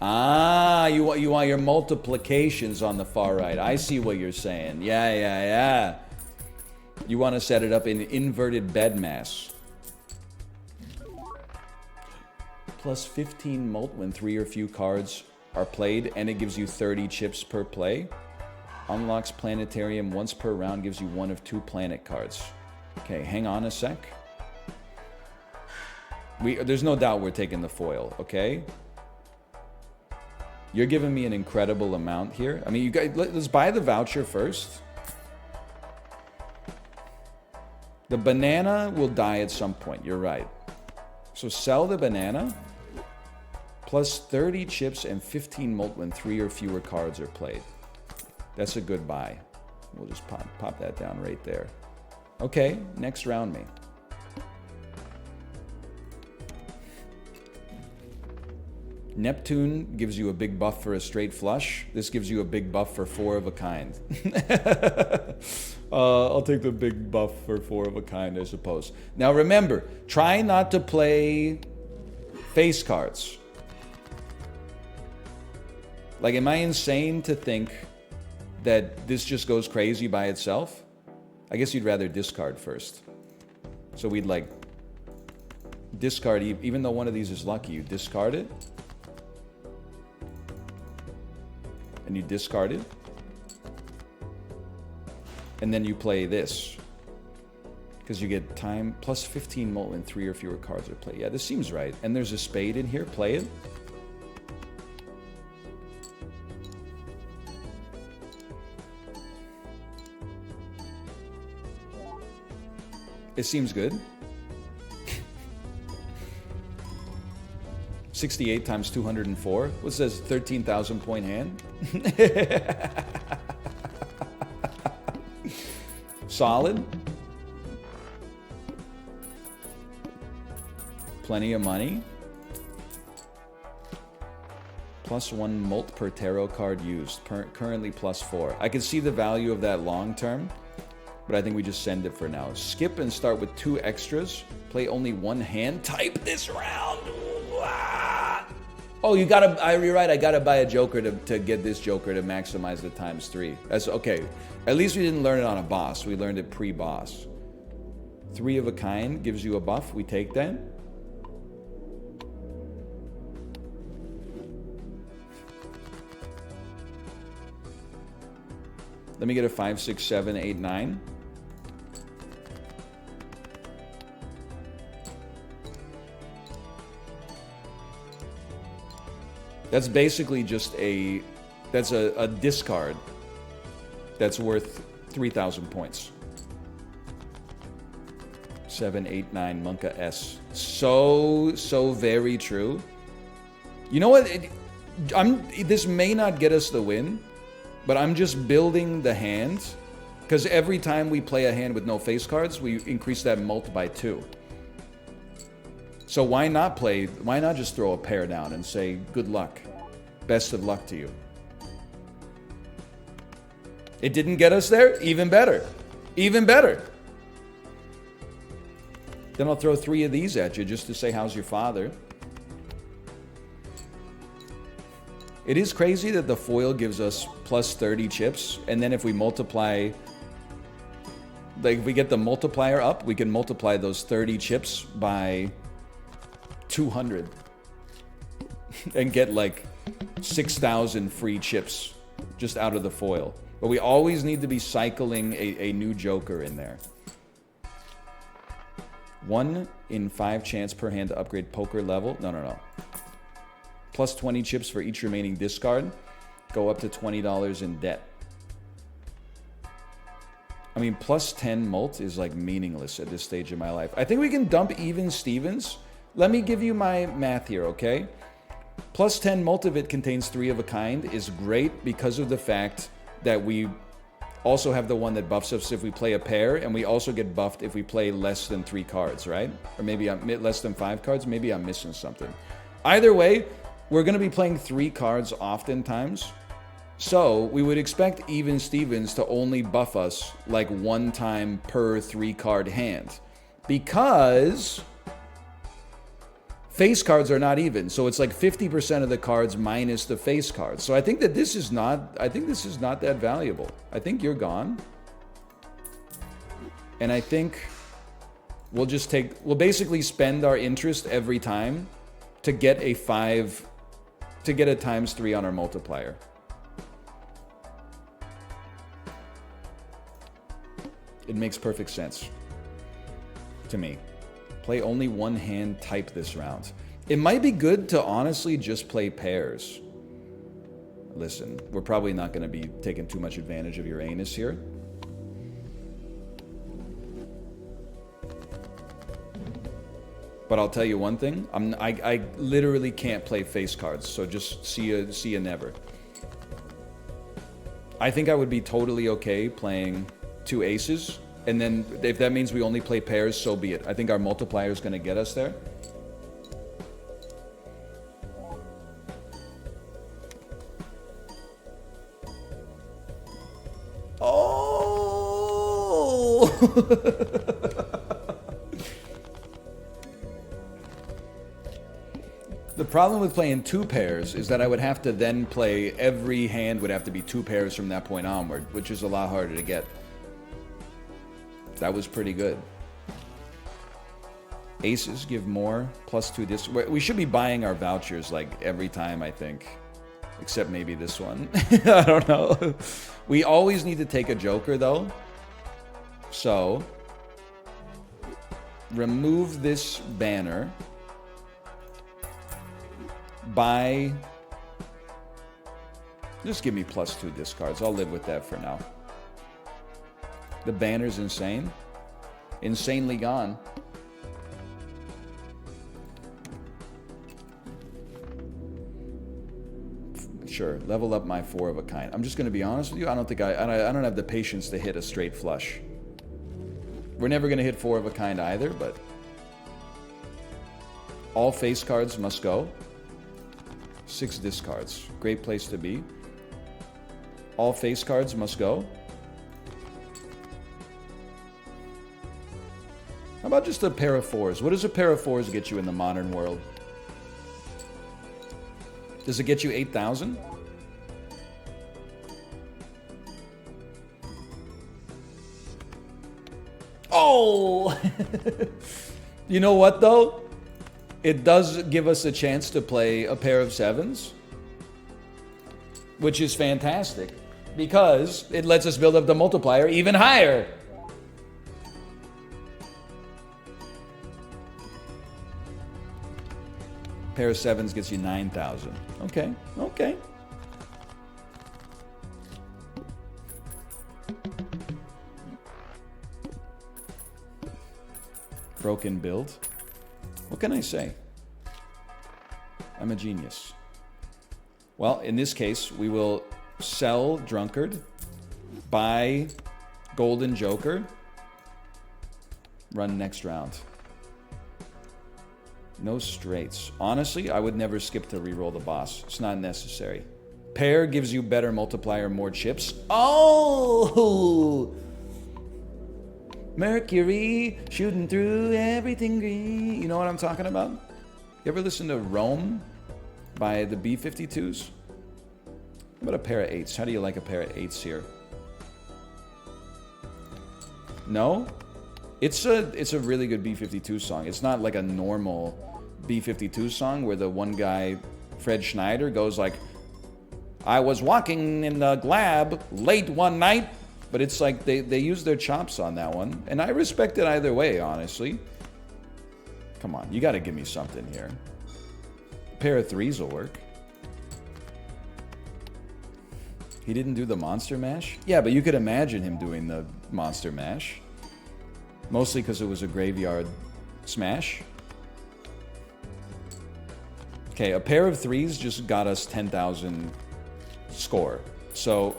Ah, you want your multiplications on the far right. I see what you're saying. Yeah. You want to set it up in inverted bed mass. Plus 15 mult when 3 or few cards are played, and it gives you 30 chips per play. Unlocks planetarium once per round, gives you 1 of 2 planet cards. Okay, hang on a sec. There's no doubt we're taking the foil, okay? You're giving me an incredible amount here. I mean, you guys, let's buy the voucher first. The banana will die at some point, you're right. So sell the banana, plus 30 chips and 15 mult when 3 or fewer cards are played. That's a good buy. We'll just pop that down right there. Okay, next round me. Neptune gives you a big buff for a straight flush. This gives you a big buff for 4 of a kind. I'll take the big buff for 4 of a kind, I suppose. Now remember, try not to play face cards. Like, am I insane to think that this just goes crazy by itself? I guess you'd rather discard first. So we'd like discard, even though one of these is lucky, you discard it. And you discard it. And then you play this. Because you get time plus 15 mult when 3 or fewer cards are played. Yeah, this seems right. And there's a spade in here. Play it. It seems good. 68 times 204. What says 13,000 point hand? Solid. Plenty of money. Plus 1 mult per tarot card used. Currently plus 4. I can see the value of that long term, but I think we just send it for now. Skip and start with 2 extras. Play only 1 hand type this round. Oh, you're right. I gotta buy a joker to get this joker to maximize the ×3. That's okay. At least we didn't learn it on a boss. We learned it pre-boss. 3 of a kind gives you a buff. We take that. Let me get a 5, 6, 7, 8, 9. That's basically just a discard that's worth 3,000 points. 7, 8, 9, Monka S. So very true. You know what? This may not get us the win, but I'm just building the hand, because every time we play a hand with no face cards, we increase that mult by 2. So why not just throw a pair down and say, good luck. Best of luck to you. It didn't get us there? Even better. Even better. Then I'll throw 3 of these at you just to say, how's your father? It is crazy that the foil gives us plus 30 chips, and then if we multiply like, if we get the multiplier up, we can multiply those 30 chips by 200 and get like 6,000 free chips just out of the foil. But we always need to be cycling a new joker in there. 1 in 5 chance per hand to upgrade poker level. No. Plus 20 chips for each remaining discard. Go up to $20 in debt. I mean, plus 10 mult is like meaningless at this stage of my life. I think we can dump even Stevens. Let me give you my math here, okay? Plus 10 mult of it contains 3 of a kind is great because of the fact that we also have the one that buffs us if we play a pair, and we also get buffed if we play less than 3 cards, right? Or maybe less than 5 cards. Maybe I'm missing something. Either way, we're going to be playing 3 cards oftentimes. So we would expect even Stevens to only buff us like 1 time per 3 card hand. Because face cards are not even. So it's like 50% of the cards minus the face cards. So I think that this is not that valuable. I think you're gone. And I think we'll basically spend our interest every time to get a ×3 on our multiplier. It makes perfect sense to me. Play only 1 hand type this round. It might be good to honestly just play pairs. Listen, we're probably not going to be taking too much advantage of Uranus here. But I'll tell you one thing. I literally can't play face cards, so just see ya never. I think I would be totally okay playing 2 aces, and then if that means we only play pairs, so be it. I think our multiplier is going to get us there. Oh! The problem with playing 2 pairs is that I would have to then play every hand would have to be 2 pairs from that point onward, which is a lot harder to get. That was pretty good. Aces give more, +2 this. We should be buying our vouchers like every time, I think. Except maybe this one. I don't know. We always need to take a joker though. So, remove this banner. Buy. Just give me +2 discards. I'll live with that for now. The banner's insane. Insanely gone. Sure, level up my 4 of a kind. I'm just going to be honest with you. I don't have the patience to hit a straight flush. We're never going to hit 4 of a kind either, but all face cards must go. 6 discards. Great place to be. All face cards must go. How about just a pair of 4s? What does a pair of 4s get you in the modern world? Does it get you 8,000? Oh! You know what, though? It does give us a chance to play a pair of 7s, which is fantastic, because it lets us build up the multiplier even higher. Pair of 7s gets you 9,000. Okay, okay. Broken build. What can I say? I'm a genius. Well, in this case, we will sell Drunkard, buy Golden Joker, run next round. No straights. Honestly, I would never skip to reroll the boss. It's not necessary. Pair gives you better multiplier, more chips. Oh! Mercury shooting through everything green. You know what I'm talking about? You ever listen to Rome by the B-52s? How about a pair of 8s? How do you like a pair of 8s here? No? It's a really good B-52 song. It's not like a normal B-52 song where the one guy, Fred Schneider, goes like, I was walking in the lab late one night. But it's like they use their chops on that one. And I respect it either way, honestly. Come on, you gotta give me something here. A pair of threes will work. He didn't do the monster mash? Yeah, but you could imagine him doing the monster mash. Mostly because it was a graveyard smash. Okay, a pair of threes just got us 10,000 score. So,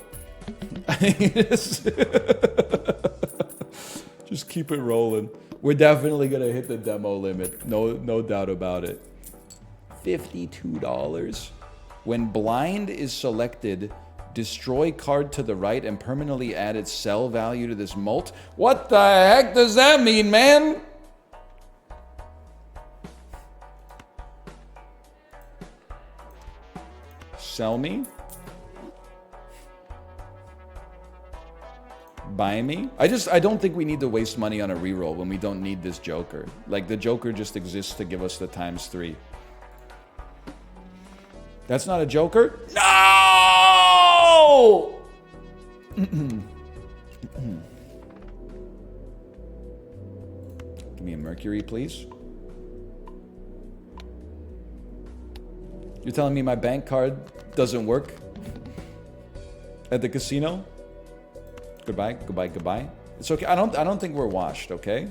just keep it rolling. We're definitely gonna hit the demo limit. No doubt about it. $52. When blind is selected, destroy card to the right and permanently add its sell value to this mult. What the heck does that mean, man? Sell me? Buy me? I don't think we need to waste money on a reroll when we don't need this Joker. Like, the Joker just exists to give us the ×3. That's not a Joker? No! Give me a Mercury, please. You're telling me my bank card doesn't work at the casino? Goodbye, goodbye, goodbye. It's okay. I don't think we're washed, okay?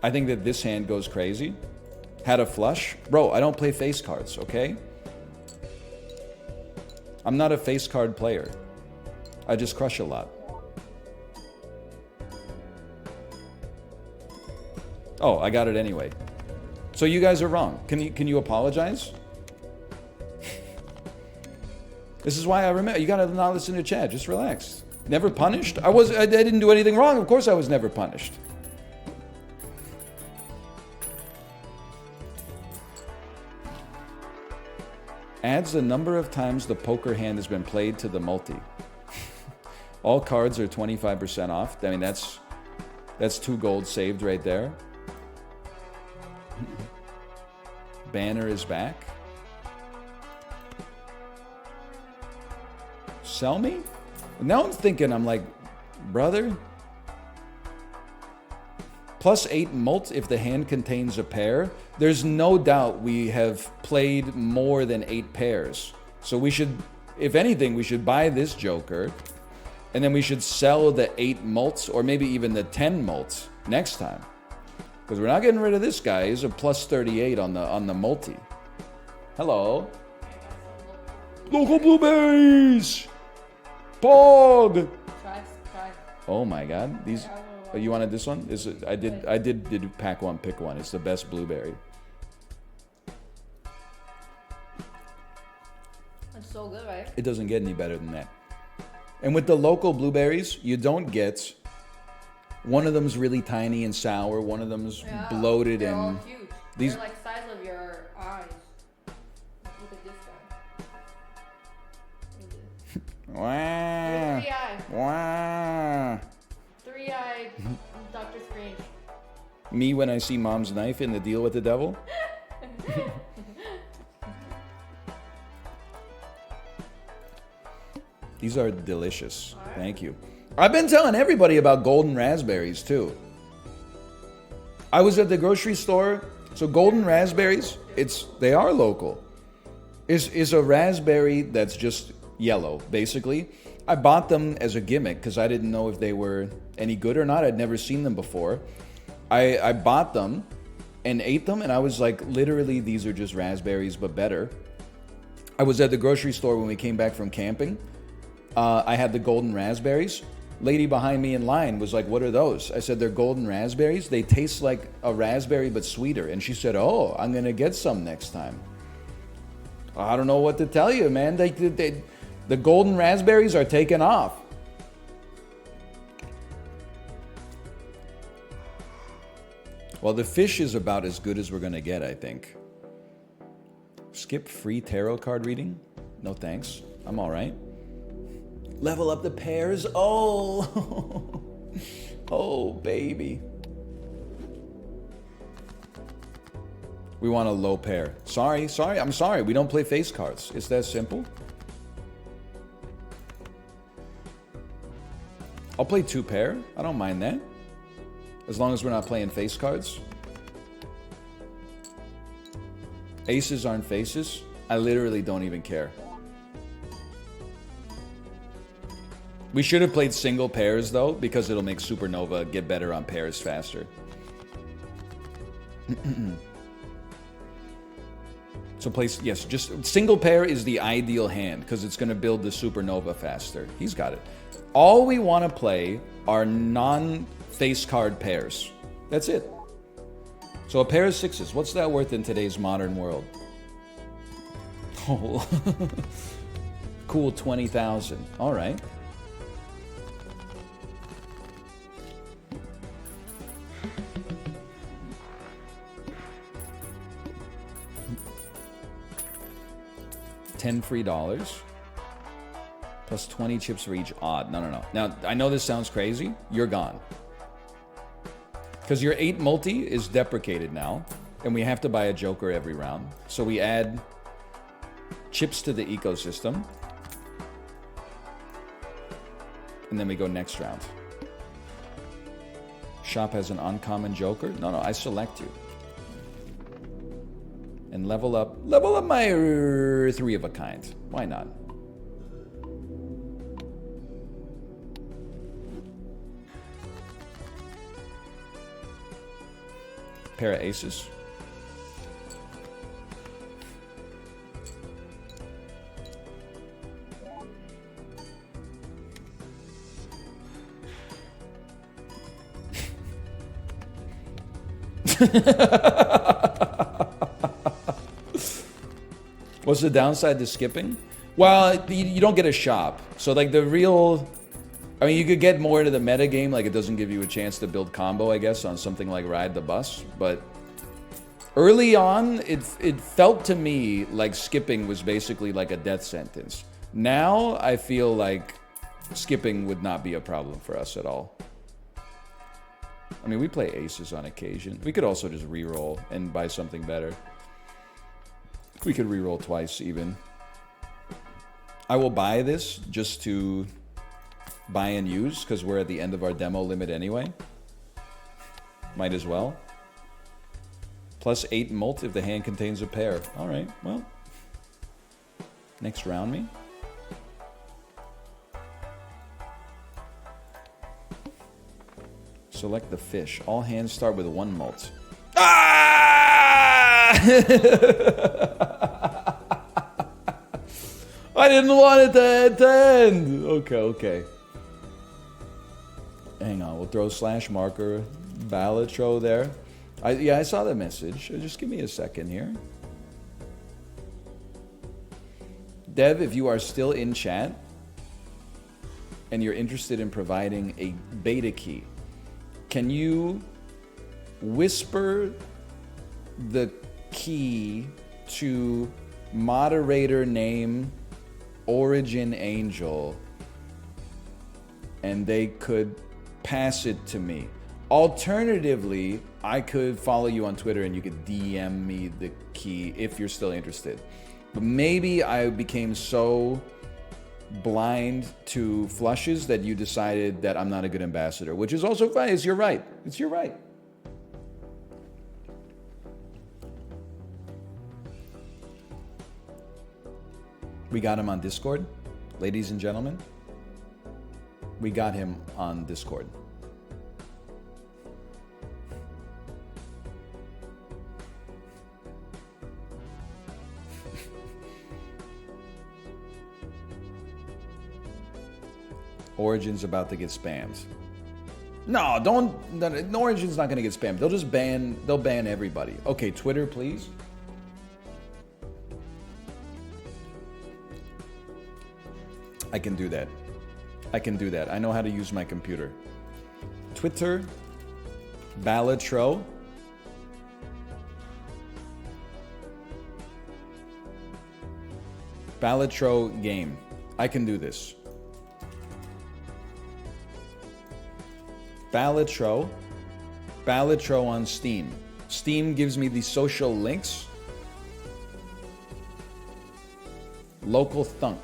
I think that this hand goes crazy. Had a flush. Bro, I don't play face cards, okay? I'm not a face card player. I just crush a lot. Oh, I got it anyway. So you guys are wrong. Can you apologize? This is why I remember. You gotta not listen to chat. Just relax. Never punished? I didn't do anything wrong. Of course I was never punished. Adds the number of times the poker hand has been played to the multi. All cards are 25% off. I mean, that's 2 gold saved right there. Banner is back. Sell me? Now I'm thinking, I'm like, brother? +8 mult if the hand contains a pair. There's no doubt we have played more than 8 pairs. So we should, if anything, we should buy this Joker. And then we should sell the 8 mults, or maybe even the 10 mults next time. Because we're not getting rid of this guy. He's a +38 on the multi. Hello. Local blueberries! Pog! Try. Oh my god. These... Oh, you wanted this one? I did pack one, pick one. It's the best blueberry. It's so good, right? It doesn't get any better than that. And with the local blueberries, you don't get... One of them's really tiny and sour. One of them's bloated they're and... all huge. These... They're like size of your eyes. Look at this guy. Wah. Three-eye. Wah. Three-eyed Doctor Strange. Me when I see Mom's knife in The Deal with the Devil? These are delicious. Thank you. I've been telling everybody about golden raspberries too. I was at the grocery store. So golden raspberries, they are local. Is a raspberry that's just yellow, basically. I bought them as a gimmick because I didn't know if they were any good or not. I'd never seen them before. I bought them and ate them, and I was like, literally, these are just raspberries, but better. I was at the grocery store when we came back from camping. I had the golden raspberries. Lady behind me in line was like, what are those? I said, they're golden raspberries. They taste like a raspberry, but sweeter. And she said, oh, I'm going to get some next time. I don't know what to tell you, man. The golden raspberries are taking off. Well, the fish is about as good as we're going to get, I think. Skip free tarot card reading? No thanks. I'm all right. Level up the pairs. Oh. Oh, baby. We want a low pair. Sorry. I'm sorry. We don't play face cards. It's that simple. I'll play 2 pair. I don't mind that. As long as we're not playing face cards. Aces aren't faces. I literally don't even care. We should have played single pairs, though, because it'll make Supernova get better on pairs faster. So yes, just single pair is the ideal hand, because it's going to build the Supernova faster. He's got it. All we want to play are non-face card pairs. That's it. So a pair of 6s, what's that worth in today's modern world? Oh, cool, 20,000. All right. $10 free plus 20 chips for each odd. No. Now, I know this sounds crazy. You're gone. Because your 8 multi is deprecated now, and we have to buy a Joker every round. So we add chips to the ecosystem, and then we go next round. Shop has an uncommon Joker. No, I select you. And level up my 3 of a kind. Why not? Pair of aces. What's the downside to skipping? Well, you don't get a shop. So like the real... I mean, you could get more into the meta game, like it doesn't give you a chance to build combo, I guess, on something like Ride the Bus. But early on, it felt to me like skipping was basically like a death sentence. Now, I feel like skipping would not be a problem for us at all. I mean, we play aces on occasion. We could also just reroll and buy something better. We could reroll twice even. I will buy this just to buy and use because we're at the end of our demo limit anyway. Might as well. Plus 8 mult if the hand contains a pair. All right, well. Next round me. Select the fish. All hands start with 1 mult. Ah! I didn't want it to end. Okay. Hang on, we'll throw slash marker Balatro there. I saw the message. Just give me a second here. Dev, if you are still in chat and you're interested in providing a beta key, can you whisper the key to moderator name Origin Angel and they could pass it to me? Alternatively, I could follow you on Twitter and you could DM me the key if you're still interested. But maybe I became so blind to flushes that you decided that I'm not a good ambassador, which is also fine. It's your right. It's your right. We got him on Discord, ladies and gentlemen. We got him on Discord. Origin's about to get spammed. No, don't. Origin's not going to get spammed. They'll ban everybody. Okay, Twitter, please. I can do that. I know how to use my computer. Twitter, Balatro. Balatro game. I can do this. Balatro. Balatro on Steam. Steam gives me the social links. Local Thunk.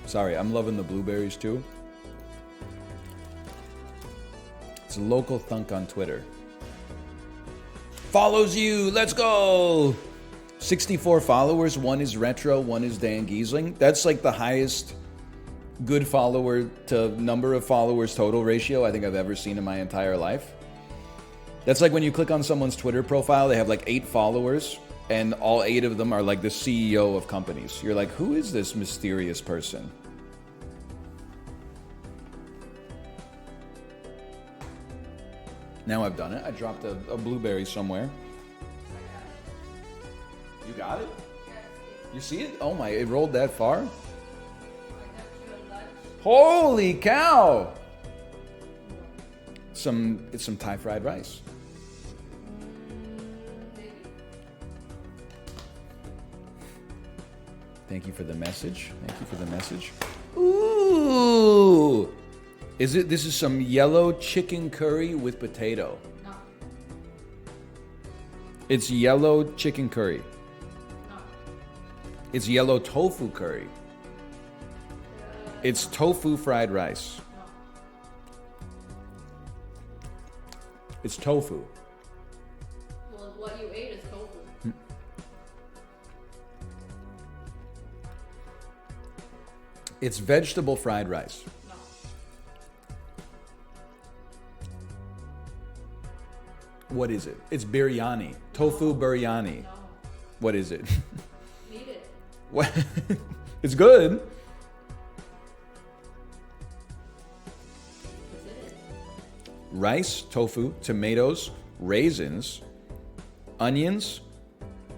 Sorry, I'm loving the blueberries too. It's Local Thunk on Twitter. Follows you. Let's go. 64 followers. One is Retro. One is Dan Giesling. That's like the highest good follower to number of followers total ratio I think I've ever seen in my entire life. That's like when you click on someone's Twitter profile, they have like 8 followers, and all 8 of them are like the CEO of companies. You're like, who is this mysterious person? Now I've done it. I dropped a blueberry somewhere. You got it? You see it? Oh my, it rolled that far? Holy cow! It's some Thai fried rice. Thank you for the message. Thank you for the message. Ooh! This is some yellow chicken curry with potato. No. It's yellow chicken curry. No. It's yellow tofu curry. It's tofu fried rice. No. It's tofu. Well, what you ate is tofu. It's vegetable fried rice. No. What is it? It's biryani. Tofu biryani. No. What is it? Eat it. What? It's good. What's in it? Rice, tofu, tomatoes, raisins, onions,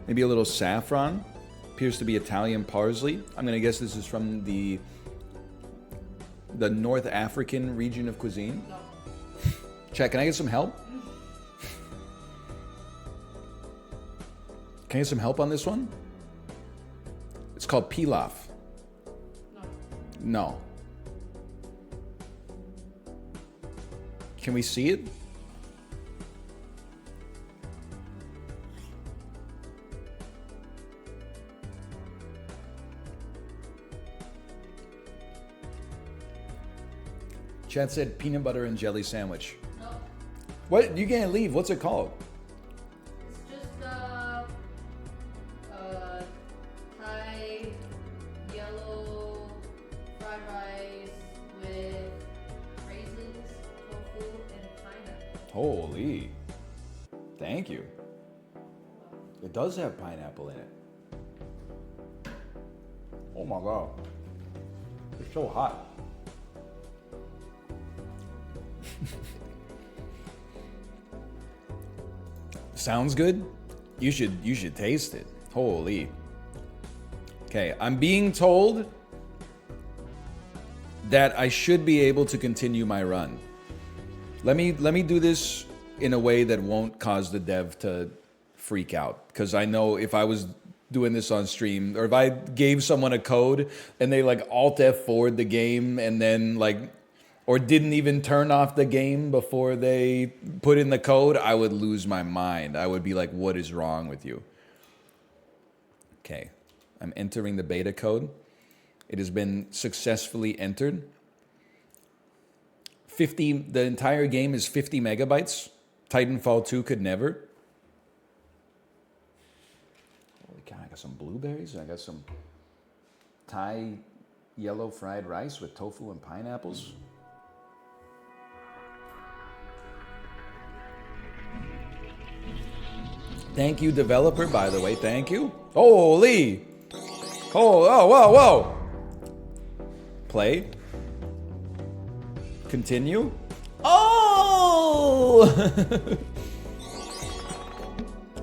maybe a little saffron. Appears to be Italian parsley. I'm gonna guess this is from the North African region of cuisine. No. Chat, can I get some help? Can I get some help on this one? It's called pilaf. No. No. Can we see it? Chad said peanut butter and jelly sandwich. No. What? You can't leave. What's it called? It's just Thai yellow fried rice with raisins, tofu, and pineapple. Holy. Thank you. It does have pineapple in it. Oh my god. It's so hot. Sounds good. You should taste it. Holy. Okay, I'm being told that I should be able to continue my run. Let me do this in a way that won't cause the dev to freak out, because I know if I was doing this on stream, or if I gave someone a code and they like Alt F4'd the game and then like, or didn't even turn off the game before they put in the code, I would lose my mind. I would be like, what is wrong with you? Okay, I'm entering the beta code. It has been successfully entered. The entire game is 50 megabytes. Titanfall 2 could never. Holy cow, I got some blueberries. I got some Thai yellow fried rice with tofu and pineapples. Thank you, developer, by the way. Thank you. Holy. Oh, whoa, whoa. Play. Continue. Oh!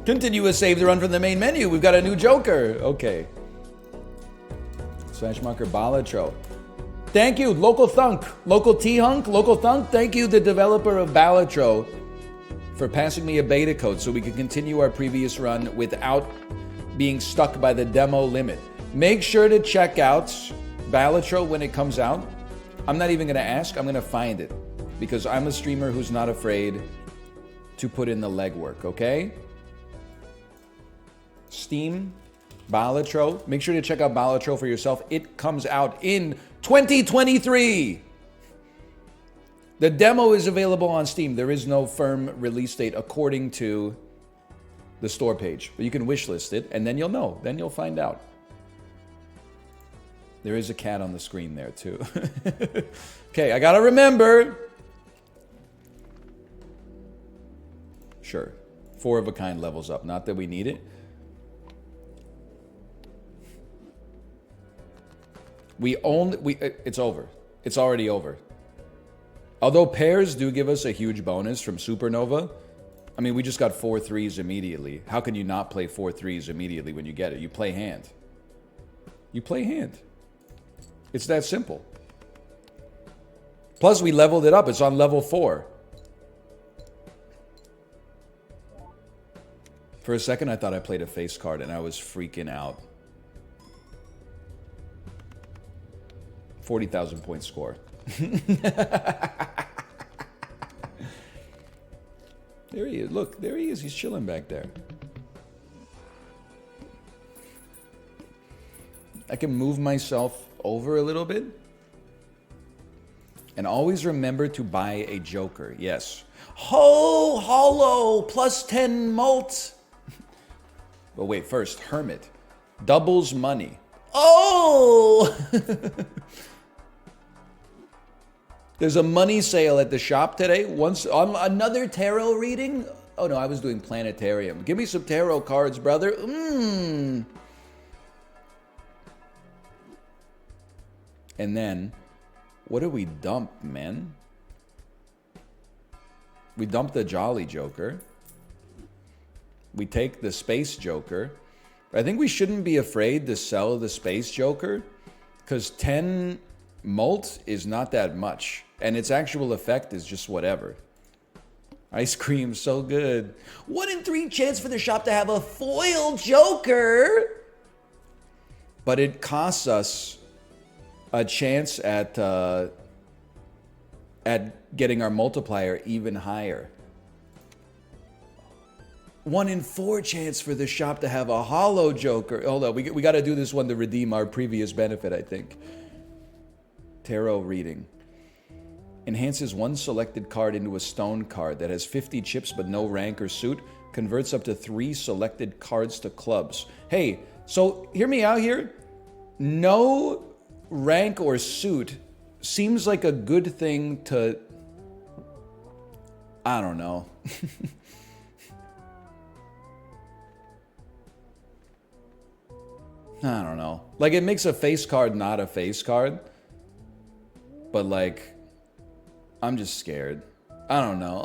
Continue a save to run from the main menu. We've got a new Joker. Okay. / marker Balatro. Thank you, Local Thunk. Local T-Hunk, Local Thunk. Thank you, the developer of Balatro, for passing me a beta code so we can continue our previous run without being stuck by the demo limit. Make sure to check out Balatro when it comes out. I'm not even going to ask. I'm going to find it. Because I'm a streamer who's not afraid to put in the legwork, okay? Steam, Balatro. Make sure to check out Balatro for yourself. It comes out in 2023. The demo is available on Steam. There is no firm release date according to the store page. But you can wishlist it, and then you'll know. Then you'll find out. There is a cat on the screen there, too. Okay, I gotta remember. Sure. 4 of a kind levels up. Not that we need it. It's over. It's already over. Although pairs do give us a huge bonus from Supernova. I mean, we just got 4 threes immediately. How can you not play 4 threes immediately when you get it? You play hand. You play hand. It's that simple. Plus, we leveled it up. It's on level 4. For a second, I thought I played a face card, and I was freaking out. 40,000 point score. There he is. Look, there he is. He's chilling back there. I can move myself over a little bit. And always remember to buy a joker. Yes. Ho! Hollow! Plus 10 mult! But wait, first, Hermit. Doubles money. Oh! There's a money sale at the shop today. Once on another tarot reading. Oh no, I was doing planetarium. Give me some tarot cards, brother. And then, what do we dump, man? We dump the Jolly Joker. We take the Space Joker. I think we shouldn't be afraid to sell the Space Joker, because 10 mult is not that much. And its actual effect is just whatever. Ice cream, so good. 1 in 3 chance for the shop to have a foil Joker. But it costs us a chance at getting our multiplier even higher. 1 in 4 chance for the shop to have a hollow Joker. Hold on, we got to do this one to redeem our previous benefit, I think. Tarot reading. Enhances 1 selected card into a stone card that has 50 chips but no rank or suit. Converts up to 3 selected cards to clubs. Hey, so hear me out here. No rank or suit seems like a good thing to... I don't know. I don't know. Like, it makes a face card not a face card. But, like, I'm just scared. I don't know.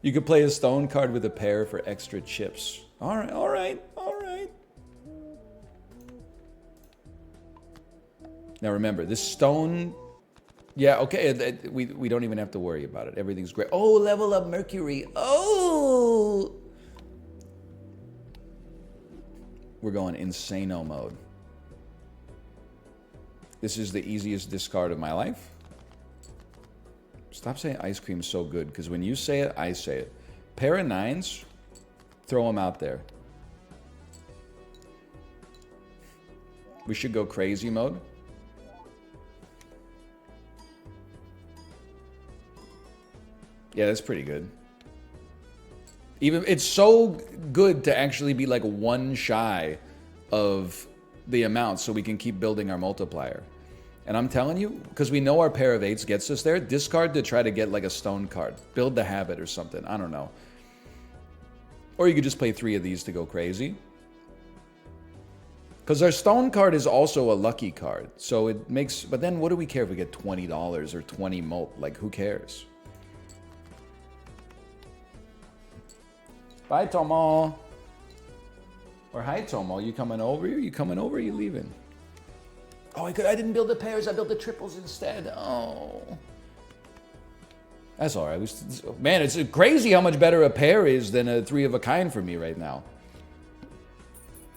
You could play a stone card with a pair for extra chips. All right, all right, all right. Now, remember, this stone... Yeah, okay, we don't even have to worry about it. Everything's great. Oh, level up Mercury. Oh! We're going insano mode. This is the easiest discard of my life. Stop saying ice cream's so good, because when you say it, I say it. Pair of 9s, throw them out there. We should go crazy mode. Yeah, that's pretty good. Even it's so good to actually be like 1 shy of the amount so we can keep building our multiplier. And I'm telling you, because we know our pair of 8s gets us there, discard to try to get like a stone card. Build the habit or something. I don't know. Or you could just play 3 of these to go crazy. Because our stone card is also a lucky card. So it makes... But then what do we care if we get $20 or 20 mult? Like, who cares? Bye, Tomo. Or hi, Tomo. You coming over? You coming over? Or you leaving? Oh, I didn't build the pairs. I built the triples instead. Oh. That's all right. Man, it's crazy how much better a pair is than a 3 of a kind for me right now.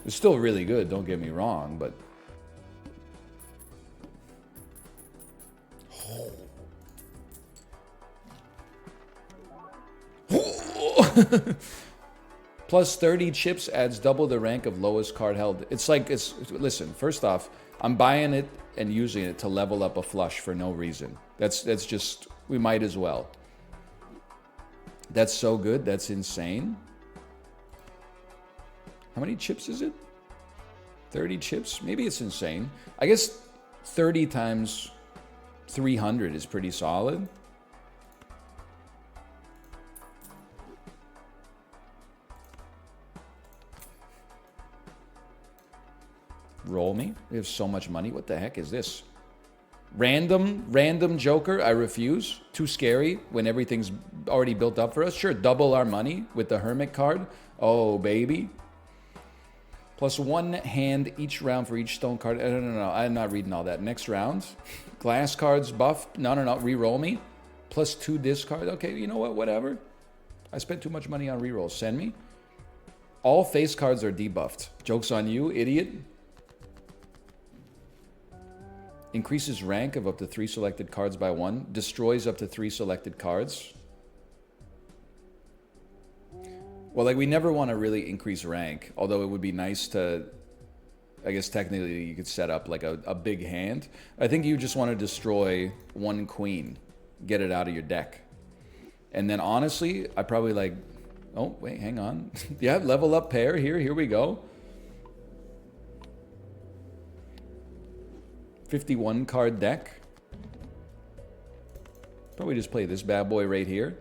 It's still really good, don't get me wrong, but... Plus 30 chips adds double the rank of lowest card held. It's like, listen, first off, I'm buying it and using it to level up a flush for no reason. That's just, we might as well. That's so good. That's insane. How many chips is it? 30 chips? Maybe it's insane. I guess 30 times 300 is pretty solid. Roll me. We have so much money. What the heck is this? Random Joker. I refuse. Too scary when everything's already built up for us. Sure, double our money with the Hermit card. Oh, baby. Plus 1 hand each round for each stone card. No. I'm not reading all that. Next round. Glass cards buffed. No. Reroll me. Plus 2 discard. Okay, you know what? Whatever. I spent too much money on rerolls. Send me. All face cards are debuffed. Joke's on you, idiot. Increases rank of up to 3 selected cards by 1. Destroys up to 3 selected cards. Well, like, we never want to really increase rank. Although it would be nice to... I guess technically you could set up, like, a big hand. I think you just want to destroy 1 queen. Get it out of your deck. And then, honestly, I probably, like... Oh, wait, hang on. Yeah, level up pair. Here we go. 51 card deck. Probably just play this bad boy right here.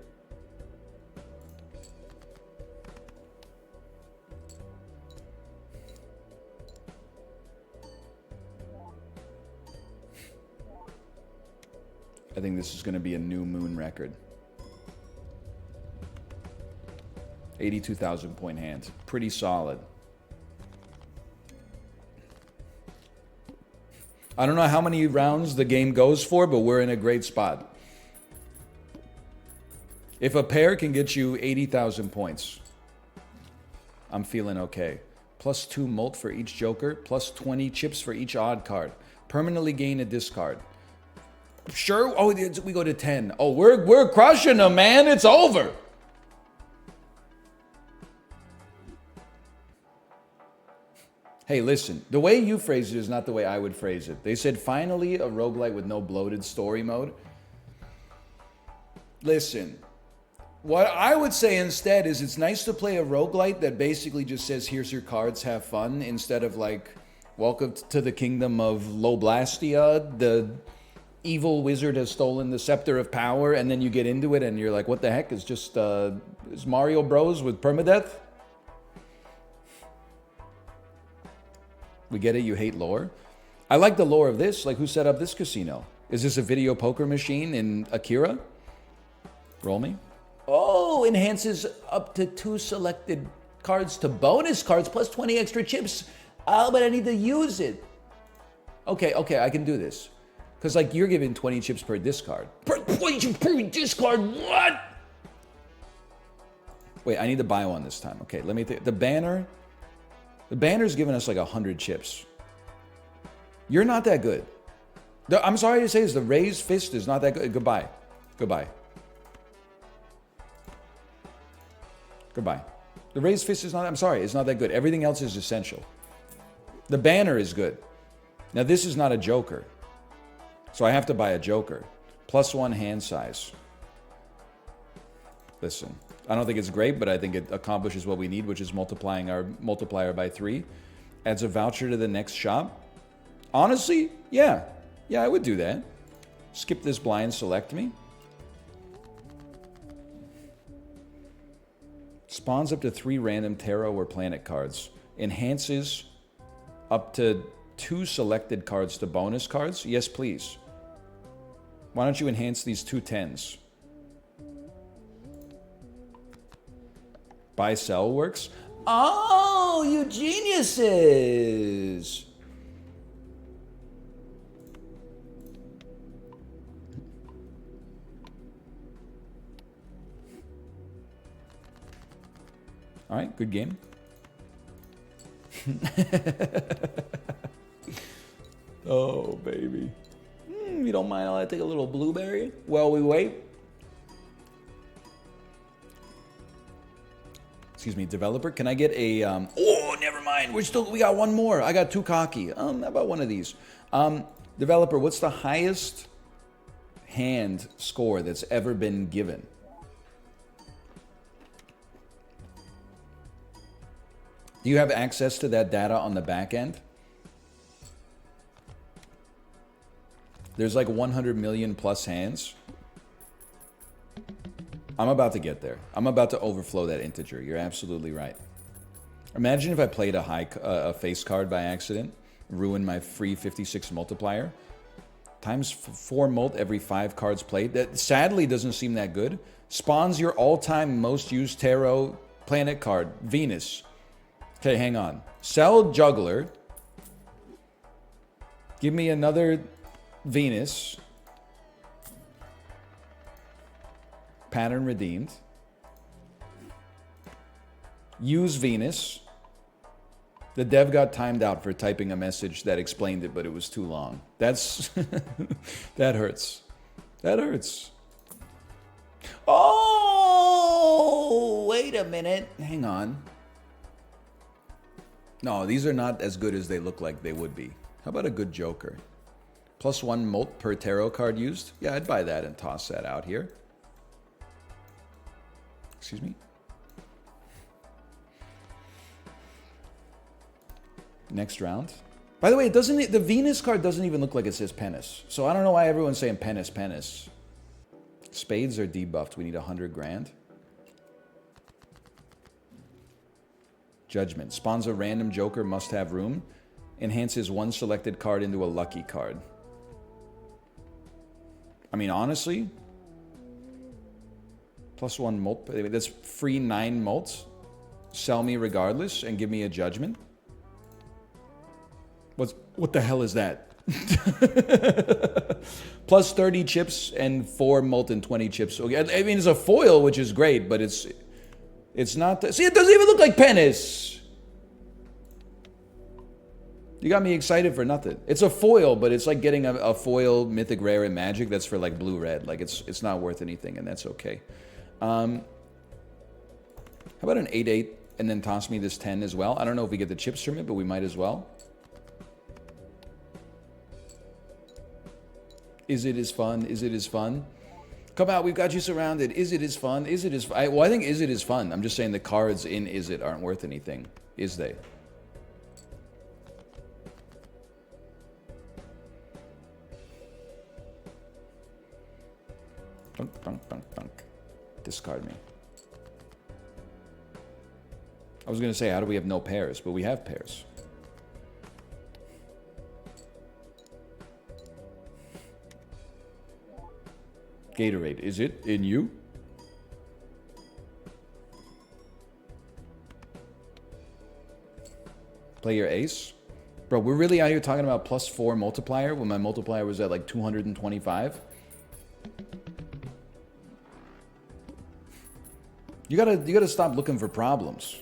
I think this is going to be a new moon record. 82,000 point hand. Pretty solid. I don't know how many rounds the game goes for, but we're in a great spot. If a pair can get you 80,000 points, I'm feeling okay. Plus 2 molt for each joker, plus 20 chips for each odd card. Permanently gain a discard. Sure. Oh, we go to 10. Oh, we're crushing them, man. It's over. Hey, listen, the way you phrased it is not the way I would phrase it. They said, finally, a roguelite with no bloated story mode. Listen, what I would say instead is it's nice to play a roguelite that basically just says, here's your cards, have fun, instead of like, welcome to the kingdom of Loblastia, the evil wizard has stolen the scepter of power, and then you get into it and you're like, what the heck, it's just, it's Mario Bros with permadeath? We get it, you hate lore. I like the lore of this. Like, who set up this casino? Is this a video poker machine in Akira? Roll me. Oh, enhances up to 2 selected cards to bonus cards plus 20 extra chips. Oh, but I need to use it. Okay, I can do this. Because, like, you're giving 20 chips per discard. Per 20 chips per discard? What? Wait, I need to buy one this time. Okay, let me think. The banner... The banner's giving us like 100 chips. You're not that good. I'm sorry to say this, the raised fist is not that good. Goodbye. The raised fist is not, I'm sorry, it's not that good. Everything else is essential. The banner is good. Now this is not a joker. So I have to buy a joker. Plus 1 hand size. Listen. I don't think it's great, but I think it accomplishes what we need, which is multiplying our multiplier by 3. Adds a voucher to the next shop. Honestly, yeah, I would do that. Skip this blind, select me. Spawns up to 3 random tarot or planet cards. Enhances up to 2 selected cards to bonus cards. Yes, please. Why don't you enhance these 2 10s? Buy sell works. Oh, you geniuses! All right, good game. Oh, baby. If you don't mind, I'll take a little blueberry while we wait. Excuse me, developer. Can I get a? Oh, never mind. We got one more. I got too cocky. How about one of these? Developer, what's the highest hand score that's ever been given? Do you have access to that data on the back end? There's like 100 million plus hands. I'm about to get there. I'm about to overflow that integer. You're absolutely right. Imagine if I played a face card by accident, ruined my free 56 multiplier. Times 4 mult every 5 cards played. That sadly doesn't seem that good. Spawns your all-time most used tarot planet card, Venus. Okay, hang on. Sell Juggler. Give me another Venus. Pattern redeemed. Use Venus. The dev got timed out for typing a message that explained it, but it was too long. That's... that hurts. That hurts. Oh! Wait a minute. Hang on. No, these are not as good as they look like they would be. How about a good Joker? +1 mult per tarot card used? Yeah, I'd buy that and toss that out here. Excuse me? Next round. By the way, the Venus card doesn't even look like it says penis. So I don't know why everyone's saying penis, penis. Spades are debuffed. We need 100 grand. Judgment. Spawns a random Joker, must have room. Enhances one selected card into a lucky card. I mean, honestly, +1 mult. That's free 9 mults. Sell me regardless and give me a judgment. What the hell is that? Plus 30 chips and 4 mult and 20 chips. Okay, I mean, it's a foil, which is great, but it's not... See, it doesn't even look like penis! You got me excited for nothing. It's a foil, but it's like getting a foil mythic rare in Magic that's for like blue-red. Like, it's not worth anything, and that's okay. How about an 8-8 and then toss me this 10 as well? I don't know if we get the chips from it, but we might as well. Is it as fun? Is it as fun? Come out, we've got you surrounded. Is it as fun? Is it as fun? Well, I think is it as fun. I'm just saying the cards in is it aren't worth anything. Is they? Dunk, dunk, dunk, dunk. Discard me. I was going to say, how do we have no pairs? But we have pairs. Gatorade, is it in you? Play your ace? Bro, we're really out here talking about +4 multiplier when my multiplier was at like 225? You gotta stop looking for problems.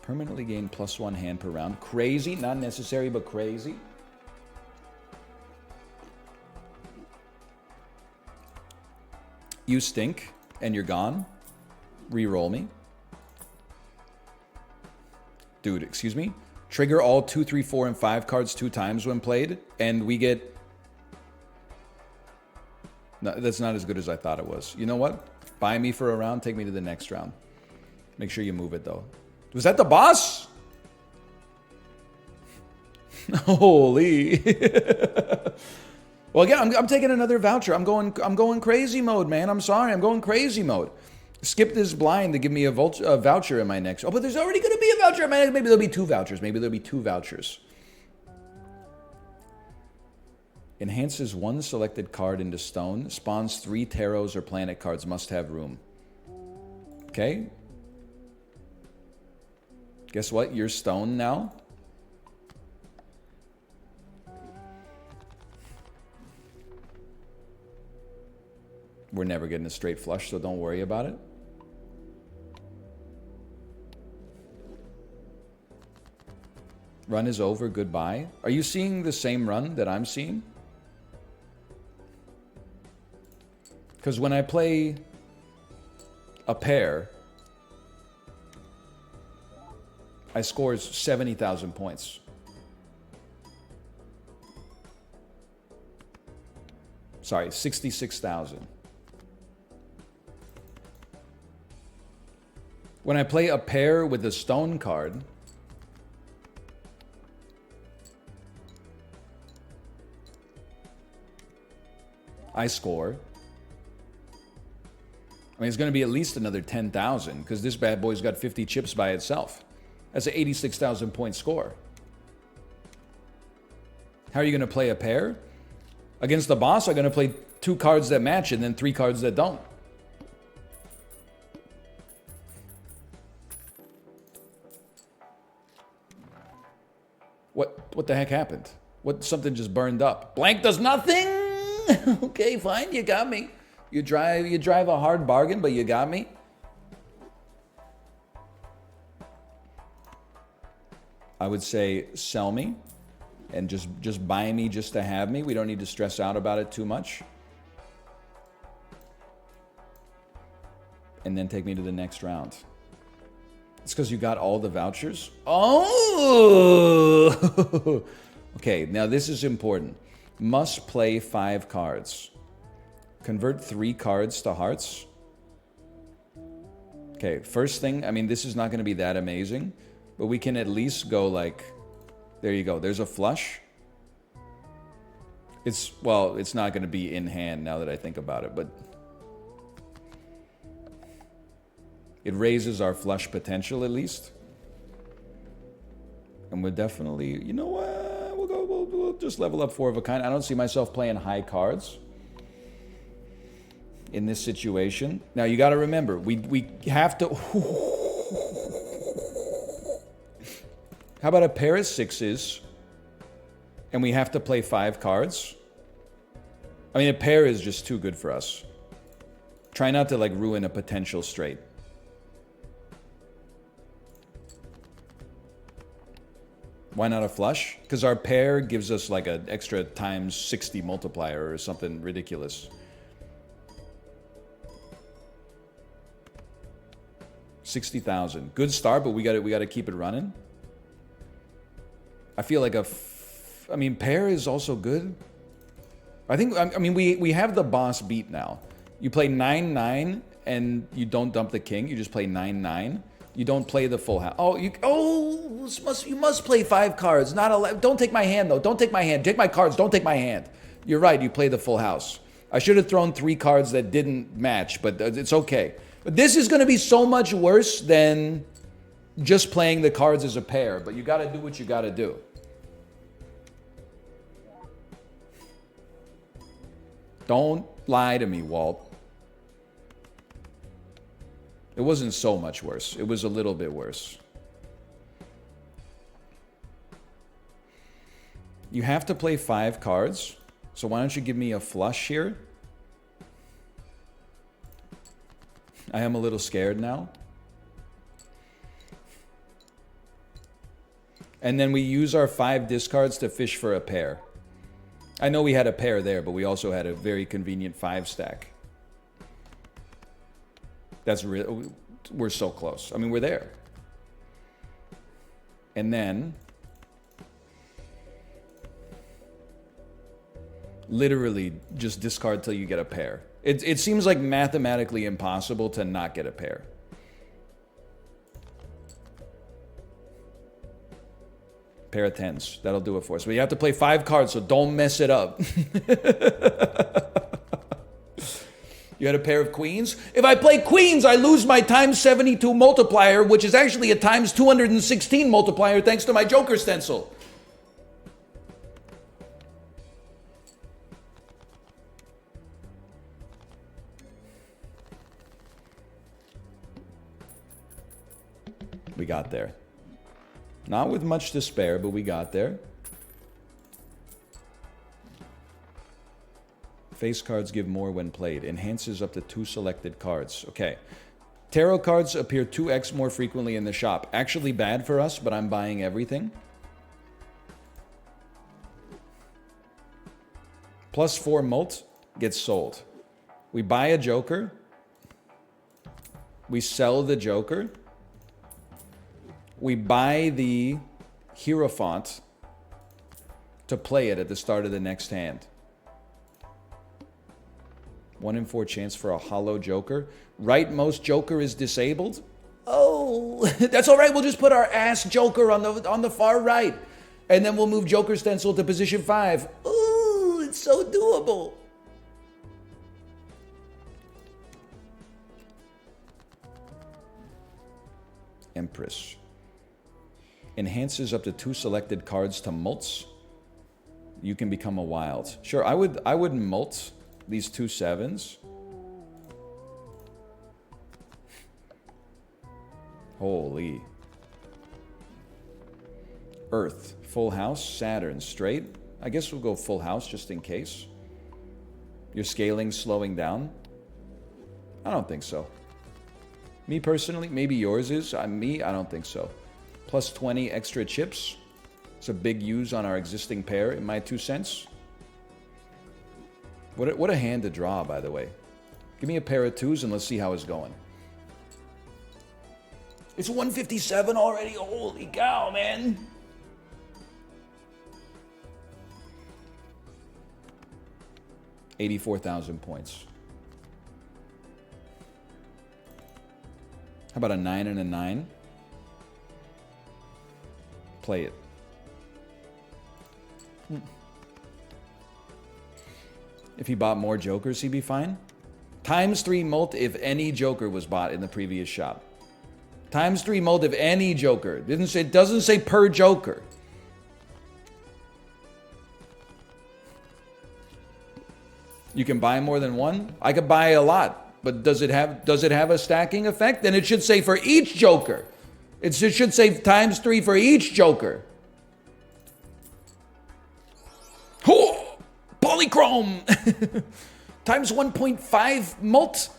Permanently gain +1 hand per round. Crazy, not necessary, but crazy. You stink, and you're gone. Reroll me. Dude, excuse me? Trigger all 2, 3, 4, and 5 cards 2 times when played, and we get... No, that's not as good as I thought it was. You know what? Buy me for a round, take me to the next round. Make sure you move it, though. Was that the boss? Holy... Well, again, I'm taking another voucher. I'm going crazy mode, man. I'm sorry. I'm going crazy mode. Skip this blind to give me a voucher in my next... Oh, but there's already going to be a voucher in my next... Maybe there'll be 2 vouchers. Maybe there'll be 2 vouchers. Enhances 1 selected card into stone. Spawns 3 tarots or planet cards. Must have room. Okay. Guess what? You're stone now. We're never getting a straight flush, so don't worry about it. Run is over, goodbye. Are you seeing the same run that I'm seeing? Because when I play a pair, I score 70,000 points. Sorry, 66,000. When I play a pair with a stone card, I score. I mean, it's going to be at least another 10,000 because this bad boy's got 50 chips by itself. That's an 86,000 point score. How are you going to play a pair? Against the boss, I'm going to play 2 cards that match and then 3 cards that don't. What the heck happened? Something just burned up. Blank does nothing. Okay, fine, you got me. You drive a hard bargain, but you got me. I would say sell me and just buy me just to have me. We don't need to stress out about it too much. And then take me to the next round. It's because you got all the vouchers? Oh! Okay, now this is important. Must play 5 cards. Convert 3 cards to hearts. Okay, first thing, I mean, this is not going to be that amazing, but we can at least go like, there you go. There's a flush. It's not going to be in hand now that I think about it, but it raises our flush potential at least. And we're definitely, you know what? We'll just level up 4 of a kind. I don't see myself playing high cards in this situation. Now you got to remember, we have to. How about a pair of 6s, and we have to play 5 cards? I mean, a pair is just too good for us. Try not to like ruin a potential straight. Why not a flush? Because our pair gives us like an extra times 60 multiplier or something ridiculous. 60,000. Good start, but we got to keep it running. I feel like I mean, pair is also good. I mean, we have the boss beat now. You play 9-9 and you don't dump the king. You just play 9-9. You don't play the full house. You must play 5 cards. Not 11. Don't take my hand though. Don't take my hand. Take my cards. Don't take my hand. You're right. You play the full house. I should have thrown 3 cards that didn't match, but it's okay. But this is going to be so much worse than just playing the cards as a pair. But you got to do what you got to do. Don't lie to me, Walt. It wasn't so much worse. It was a little bit worse. You have to play 5 cards. So why don't you give me a flush here? I am a little scared now. And then we use our 5 discards to fish for a pair. I know we had a pair there, but we also had a very convenient 5 stack. That's real. We're so close. I mean, we're there. And then literally just discard till you get a pair. It seems like mathematically impossible to not get a pair. Pair of 10s. That'll do it for us. But you have to play 5 cards, so don't mess it up. You had a pair of queens? If I play queens, I lose my times 72 multiplier, which is actually a times 216 multiplier thanks to my Joker stencil. We got there. Not with much despair, but we got there. Face cards give more when played. Enhances up to 2 selected cards. Okay. Tarot cards appear 2x more frequently in the shop. Actually bad for us, but I'm buying everything. +4 mult gets sold. We buy a joker. We sell the joker. We buy the Hierophant to play it at the start of the next hand. 1 in 4 chance for a hollow joker. Rightmost joker is disabled. Oh, that's all right. We'll just put our ass joker on the far right. And then we'll move joker stencil to position 5. Ooh, it's so doable. Empress. Enhances up to 2 selected cards to mults. You can become a wild. Sure, I would mult these 2 7s. Holy. Earth. Full house. Saturn. Straight. I guess we'll go full house just in case. Your scaling slowing down? I don't think so. Me personally, maybe yours is. Me, I don't think so. Plus 20 extra chips. It's a big use on our existing pair, in my 2 cents. What a hand to draw, by the way. Give me a pair of 2s and let's see how it's going. It's 157 already. Holy cow, man. $84,000 points. How about a 9 and a 9? Play it. If he bought more jokers, he'd be fine. ×3 mult if any joker was bought in the previous shop. ×3 mult if any joker. It doesn't say per joker. You can buy more than one? I could buy a lot, but does it have a stacking effect? Then it should say for each joker. It should say ×3 for each joker. Oh, polychrome! Times 1.5 mult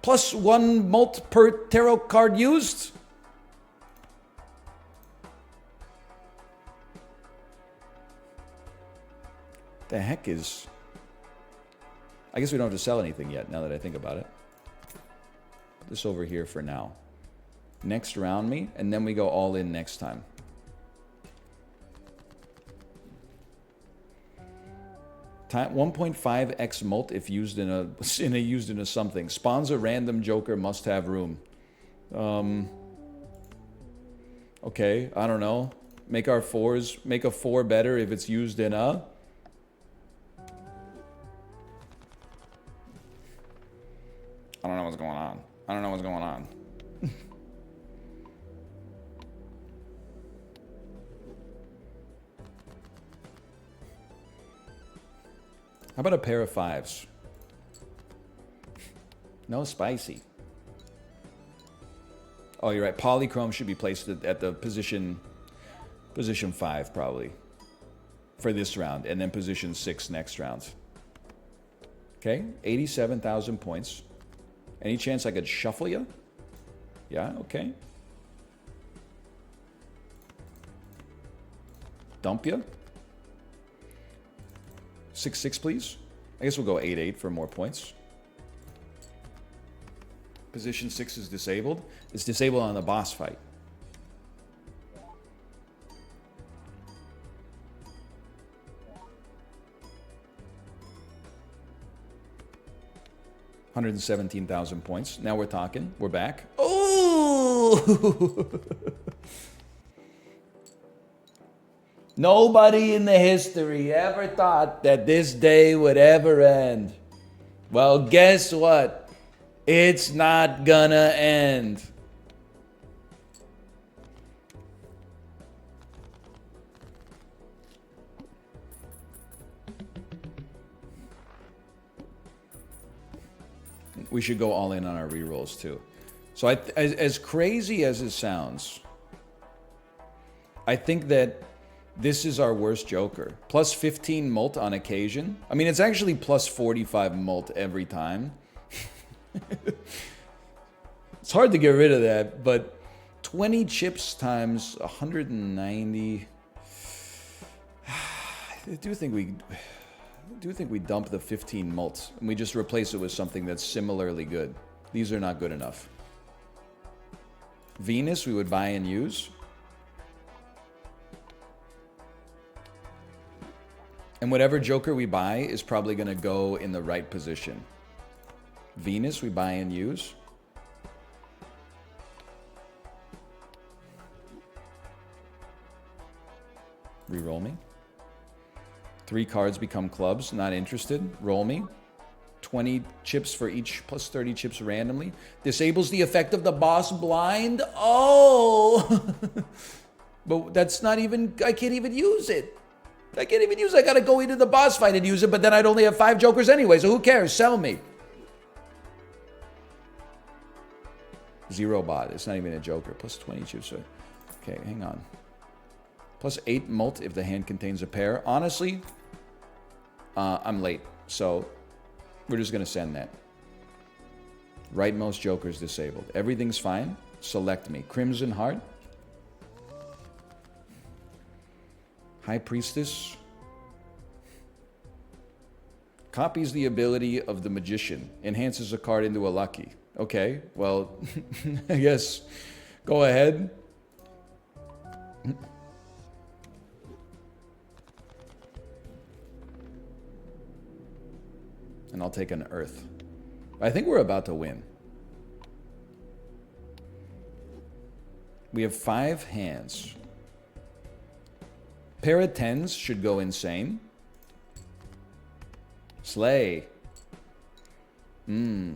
plus 1 mult per tarot card used. The heck is... I guess we don't have to sell anything yet, now that I think about it. Put this over here for now. Next round me, and then we go all in next time. Time 1.5x mult if used in a something. Spawns a random joker, must have room. Okay, I don't know. Make our 4s, make a 4 better if it's used in a... I don't know what's going on. I don't know what's going on. How about a pair of 5s? No spicy. Oh, you're right. Polychrome should be placed at the position 5 probably for this round, and then position 6 next round. Okay, 87,000 points. Any chance I could shuffle you? Yeah, okay. Dump you? 6-6, please. I guess we'll go 8-8 for more points. Position 6 is disabled. It's disabled on the boss fight. $117,000 points. Now we're talking. We're back. Oh! Nobody in the history ever thought that this day would ever end. Well, guess what? It's not gonna end. We should go all in on our rerolls too. So as crazy as it sounds, I think that this is our worst joker. Plus 15 mult on occasion. I mean, it's actually plus 45 mult every time. It's hard to get rid of that, but 20 chips times 190. I do think do think we dump the 15 mults and we just replace it with something that's similarly good. These are not good enough. Venus, we would buy and use. And whatever Joker we buy is probably going to go in the right position. Venus, we buy and use. Reroll me. 3 cards become clubs. Not interested. Roll me. 20 chips for each, plus 30 chips randomly. Disables the effect of the boss blind. Oh! But that's not even... I can't even use it. I can't even use it. I gotta go into the boss fight and use it, but then I'd only have 5 jokers anyway, so who cares? Sell me. 0 bot. It's not even a joker. Plus 20 chips. Okay, hang on. Plus 8 mult if the hand contains a pair. Honestly, I'm late, so we're just going to send that. Rightmost jokers disabled. Everything's fine. Select me. Crimson Heart. High Priestess. Copies the ability of the Magician. Enhances a card into a lucky. Okay, well, I guess go ahead. And I'll take an Earth. I think we're about to win. We have 5 hands. Pair of 10s should go insane. Slay.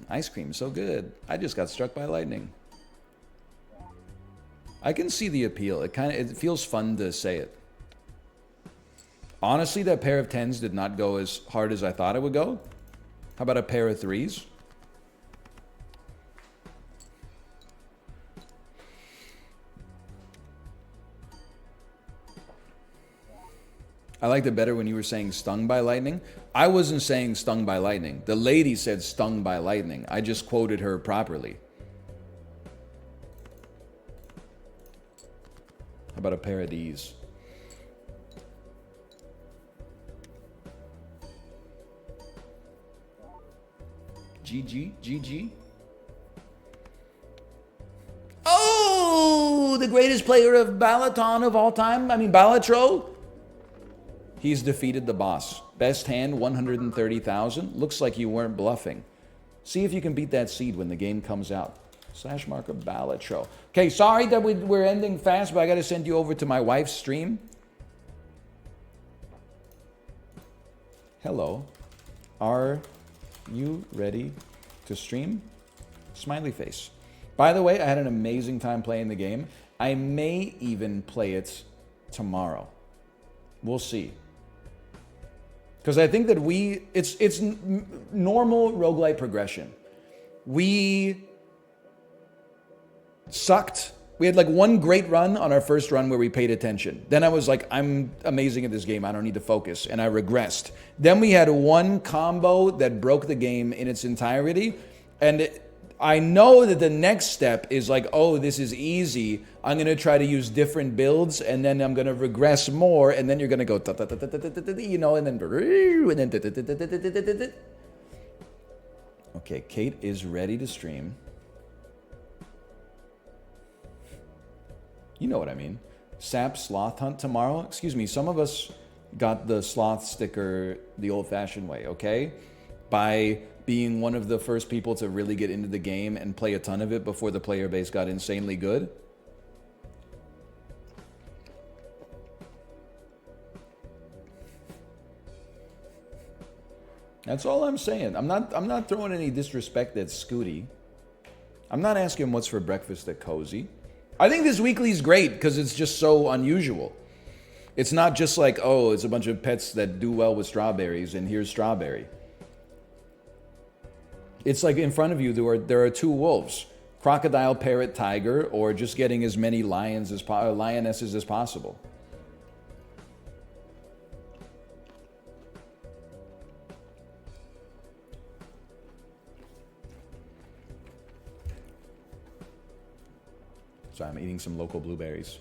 Ice cream, so good. I just got struck by lightning. I can see the appeal. It feels fun to say it. Honestly, that pair of 10s did not go as hard as I thought it would go. How about a pair of 3s? I liked it better when you were saying stung by lightning. I wasn't saying stung by lightning. The lady said stung by lightning. I just quoted her properly. How about a pair of these? GG, GG. Oh, the greatest player of Balatron of all time. I mean, Balatro. He's defeated the boss. Best hand, 130,000. Looks like you weren't bluffing. See if you can beat that seed when the game comes out. /marker Balatro. Okay, sorry that we're ending fast, but I got to send you over to my wife's stream. Hello. Are you ready to stream? Smiley face. By the way, I had an amazing time playing the game. I may even play it tomorrow. We'll see. Because I think that it's normal roguelite progression. We sucked. We had like one great run on our first run where we paid attention. Then I was like, I'm amazing at this game. I don't need to focus. And I regressed. Then we had one combo that broke the game in its entirety. And I know that the next step is like, oh, this is easy. I'm going to try to use different builds, and then I'm going to regress more, and then you're going to go, you know, and then... Okay, Kate is ready to stream. You know what I mean. Sap Sloth Hunt tomorrow. Excuse me, some of us got the sloth sticker the old-fashioned way, okay? By being one of the first people to really get into the game and play a ton of it before the player base got insanely good. That's all I'm saying. I'm not throwing any disrespect at Scooty. I'm not asking what's for breakfast at Cozy. I think this weekly is great because it's just so unusual. It's not just like, oh, it's a bunch of pets that do well with strawberries and here's strawberry. It's like in front of you, there are 2 wolves. Crocodile, parrot, tiger, or just getting as many lionesses as possible. So I'm eating some local blueberries.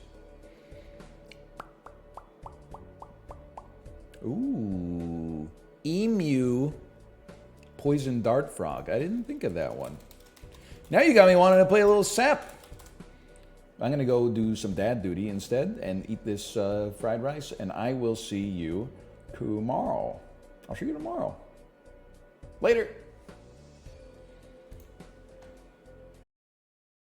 Ooh. emu poison dart frog. I didn't think of that one. Now you got me wanting to play a little sap. I'm going to go do some dad duty instead and eat this fried rice, and I will see you tomorrow. I'll see you tomorrow. Later.